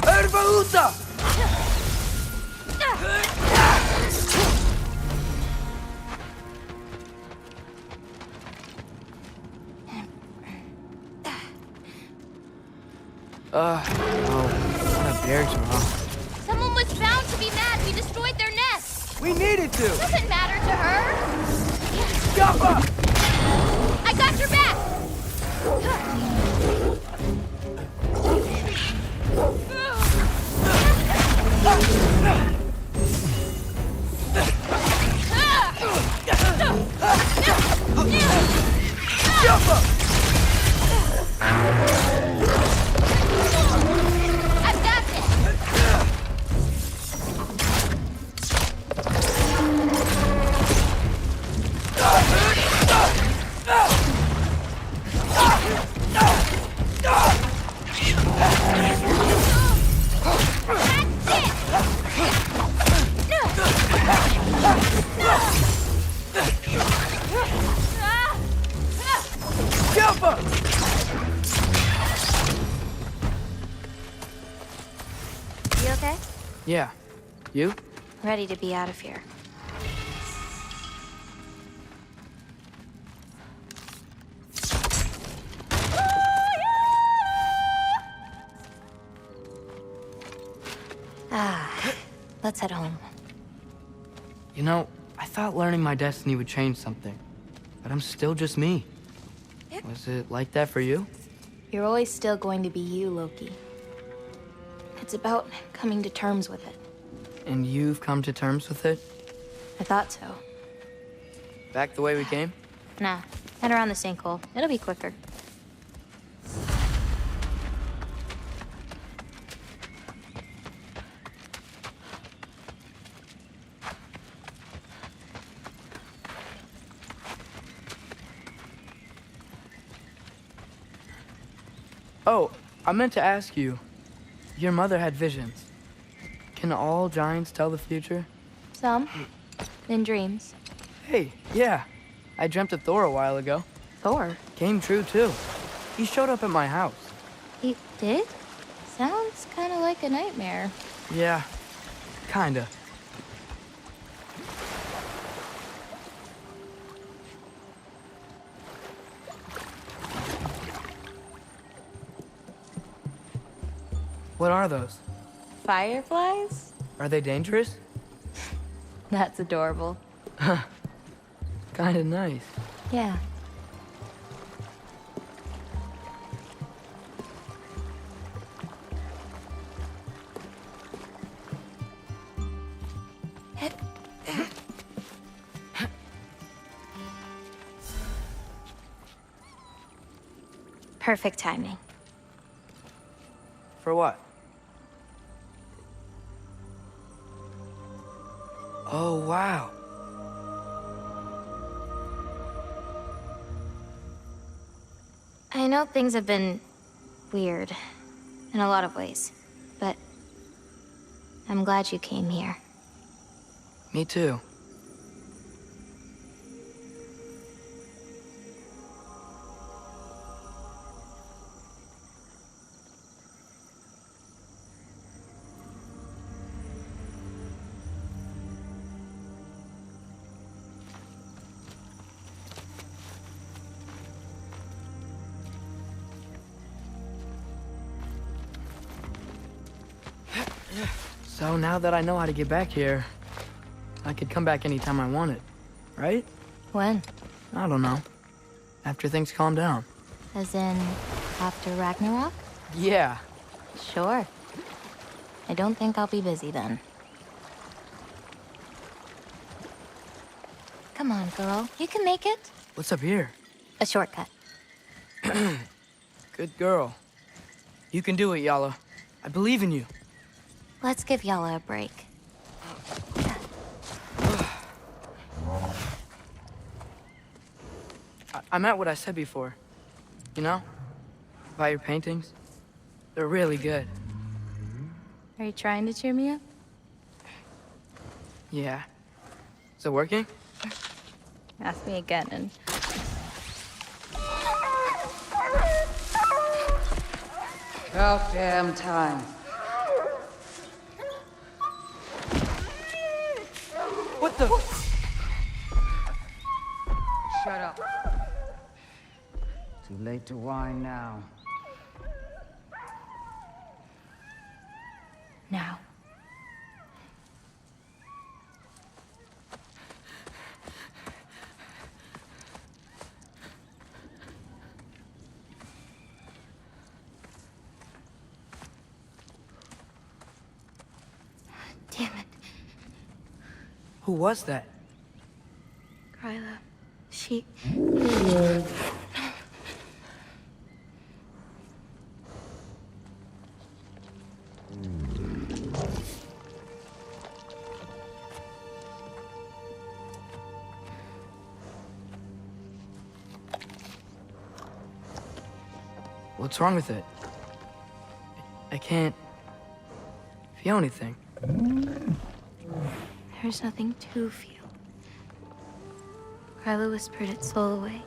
Ervaluta! No. What a bear's wrong. Someone was bound to be mad we destroyed their nest. We needed to! Doesn't matter to her. Jump up! I got your back. Jump up! I've got this. Jump up! You okay? Yeah. You? Ready to be out of here. Let's head home. You know, I thought learning my destiny would change something. But I'm still just me. Was it like that for you? You're always still going to be you, Loki. It's about coming to terms with it. And you've come to terms with it? I thought so. Back the way we came? Nah, head around the sinkhole. It'll be quicker. Oh, I meant to ask you. Your mother had visions. Can all giants tell the future? Some. In dreams. Hey, yeah. I dreamt of Thor a while ago. Thor? Came true, too. He showed up at my house. He did? Sounds kind of like a nightmare. Yeah, kinda. What are those? Fireflies? Are they dangerous? That's adorable. Kinda nice. Yeah. Perfect timing. For what? Oh, wow. I know things have been weird in a lot of ways, but I'm glad you came here. Me too. So now that I know how to get back here, I could come back anytime I wanted, right? When? I don't know. After things calm down. As in, after Ragnarok? Yeah. Sure. I don't think I'll be busy then. Come on, girl. You can make it. What's up here? A shortcut. Good girl. You can do it, Yala. I believe in you. Let's give Yala a break. I meant what I said before. You know? About your paintings. They're really good. Are you trying to cheer me up? Yeah. Is it working? Ask me again and... About damn time. What the? Shut up. Too late to whine now. Now. Damn it. Who was that? Kryla. She... What's wrong with it? I can't feel anything. There's nothing to feel. Kryla whispered its soul away.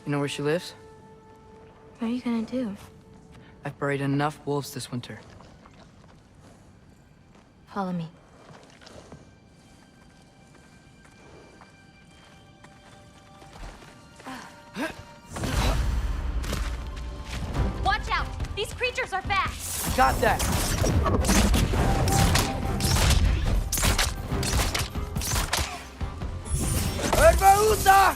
You know where she lives? What are you gonna do? I've buried enough wolves this winter. Follow me. Watch out! These creatures are fast! Got that! Herbaúta!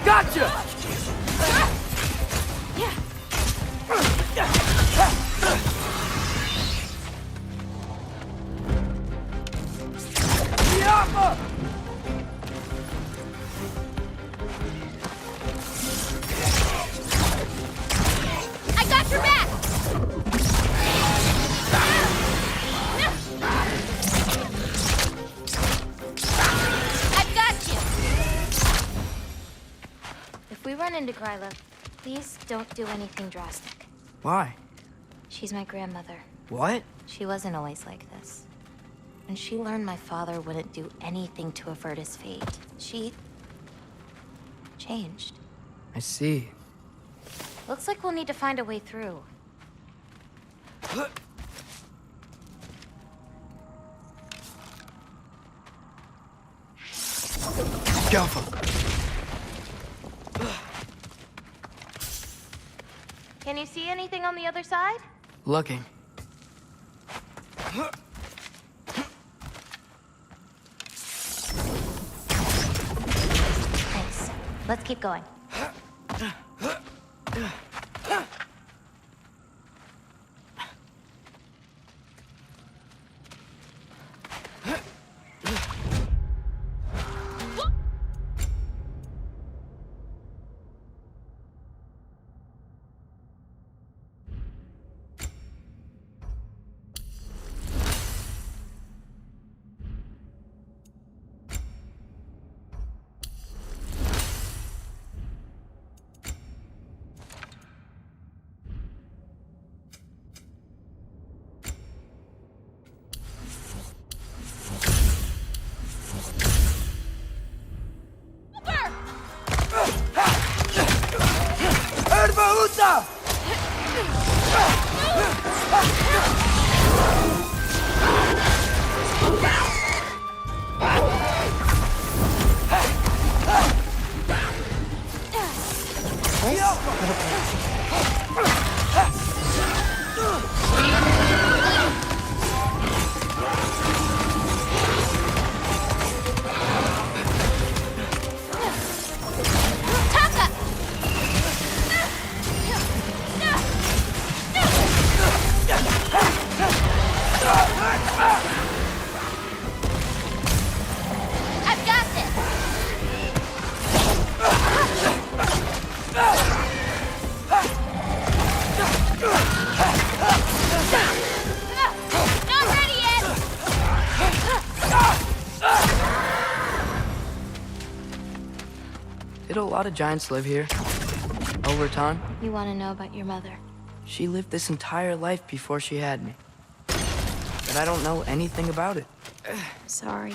Gotcha! I got your back! into Gryla. Please don't do anything drastic. Why? She's my grandmother. What? She wasn't always like this. When she learned my father wouldn't do anything to avert his fate, she changed. I see. Looks like we'll need to find a way through. Careful. Can you see anything on the other side? Looking. Thanks. Let's keep going. I've got this! Not ready yet! Did a lot of giants live here? Over time? You want to know about your mother? She lived this entire life before she had me. But I don't know anything about it. Sorry.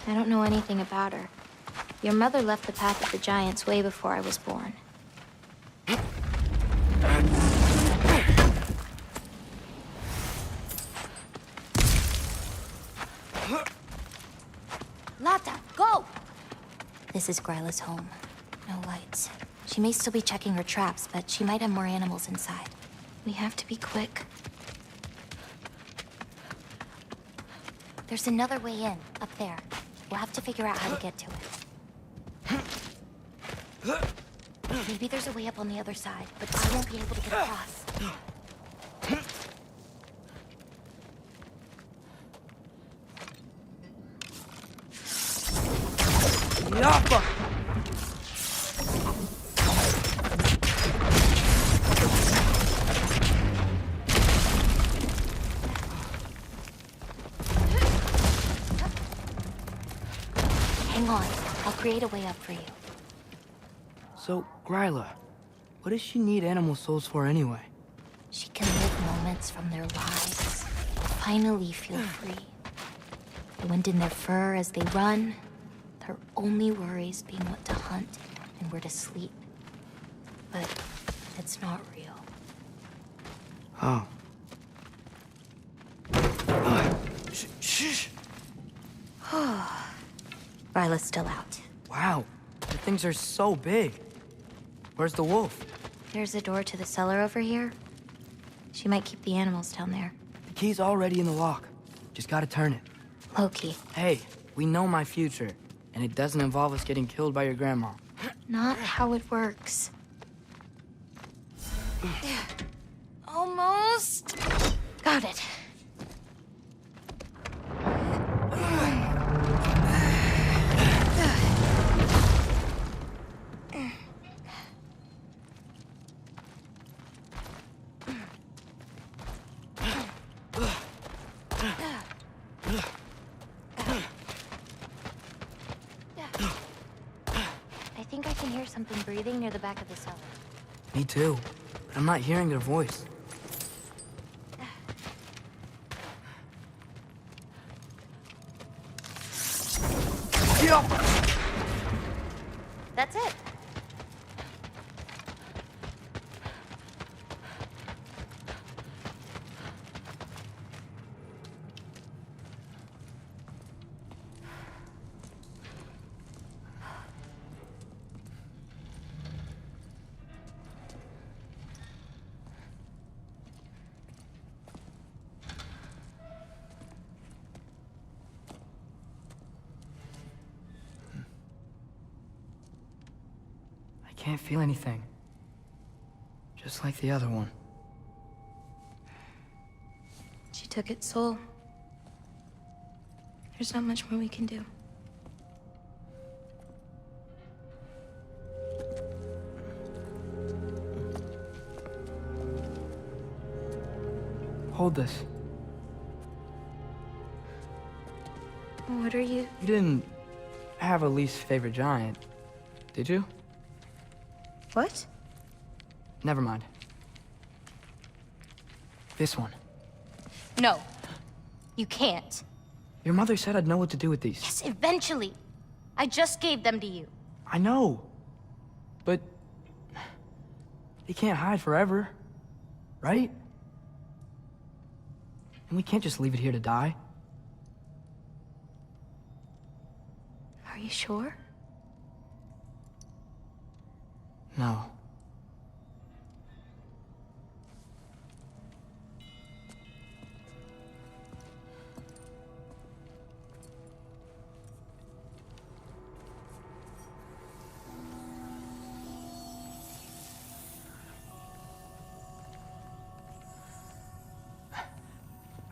I don't know anything about her. Your mother left the path of the giants way before I was born. Lata, go! This is Gryla's home. No lights. She may still be checking her traps, but she might have more animals inside. We have to be quick. There's another way in, up there. We'll have to figure out how to get to it. Maybe there's a way up on the other side, but I won't be able to get across. Yappa! Hang on. I'll create a way up for you. So, Gryla, what does she need animal souls for anyway? She can live moments from their lives. Finally feel free. The wind in their fur as they run. Their only worries being what to hunt and where to sleep. But it's not real. Oh. Shh. Ryla's still out. Wow, the things are so big. Where's the wolf? There's a door to the cellar over here. She might keep the animals down there. The key's already in the lock. Just gotta turn it. Loki. Hey, we know my future, and it doesn't involve us getting killed by your grandma. Not how it works. Almost. Got it. I think I can hear something. something breathing near the back of the cellar. Me too. But I'm not hearing their voice. That's it. I can't feel anything. Just like the other one. She took its soul. There's not much more we can do. Hold this. What are you? You didn't have a least favorite giant, did you? What? Never mind. This one. No. You can't. Your mother said I'd know what to do with these. Yes, eventually. I just gave them to you. I know. But... they can't hide forever. Right? And we can't just leave it here to die. Are you sure? No.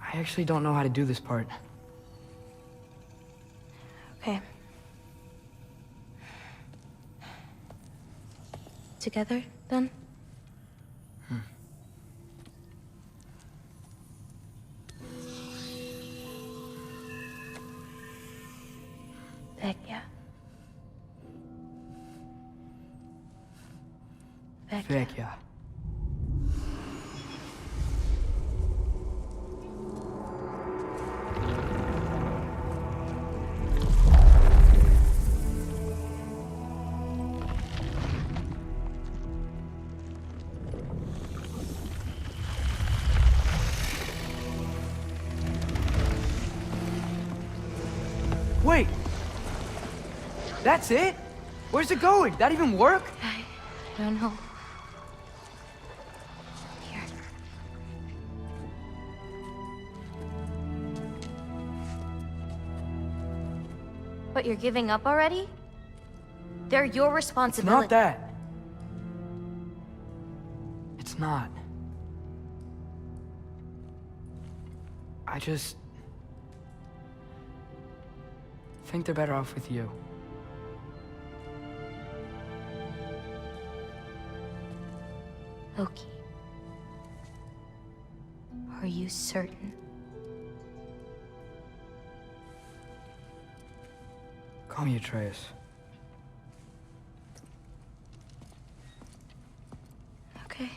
I actually don't know how to do this part. Okay. Together, then? Vecchia. Vecchia. Wait! That's it? Where's it going? That even work? I don't know. Here. What, you're giving up already? They're your It's responsibility. not that. It's not. I just... think they're better off with you. Loki. Are you certain? Call me Atreus. Okay.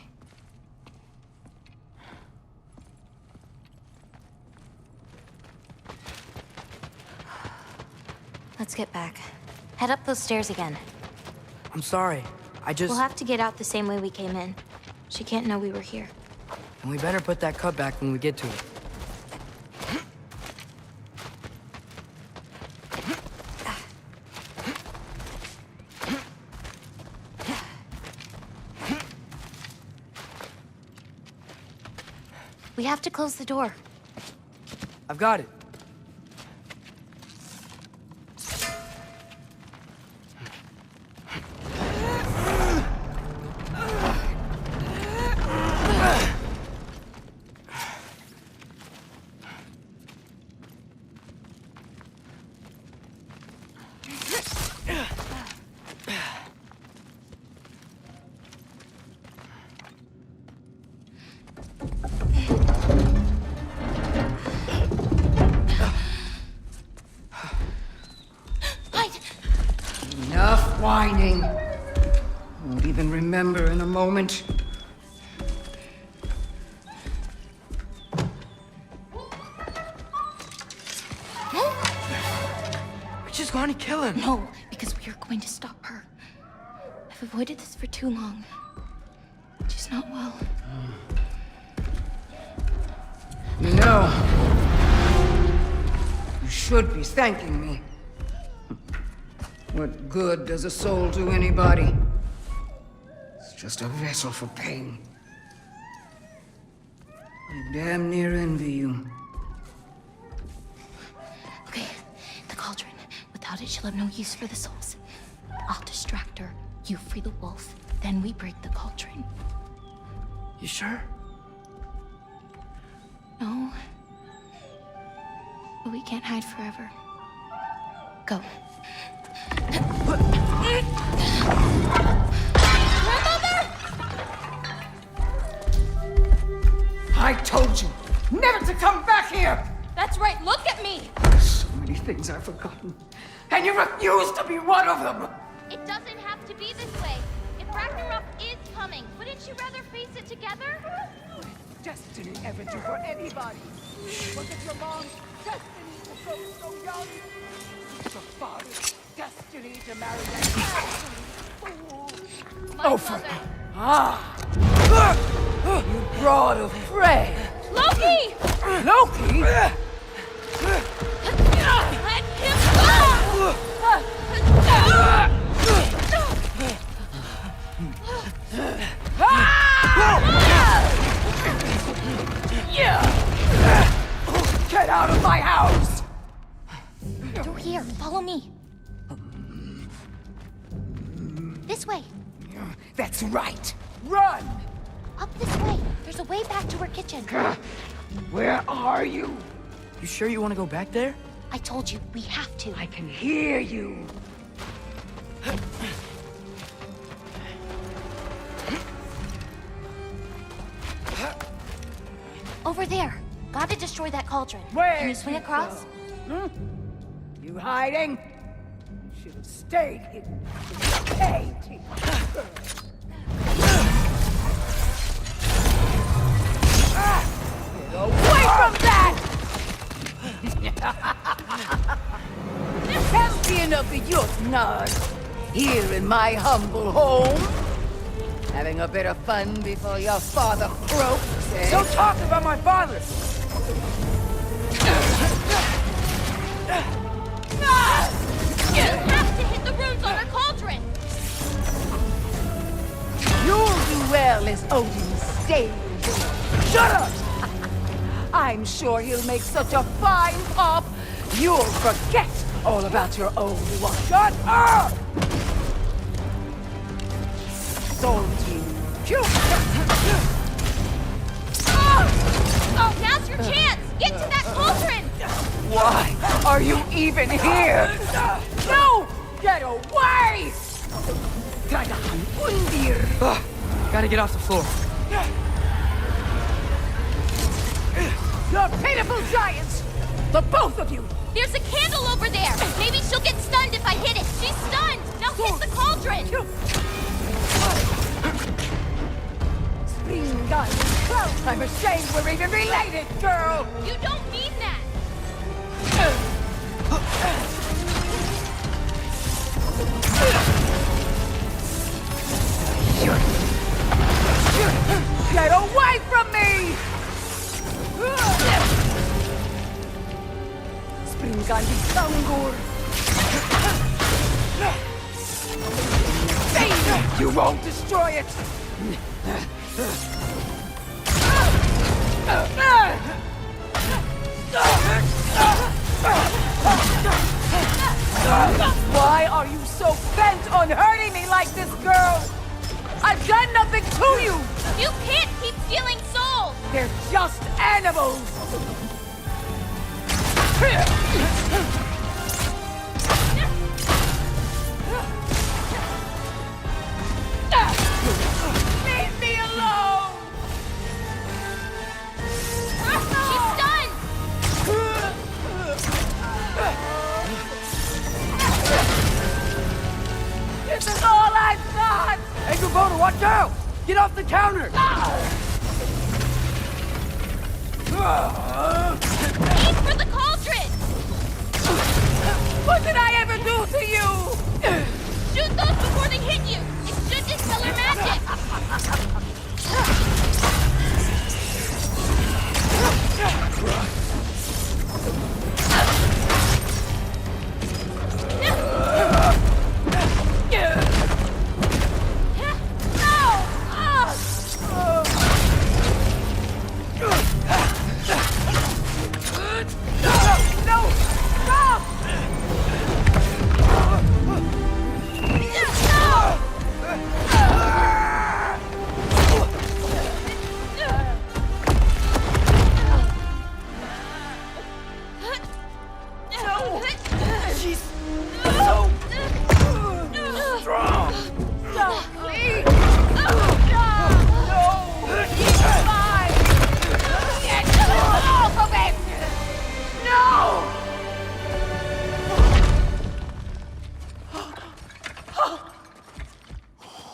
Let's get back. Head up those stairs again. I'm sorry. I just... We'll have to get out the same way we came in. She can't know we were here. And we better put that cut back when we get to it. We have to close the door. I've got it. Enough whining. remember in a moment. We're just going to kill him. No, because we are going to stop her. I've avoided this for too long. She's not well. You know, you should be thanking me. What good does a soul do anybody? It's just a vessel for pain. I damn near envy you. Okay, the cauldron. Without it, she'll have no use for the souls. I'll distract her. You free the wolf. Then we break the cauldron. You sure? No. But we can't hide forever. Go. I told you never to come back here! That's right, look at me! So many things I've forgotten, and you refuse to be one of them! It doesn't have to be this way. If Ragnarok is coming, wouldn't you rather face it together? Destiny ever do for anybody? Was it your mom's destiny to go so young? Your father's destiny to marry that fool? My for... mother. You brood of prey! Loki! Loki? Let him go! Get out of my house! Through here, follow me. This way. That's right. Run! Up this way. There's a way back to her kitchen. Where are you? You sure you want to go back there? I told you, we have to. I can hear you. Over there. Gotta destroy that cauldron. Where? Can you swing across? You hiding? You should have stayed in the cage. Get away from that! Champion of the Jotnar, here in my humble home. Having a bit of fun before your father croaks, eh? Don't talk about my father! You have to hit the runes on her cauldron! You'll do well as Odin's stable boy. Shut up! I'm sure he'll make such a fine pop, you'll forget all about your old one. Shut up! Sold you. Oh, now's your chance! Get to that cauldron! Why are you even here? No! Get away! Gotta get off the floor. You're pitiful giants! The both of you! There's a candle over there! Maybe she'll get stunned if I hit it! She's stunned! Now hit the cauldron! Spring gun! I'm ashamed we're even related, girl! You don't mean that! Get away from me! Springandi Sangur! You won't destroy it! Why are you so bent on hurting me like this, girl? I've done nothing to you! You can't keep stealing souls! They're just animals! Leave me alone! She's done! This is all I've got! Hey, Gubona, watch out! Get off the counter! Aim for the cauldron! What did I ever do to you? Shoot those before they hit you! It should dispel her magic!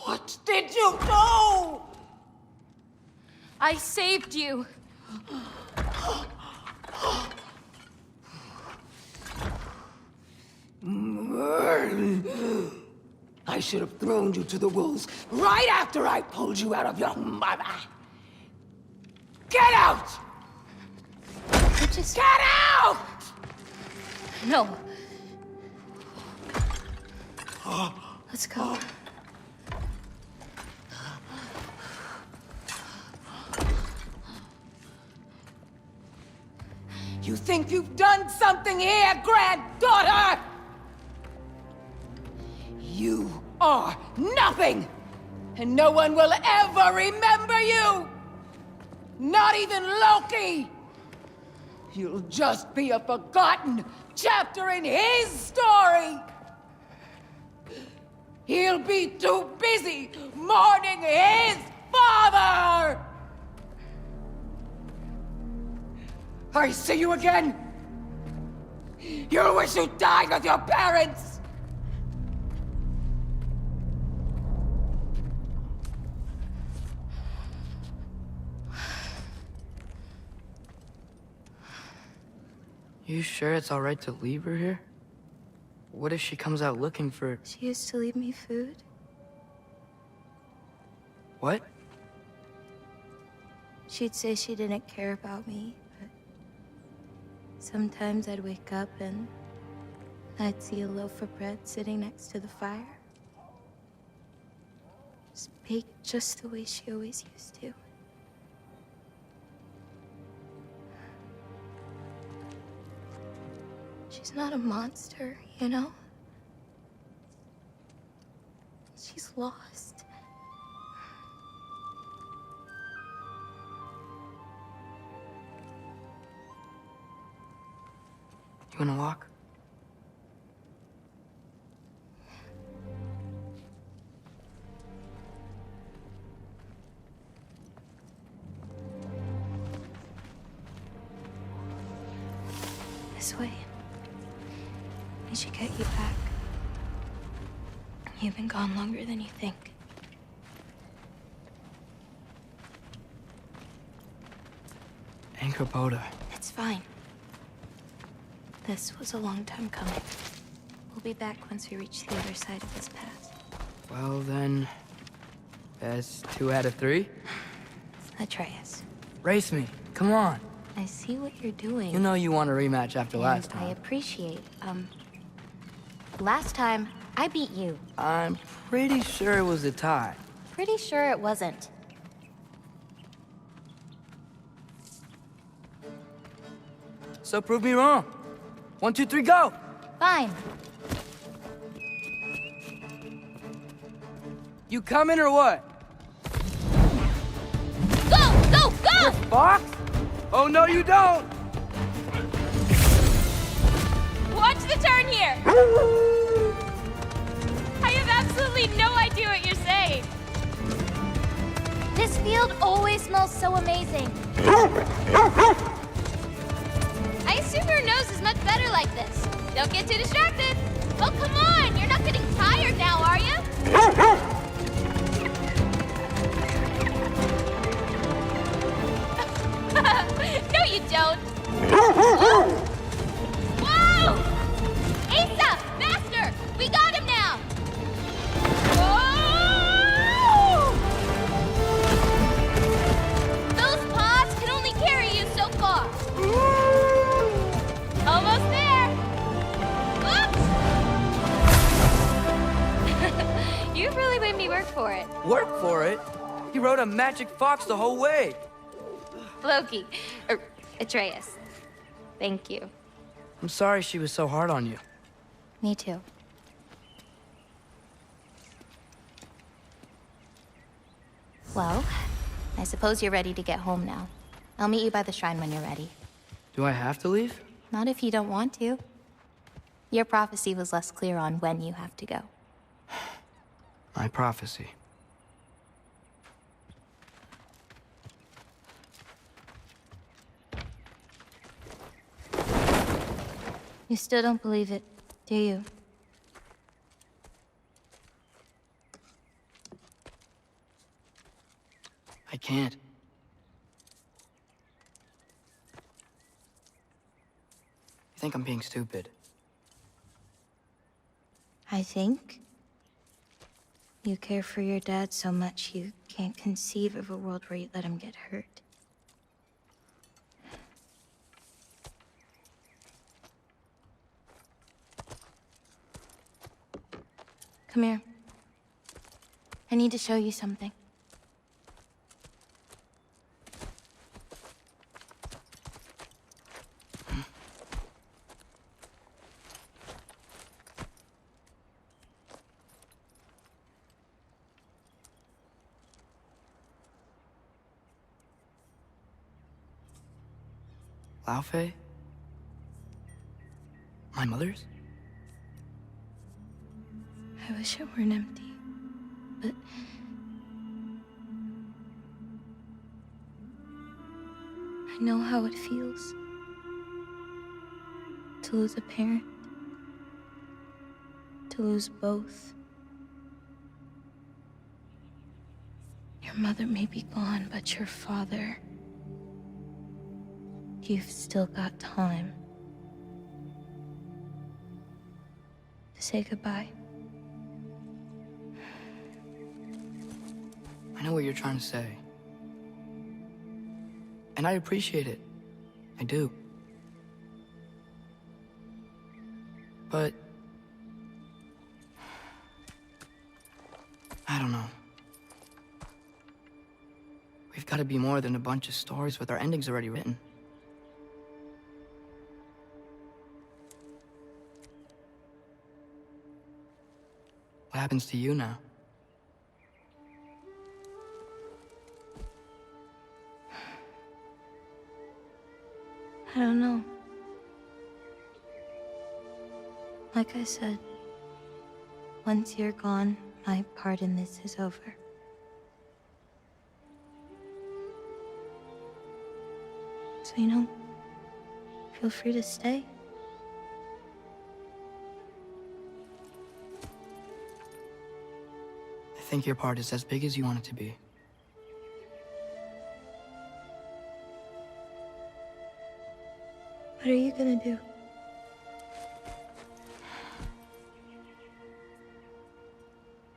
What did you do? I saved you. I should have thrown you to the wolves right after I pulled you out of your mother. Get out! Get out! No. Let's go. You think you've done something here, granddaughter? You are nothing! And no one will ever remember you! Not even Loki! You'll just be a forgotten chapter in his story! He'll be too busy mourning his father! I see you again! You'll wish you died with your parents! You sure it's all right to leave her here? What if she comes out looking for... She used to leave me food. What? She'd say she didn't care about me, but sometimes I'd wake up and I'd see a loaf of bread sitting next to the fire. Just baked just the way she always used to. She's not a monster, you know? She's lost. You wanna walk? This way. We should get you back. You've been gone longer than you think. Anchor-Boda. It's fine. This was a long time coming. We'll be back once we reach the other side of this pass. Well then, that's 2 out of 3. Atreus. Race me, come on. I see what you're doing. You know you want a rematch after last I time. appreciate, last time, I beat you. I'm pretty sure it was a tie. Pretty sure it wasn't. So prove me wrong. 1, 2, 3, go! Fine. You coming or what? Go! Go! Go! Fox? Oh, no, you don't! Watch the turn here! I have absolutely no idea what you're saying. This field always smells so amazing. I assume your nose is much better like this. Don't get too distracted. Oh, come on! You're not getting tired now, are you? you don't. Whoa! Asa! Faster! We got him now! Whoa! Those pods can only carry you so far. Almost there. Whoops! You really made me work for it. Work for it? You rode a magic fox the whole way. Loki. Atreus. Thank you. I'm sorry she was so hard on you. Me too. Well, I suppose you're ready to get home now. I'll meet you by the shrine when you're ready. Do I have to leave? Not if you don't want to. Your prophecy was less clear on when you have to go. My prophecy. You still don't believe it, do you? I can't. You think I'm being stupid? I think you care for your dad so much you can't conceive of a world where you let him get hurt. Come here. I need to show you something. Laufey? My mother's? I wish it weren't empty, but I know how it feels to lose a parent, to lose both. Your mother may be gone, but your father, you've still got time to say goodbye. I know what you're trying to say. And I appreciate it. I do. But I don't know. We've got to be more than a bunch of stories with our endings already written. What happens to you now? I don't know. Like I said, once you're gone, my part in this is over. So, feel free to stay. I think your part is as big as you want it to be. What are you gonna do?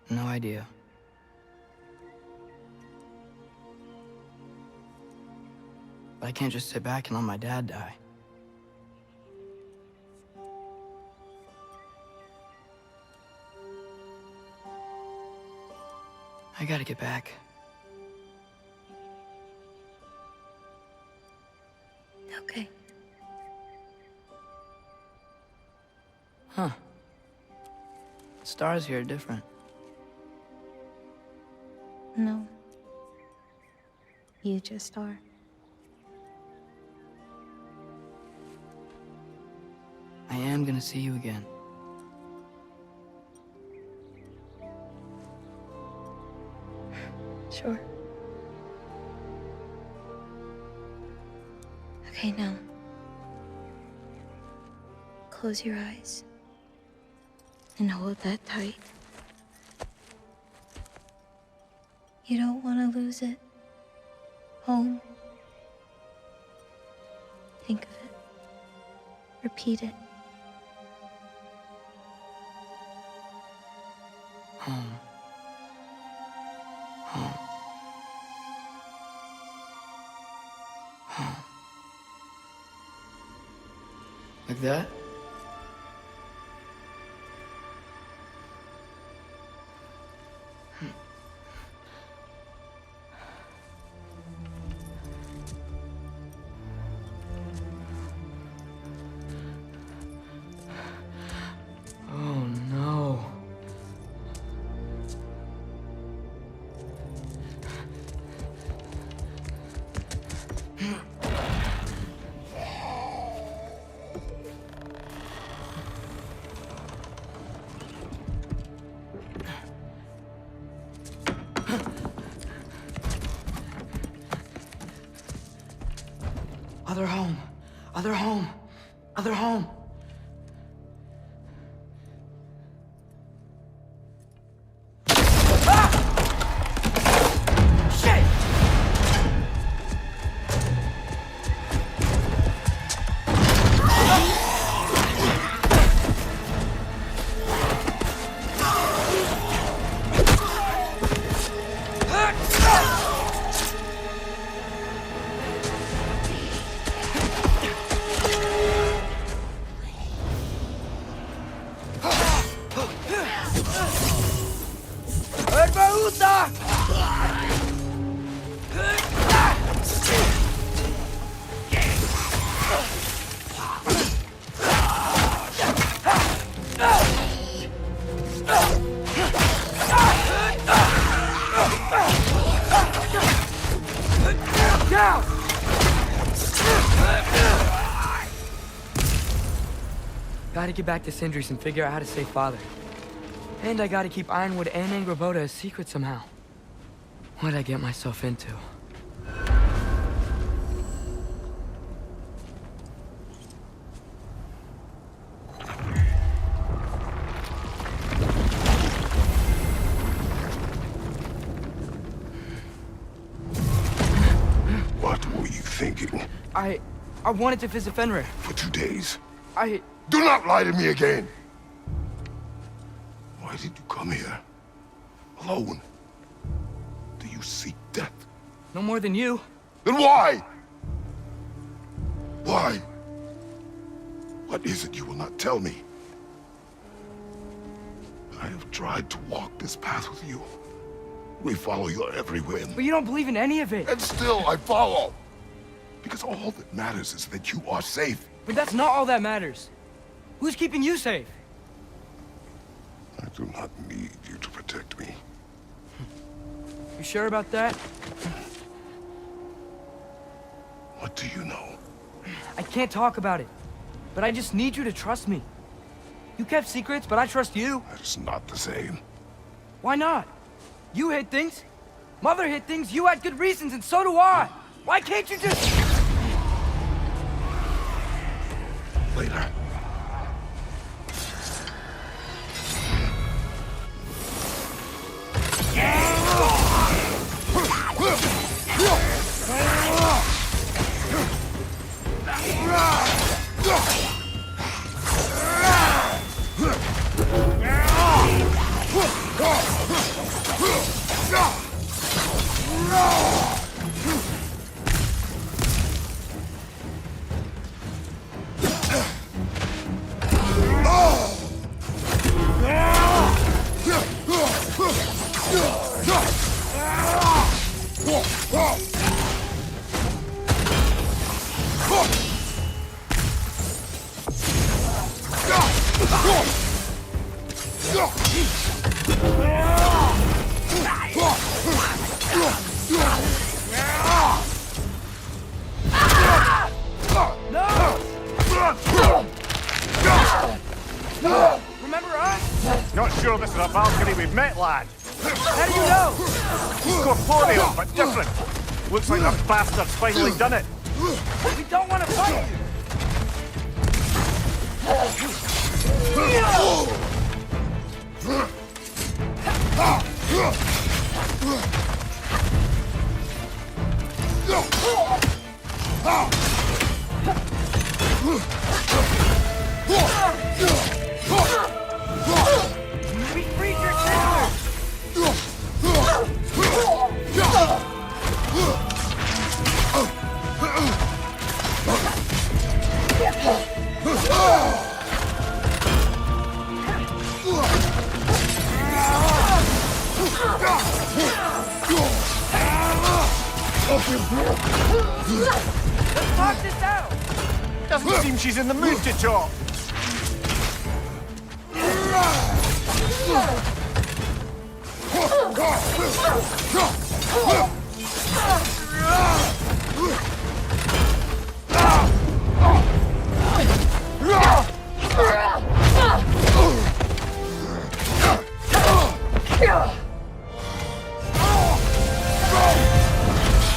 No idea. But I can't just sit back and let my dad die. I gotta get back. Okay. Huh. Stars here are different. No. You just are. I am gonna see you again. Sure. Okay, now. Close your eyes. And hold that tight. You don't want to lose it. Home. Think of it. Repeat it. Home. Home. Home. Like that? Oh no. Other home. Other home. Other home. Down! Gotta get back to Sindri's and figure out how to save Father. And I gotta keep Ironwood and Angrboda a secret somehow. What'd I get myself into? What were you thinking? I wanted to visit Fenrir. For 2 days. Do not lie to me again! Why did you come here? Alone? Do you seek death? No more than you. Then why? Why? What is it you will not tell me? I have tried to walk this path with you. We follow your every whim. But you don't believe in any of it. And still I follow. Because all that matters is that you are safe. But that's not all that matters. Who's keeping you safe? I do not need you to protect me. You sure about that? What do you know? I can't talk about it. But I just need you to trust me. You kept secrets, but I trust you. That is not the same. Why not? You hid things. Mother hid things. You had good reasons, and so do I. Why can't you just... Later. Remember us? Not sure this is a balcony we've met, lad. How do you know? Corporeal, but different. Looks like the bastard's finally done it. We don't want to fight you. Let's talk this out! Doesn't seem she's in the mood to talk.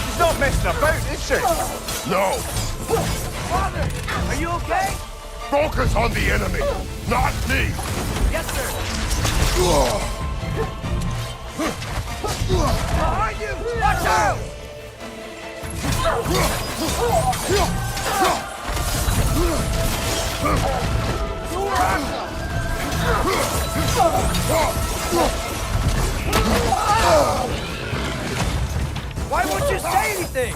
She's not messing about, is she? No! Father, are you okay? Focus on the enemy, not me! Yes, sir. Behind you! Watch out! Why won't you say anything?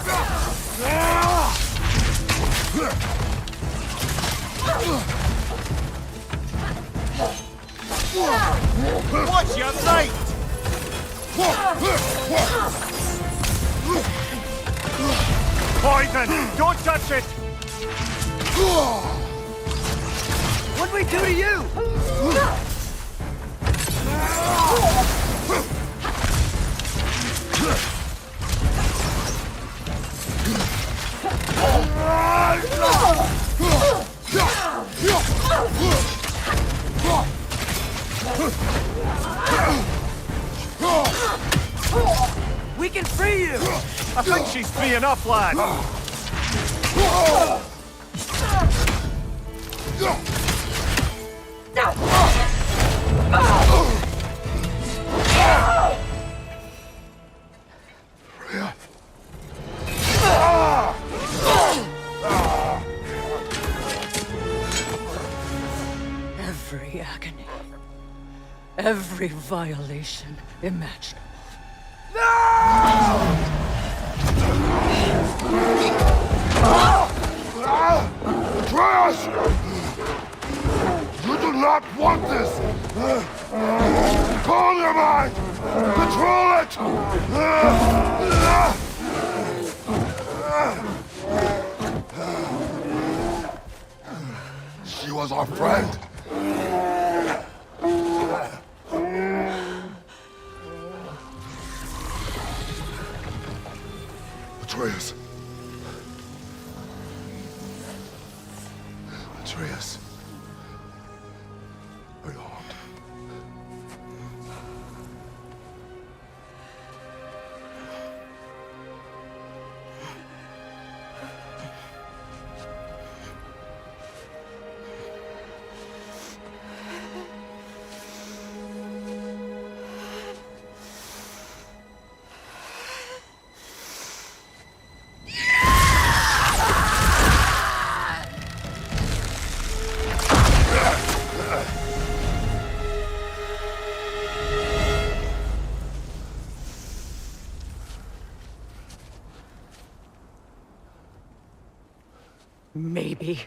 Watch your sight! Poison! Don't touch it! What'd we do to you? We can free you! I think she's free enough, lad. Every agony, every violation imaginable. Atreus! You do not want this! Calm your mind! Control it! She was our friend. Atreus. Atreus. Are you harmed? Maybe.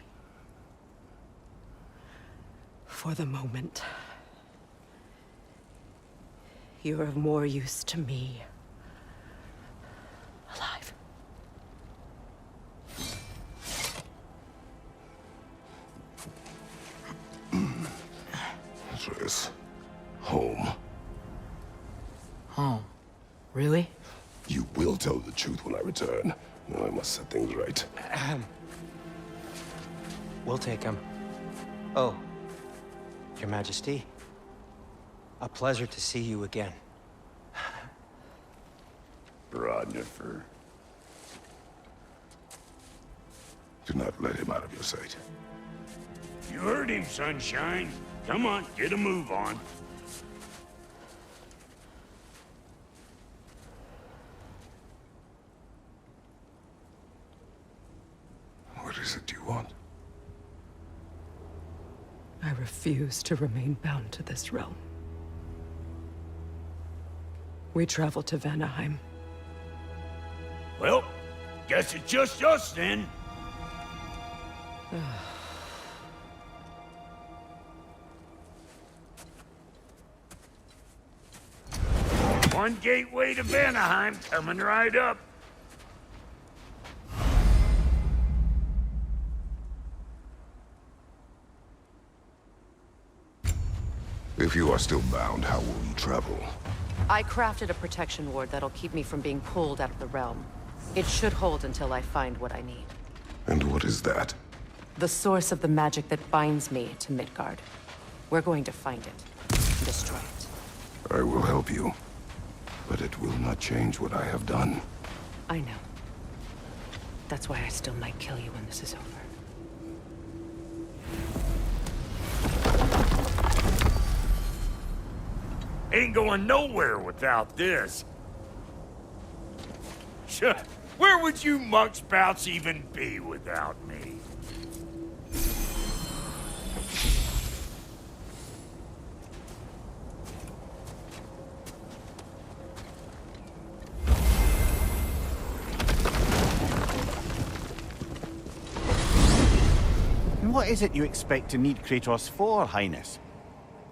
For the moment. You're of more use to me. Alive. Atreus. Home. Home? Really? You will tell the truth when I return. Now I must set things right. We'll take him. Oh, Your Majesty. A pleasure to see you again. Ragnarok. Do not let him out of your sight. You heard him, Sunshine. Come on, get a move on. What is it you want? I refuse to remain bound to this realm. We travel to Vanaheim. Well, guess it's just us then. One gateway to Vanaheim coming right up. If you are still bound, how will you travel? I crafted a protection ward that'll keep me from being pulled out of the realm. It should hold until I find what I need. And what is that? The source of the magic that binds me to Midgard. We're going to find it and destroy it. I will help you, but it will not change what I have done. I know. That's why I still might kill you when this is over. Ain't going nowhere without this. Where would you muckspouts even be without me? And what is it you expect to need Kratos for, Highness?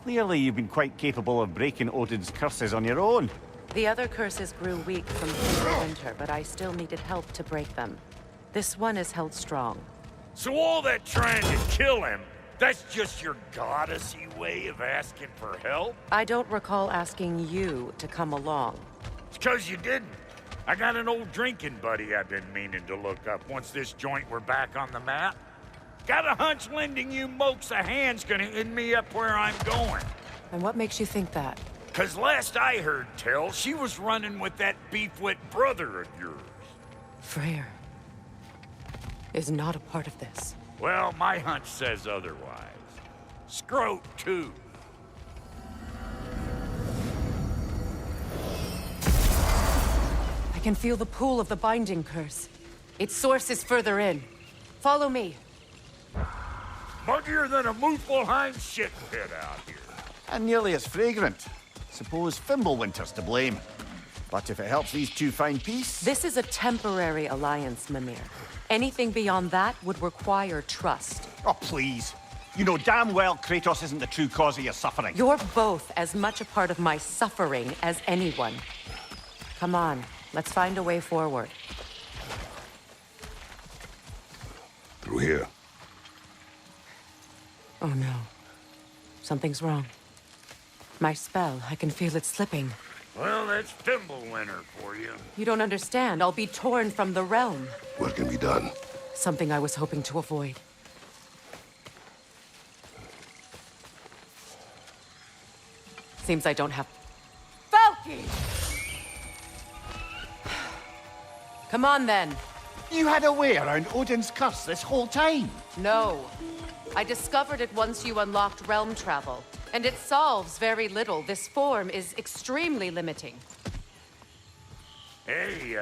Clearly you've been quite capable of breaking Odin's curses on your own. The other curses grew weak from winter, but I still needed help to break them. This one is held strong. So all that trying to kill him, that's just your goddessy way of asking for help? I don't recall asking you to come along. It's 'cause you didn't. I got an old drinking buddy I've been meaning to look up once this joint were back on the map. Got a hunch lending you mokes a hand's gonna end me up where I'm going. And what makes you think that? 'Cause last I heard tell, she was running with that beefwit brother of yours. Freyr is not a part of this. Well, my hunch says otherwise. Scroat, too. I can feel the pull of the binding curse. Its source is further in. Follow me. Muggier than a Muspelheim shit pit out here. And nearly as fragrant. Suppose Fimbulwinter's to blame. But if it helps these two find peace... This is a temporary alliance, Mimir. Anything beyond that would require trust. Oh, please. You know damn well Kratos isn't the true cause of your suffering. You're both as much a part of my suffering as anyone. Come on, let's find a way forward. Through here. Oh no. Something's wrong. My spell, I can feel it slipping. Well, that's Fimbulwinter for you. You don't understand. I'll be torn from the realm. What can be done? Something I was hoping to avoid. Seems I don't have... Falky! Come on, then. You had a way around Odin's curse this whole time? No. I discovered it once you unlocked realm travel. And it solves very little. This form is extremely limiting. Hey,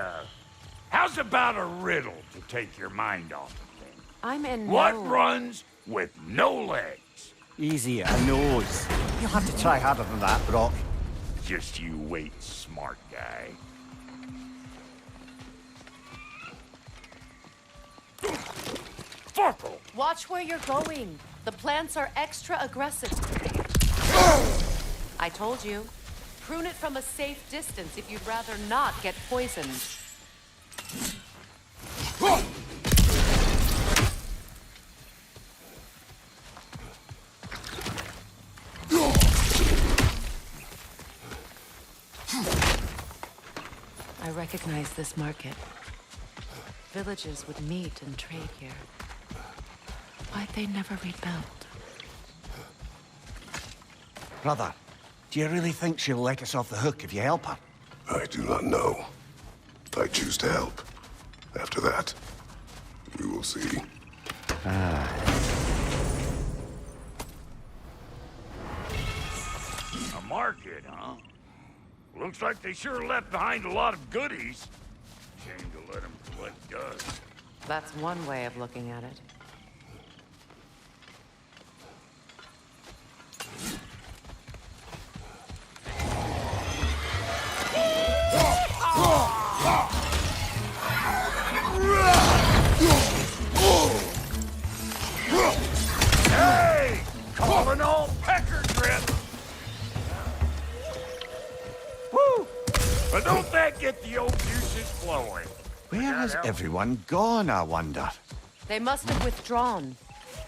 how's about a riddle to take your mind off of things? I'm in What no... runs with no legs? Easy, I knows. You'll have to try harder than that, Brock. Just you wait, smart guy. Fuckle! Watch where you're going. The plants are extra aggressive. I told you. Prune it from a safe distance if you'd rather not get poisoned. I recognize this market. Villages would meet and trade here. Why'd they never rebuild? Brother, do you really think she'll let us off the hook if you help her? I do not know. I choose to help. After that, we will see. A market, huh? Looks like they sure left behind a lot of goodies. Shame to let them collect dust. That's one way of looking at it. Hey! Calling all pecker drip! Woo! But don't that get the old juices flowing? Where has everyone gone, I wonder? They must have withdrawn,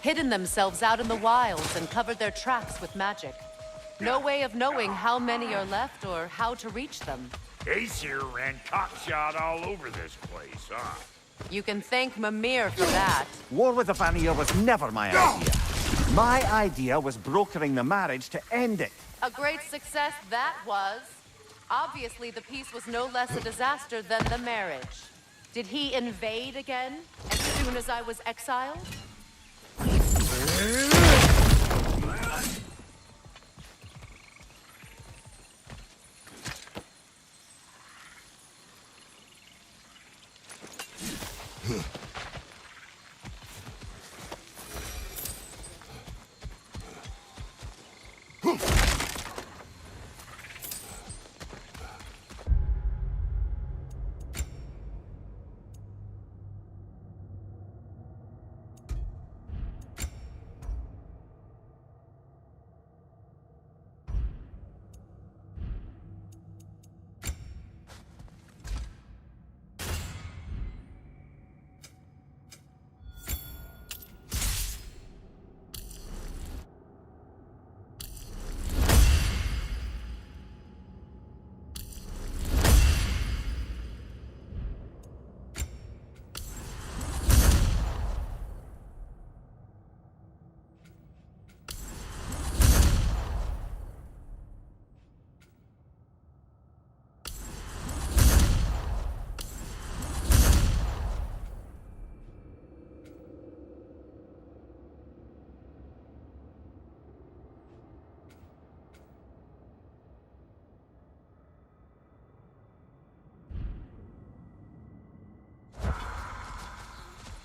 hidden themselves out in the wilds and covered their tracks with magic. No way of knowing how many are left or how to reach them. Ace here ran cockshot all over this place, huh? You can thank Mimir for that. War with the Vanir was never my idea. My idea was brokering the marriage to end it. A great success that was. Obviously, the peace was no less a disaster than the marriage. Did he invade again, as soon as I was exiled?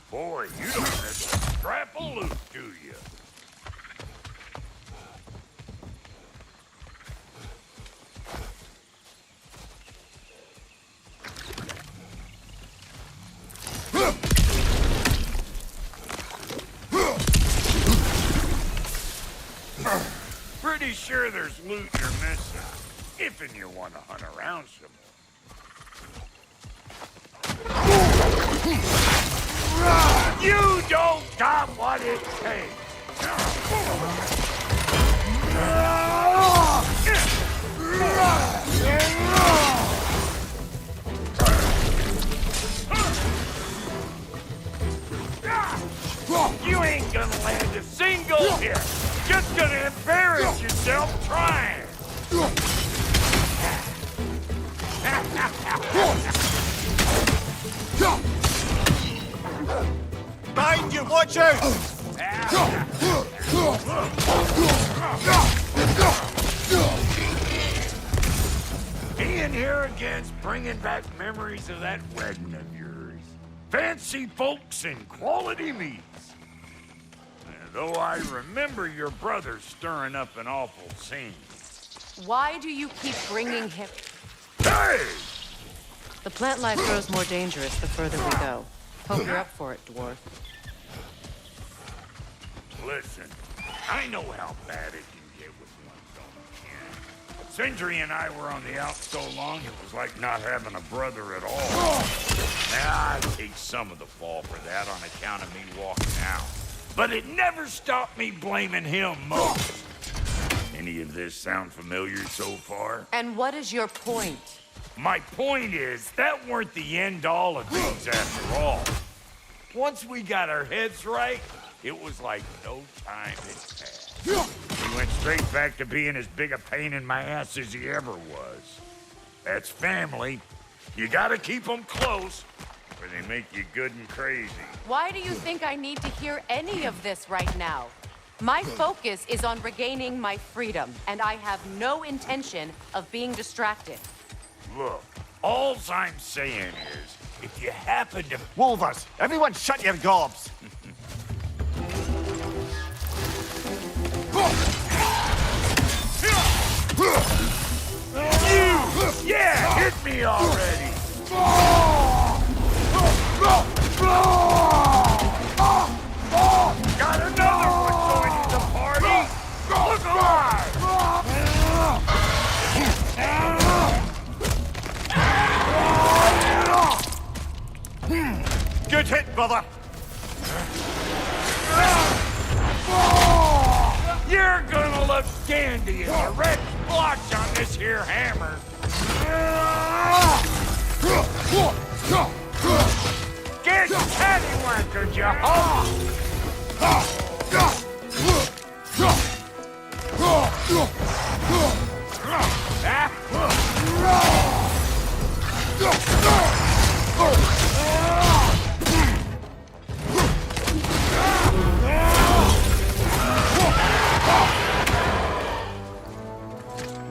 Boy, you don't miss a scrap of loot, do you? Pretty sure there's loot you're missing, if and you want to hunt around some more. You don't got what it takes. You ain't gonna land a single hit. Just gonna embarrass yourself trying. Mind you, watch out! Being here again's bringing back memories of that wedding of yours. Fancy folks and quality meats. Though I remember your brother stirring up an awful scene. Why do you keep bringing him? Hey! The plant life grows more dangerous the further we go. Hope you're up for it, dwarf. Listen, I know how bad it can get with one's own kin. Sindri and I were on the out so long, it was like not having a brother at all. Now, I take some of the fall for that on account of me walking out. But it never stopped me blaming him most. Any of this sound familiar so far? And what is your point? My point is, that weren't the end-all of things after all. Once we got our heads right, it was like no time had passed. He went straight back to being as big a pain in my ass as he ever was. That's family. You gotta keep them close, or they make you good and crazy. Why do you think I need to hear any of this right now? My focus is on regaining my freedom, and I have no intention of being distracted. Look, all I'm saying is, if you happen to... Wolvers, everyone shut your gobs! Yeah, hit me already! Got another one joining the party! Look alive! Good hit, brother! You're gonna look dandy is a red splotch on this here hammer. Get cattywanked, you hoe!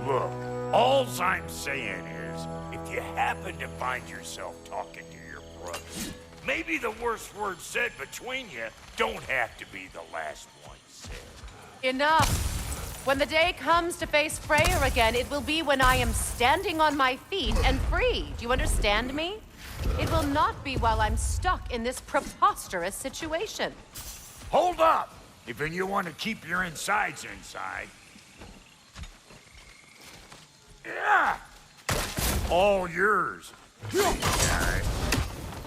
Look, all I'm saying is, if you happen to find yourself talking to your brother, maybe the worst word said between you don't have to be the last one said. Enough! When the day comes to face Freyr again, it will be when I am standing on my feet and free. Do you understand me? It will not be while I'm stuck in this preposterous situation. Hold up! If you want to keep your insides inside. Yeah! All yours. Guy.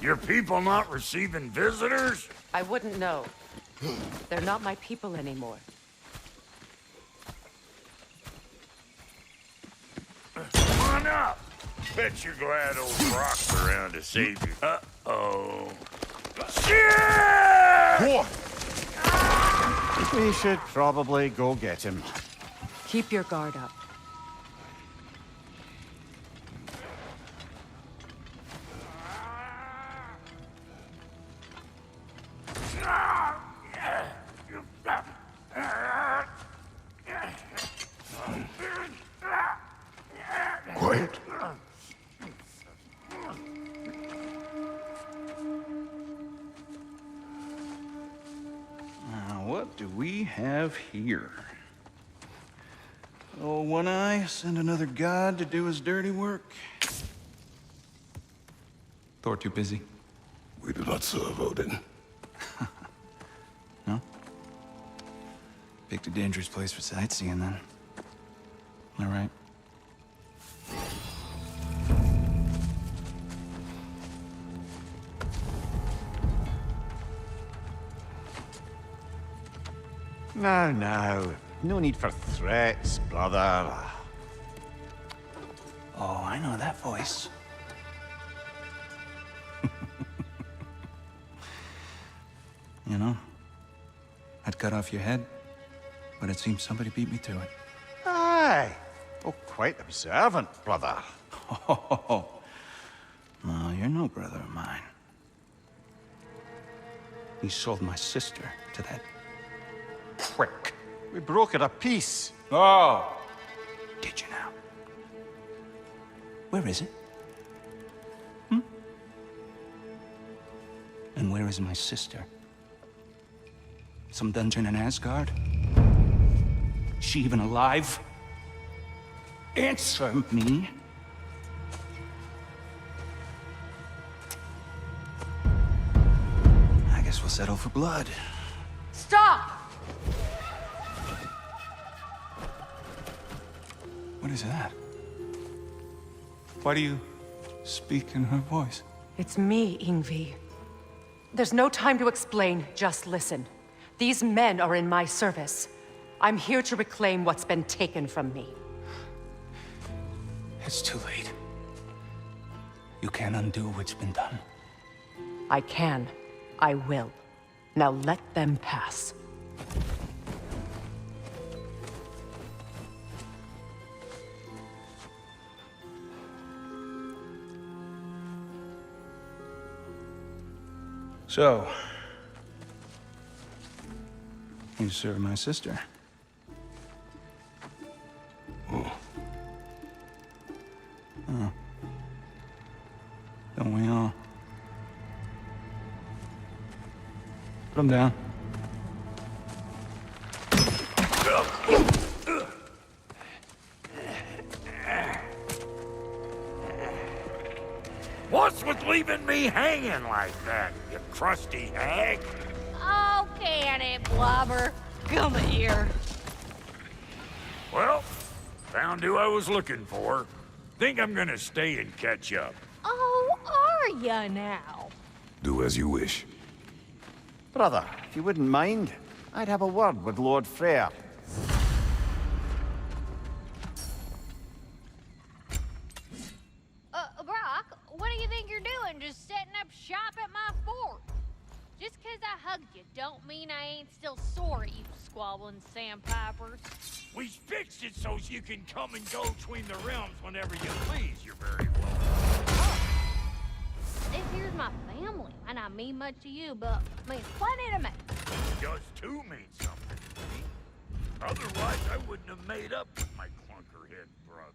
Your people not receiving visitors? I wouldn't know. They're not my people anymore. Come on up! Bet you're glad old Brock's around to save you. Uh-oh. Shit! We should probably go get him. Keep your guard up. Quiet. Now, what do we have here? Oh, One Eye, send another god to do his dirty work. Thor too busy? We do not serve Odin. No? Picked a dangerous place for sightseeing, then. All right. No. No need for threats, brother. Oh, I know that voice. You know, I'd cut off your head, but it seems somebody beat me to it. Aye. Oh, quite observant, brother. Oh, no, you're no brother of mine. He sold my sister to that prick. We broke it a piece. Oh! Did you now? Where is it? And where is my sister? Some dungeon in Asgard? Is she even alive? Answer me. I guess we'll settle for blood. Stop! What is that? Why do you speak in her voice? It's me, Ingvi. There's no time to explain, just listen. These men are in my service. I'm here to reclaim what's been taken from me. It's too late. You can't undo what's been done. I can. I will. Now let them pass. So, you serve my sister. Oh. Don't we all? Put him down. What's with leaving me hanging like that, you crusty hag? Oh, can it, Blobber? Come here. Well, found who I was looking for. Think I'm gonna stay and catch up. Oh, are ya now? Do as you wish. Brother, if you wouldn't mind, I'd have a word with Lord Freyr. up shop at my fort. Just 'cause I hugged you don't mean I ain't still sore at you squabbling sandpipers. We fixed it so you can come and go between the realms whenever you please. You're very welcome. This here's my family, and I mean much to you, but means plenty to me. Does too mean something to me. Otherwise, I wouldn't have made up with my clunkerhead brother.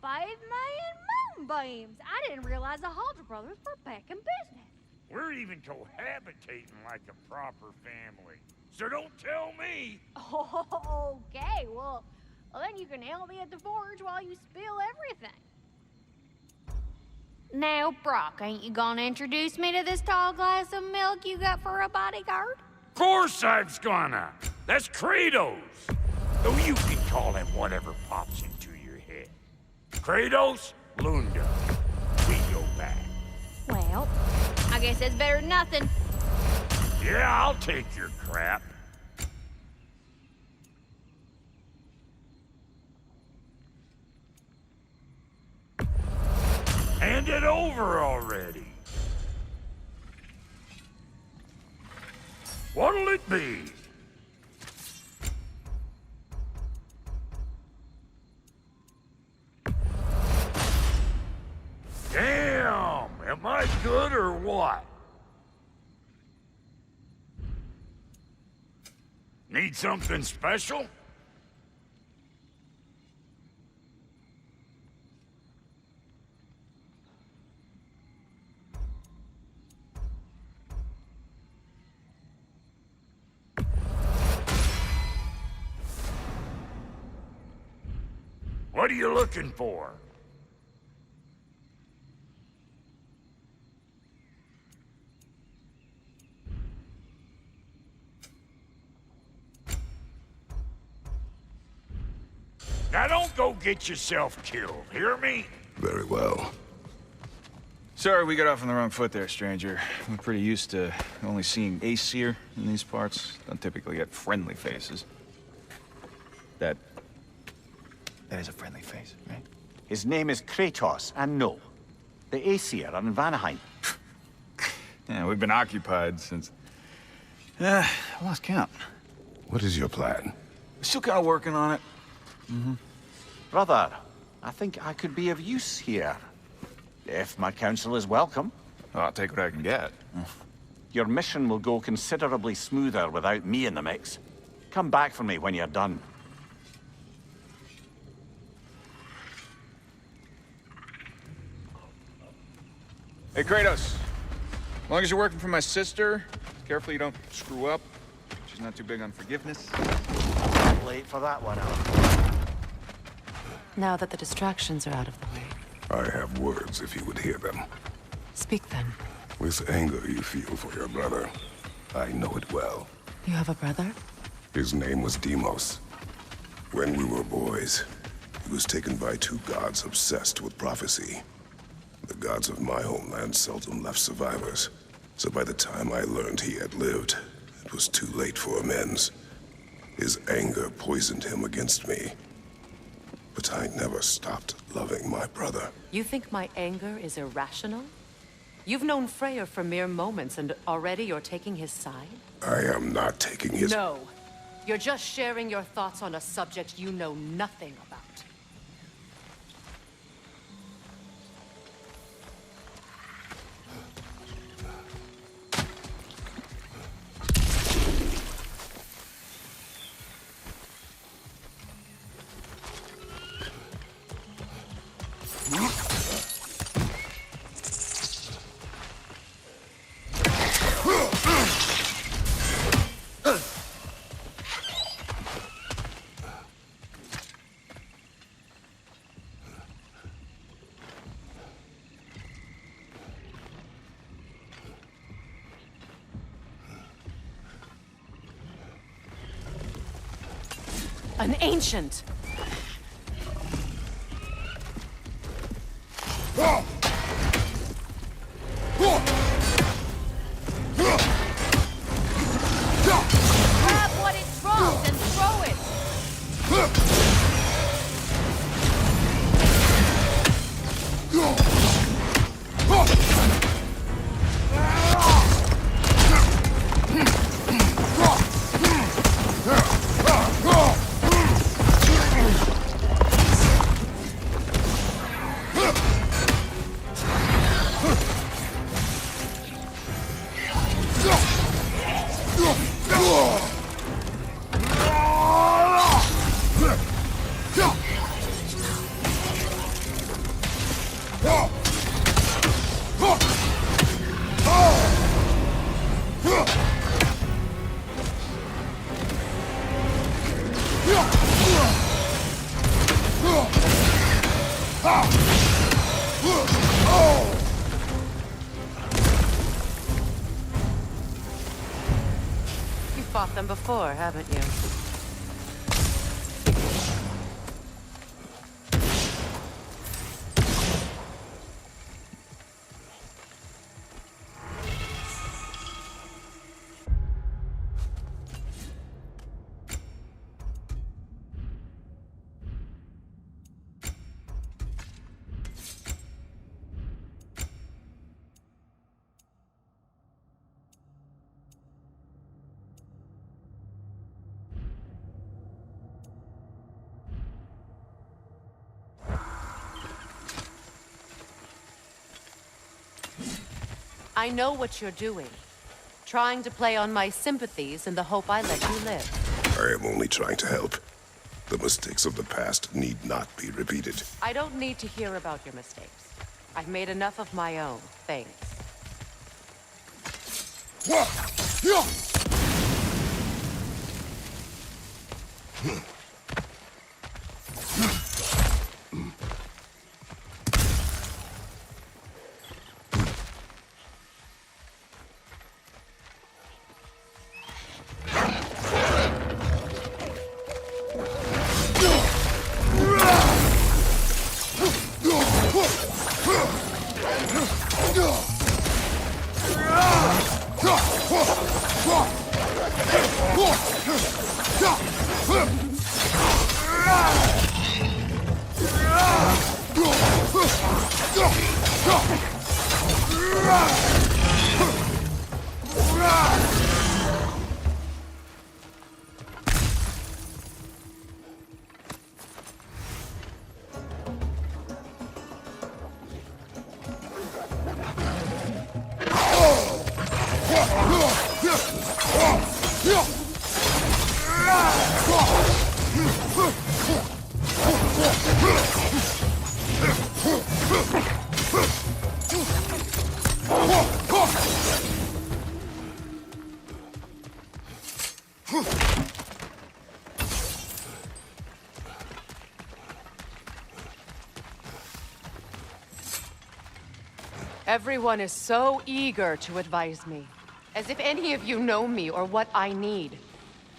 5 million moonbeams! I didn't realize the Halter brothers were back in business. We're even cohabitating like a proper family. So don't tell me. Okay, well, then you can help me at the forge while you spill everything. Now, Brock, ain't you gonna introduce me to this tall glass of milk you got for a bodyguard? Of course I'm gonna. That's Kratos. Though you can call him whatever pops into your head. Kratos, Lunda. We go back. Well, I guess that's better than nothing. Yeah, I'll take your crap. Hand it over already. What'll it be? Damn! Am I good or what? Need something special? What are you looking for? Now don't go get yourself killed, hear me? Very well. Sorry, we got off on the wrong foot there, stranger. We're pretty used to only seeing Aesir in these parts. Don't typically get friendly faces. That is a friendly face, right? His name is Kratos, and no, the Aesir are in Vanaheim. Yeah, we've been occupied since... I lost count. What is your plan? Still kind of working on it. Brother, I think I could be of use here. If my counsel is welcome. Well, I'll take what I can get. Your mission will go considerably smoother without me in the mix. Come back for me when you're done. Hey, Kratos. As long as you're working for my sister, careful you don't screw up. She's not too big on forgiveness. Late for that one, Al. Now that the distractions are out of the way. I have words if you would hear them. Speak then. This anger you feel for your brother, I know it well. You have a brother? His name was Deimos. When we were boys, he was taken by 2 gods obsessed with prophecy. The gods of my homeland seldom left survivors, so by the time I learned he had lived, it was too late for amends. His anger poisoned him against me. But I never stopped loving my brother. You think my anger is irrational? You've known Freyr for mere moments, and already you're taking his side? I am not taking his... No. You're just sharing your thoughts on a subject you know nothing about. An ancient! Grab what it dropped and throw it! You fought them before, haven't you? I know what you're doing. Trying to play on my sympathies in the hope I let you live. I am only trying to help. The mistakes of the past need not be repeated. I don't need to hear about your mistakes. I've made enough of my own, thanks. Everyone is so eager to advise me, as if any of you know me or what I need.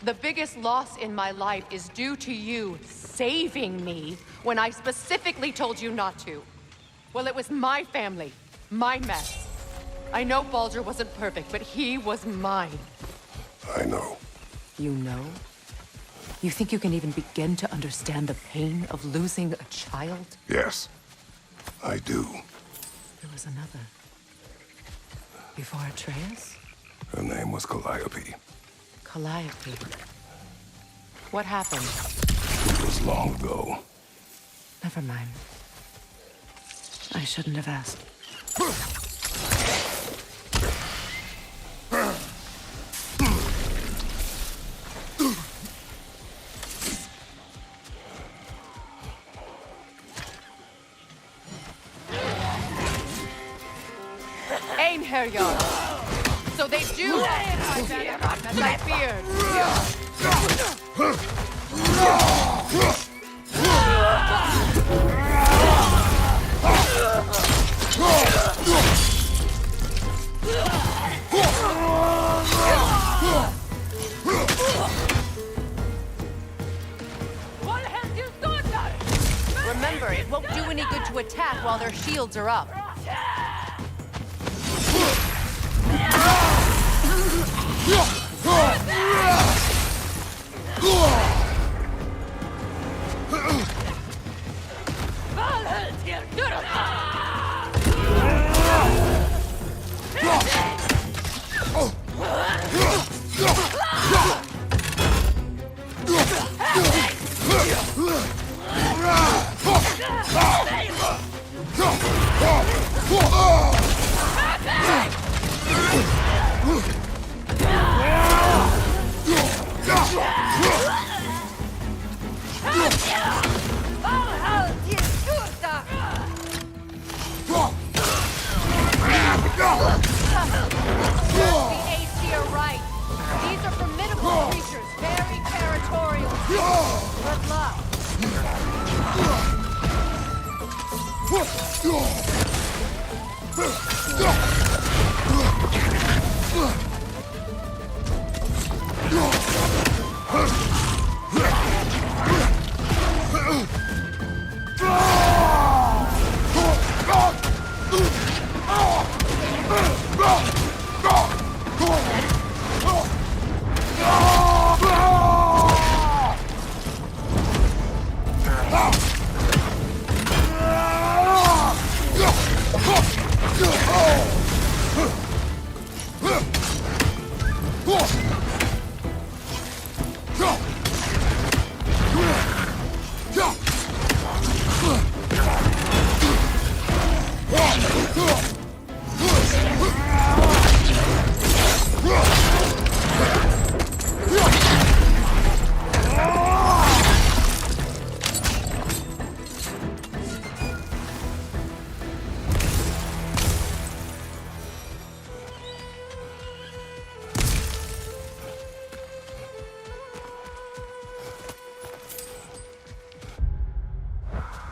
The biggest loss in my life is due to you saving me when I specifically told you not to. Well, it was my family, my mess. I know Baldur wasn't perfect, but he was mine. I know. You know? You think you can even begin to understand the pain of losing a child? Yes, I do. There was another. Before Atreus? Her name was Calliope. Calliope. What happened? It was long ago. Never mind. I shouldn't have asked. Einherjar. So they do as I feared. Remember, it won't do any good to attack while their shields are up.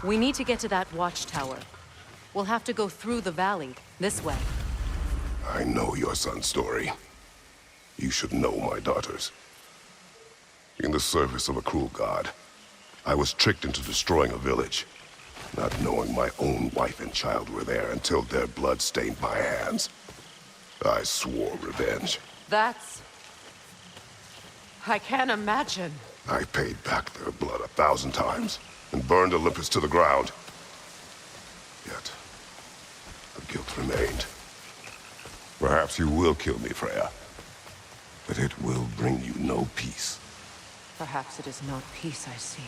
We need to get to that watchtower. We'll have to go through the valley, this way. I know your son's story. You should know my daughter's. In the service of a cruel god, I was tricked into destroying a village, not knowing my own wife and child were there until their blood stained my hands. I swore revenge. That's... I can't imagine. I paid back their blood 1,000 times and burned Olympus to the ground. Yet, the guilt remained. Perhaps you will kill me, Freya, but it will bring you no peace. Perhaps it is not peace I seek.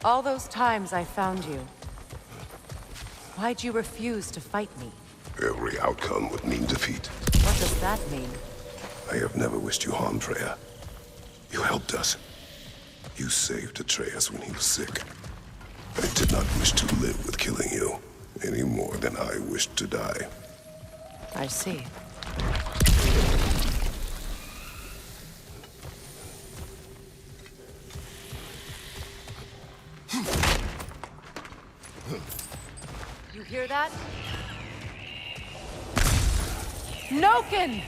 All those times I found you, why'd you refuse to fight me? Every outcome would mean defeat. What does that mean? I have never wished you harm, Freya. You helped us. You saved Atreus when he was sick. I did not wish to live with killing you, any more than I wished to die. I see. You hear that? Noken!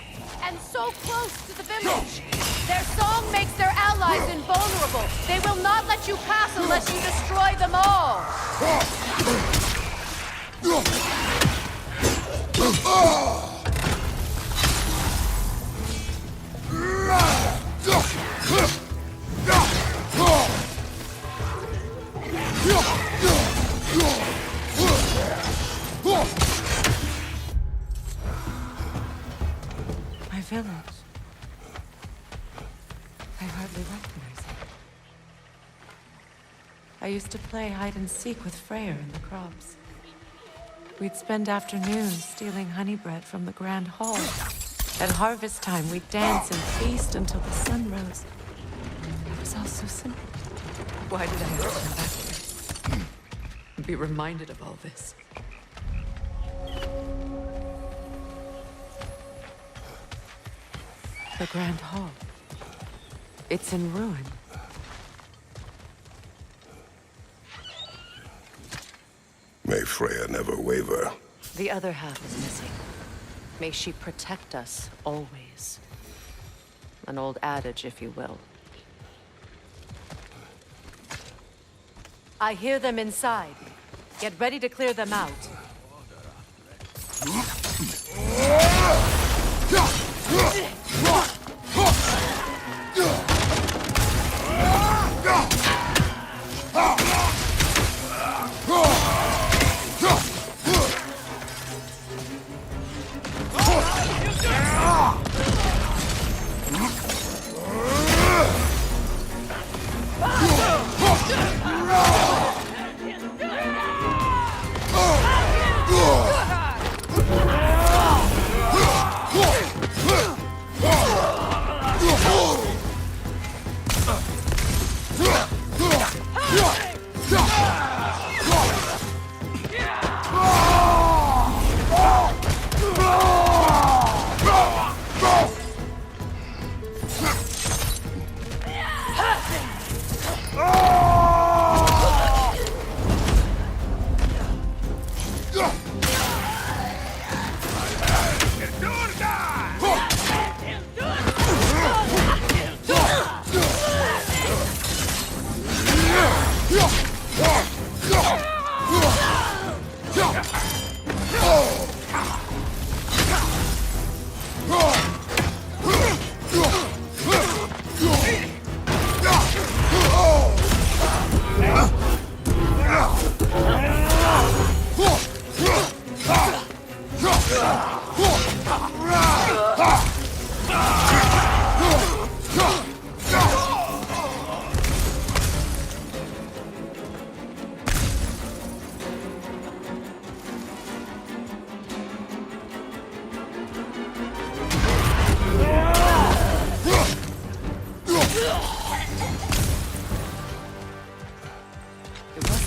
And so close to the village! Their song makes their allies invulnerable. They will not let you pass unless you destroy them all! My village. I hardly recognize it. I used to play hide and seek with Freyr in the crops. We'd spend afternoons stealing honey bread from the grand hall. At harvest time, we'd dance and feast until the sun rose. It was all so simple. Why did I have to come back here? And be reminded of all this? The grand hall. It's in ruin. May Freya never waver. The other half is missing. May she protect us always. An old adage, if you will. I hear them inside. Get ready to clear them out.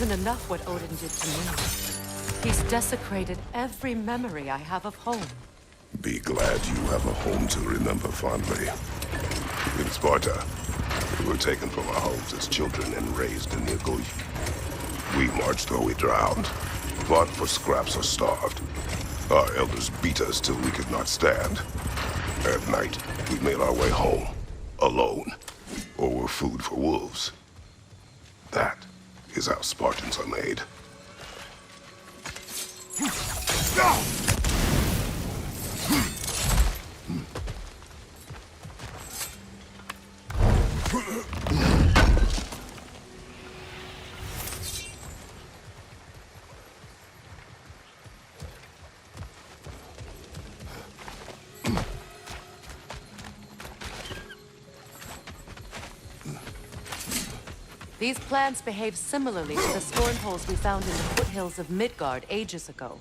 isn't enough what Odin did to me. He's desecrated every memory I have of home. Be glad you have a home to remember fondly. In Sparta, we were taken from our homes as children and raised in the Goyf. We marched or we drowned, fought for scraps or starved. Our elders beat us till we could not stand. At night, we made our way home, alone, or were food for wolves. That is how Spartans are made. These plants behave similarly to the storm holes we found in the foothills of Midgard ages ago.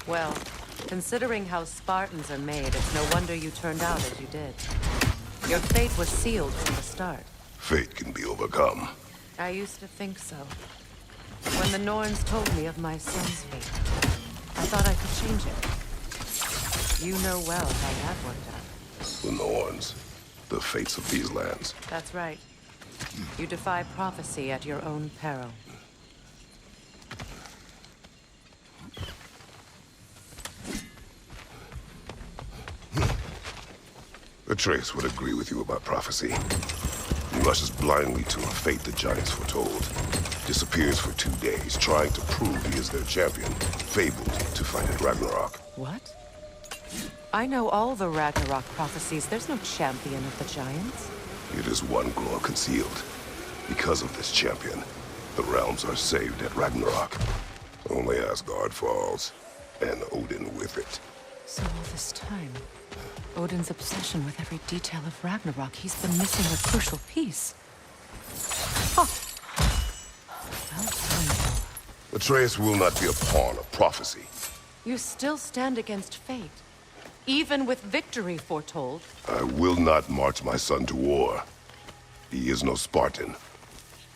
Well, considering how Spartans are made, it's no wonder you turned out as you did. Your fate was sealed from the start. Fate can be overcome. I used to think so. When the Norns told me of my son's fate, I thought I could change it. You know well how that worked out. The Norns, the fates of these lands. That's right. You defy prophecy at your own peril. Atreus would agree with you about prophecy. He rushes blindly to a fate the giants foretold. Disappears for 2 days, trying to prove he is their champion. Fabled to fight at Ragnarok. What? I know all the Ragnarok prophecies. There's no champion of the giants. It is one glow concealed. Because of this champion, the realms are saved at Ragnarok. Only Asgard falls, and Odin with it. So all this time, Odin's obsession with every detail of Ragnarok, he's been missing a crucial piece. Huh. Well done. Atreus will not be a pawn of prophecy. You still stand against fate, even with victory foretold. I will not march my son to war. He is no Spartan.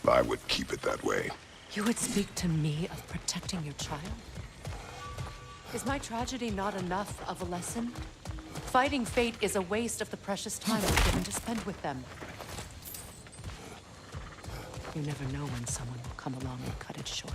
I would keep it that way. You would speak to me of protecting your child? Is my tragedy not enough of a lesson? Fighting fate is a waste of the precious time we're given to spend with them. You never know when someone will come along and cut it short.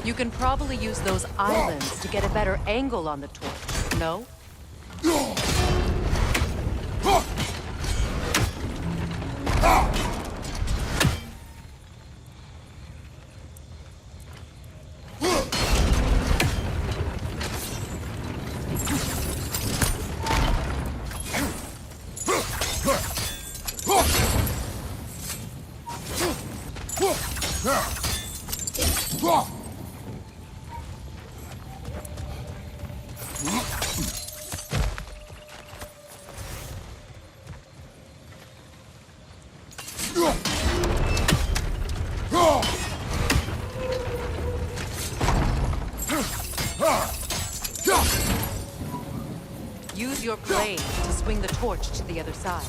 You can probably use those islands to get a better angle on the torch, no? blade to swing the torch to the other side.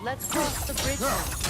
Let's cross the bridge now.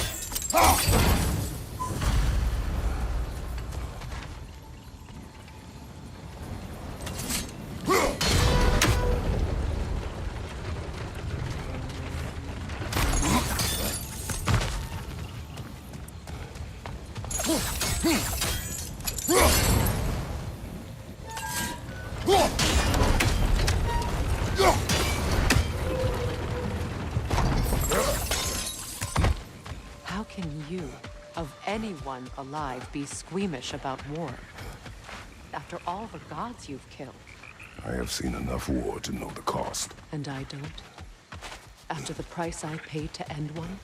How can you, of anyone alive, be squeamish about war? After all the gods you've killed. I have seen enough war to know the cost. And I don't? After the price I paid to end one?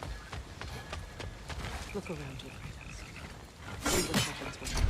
Look around you, Kratos. See what happens when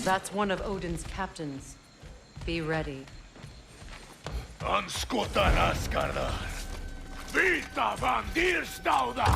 That's one of Odin's captains. Be ready. Anskutan askardar. Vita van dirstauda.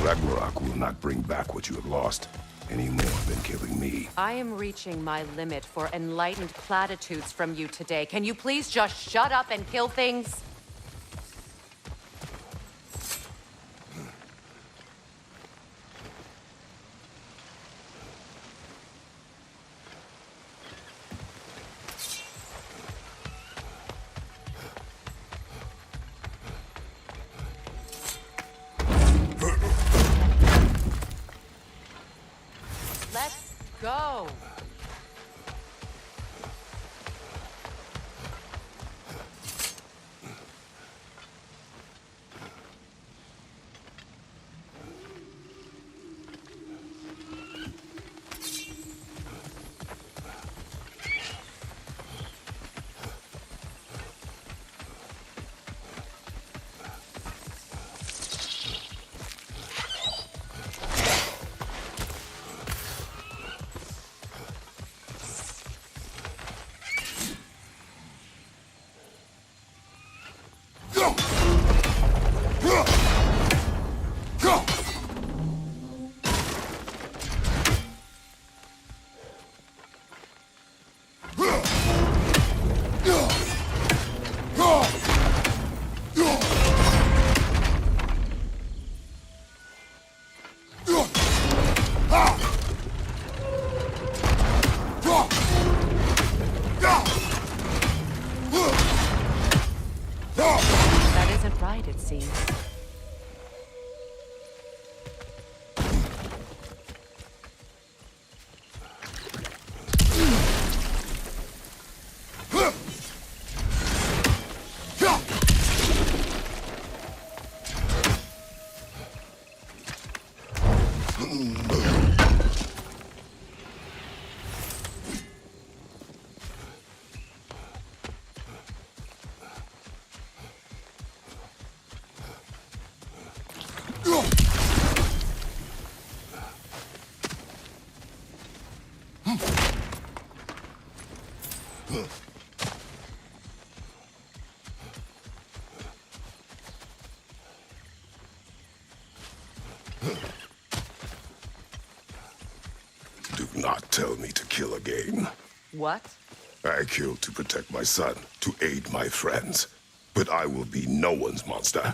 Ragnarok will not bring back what you have lost, any more than killing me. I am reaching my limit for enlightened platitudes from you today. Can you please just shut up and kill things? Let's go. Do not tell me to kill again. What? I killed to protect my son, to aid my friends. But I will be no one's monster.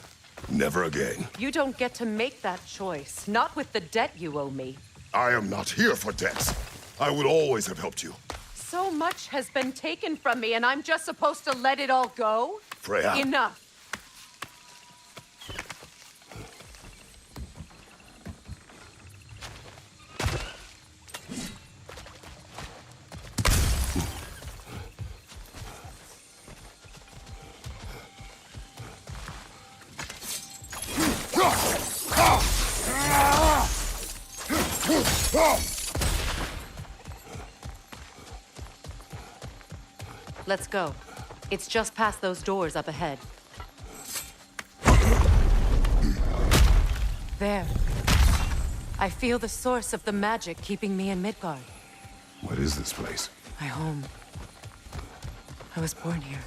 Never again. You don't get to make that choice. Not with the debt you owe me. I am not here for debts. I would always have helped you. So much has been taken from me, and I'm just supposed to let it all go? Freya. Enough. Let's go. It's just past those doors up ahead. There. I feel the source of the magic keeping me in Midgard. What is this place? My home. I was born here.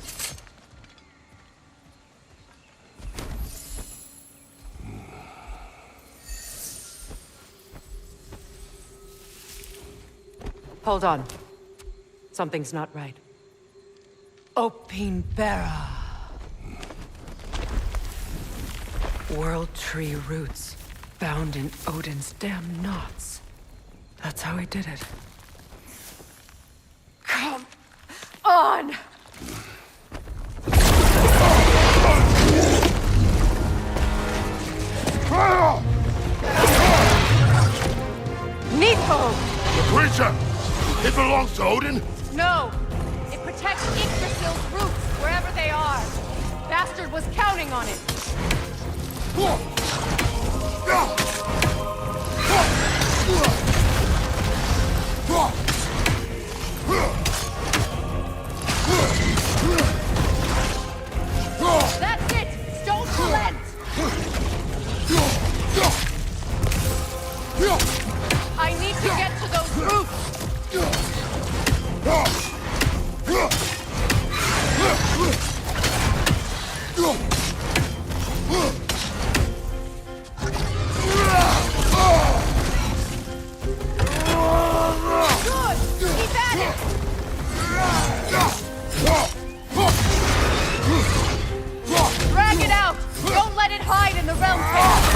Hold on. Something's not right. Opinbera. World tree roots, bound in Odin's damn knots. That's how he did it. Come on! Nico! The creature! It belongs to Odin? No! It protects Yggdrasil's roots, wherever they are. Bastard was counting on it. That's it! Don't relent! I need to get to those roots! Good! Keep at it! Drag it out! Don't let it hide in the realm cave!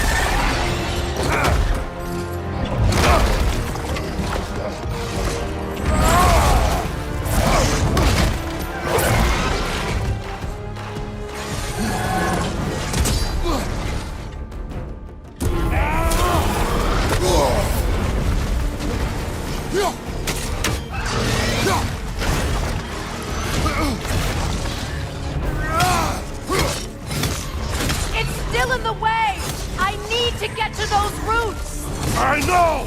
It's still in the way! I need to get to those roots! I know!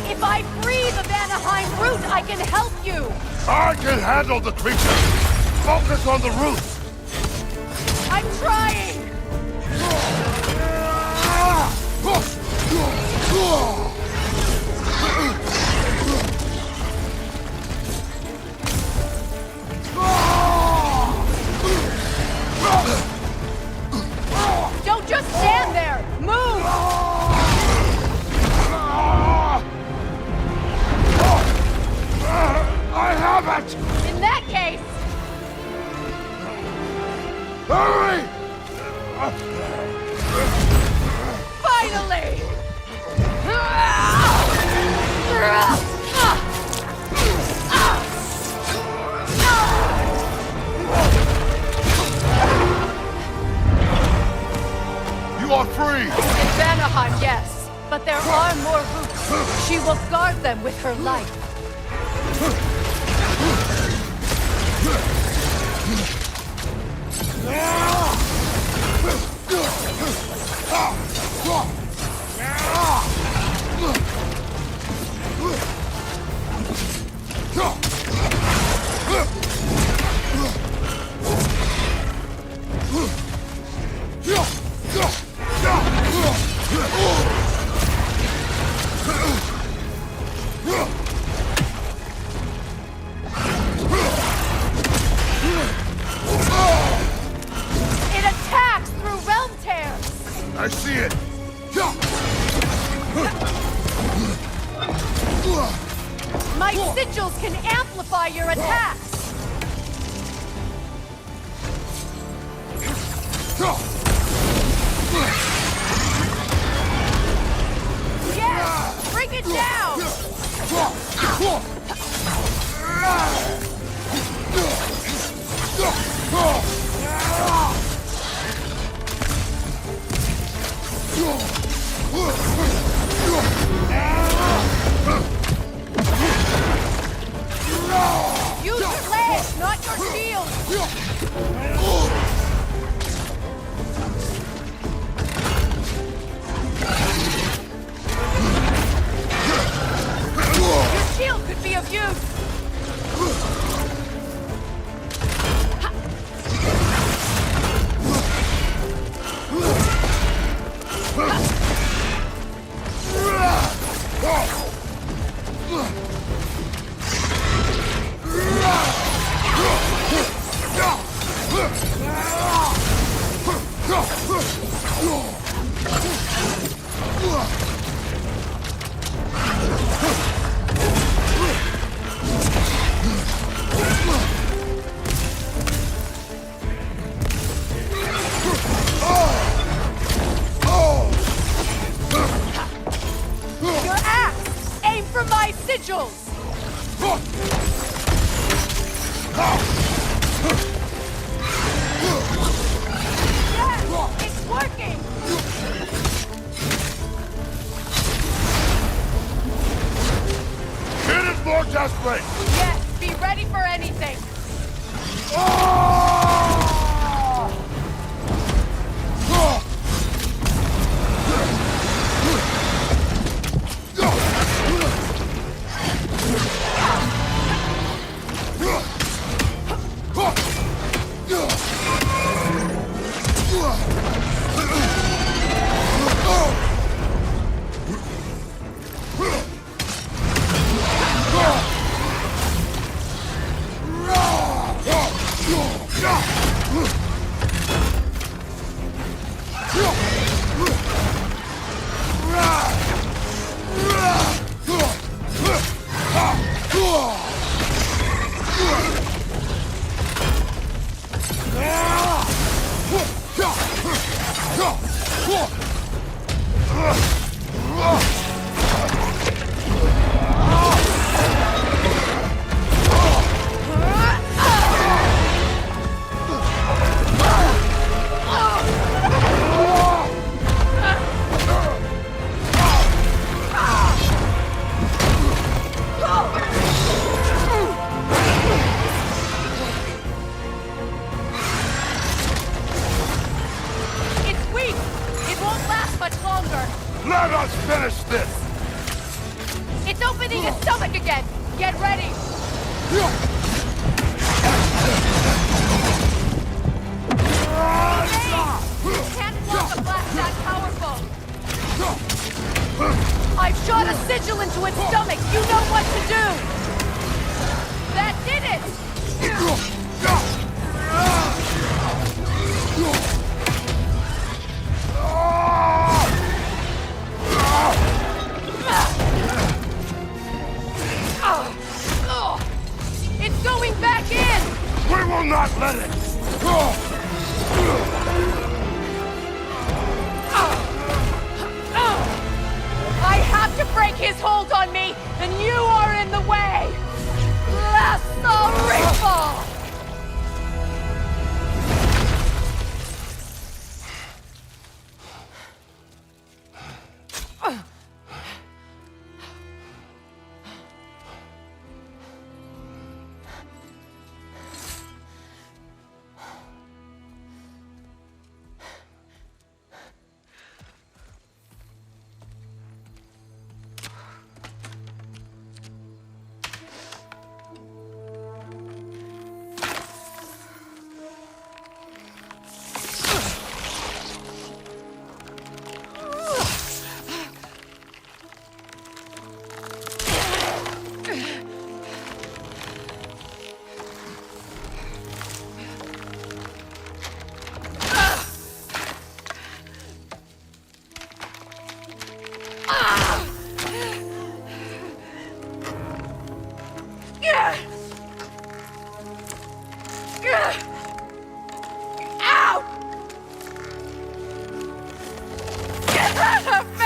If I free the Vanaheim root, I can help you! I can handle the creature! Focus on the roots! I'm trying! Don't just stand there! Move! I have it! In that case... Hurry! Finally! You are free! In Vanaheim, yes. But there are more roots. She will guard them with her life. it! My sigils can amplify your attacks! Yes! Bring it down! Use your legs, not your shield! Your shield could be of use! Your axe! Aim for my sigils! Yes! It's working! It is more desperate! Yes, be ready for anything! It's weak! It won't last much longer! Let us finish this! It's opening his stomach again! Get ready! You can't block a blast that powerful! I've shot a sigil into its stomach! You know what to do! That did it! It's going back in! We will not let it! I have to break his hold on me, and you are in the way! Lasso Out! Get out of me!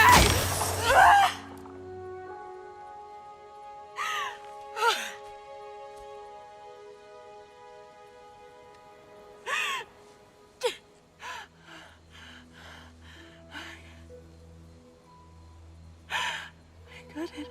I got it.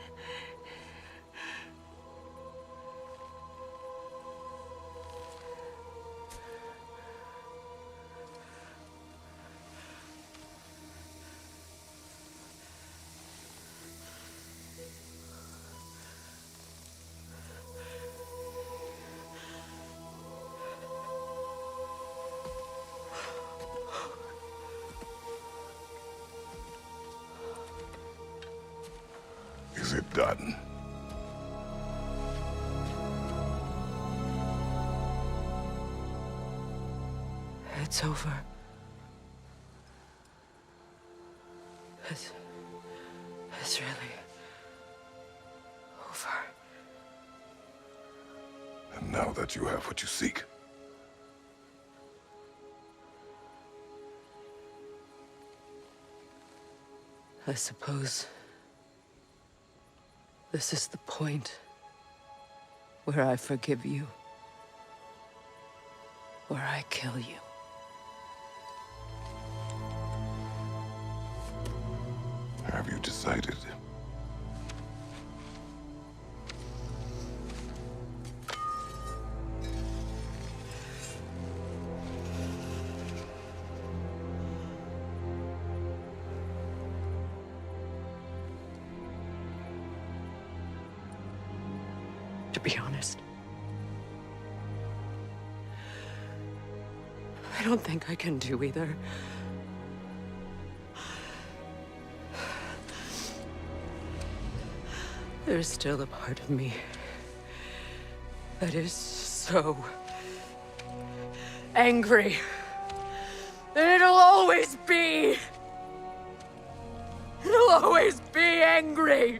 Is it done? It's over. It's really over. And now that you have what you seek, I suppose this is the point where I forgive you, where I kill you. have you decided? To be honest, I don't think I can do either. There's still a part of me that is so angry. And it'll always be. It'll always be angry.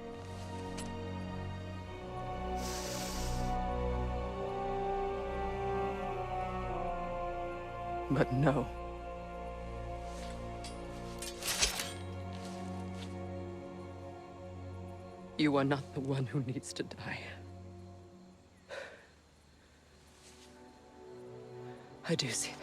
But no. You are not the one who needs to die. I do see that.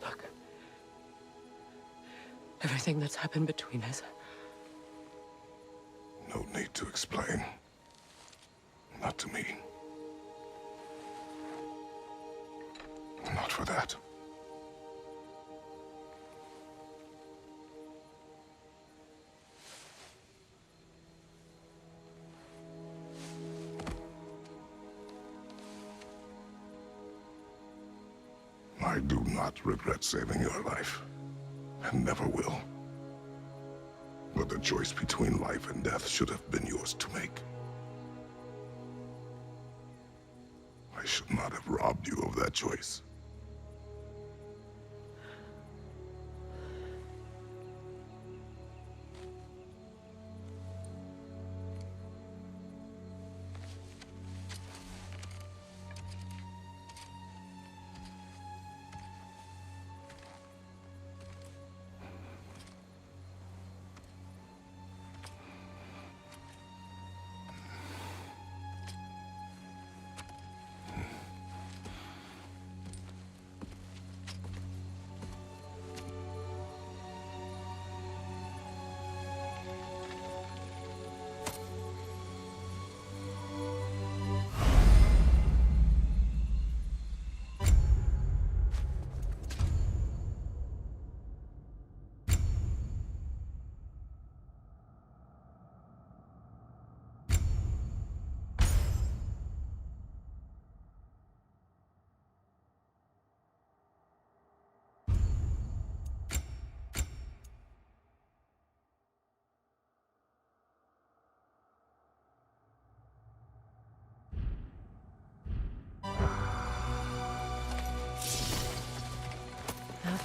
Look. Everything that's happened between us. No need to explain. Not to me. Not for that. I do not regret saving your life, and never will. But the choice between life and death should have been yours to make. I should not have robbed you of that choice.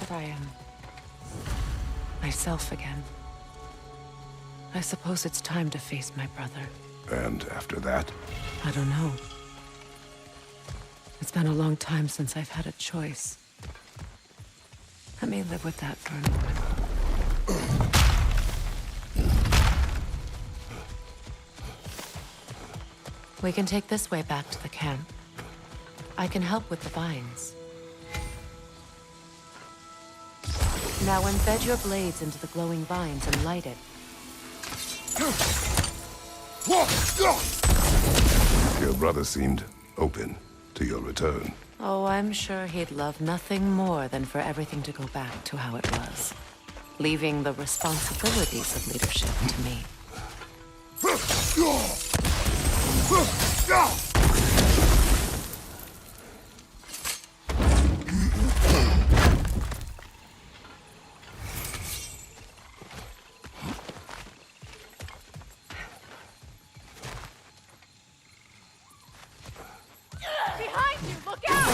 that I am myself again. I suppose it's time to face my brother. And after that? I don't know. It's been a long time since I've had a choice. Let me live with that for a moment. We can take this way back to the camp. I can help with the vines. Now embed your blades into the glowing vines and light it. Your brother seemed open to your return. Oh, I'm sure he'd love nothing more than for everything to go back to how it was, leaving the responsibilities of leadership to me. Behind you, look out!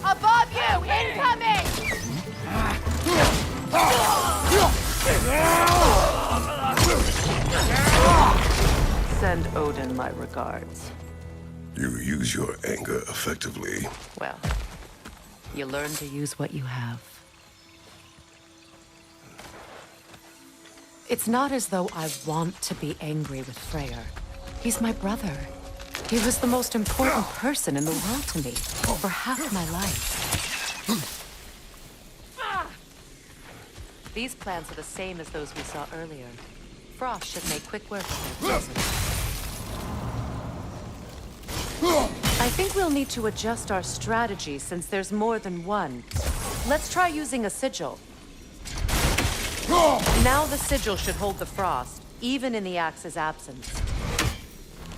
Above you! Incoming! Send Odin my regards. You use your anger effectively. Well, you learn to use what you have. It's not as though I want to be angry with Freyr. He's my brother. He was the most important person in the world to me for half my life. These plans are the same as those we saw earlier. Frost should make quick work of their presence. I think we'll need to adjust our strategy since there's more than one. Let's try using a sigil. Now the sigil should hold the frost, even in the axe's absence.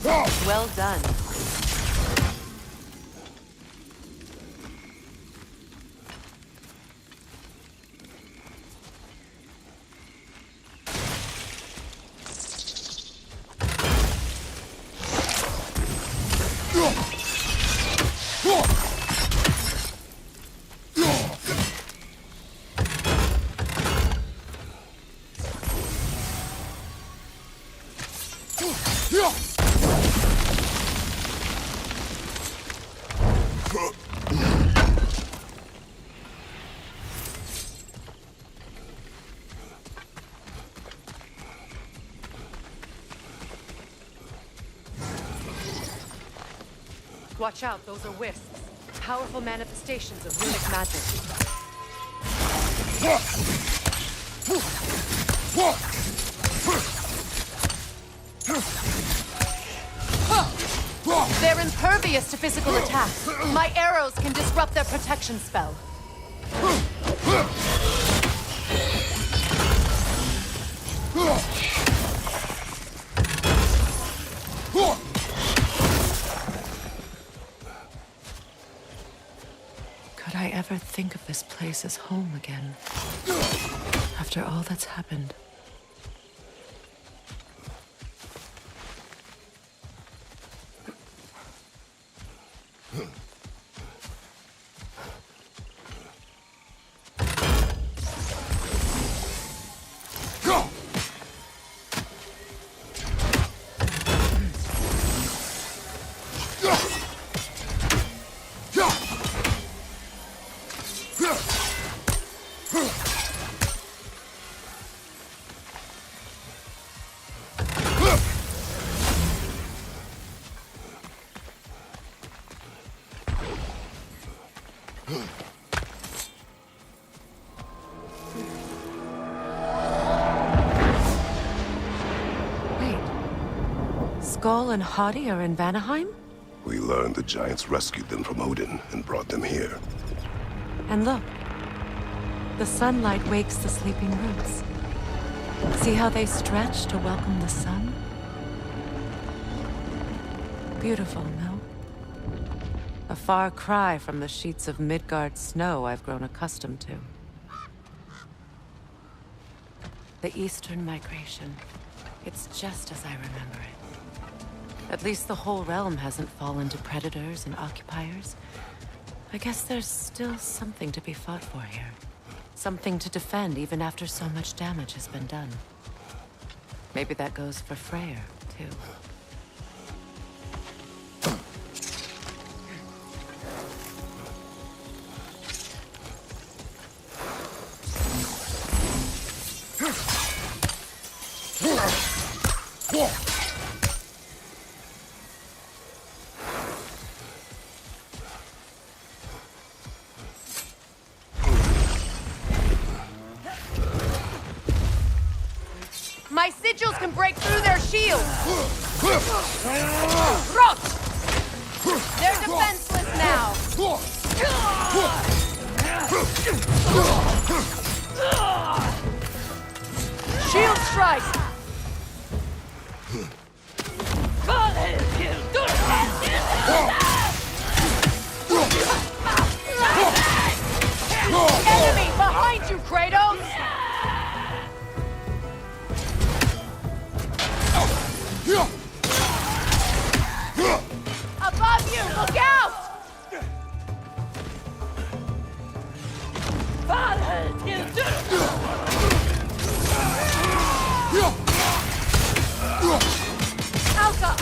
Well done. Watch out, those are wisps. Powerful manifestations of runic magic. They're impervious to physical attacks. My arrows can disrupt their protection spell. Could I ever think of this place as home again? After all that's happened. Skull and Hadi are in Vanaheim? We learned the giants rescued them from Odin and brought them here. And look, the sunlight wakes the sleeping roots. See how they stretch to welcome the sun? Beautiful, no? A far cry from the sheets of Midgard snow I've grown accustomed to. The Eastern Migration. It's just as I remember it. At least the whole realm hasn't fallen to predators and occupiers. I guess there's still something to be fought for here. Something to defend even after so much damage has been done. Maybe that goes for Freyr, too. My sigils can break through their shields! Rot! They're defenseless now! Shield strike! Enemy behind you, Kratos! Above you, look out! Alka!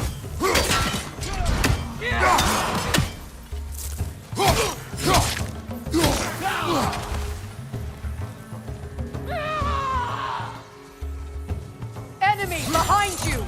Enemy behind you!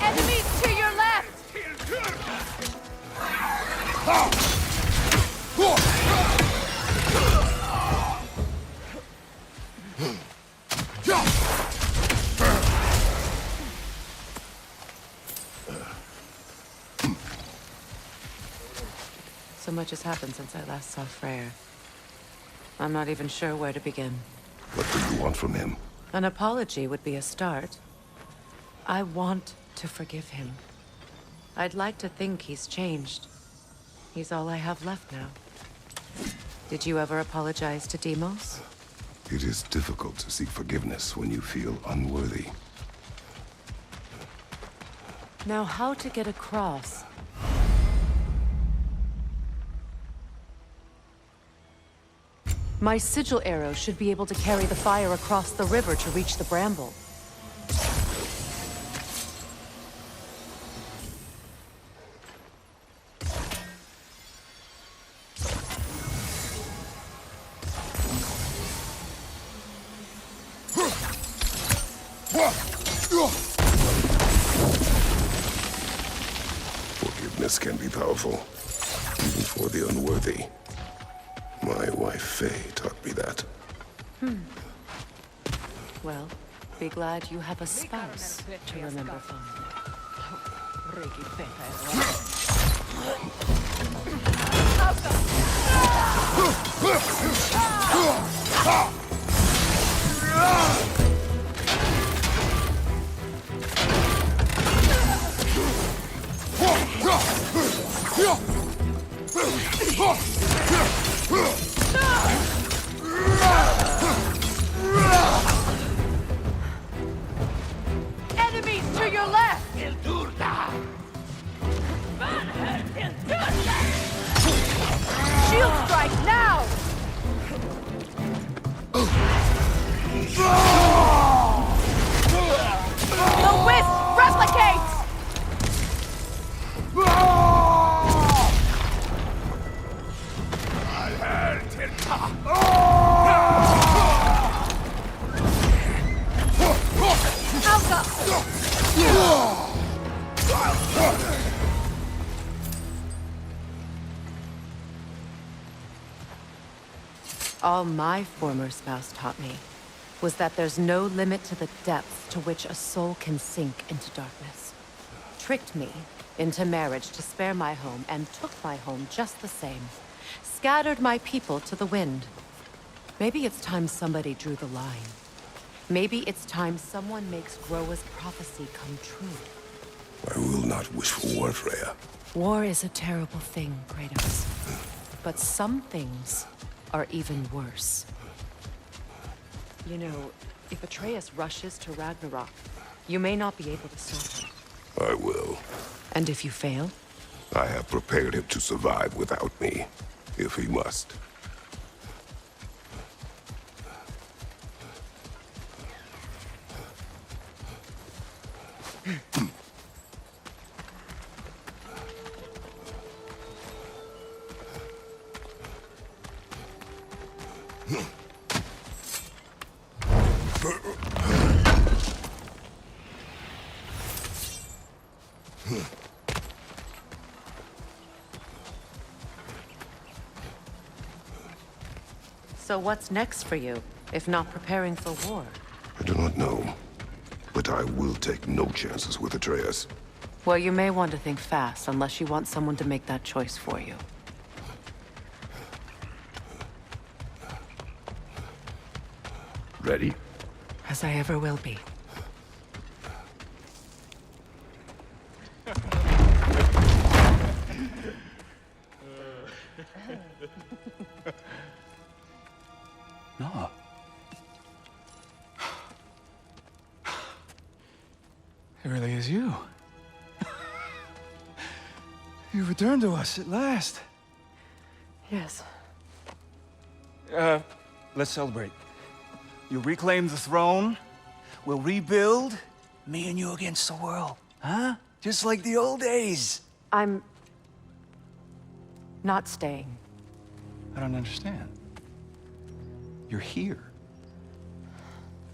Enemies to your left! So much has happened since I last saw Freyr. I'm not even sure where to begin. What do you want from him? An apology would be a start. I want to forgive him. I'd like to think he's changed. He's all I have left now. Did you ever apologize to Deimos? It is difficult to seek forgiveness when you feel unworthy. Now, how to get across? My sigil arrow should be able to carry the fire across the river to reach the bramble. Forgiveness can be powerful, even for the unworthy. My wife, Faye, taught me that. Well, be glad you have a spouse to remember fondly. Enemies to your left! Shield strike now! All my former spouse taught me was that there's no limit to the depths to which a soul can sink into darkness. Tricked me into marriage to spare my home and took my home just the same. Scattered my people to the wind. Maybe it's time somebody drew the line. Maybe it's time someone makes Groa's prophecy come true. I will not wish for war, Freya. War is a terrible thing, Kratos. But some things are even worse. You know, if Atreus rushes to Ragnarok, you may not be able to stop him. I will. And if you fail? I have prepared him to survive without me, if he must. So what's next for you, if not preparing for war? I do not know, but I will take no chances with Atreus. Well, you may want to think fast, unless you want someone to make that choice for you. Ready? As I ever will be. No. It really is you. You returned to us at last. Yes. Let's celebrate. You reclaim the throne. We'll rebuild. Me and you against the world. Huh? Just like the old days. I'm not staying. I don't understand. You're here.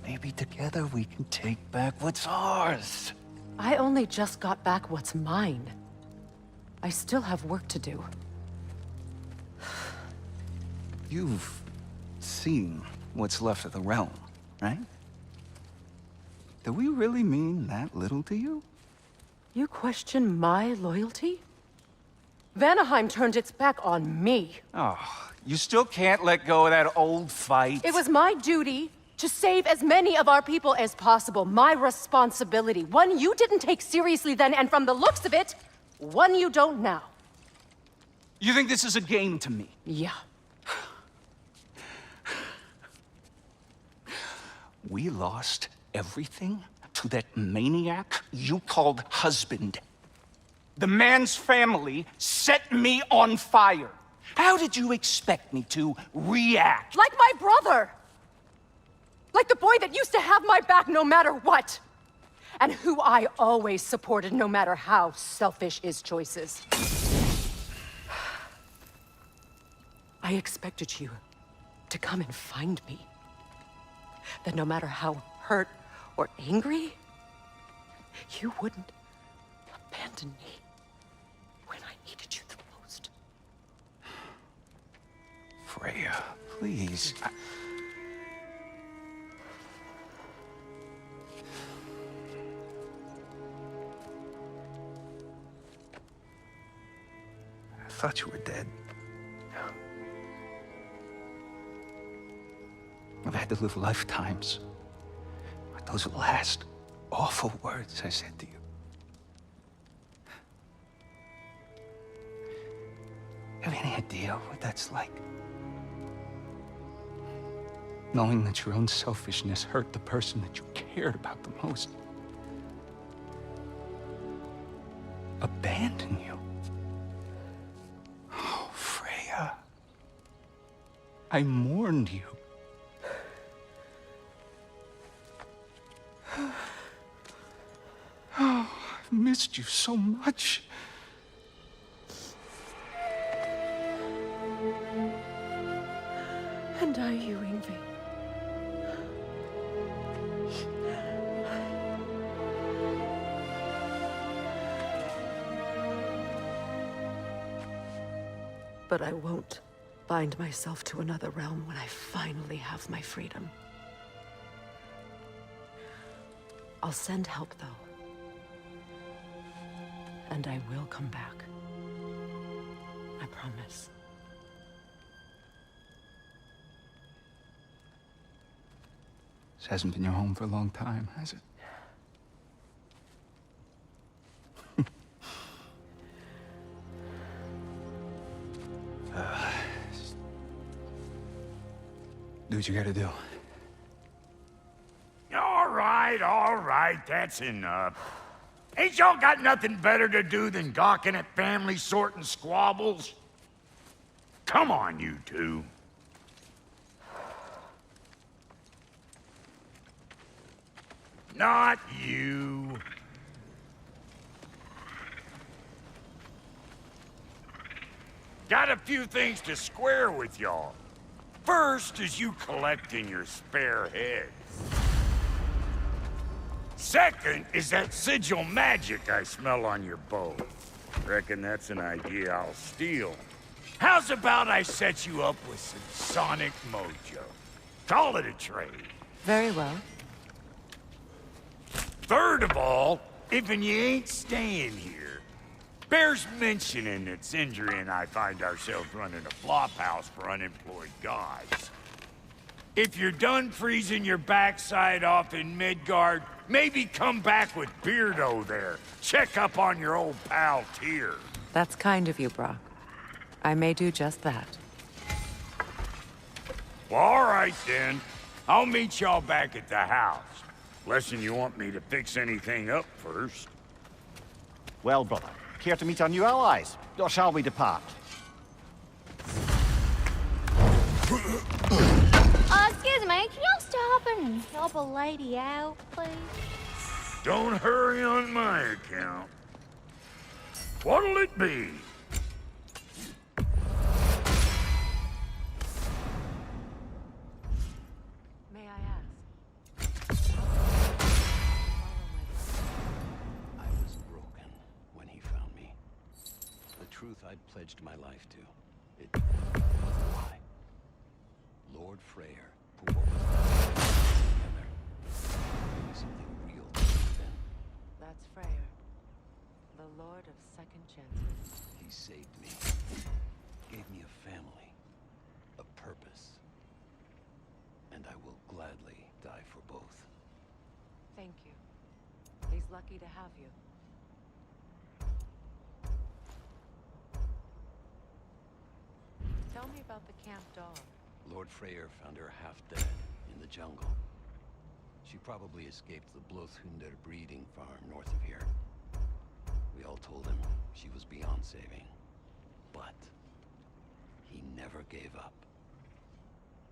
Maybe together we can take back what's ours. I only just got back what's mine. I still have work to do. You've seen what's left of the realm, right? Do we really mean that little to you? You question my loyalty? Vanaheim turned its back on me. Oh, you still can't let go of that old fight? It was my duty to save as many of our people as possible. My responsibility. One you didn't take seriously then, and from the looks of it, one you don't now. You think this is a game to me? Yeah. We lost everything to that maniac you called husband. The man's family set me on fire. How did you expect me to react? Like my brother! Like the boy that used to have my back no matter what! And who I always supported no matter how selfish his choices. I expected you to come and find me. That no matter how hurt or angry, you wouldn't abandon me when I needed you the most. Freya, please. I thought you were dead. I've had to live lifetimes with those last awful words I said to you. Have any idea what that's like? Knowing that your own selfishness hurt the person that you cared about the most. Abandon you. Oh, Freya. I mourned you. Oh, I've missed you so much. And I you, Yngvi. But I won't bind myself to another realm when I finally have my freedom. I'll send help, though. And I will come back. I promise. This hasn't been your home for a long time, has it? Do what you gotta do. All right, that's enough. Ain't y'all got nothing better to do than gawking at family sorting squabbles? Come on, you two. Not you. Got a few things to square with y'all. First is you collecting your spare heads. Second is that sigil magic I smell on your bow. Reckon that's an idea I'll steal. How's about I set you up with some sonic mojo? Call it a trade. Very well. Third of all, if you ain't staying here, bears mentioning that Sindri and I find ourselves running a flop house for unemployed guys. If you're done freezing your backside off in Midgard, maybe come back with Beardo there. Check up on your old pal Tyr. That's kind of you, Brock. I may do just that. Well, all right then. I'll meet y'all back at the house. Less'n you want me to fix anything up first. Well, brother, care to meet our new allies? Or shall we depart? Excuse me, can y'all stop and help a lady out, please? Don't hurry on my account. What'll it be? May I ask? I was broken when he found me. The truth I'd pledged my life to. It was a lie. Lord Freyr put what was left together. Gave me something real to believe in. That's Freyr, the Lord of Second Chances. He saved me. Gave me a family. A purpose. And I will gladly die for both. Thank you. He's lucky to have you. Tell me about the camp dog. Lord Freyr found her half dead in the jungle. She probably escaped the Blothhunder breeding farm north of here. We all told him she was beyond saving. But he never gave up.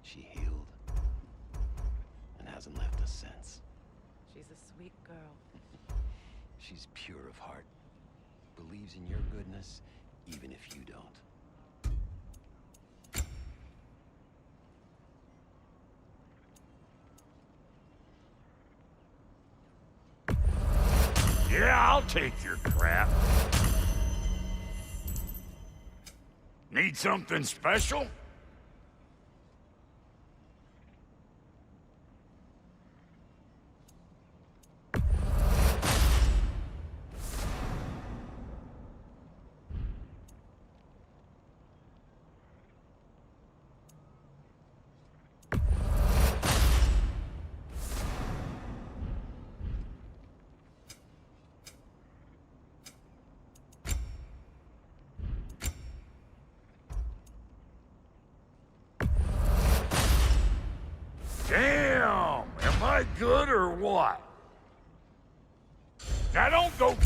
She healed and hasn't left us since. She's a sweet girl. She's pure of heart. Believes in your goodness, even if you don't. Yeah, I'll take your crap. Need something special? Damn! Am I good or what? Now don't go...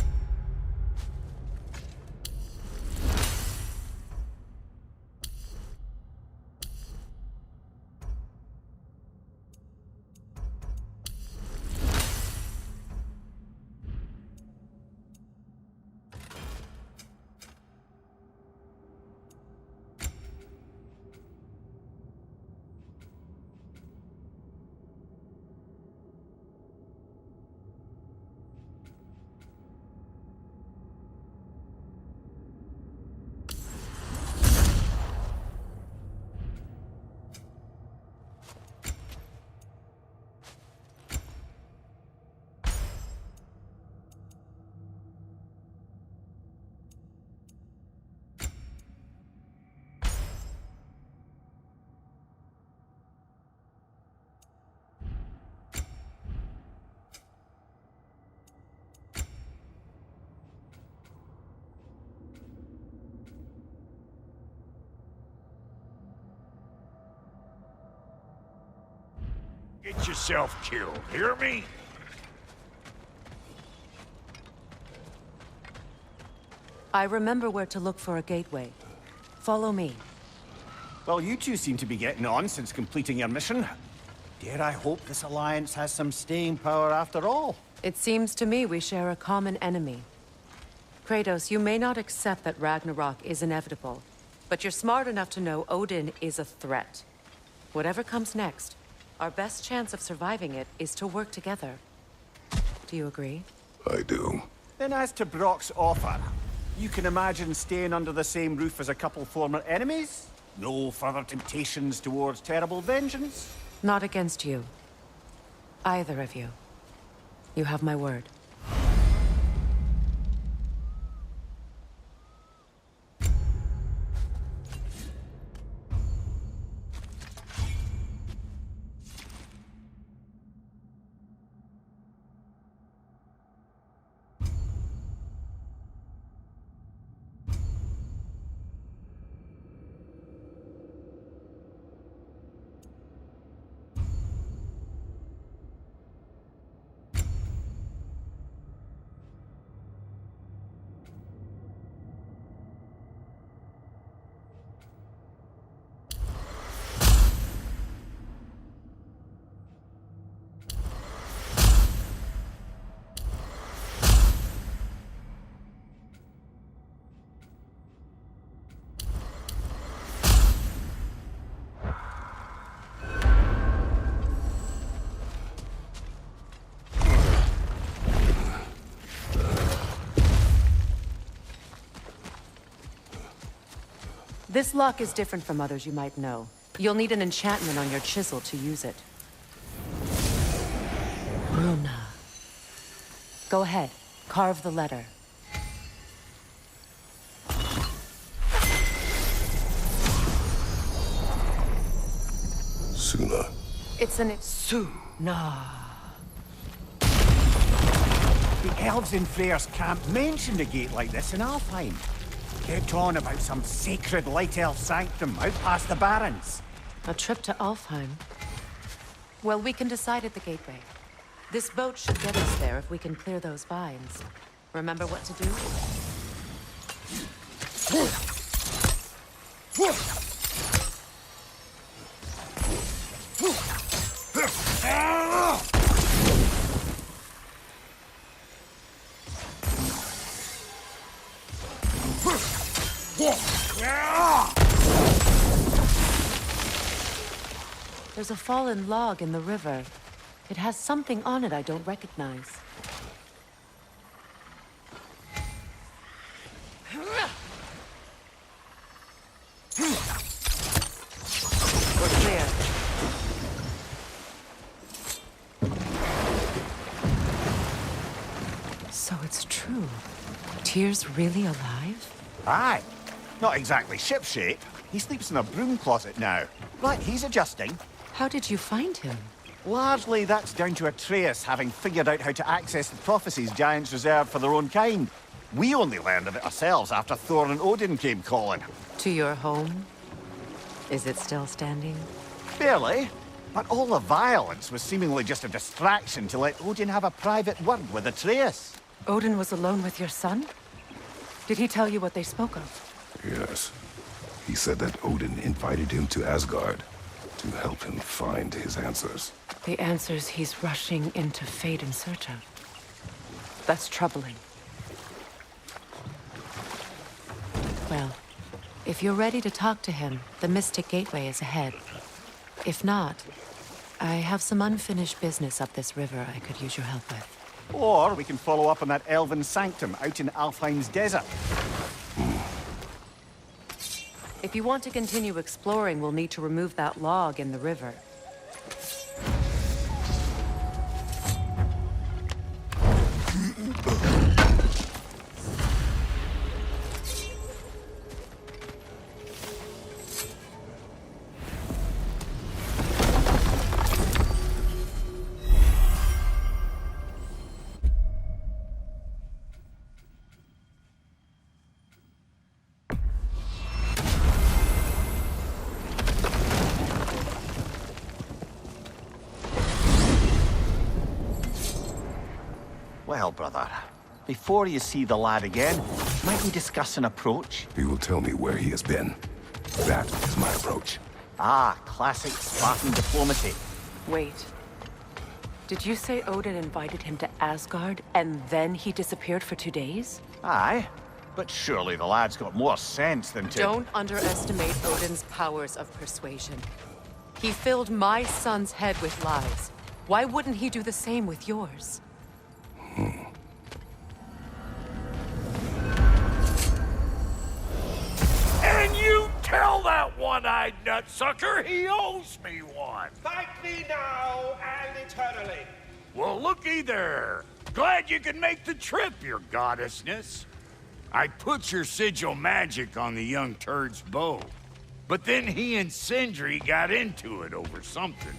Get yourself killed, hear me? I remember where to look for a gateway. Follow me. Well, you two seem to be getting on since completing your mission. Dare I hope this alliance has some staying power after all? It seems to me we share a common enemy. Kratos, you may not accept that Ragnarok is inevitable, but you're smart enough to know Odin is a threat. Whatever comes next, our best chance of surviving it is to work together. Do you agree? I do. Then as to Brock's offer, you can imagine staying under the same roof as a couple former enemies? No further temptations towards terrible vengeance? Not against you. Either of you. You have my word. This lock is different from others you might know. You'll need an enchantment on your chisel to use it. Runa. Go ahead. Carve the letter. Suna. It's an Suna. The elves in Freyr's camp mentioned a gate like this in Alfheim. Kept on about some sacred light elf sanctum out past the Barrens. A trip to Alfheim? Well, we can decide at the gateway. This boat should get us there if we can clear those vines. Remember what to do? There's a fallen log in the river. It has something on it I don't recognize. We're clear. So it's true. Tyr's really alive? Aye. Not exactly shipshape. He sleeps in a broom closet now. But he's adjusting. How did you find him? Largely, that's down to Atreus having figured out how to access the prophecies giants reserved for their own kind. We only learned of it ourselves after Thor and Odin came calling. To your home? Is it still standing? Barely. But all the violence was seemingly just a distraction to let Odin have a private word with Atreus. Odin was alone with your son? Did he tell you what they spoke of? Yes. He said that Odin invited him to Asgard to help him find his answers. The answers he's rushing into fate in search of. That's troubling. Well, if you're ready to talk to him, the Mystic Gateway is ahead. If not, I have some unfinished business up this river I could use your help with. Or we can follow up on that elven sanctum out in Alfheim's desert. If you want to continue exploring, we'll need to remove that log in the river. Well, brother, before you see the lad again, might we discuss an approach? He will tell me where he has been. That is my approach. Ah, classic Spartan diplomacy. Wait. Did you say Odin invited him to Asgard, and then he disappeared for 2 days? Aye, but surely the lad's got more sense than to... Don't underestimate Odin's powers of persuasion. He filled my son's head with lies. Why wouldn't he do the same with yours? And you tell that one-eyed nutsucker he owes me one. Fight me now and eternally. Well, looky there. Glad you can make the trip, your goddessness. I put your sigil magic on the young turd's bow. But then he and Sindri got into it over something.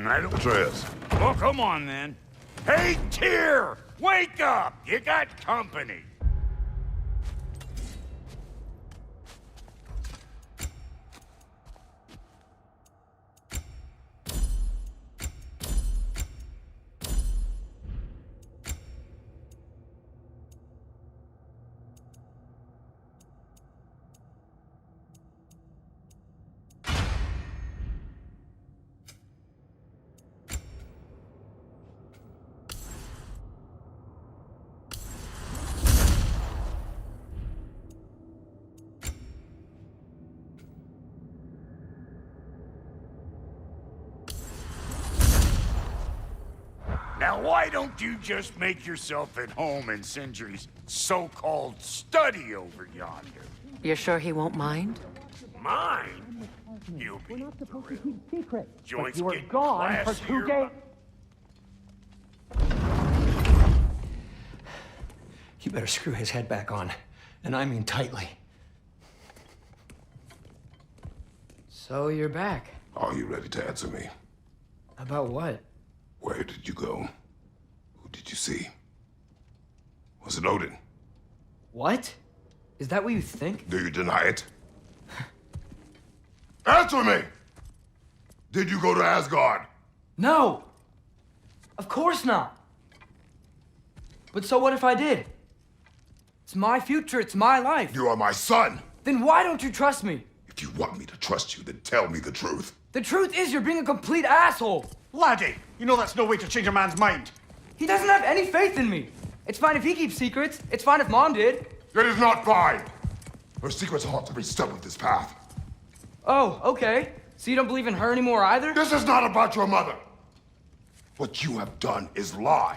I don't... Atreus. Well, come on, then. Hey, Tyr! Wake up! You got company. Now, why don't you just make yourself at home in Sindri's so-called study over yonder? You're sure he won't mind? Mine? You'll be thrilled. Joints you were getting gone for 2 classier. days. You better screw his head back on, and I mean tightly. So you're back. Are you ready to answer me? About what? Where did you go? Who did you see? Was it Odin? What? Is that what you think? Do you deny it? Answer me! Did you go to Asgard? No! Of course not! But so what if I did? It's my future, it's my life. You are my son! Then why don't you trust me? If you want me to trust you, then tell me the truth. The truth is you're being a complete asshole! Laddie, you know that's no way to change a man's mind. He doesn't have any faith in me. It's fine if he keeps secrets. It's fine if Mom did. It is not fine! Her secrets ought to be stuck with this path. Oh, okay. So you don't believe in her anymore either? This is not about your mother! What you have done is lie.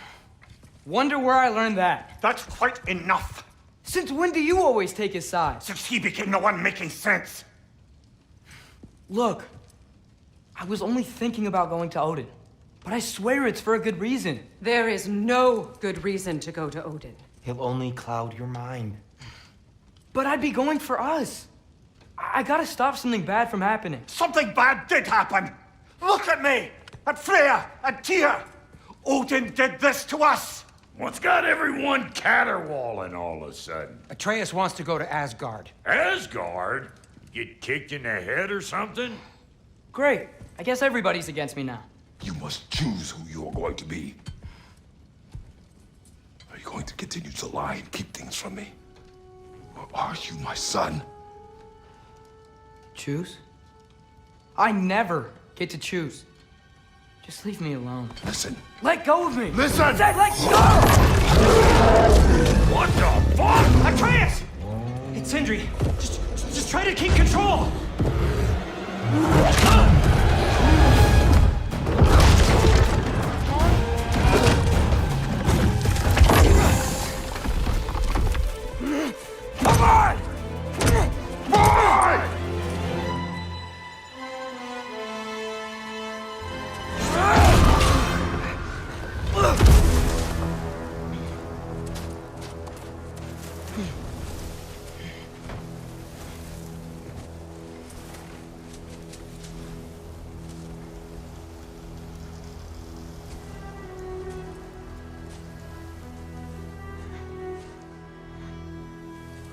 Wonder where I learned that. That's quite enough. Since when do you always take his side? Since he became the one making sense. Look, I was only thinking about going to Odin, but I swear it's for a good reason. There is no good reason to go to Odin. He'll only cloud your mind. But I'd be going for us. I gotta stop something bad from happening. Something bad did happen. Look at me, at Freya, at Tyr. Odin did this to us. What's got everyone caterwauling all of a sudden? Atreus wants to go to Asgard. Asgard? Get kicked in the head or something? Great. I guess everybody's against me now. You must choose who you are going to be. Are you going to continue to lie and keep things from me? Or are you my son? Choose? I never get to choose. Just leave me alone. Listen. Let go of me! Listen! I said let go! What the fuck? Atreus! It's Sindri. Just try to keep control! Come on! Boy!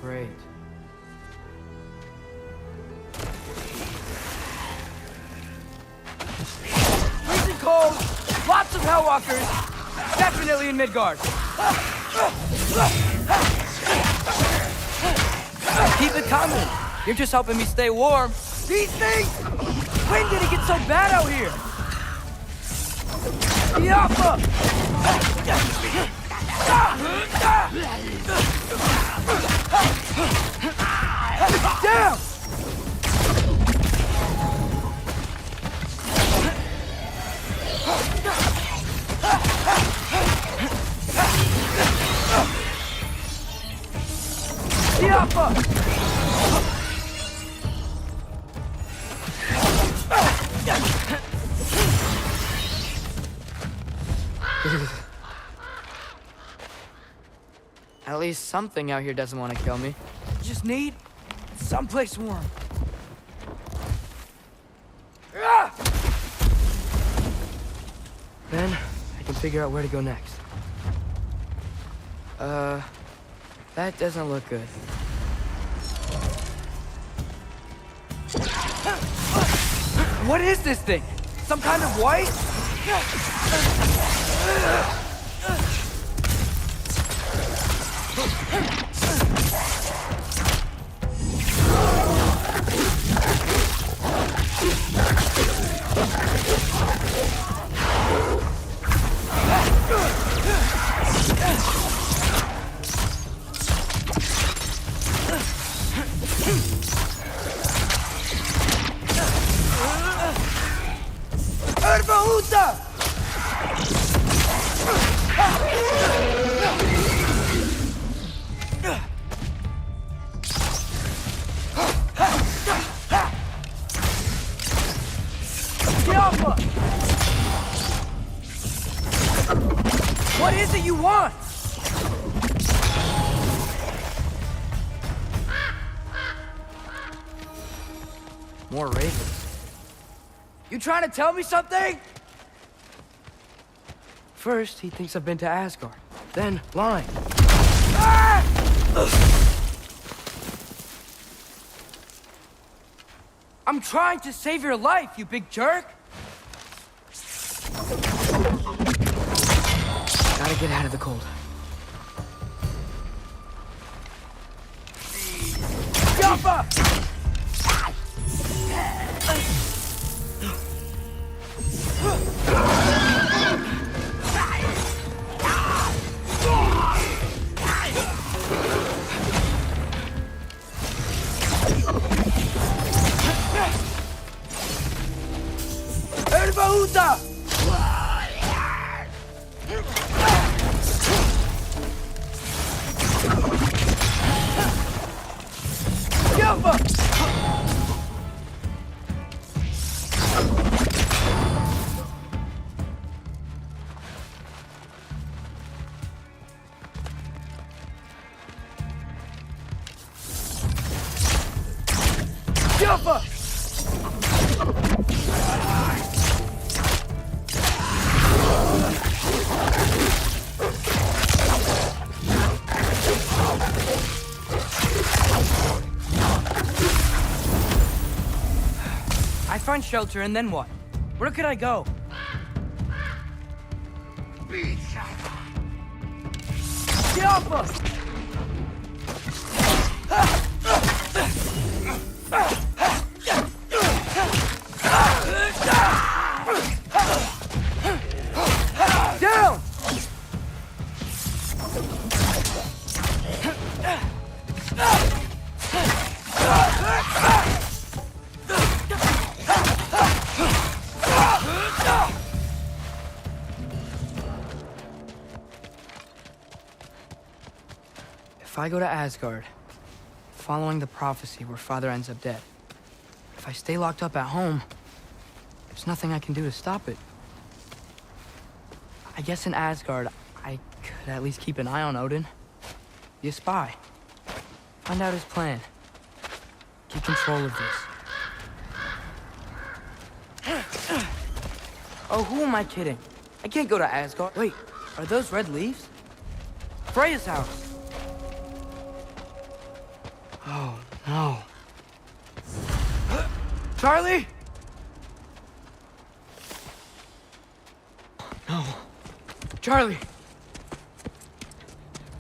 Great. Freezing cold, lots of Hellwalkers, definitely in Midgard. Keep it coming. You're just helping me stay warm. These things? When did it get so bad out here? Yappa! Down! Yappa! At least something out here doesn't want to kill me. Just need someplace warm. Then I can figure out where to go next. That doesn't look good. What is this thing? Some kind of white? Erbahuta! What is it you want? More ravens. You trying to tell me something? First, he thinks I've been to Asgard. Then, lying. Ah! I'm trying to save your life, you big jerk! Gotta get out of the cold. Jump up! Erbahuta! Jump up! Jump up! I find shelter and then what? Where could I go? Jump up! Down! If I go to Asgard, following the prophecy where Father ends up dead, if I stay locked up at home, there's nothing I can do to stop it. I guess in Asgard, I could at least keep an eye on Odin. Be a spy. Find out his plan. Keep control of this. Oh, who am I kidding? I can't go to Asgard. Wait, are those red leaves? Freya's house. Oh, no. Charlie? No. Charlie!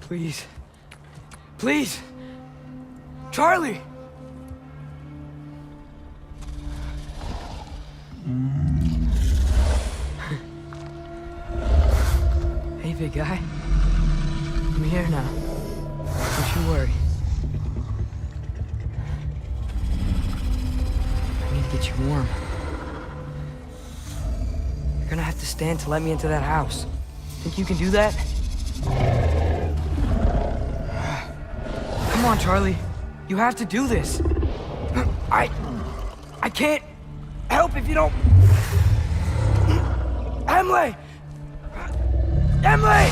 Please. Please! Charlie! Hey, big guy. I'm here now. Don't you worry. I need to get you warm. You're gonna have to stand to let me into that house. Think you can do that? Come on, Charlie. You have to do this. I can't help if you don't... Emily! Emily!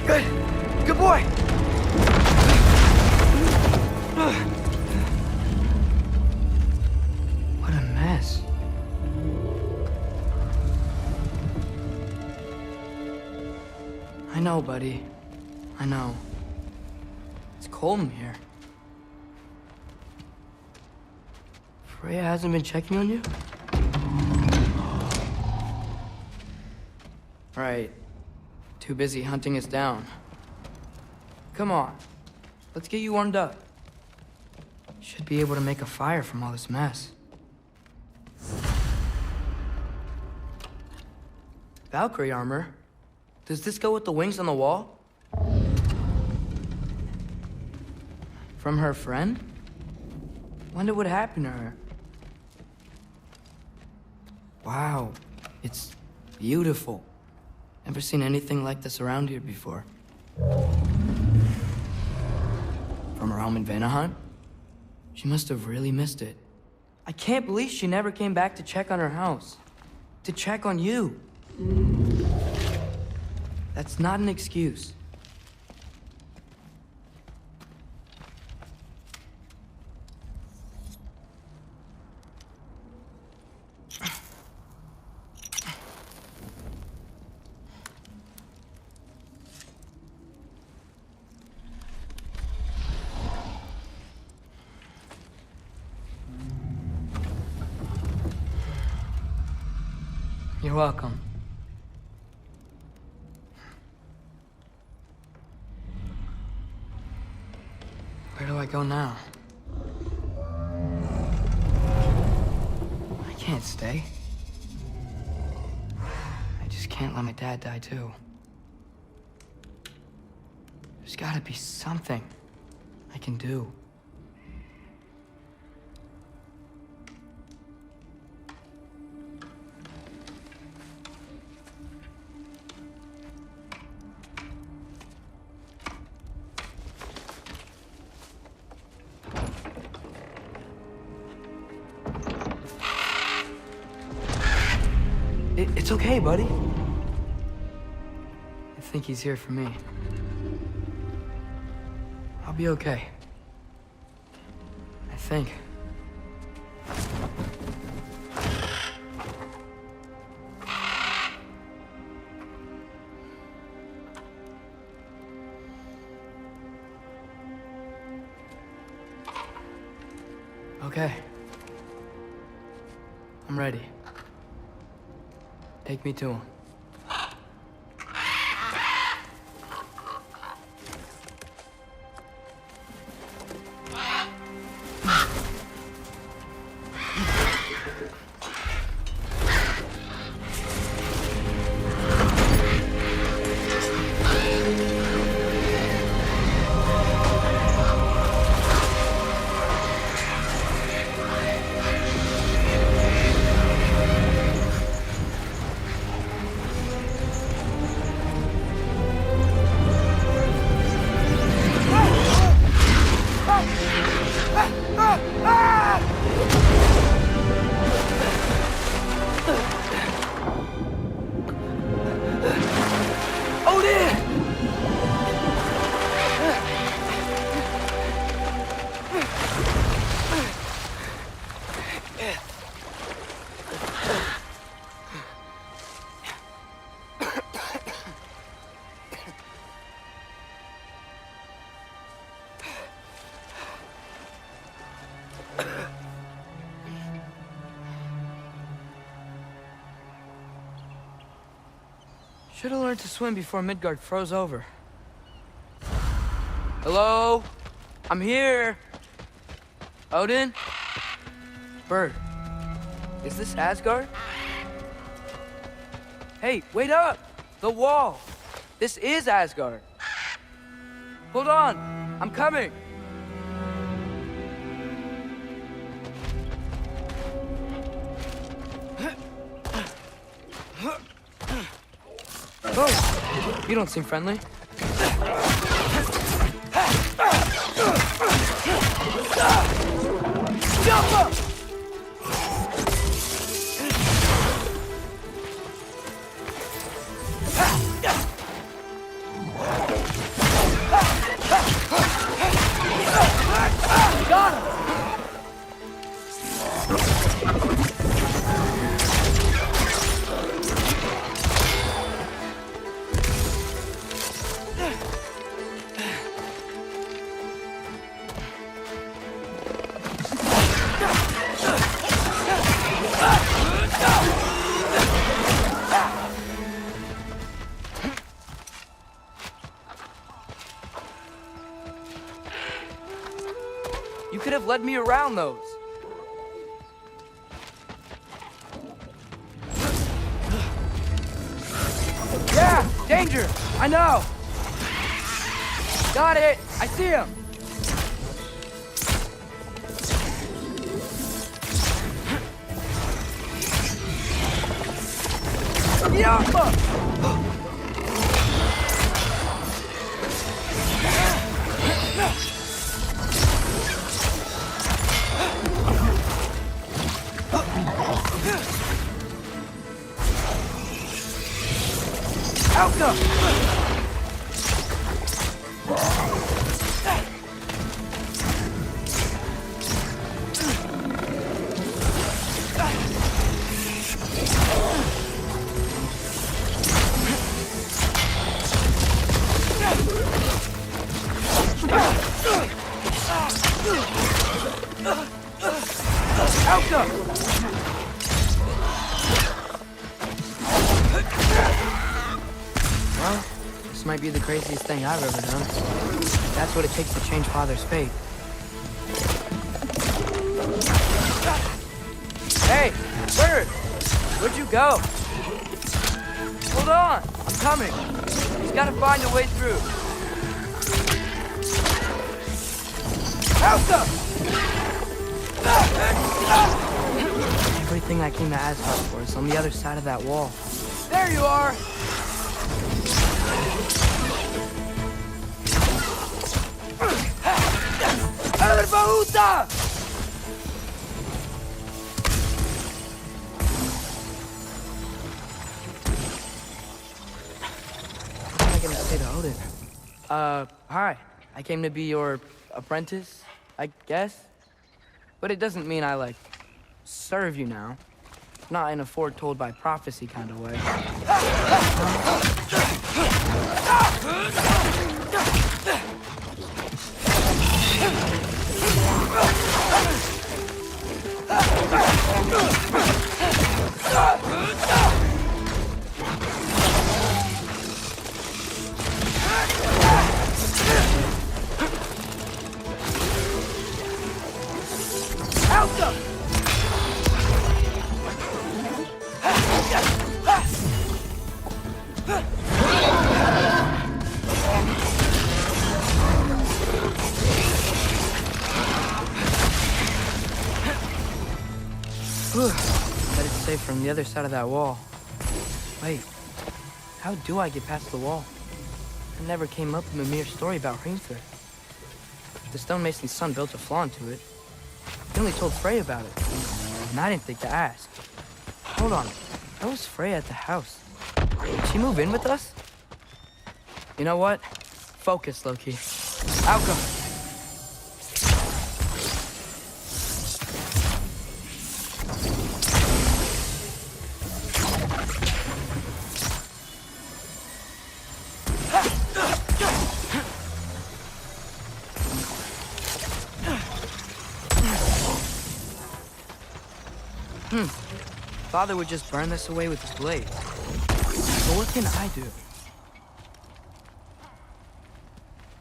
Good. Good boy. What a mess. I know, buddy. I know. It's cold in here. Freya hasn't been checking on you? Right. Too busy hunting us down. Come on. Let's get you warmed up. Should be able to make a fire from all this mess. Valkyrie armor? Does this go with the wings on the wall? From her friend? Wonder what happened to her. Wow, it's beautiful. Never seen anything like this around here before. From her home in Vanaheim? She must have really missed it. I can't believe she never came back to check on her house. To check on you. That's not an excuse. You're welcome. Where do I go now? I can't stay. I just can't let my dad die too. There's gotta be something I can do. It's okay, buddy. I think he's here for me. I'll be okay. I think. Okay. I'm ready. Take me to him. Should have learned to swim before Midgard froze over. Hello? I'm here. Odin? Bird. Is this Asgard? Hey, wait up! The wall! This is Asgard. Hold on! I'm coming! Oh, you don't seem friendly. Jump up! Got him! You could have led me around those. Yeah, danger! I know! Got it! I see him! Yeah! Outcome! Outcome! Well, this might be the craziest thing I've ever done. That's what it takes to change Father's fate. Hey, Bird! Where'd you go? Hold on, I'm coming. He's gotta find a way through. Alpha! Everything I came to Asgard for is on the other side of that wall. There you are! Elbahuta! What am I gonna say to Odin? Hi. I came to be your apprentice, I guess? But it doesn't mean I, like, serve you now. Not in a foretold by prophecy kind of way. Bet it's safe from the other side of that wall. Wait, how do I get past the wall? It never came up in the mere story about Hrimthur. The stonemason's son built a flaw into it. He only told Frey about it, and I didn't think to ask. Hold on, how was Frey at the house? Did she move in with us? You know what? Focus, Loki. Outcome. Father would just burn this away with his blade. But what can I do?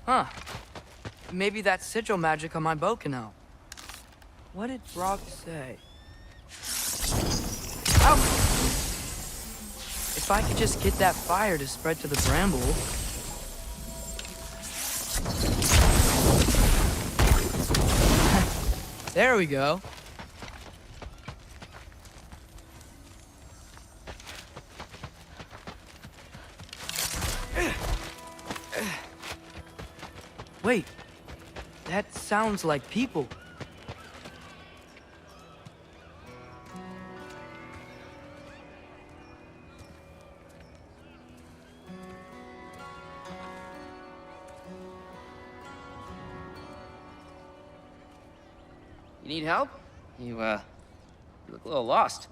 Huh. Maybe that sigil magic on my bow can help. What did Brock say? Ow! If I could just get that fire to spread to the bramble... There we go. Wait, that sounds like people. You need help? You look a little lost.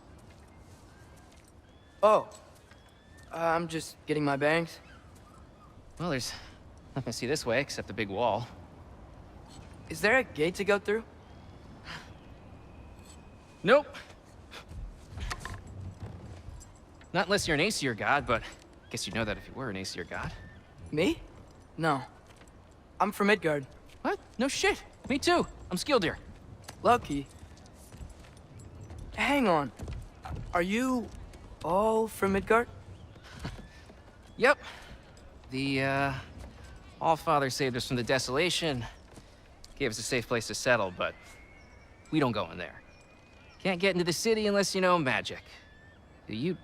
Oh, I'm just getting my bangs. Well, there's nothing to see this way except the big wall. Is there a gate to go through? Nope. Not unless you're an Aesir god, but I guess you'd know that if you were an Aesir god. Me? No. I'm from Midgard. What? No shit. Me too. I'm Skildir. Lucky. Hang on. Are you all from Midgard? Yep. The, Allfather saved us from the desolation. Gave us a safe place to settle, but we don't go in there. Can't get into the city unless you know magic. You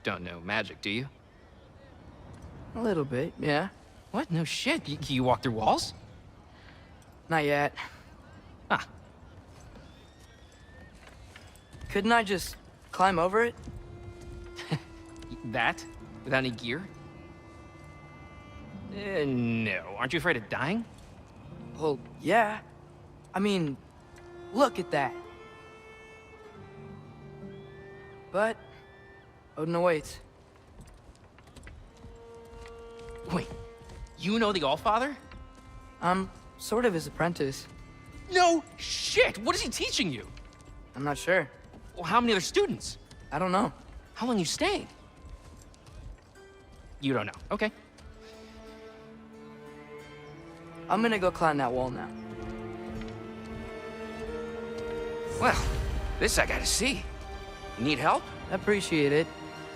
don't know magic, do you? A little bit, yeah. What? No shit. You walk through walls? Not yet. Ah. Couldn't I just climb over it? That? Without any gear? No. Aren't you afraid of dying? Well, yeah. I mean, look at that. But Odin awaits. Wait, you know the Allfather? I'm sort of his apprentice. No shit! What is he teaching you? I'm not sure. Well, how many other students? I don't know. How long you staying? You don't know. Okay. I'm gonna go climb that wall now. Well, this I gotta see. You need help? Appreciate it,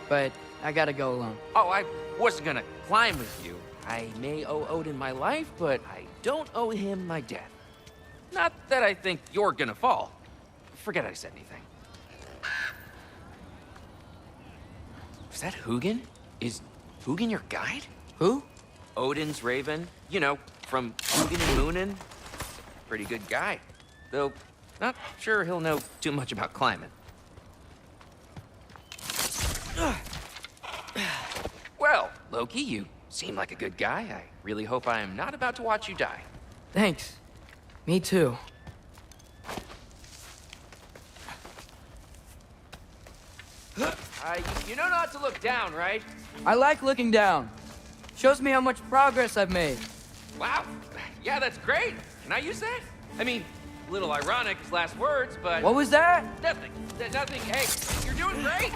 but I gotta go alone. Oh, I wasn't gonna climb with you. I may owe Odin my life, but I don't owe him my death. Not that I think you're gonna fall. Forget I said anything. Is that Hugin? Is Hugin your guide? Who? Odin's raven. You know, from Hugin and Moonin. Pretty good guy. Though, not sure he'll know too much about climbing. Well, Loki, you seem like a good guy. I really hope I am not about to watch you die. Thanks. Me too. You know not to look down, right? I like looking down. Shows me how much progress I've made. Wow. Yeah, that's great. Can I use that? I mean, a little ironic his last words, but... What was that? Nothing. Nothing. Hey, you're doing great.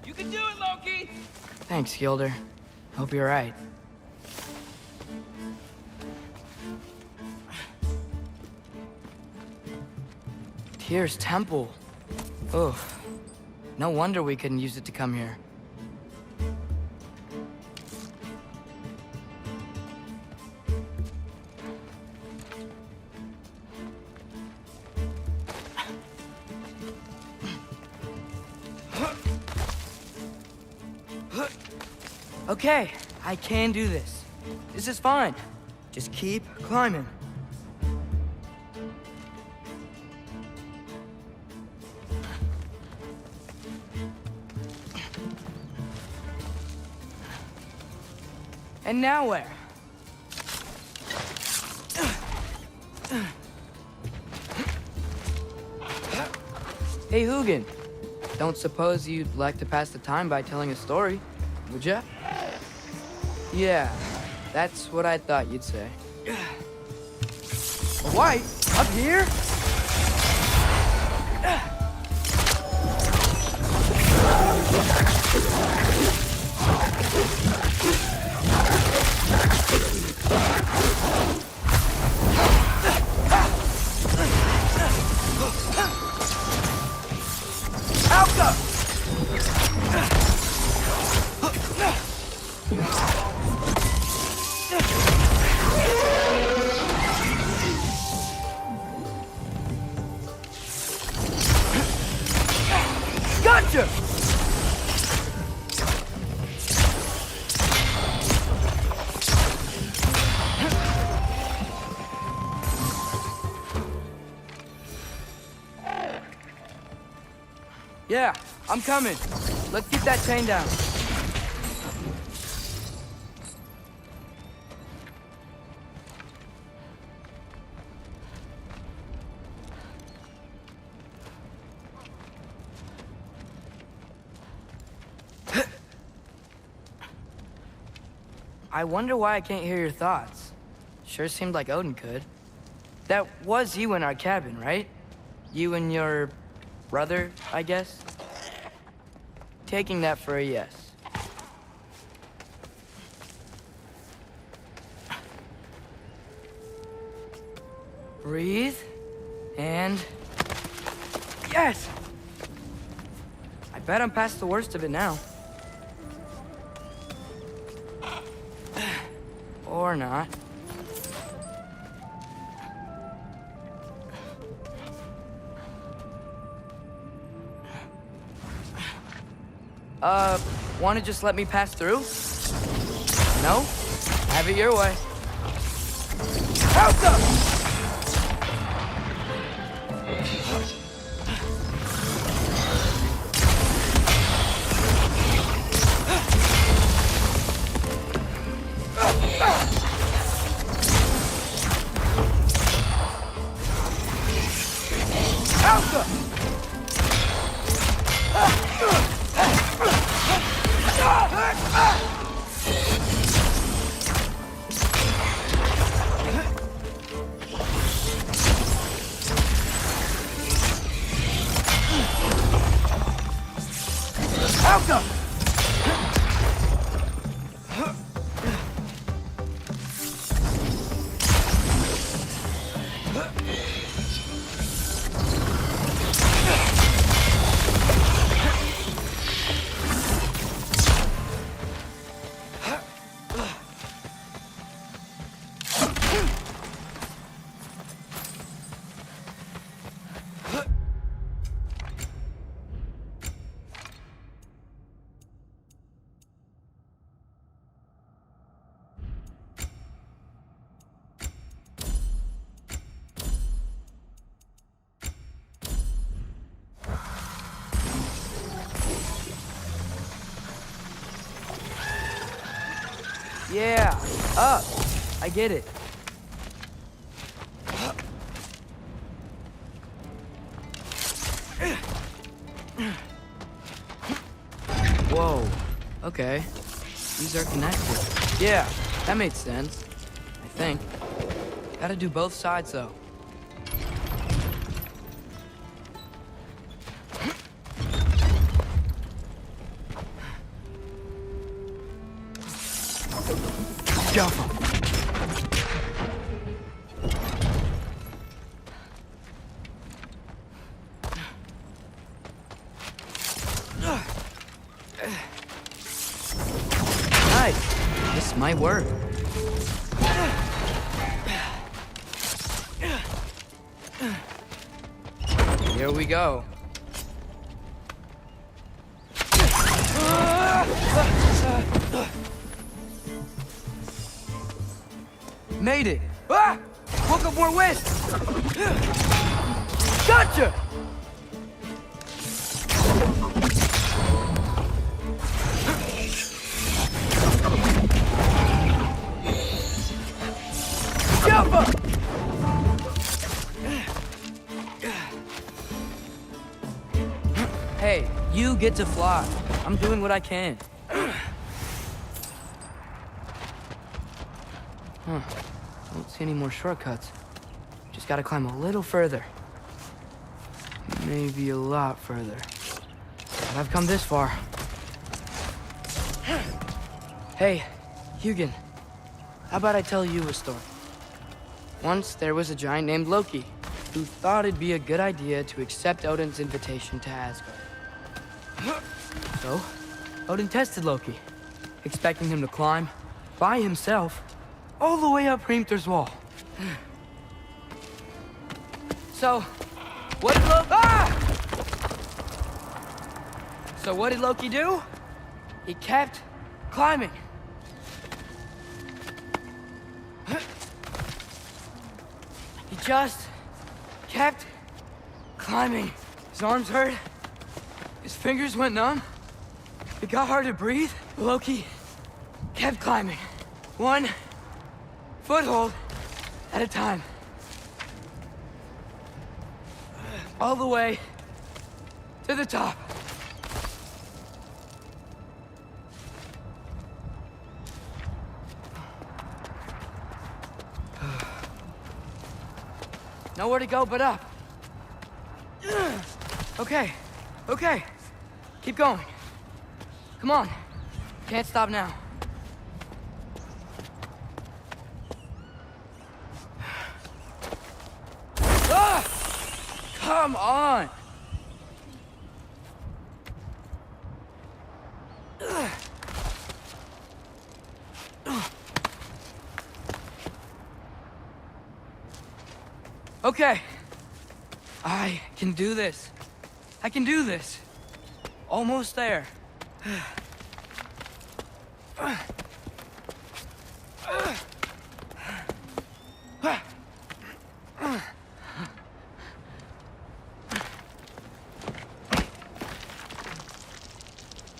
You can do it, Loki! Thanks, Gilder. Hope you're right. Tyr's temple. Oh, no wonder we couldn't use it to come here. Okay, I can do this. This is fine. Just keep climbing. And now where? Hey, Hugin. Don't suppose you'd like to pass the time by telling a story, would ya? Yeah, that's what I thought you'd say. White? Up here? Alka! Gotcha! Yeah, I'm coming. Let's get that chain down. I wonder why I can't hear your thoughts. Sure seemed like Odin could. That was you in our cabin, right? You and your brother, I guess? Taking that for a yes. Breathe, and... Yes! I bet I'm past the worst of it now. Or not. Wanna just let me pass through? No? Have it your way. Alka! Alka! Alka! Yeah, up. I get it. Whoa. Okay. These are connected. Yeah, that made sense. I think. Gotta do both sides, though. Careful. Nice. This might work. Here we go. Made it! Ah! Woke up more west! Gotcha! Jump up! Hey, you get to fly. I'm doing what I can. Huh. Don't see any more shortcuts. Just gotta climb a little further. Maybe a lot further. But I've come this far. Hey, Hugin. How about I tell you a story? Once there was a giant named Loki who thought it'd be a good idea to accept Odin's invitation to Asgard. So, Odin tested Loki, expecting him to climb by himself all the way up Hrimthur's wall. So, what did Loki... So what did Loki do? He kept climbing. He just kept climbing. His arms hurt. His fingers went numb. It got hard to breathe. Loki kept climbing. One foothold at a time. All the way to the top. Nowhere to go but up. Okay, okay. Keep going. Come on. Can't stop now. Ah! Come on! Okay. I can do this. I can do this. Almost there.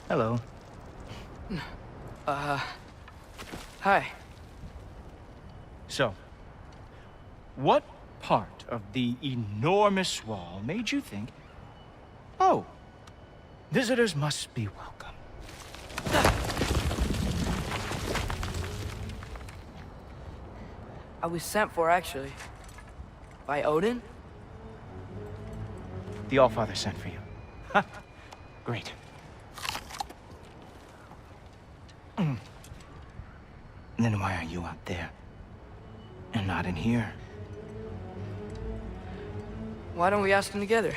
Hello. Hi. So, what part of the enormous wall made you think, oh, visitors must be welcome? I was sent for, actually. By Odin? The Allfather sent for you. Ha! Great. Then why are you out there? And not in here? Why don't we ask them together?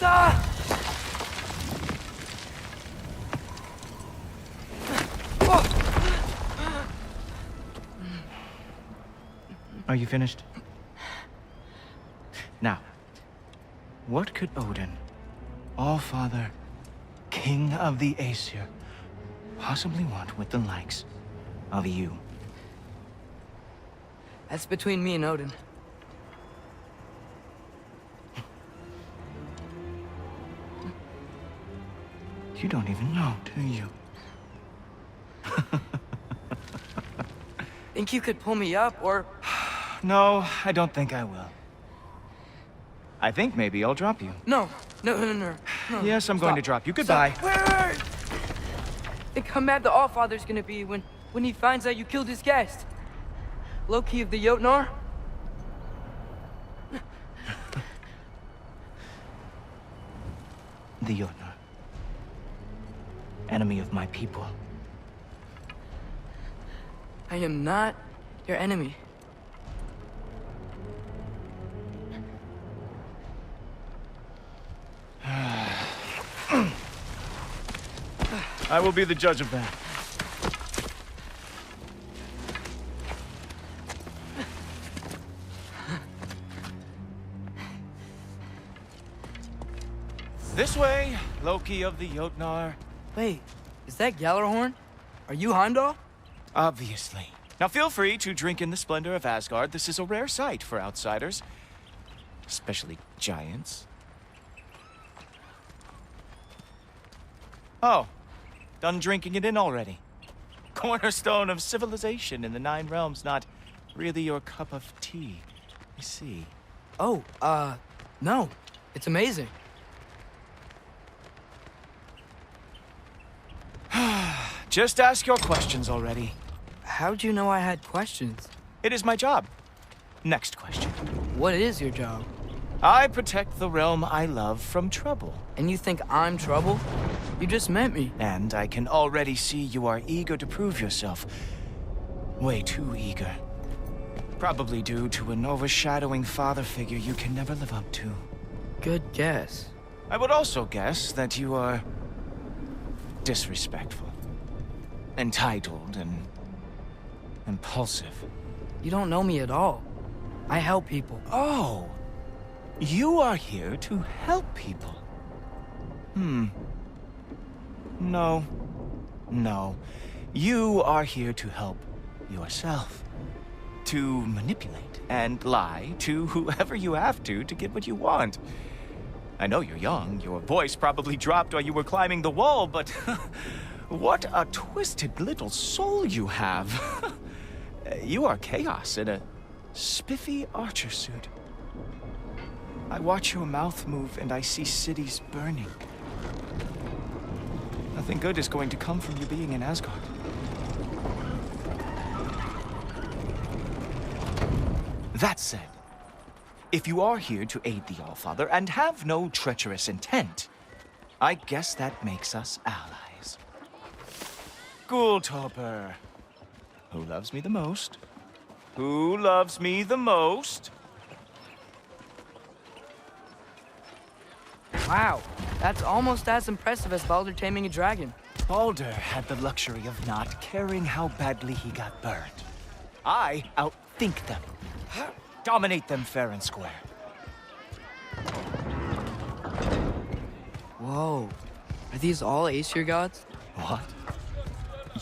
Ah! Are you finished? Now, what could Odin, Allfather, King of the Aesir, possibly want with the likes of you? That's between me and Odin. You don't even know, do you? Think you could pull me up, or... No, I don't think I will. I think maybe I'll drop you. No. No. Yes, I'm going to drop you. Goodbye. Wait. Think how mad the Allfather's gonna be when he finds out you killed his guest. Loki of the Jotnar? The Jotnar. Enemy of my people. I am not your enemy. I will be the judge of that. This way, Loki of the Jotnar. Wait, is that Gjallarhorn? Are you Heimdall? Obviously. Now feel free to drink in the splendor of Asgard. This is a rare sight for outsiders. Especially giants. Oh, done drinking it in already. Cornerstone of civilization in the Nine Realms, not really your cup of tea. I see. Oh, No, it's amazing. Just ask your questions already. How'd you know I had questions? It is my job. Next question. What is your job? I protect the realm I love from trouble. And you think I'm trouble? You just met me. And I can already see you are eager to prove yourself. Way too eager. Probably due to an overshadowing father figure you can never live up to. Good guess. I would also guess that you are disrespectful, entitled, and impulsive. You don't know me at all. I help people. Oh, you are here to help people. No. You are here to help yourself. To manipulate and lie to whoever you have to get what you want. I know you're young. Your voice probably dropped while you were climbing the wall, but what a twisted little soul you have. You are chaos in a spiffy archer suit. I watch your mouth move and I see cities burning. Nothing good is going to come from you being in Asgard. That said, if you are here to aid the Allfather and have no treacherous intent, I guess that makes us allies. Ghoultoper. Who loves me the most? Who loves me the most? Wow, that's almost as impressive as Baldur taming a dragon. Baldur had the luxury of not caring how badly he got burned. I outthink them. Dominate them fair and square. Whoa. Are these all Aesir gods? What?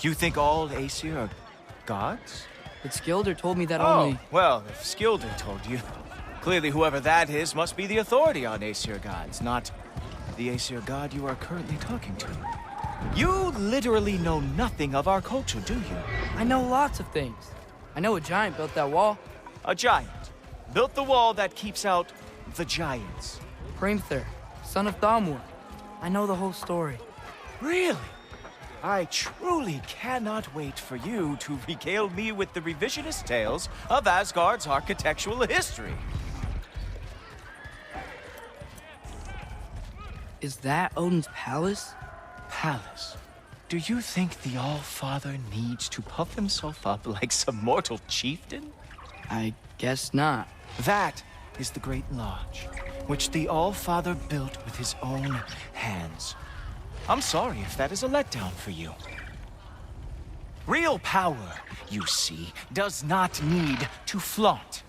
You think all Aesir are gods? But Skilder told me that Oh, only... well, if Skilder told you, clearly whoever that is must be the authority on Aesir gods, not the Aesir god you are currently talking to. You literally know nothing of our culture, do you? I know lots of things. I know a giant built that wall. A giant built the wall that keeps out the giants. Hrimthur, son of Thamur. I know the whole story. Really? I truly cannot wait for you to regale me with the revisionist tales of Asgard's architectural history. Is that Odin's palace? Palace? Do you think the All-Father needs to puff himself up like some mortal chieftain? I guess not. That is the Great Lodge, which the All-Father built with his own hands. I'm sorry if that is a letdown for you. Real power, you see, does not need to flaunt.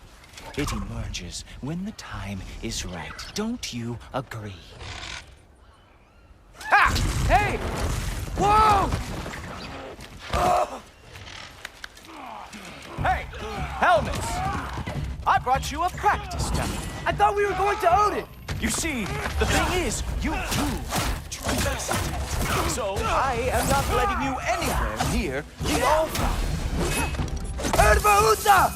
It emerges when the time is right. Don't you agree? Ha! Hey! Whoa! Hey, helmets! I brought you a practice demo. I thought we were going to Odin! You see, the thing is, you do have tremendous intent. So I am not letting you anywhere near the All-Father. Ervahusa!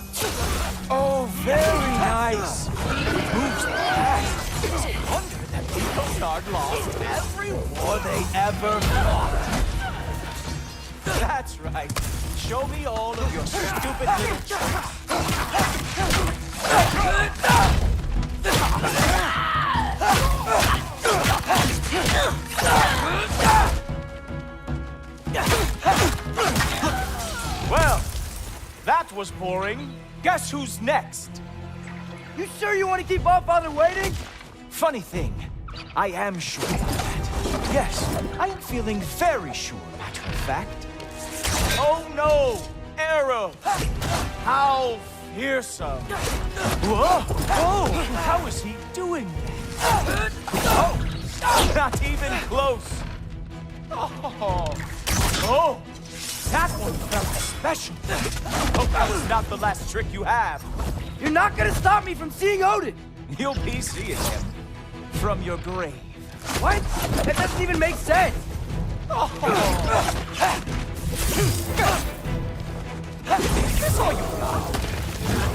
Oh, very nice. Moves fast. It's a wonder that Nilfgaard lost every war they ever fought. That's right. Show me all of your stupid little tricks. Well, that was boring. Guess who's next? You sure you want to keep All-Father waiting? Funny thing, I am sure of that. Yes, I am feeling very sure, matter of fact. Oh no! Arrow! How fearsome! Whoa! Whoa! How is he doing that? Oh! Not even close! Oh! Oh! That one felt special! Hope that was not the last trick you have. You're not gonna stop me from seeing Odin! You'll be seeing him from your grave. What? That doesn't even make sense! That's all you got?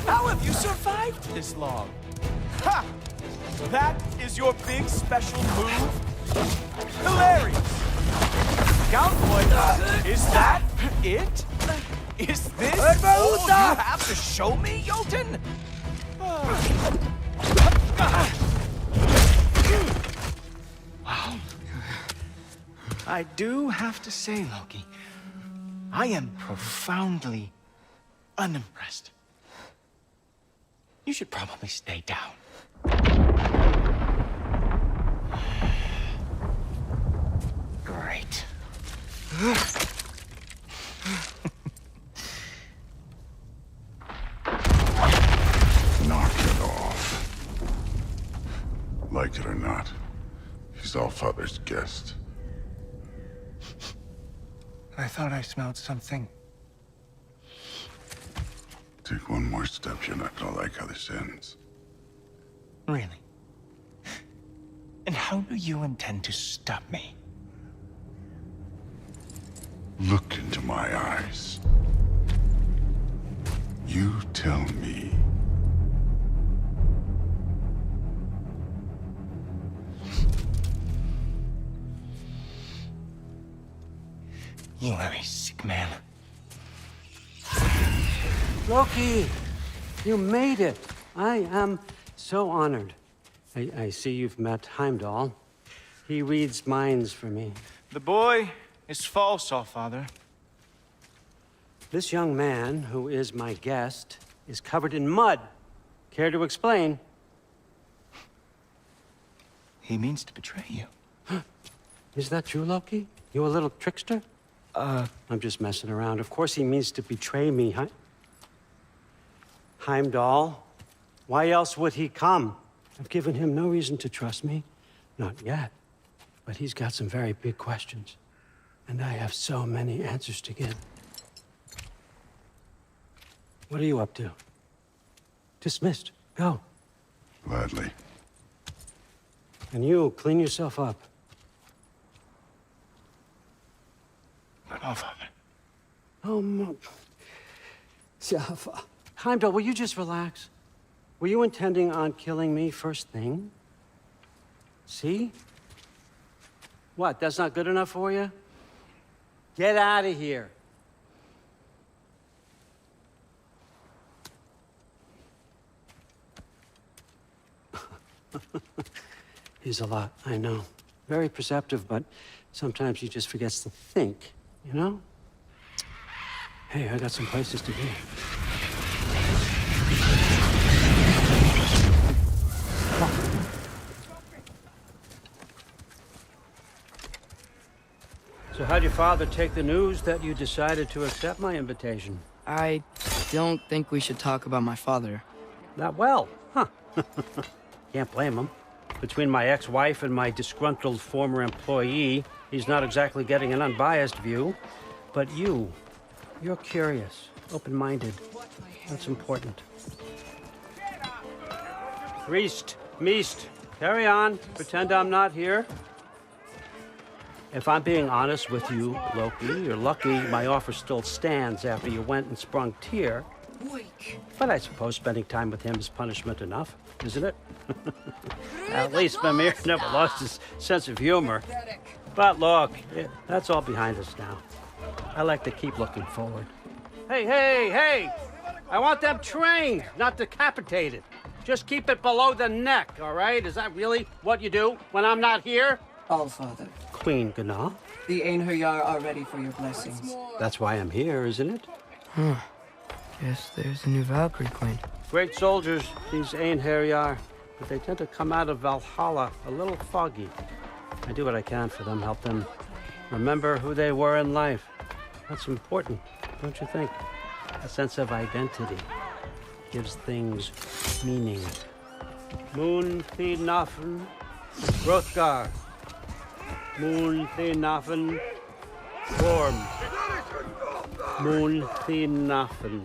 How have you survived this long? Ha! That is your big special move? Hilarious! Cowboy, is that it? Is this all you have to show me, Jotun? Wow. I do have to say, Loki, I am profoundly unimpressed. You should probably stay down. Great. Knock it off. Like it or not, he's Allfather's guest. I thought I smelled something. Take one more step, you're not gonna like how this ends. Really? And how do you intend to stop me? Look into my eyes. You tell me. You are a sick man. Loki, you made it. I am so honored. I see you've met Heimdall. He reads minds for me. The boy is false, Allfather. This young man, who is my guest, is covered in mud. Care to explain? He means to betray you. Is that true, Loki? You a little trickster? I'm just messing around. Of course he means to betray me, Heimdall. Why else would he come? I've given him no reason to trust me. Not yet. But he's got some very big questions. And I have so many answers to give. What are you up to? Dismissed. Go. Gladly. And you, clean yourself up. But Allfather. Oh, Heimdall, will you just relax? Were you intending on killing me first thing? See? What, that's not good enough for you? Get out of here. He's a lot, I know. Very perceptive, but sometimes he just forgets to think, you know? Hey, I got some places to be. So how'd your father take the news that you decided to accept my invitation? I don't think we should talk about my father. Not well, huh? Can't blame him. Between my ex-wife and my disgruntled former employee, he's not exactly getting an unbiased view. But you're curious, open-minded. That's important. Priest, Meest, carry on. Pretend I'm not here. If I'm being honest with you, Loki, you're lucky my offer still stands after you went and sprung Tyr. But I suppose spending time with him is punishment enough, isn't it? At least Mimir never lost his sense of humor. But look, that's all behind us now. I like to keep looking forward. Hey! I want them trained, not decapitated. Just keep it below the neck, all right? Is that really what you do when I'm not here? Allfather. Queen Gná. The Einherjar are ready for your blessings. That's why I'm here, isn't it? Huh. Guess there's a new Valkyrie Queen. Great soldiers, these Einherjar. But they tend to come out of Valhalla a little foggy. I do what I can for them, help them remember who they were in life. That's important, don't you think? A sense of identity gives things meaning. Moon Thinafen, Hrothgar. Moon Thinafen, Gorm. Moon Thinafen,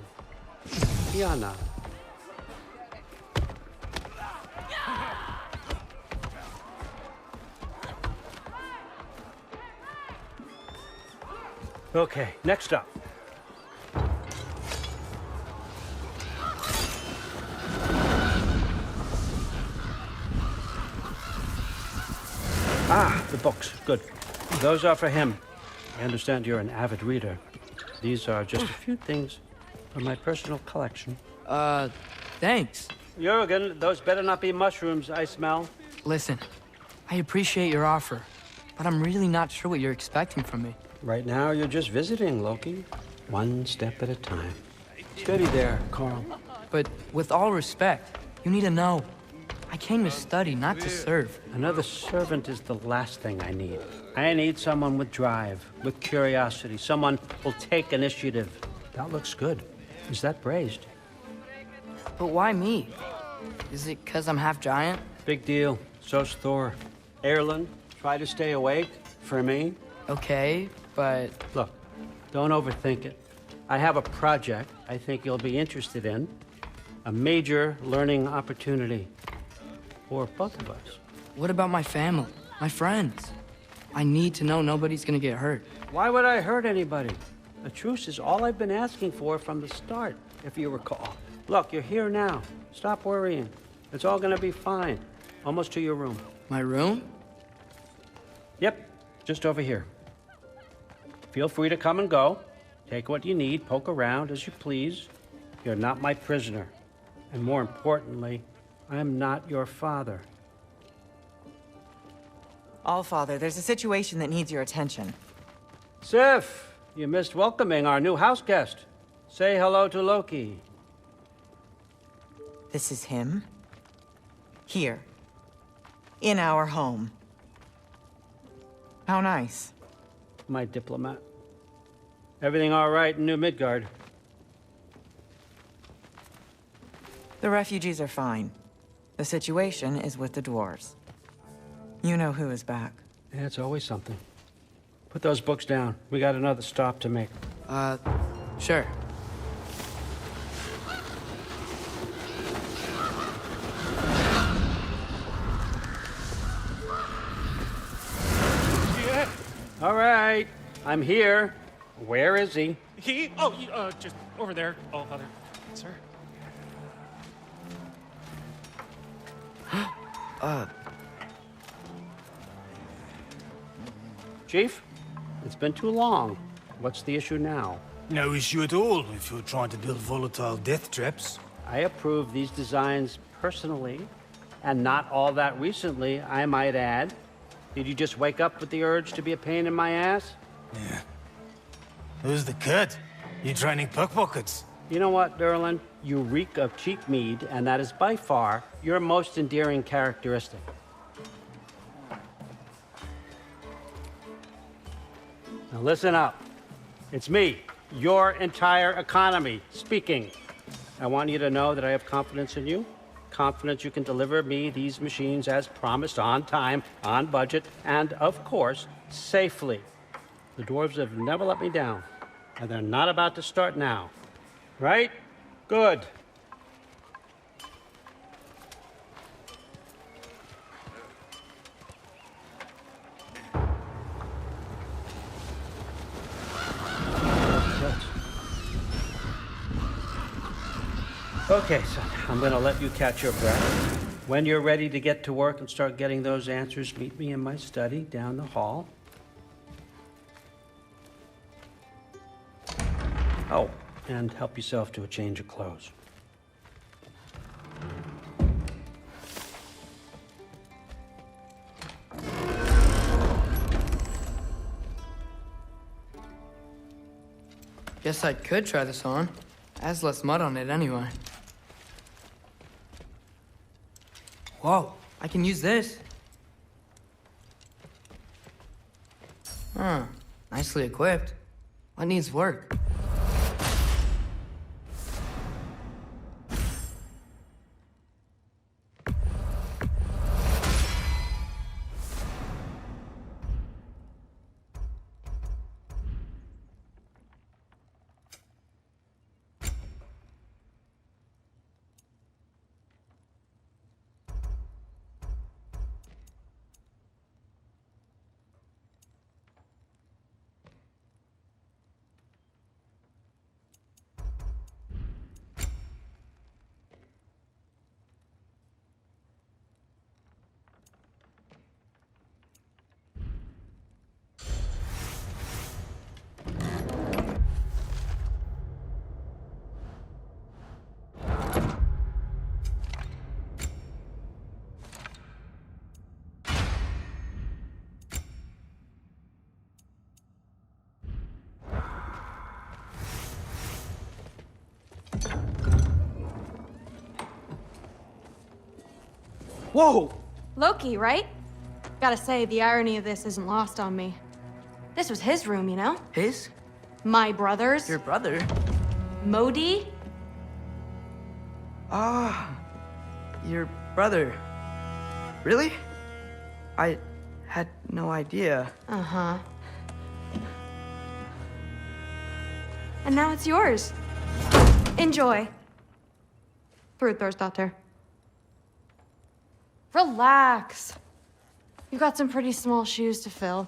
Tiana. Okay, next up. books. Good. Those are for him. I understand you're an avid reader. These are just a few things from my personal collection. Thanks. Jurgen, those better not be mushrooms I smell. Listen, I appreciate your offer, but I'm really not sure what you're expecting from me. Right now, you're just visiting, Loki. One step at a time. Steady there, Carl. But with all respect, you need to know. I came to study, not to serve. Another servant is the last thing I need. I need someone with drive, with curiosity, someone who'll take initiative. That looks good. Is that braised? But why me? Is it 'cause I'm half giant? Big deal. So's Thor. Erlen, try to stay awake for me. Okay, but... Look, don't overthink it. I have a project I think you'll be interested in. A major learning opportunity for both of us. What about my family? My friends? I need to know nobody's gonna get hurt. Why would I hurt anybody? A truce is all I've been asking for from the start, if you recall. Look, you're here now. Stop worrying. It's all gonna be fine. Almost to your room. My room? Yep, just over here. Feel free to come and go. Take what you need, poke around as you please. You're not my prisoner. And more importantly, I'm not your father. Allfather, there's a situation that needs your attention. Sif, you missed welcoming our new house guest. Say hello to Loki. This is him? Here. In our home. How nice. My diplomat. Everything all right in New Midgard? The refugees are fine. The situation is with the dwarves. You know who is back. Yeah, it's always something. Put those books down. We got another stop to make. Sure. Yeah. All right. I'm here. Where is he? Just over there, Allfather. Sir. Chief, it's been too long. What's the issue now? No issue at all if you're trying to build volatile death traps. I approve these designs personally, and not all that recently, I might add. Did you just wake up with the urge to be a pain in my ass? Yeah. Who's the cut? You training pickpockets? You know what, Derlin? You reek of cheap mead, and that is by far your most endearing characteristic. Now listen up. It's me, your entire economy, speaking. I want you to know that I have confidence in you. Confidence you can deliver me these machines as promised, on time, on budget, and of course, safely. The dwarves have never let me down, and they're not about to start now. Right? Good. Okay, son, I'm gonna let you catch your breath. When you're ready to get to work and start getting those answers, meet me in my study down the hall. Oh, and help yourself to a change of clothes. Guess I could try this on. Has less mud on it anyway. Whoa, I can use this. Huh, nicely equipped. What needs work? Whoa! Loki, right? Gotta say, the irony of this isn't lost on me. This was his room, you know? His? My brother's. Your brother? Modi? Ah, your brother. Really? I had no idea. Uh-huh. And now it's yours. Enjoy. Frutherstatter. Relax. You've got some pretty small shoes to fill.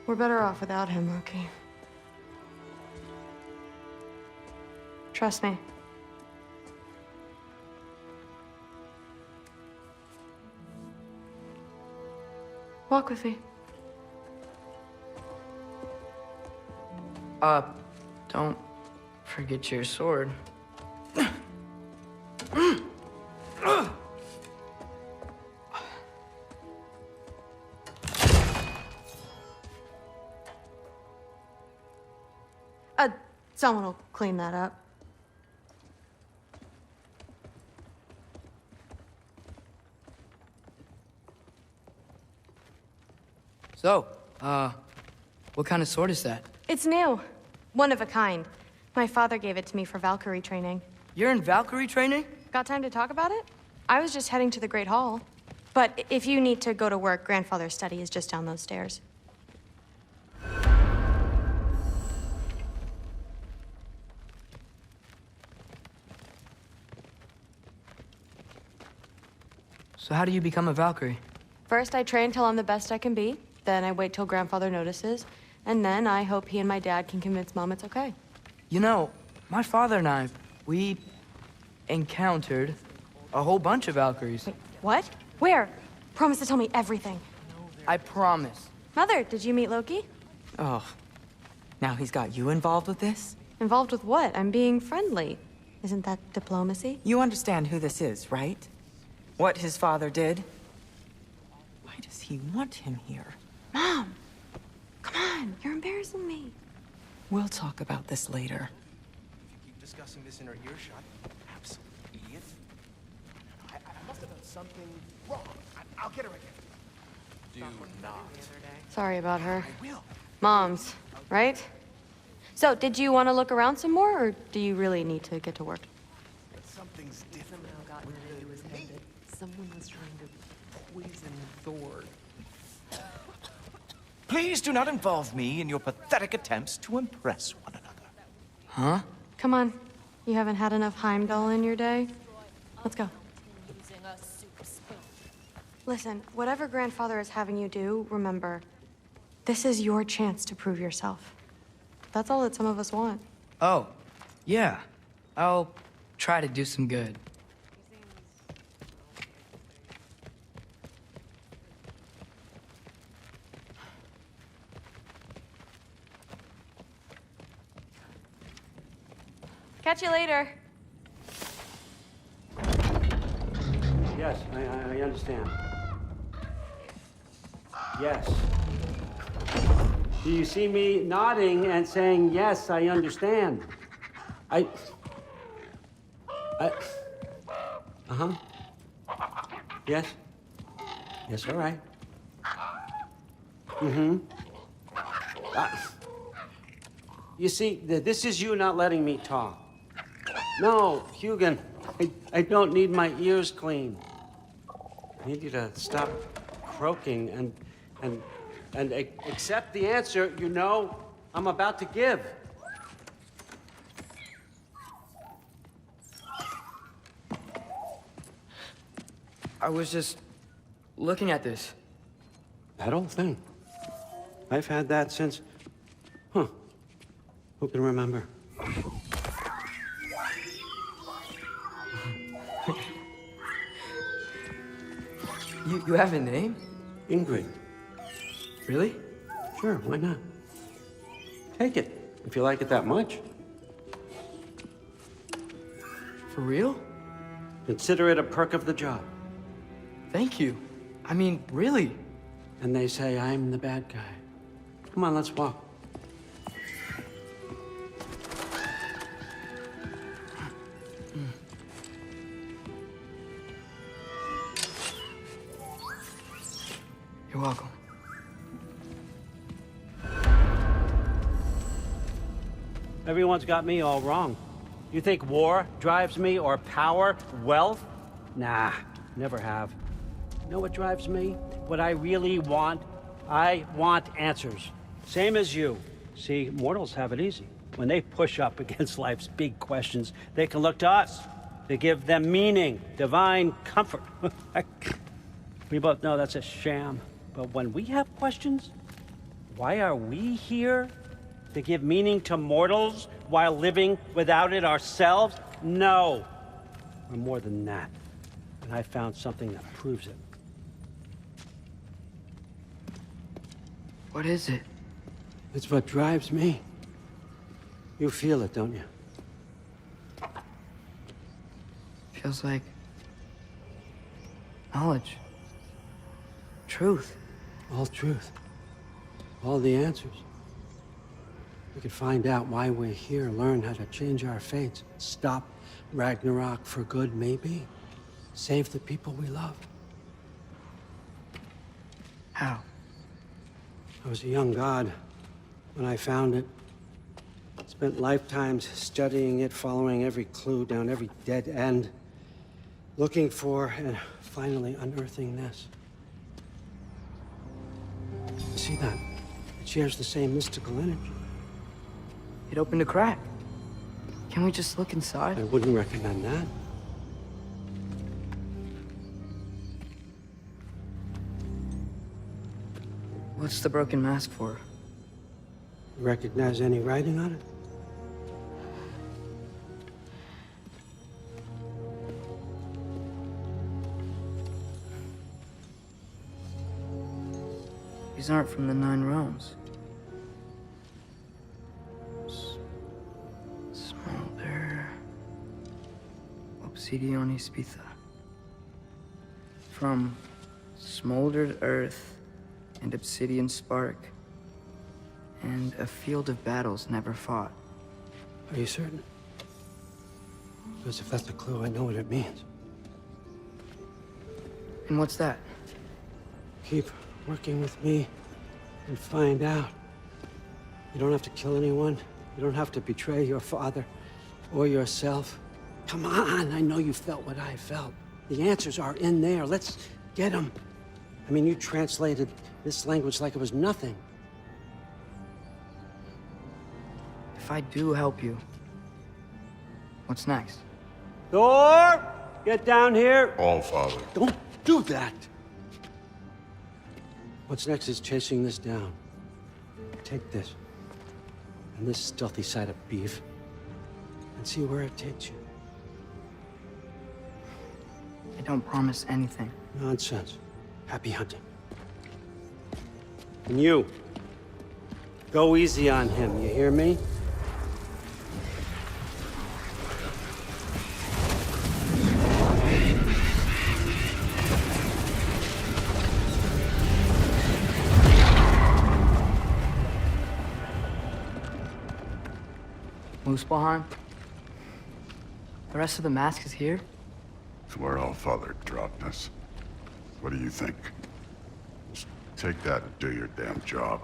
We're better off without him, Loki. Trust me. Walk with me. Don't forget your sword. Someone will clean that up. So, what kind of sword is that? It's new. One of a kind. My father gave it to me for Valkyrie training. You're in Valkyrie training? Got time to talk about it? I was just heading to the Great Hall. But if you need to go to work, Grandfather's study is just down those stairs. So how do you become a Valkyrie? First, I train till I'm the best I can be. Then I wait till Grandfather notices. And then I hope he and my dad can convince Mom it's okay. You know, my father and I, we encountered a whole bunch of Valkyries. Wait, what? Where? Promise to tell me everything. I promise. Mother, did you meet Loki? Oh, now he's got you involved with this? Involved with what? I'm being friendly. Isn't that diplomacy? You understand who this is, right? What his father did? Why does he want him here? Mom! Come on, you're embarrassing me. We'll talk about this later. Keep discussing this in her earshot. Absolute idiot. I must have done something wrong. I'll get her again. Do not. Sorry about her. I will. Mom's, right? So, did you want to look around some more, or do you really need to get to work? Something's different. Someone was trying to poison Thor. Please do not involve me in your pathetic attempts to impress one another. Huh? Come on. You haven't had enough Heimdall in your day? Let's go. Listen, whatever Grandfather is having you do, remember, this is your chance to prove yourself. That's all that some of us want. Oh, yeah. I'll try to do some good. Catch you later. Yes, I understand. Yes. Do you see me nodding and saying, yes, I understand? Uh-huh. Yes? Yes, all right. Mm-hmm. You see, this is you not letting me talk. No, Hugin, I don't need my ears cleaned. I need you to stop croaking and accept the answer you know I'm about to give. I was just looking at this. That old thing. I've had that since... Huh. Who can remember? You have a name? Ingrid. Really? Sure, why not? Take it, if you like it that much. For real? Consider it a perk of the job. Thank you. I mean, really. And they say I'm the bad guy. Come on, let's walk. You're welcome. Everyone's got me all wrong. You think war drives me, or power, wealth? Nah, never have. You know what drives me? What I really want? I want answers. Same as you. See, mortals have it easy. When they push up against life's big questions, they can look to us. They give them meaning, divine comfort. We both know that's a sham. But when we have questions, why are we here? To give meaning to mortals while living without it ourselves? No. We're more than that. And I found something that proves it. What is it? It's what drives me. You feel it, don't you? Feels like knowledge. Truth. All truth. All the answers. We could find out why we're here, learn how to change our fates, stop Ragnarok for good, maybe. Save the people we love. How? I was a young god when I found it. Spent lifetimes studying it, following every clue down every dead end, looking for and finally unearthing this. You see that? It shares the same mystical energy. It opened a crack. Can we just look inside? I wouldn't recommend that. What's the broken mask for? You recognize any writing on it? These aren't from the Nine Realms. Smolder. Obsidione Spitha. From smoldered earth and obsidian spark, and a field of battles never fought. Are you certain? Because if that's a clue, I know what it means. And what's that? Keep working with me and find out. You don't have to kill anyone. You don't have to betray your father or yourself. Come on, I know you felt what I felt. The answers are in there. Let's get them. I mean, you translated this language like it was nothing. If I do help you, what's next? Thor! Get down here! All Father. Don't do that! What's next is chasing this down. Take this, and this stealthy side of beef, and see where it takes you. I don't promise anything. Nonsense. Happy hunting. And you, go easy on him, you hear me? Muspelheim? The rest of the mask is here? It's where All Father dropped us. What do you think? Just take that and do your damn job.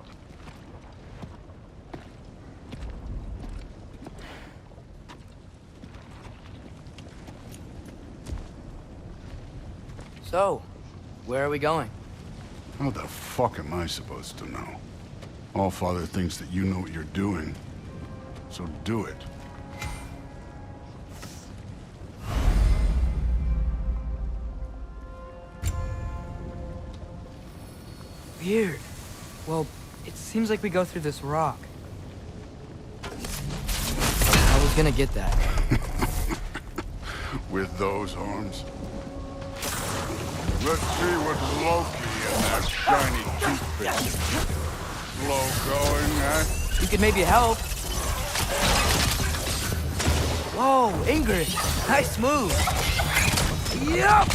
So, where are we going? How the fuck am I supposed to know? All Father thinks that you know what you're doing, so do it. Weird. Well, it seems like we go through this rock. I was gonna get that. With those arms? Let's see what Loki and that shiny toothpick. Slow going, eh? You could maybe help. Whoa, Ingrid. Nice move. Yup!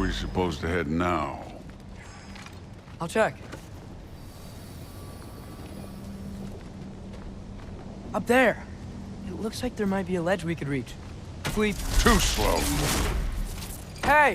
we supposed to head now? I'll check. Up there. It looks like there might be a ledge we could reach. If we... Too slow. Hey!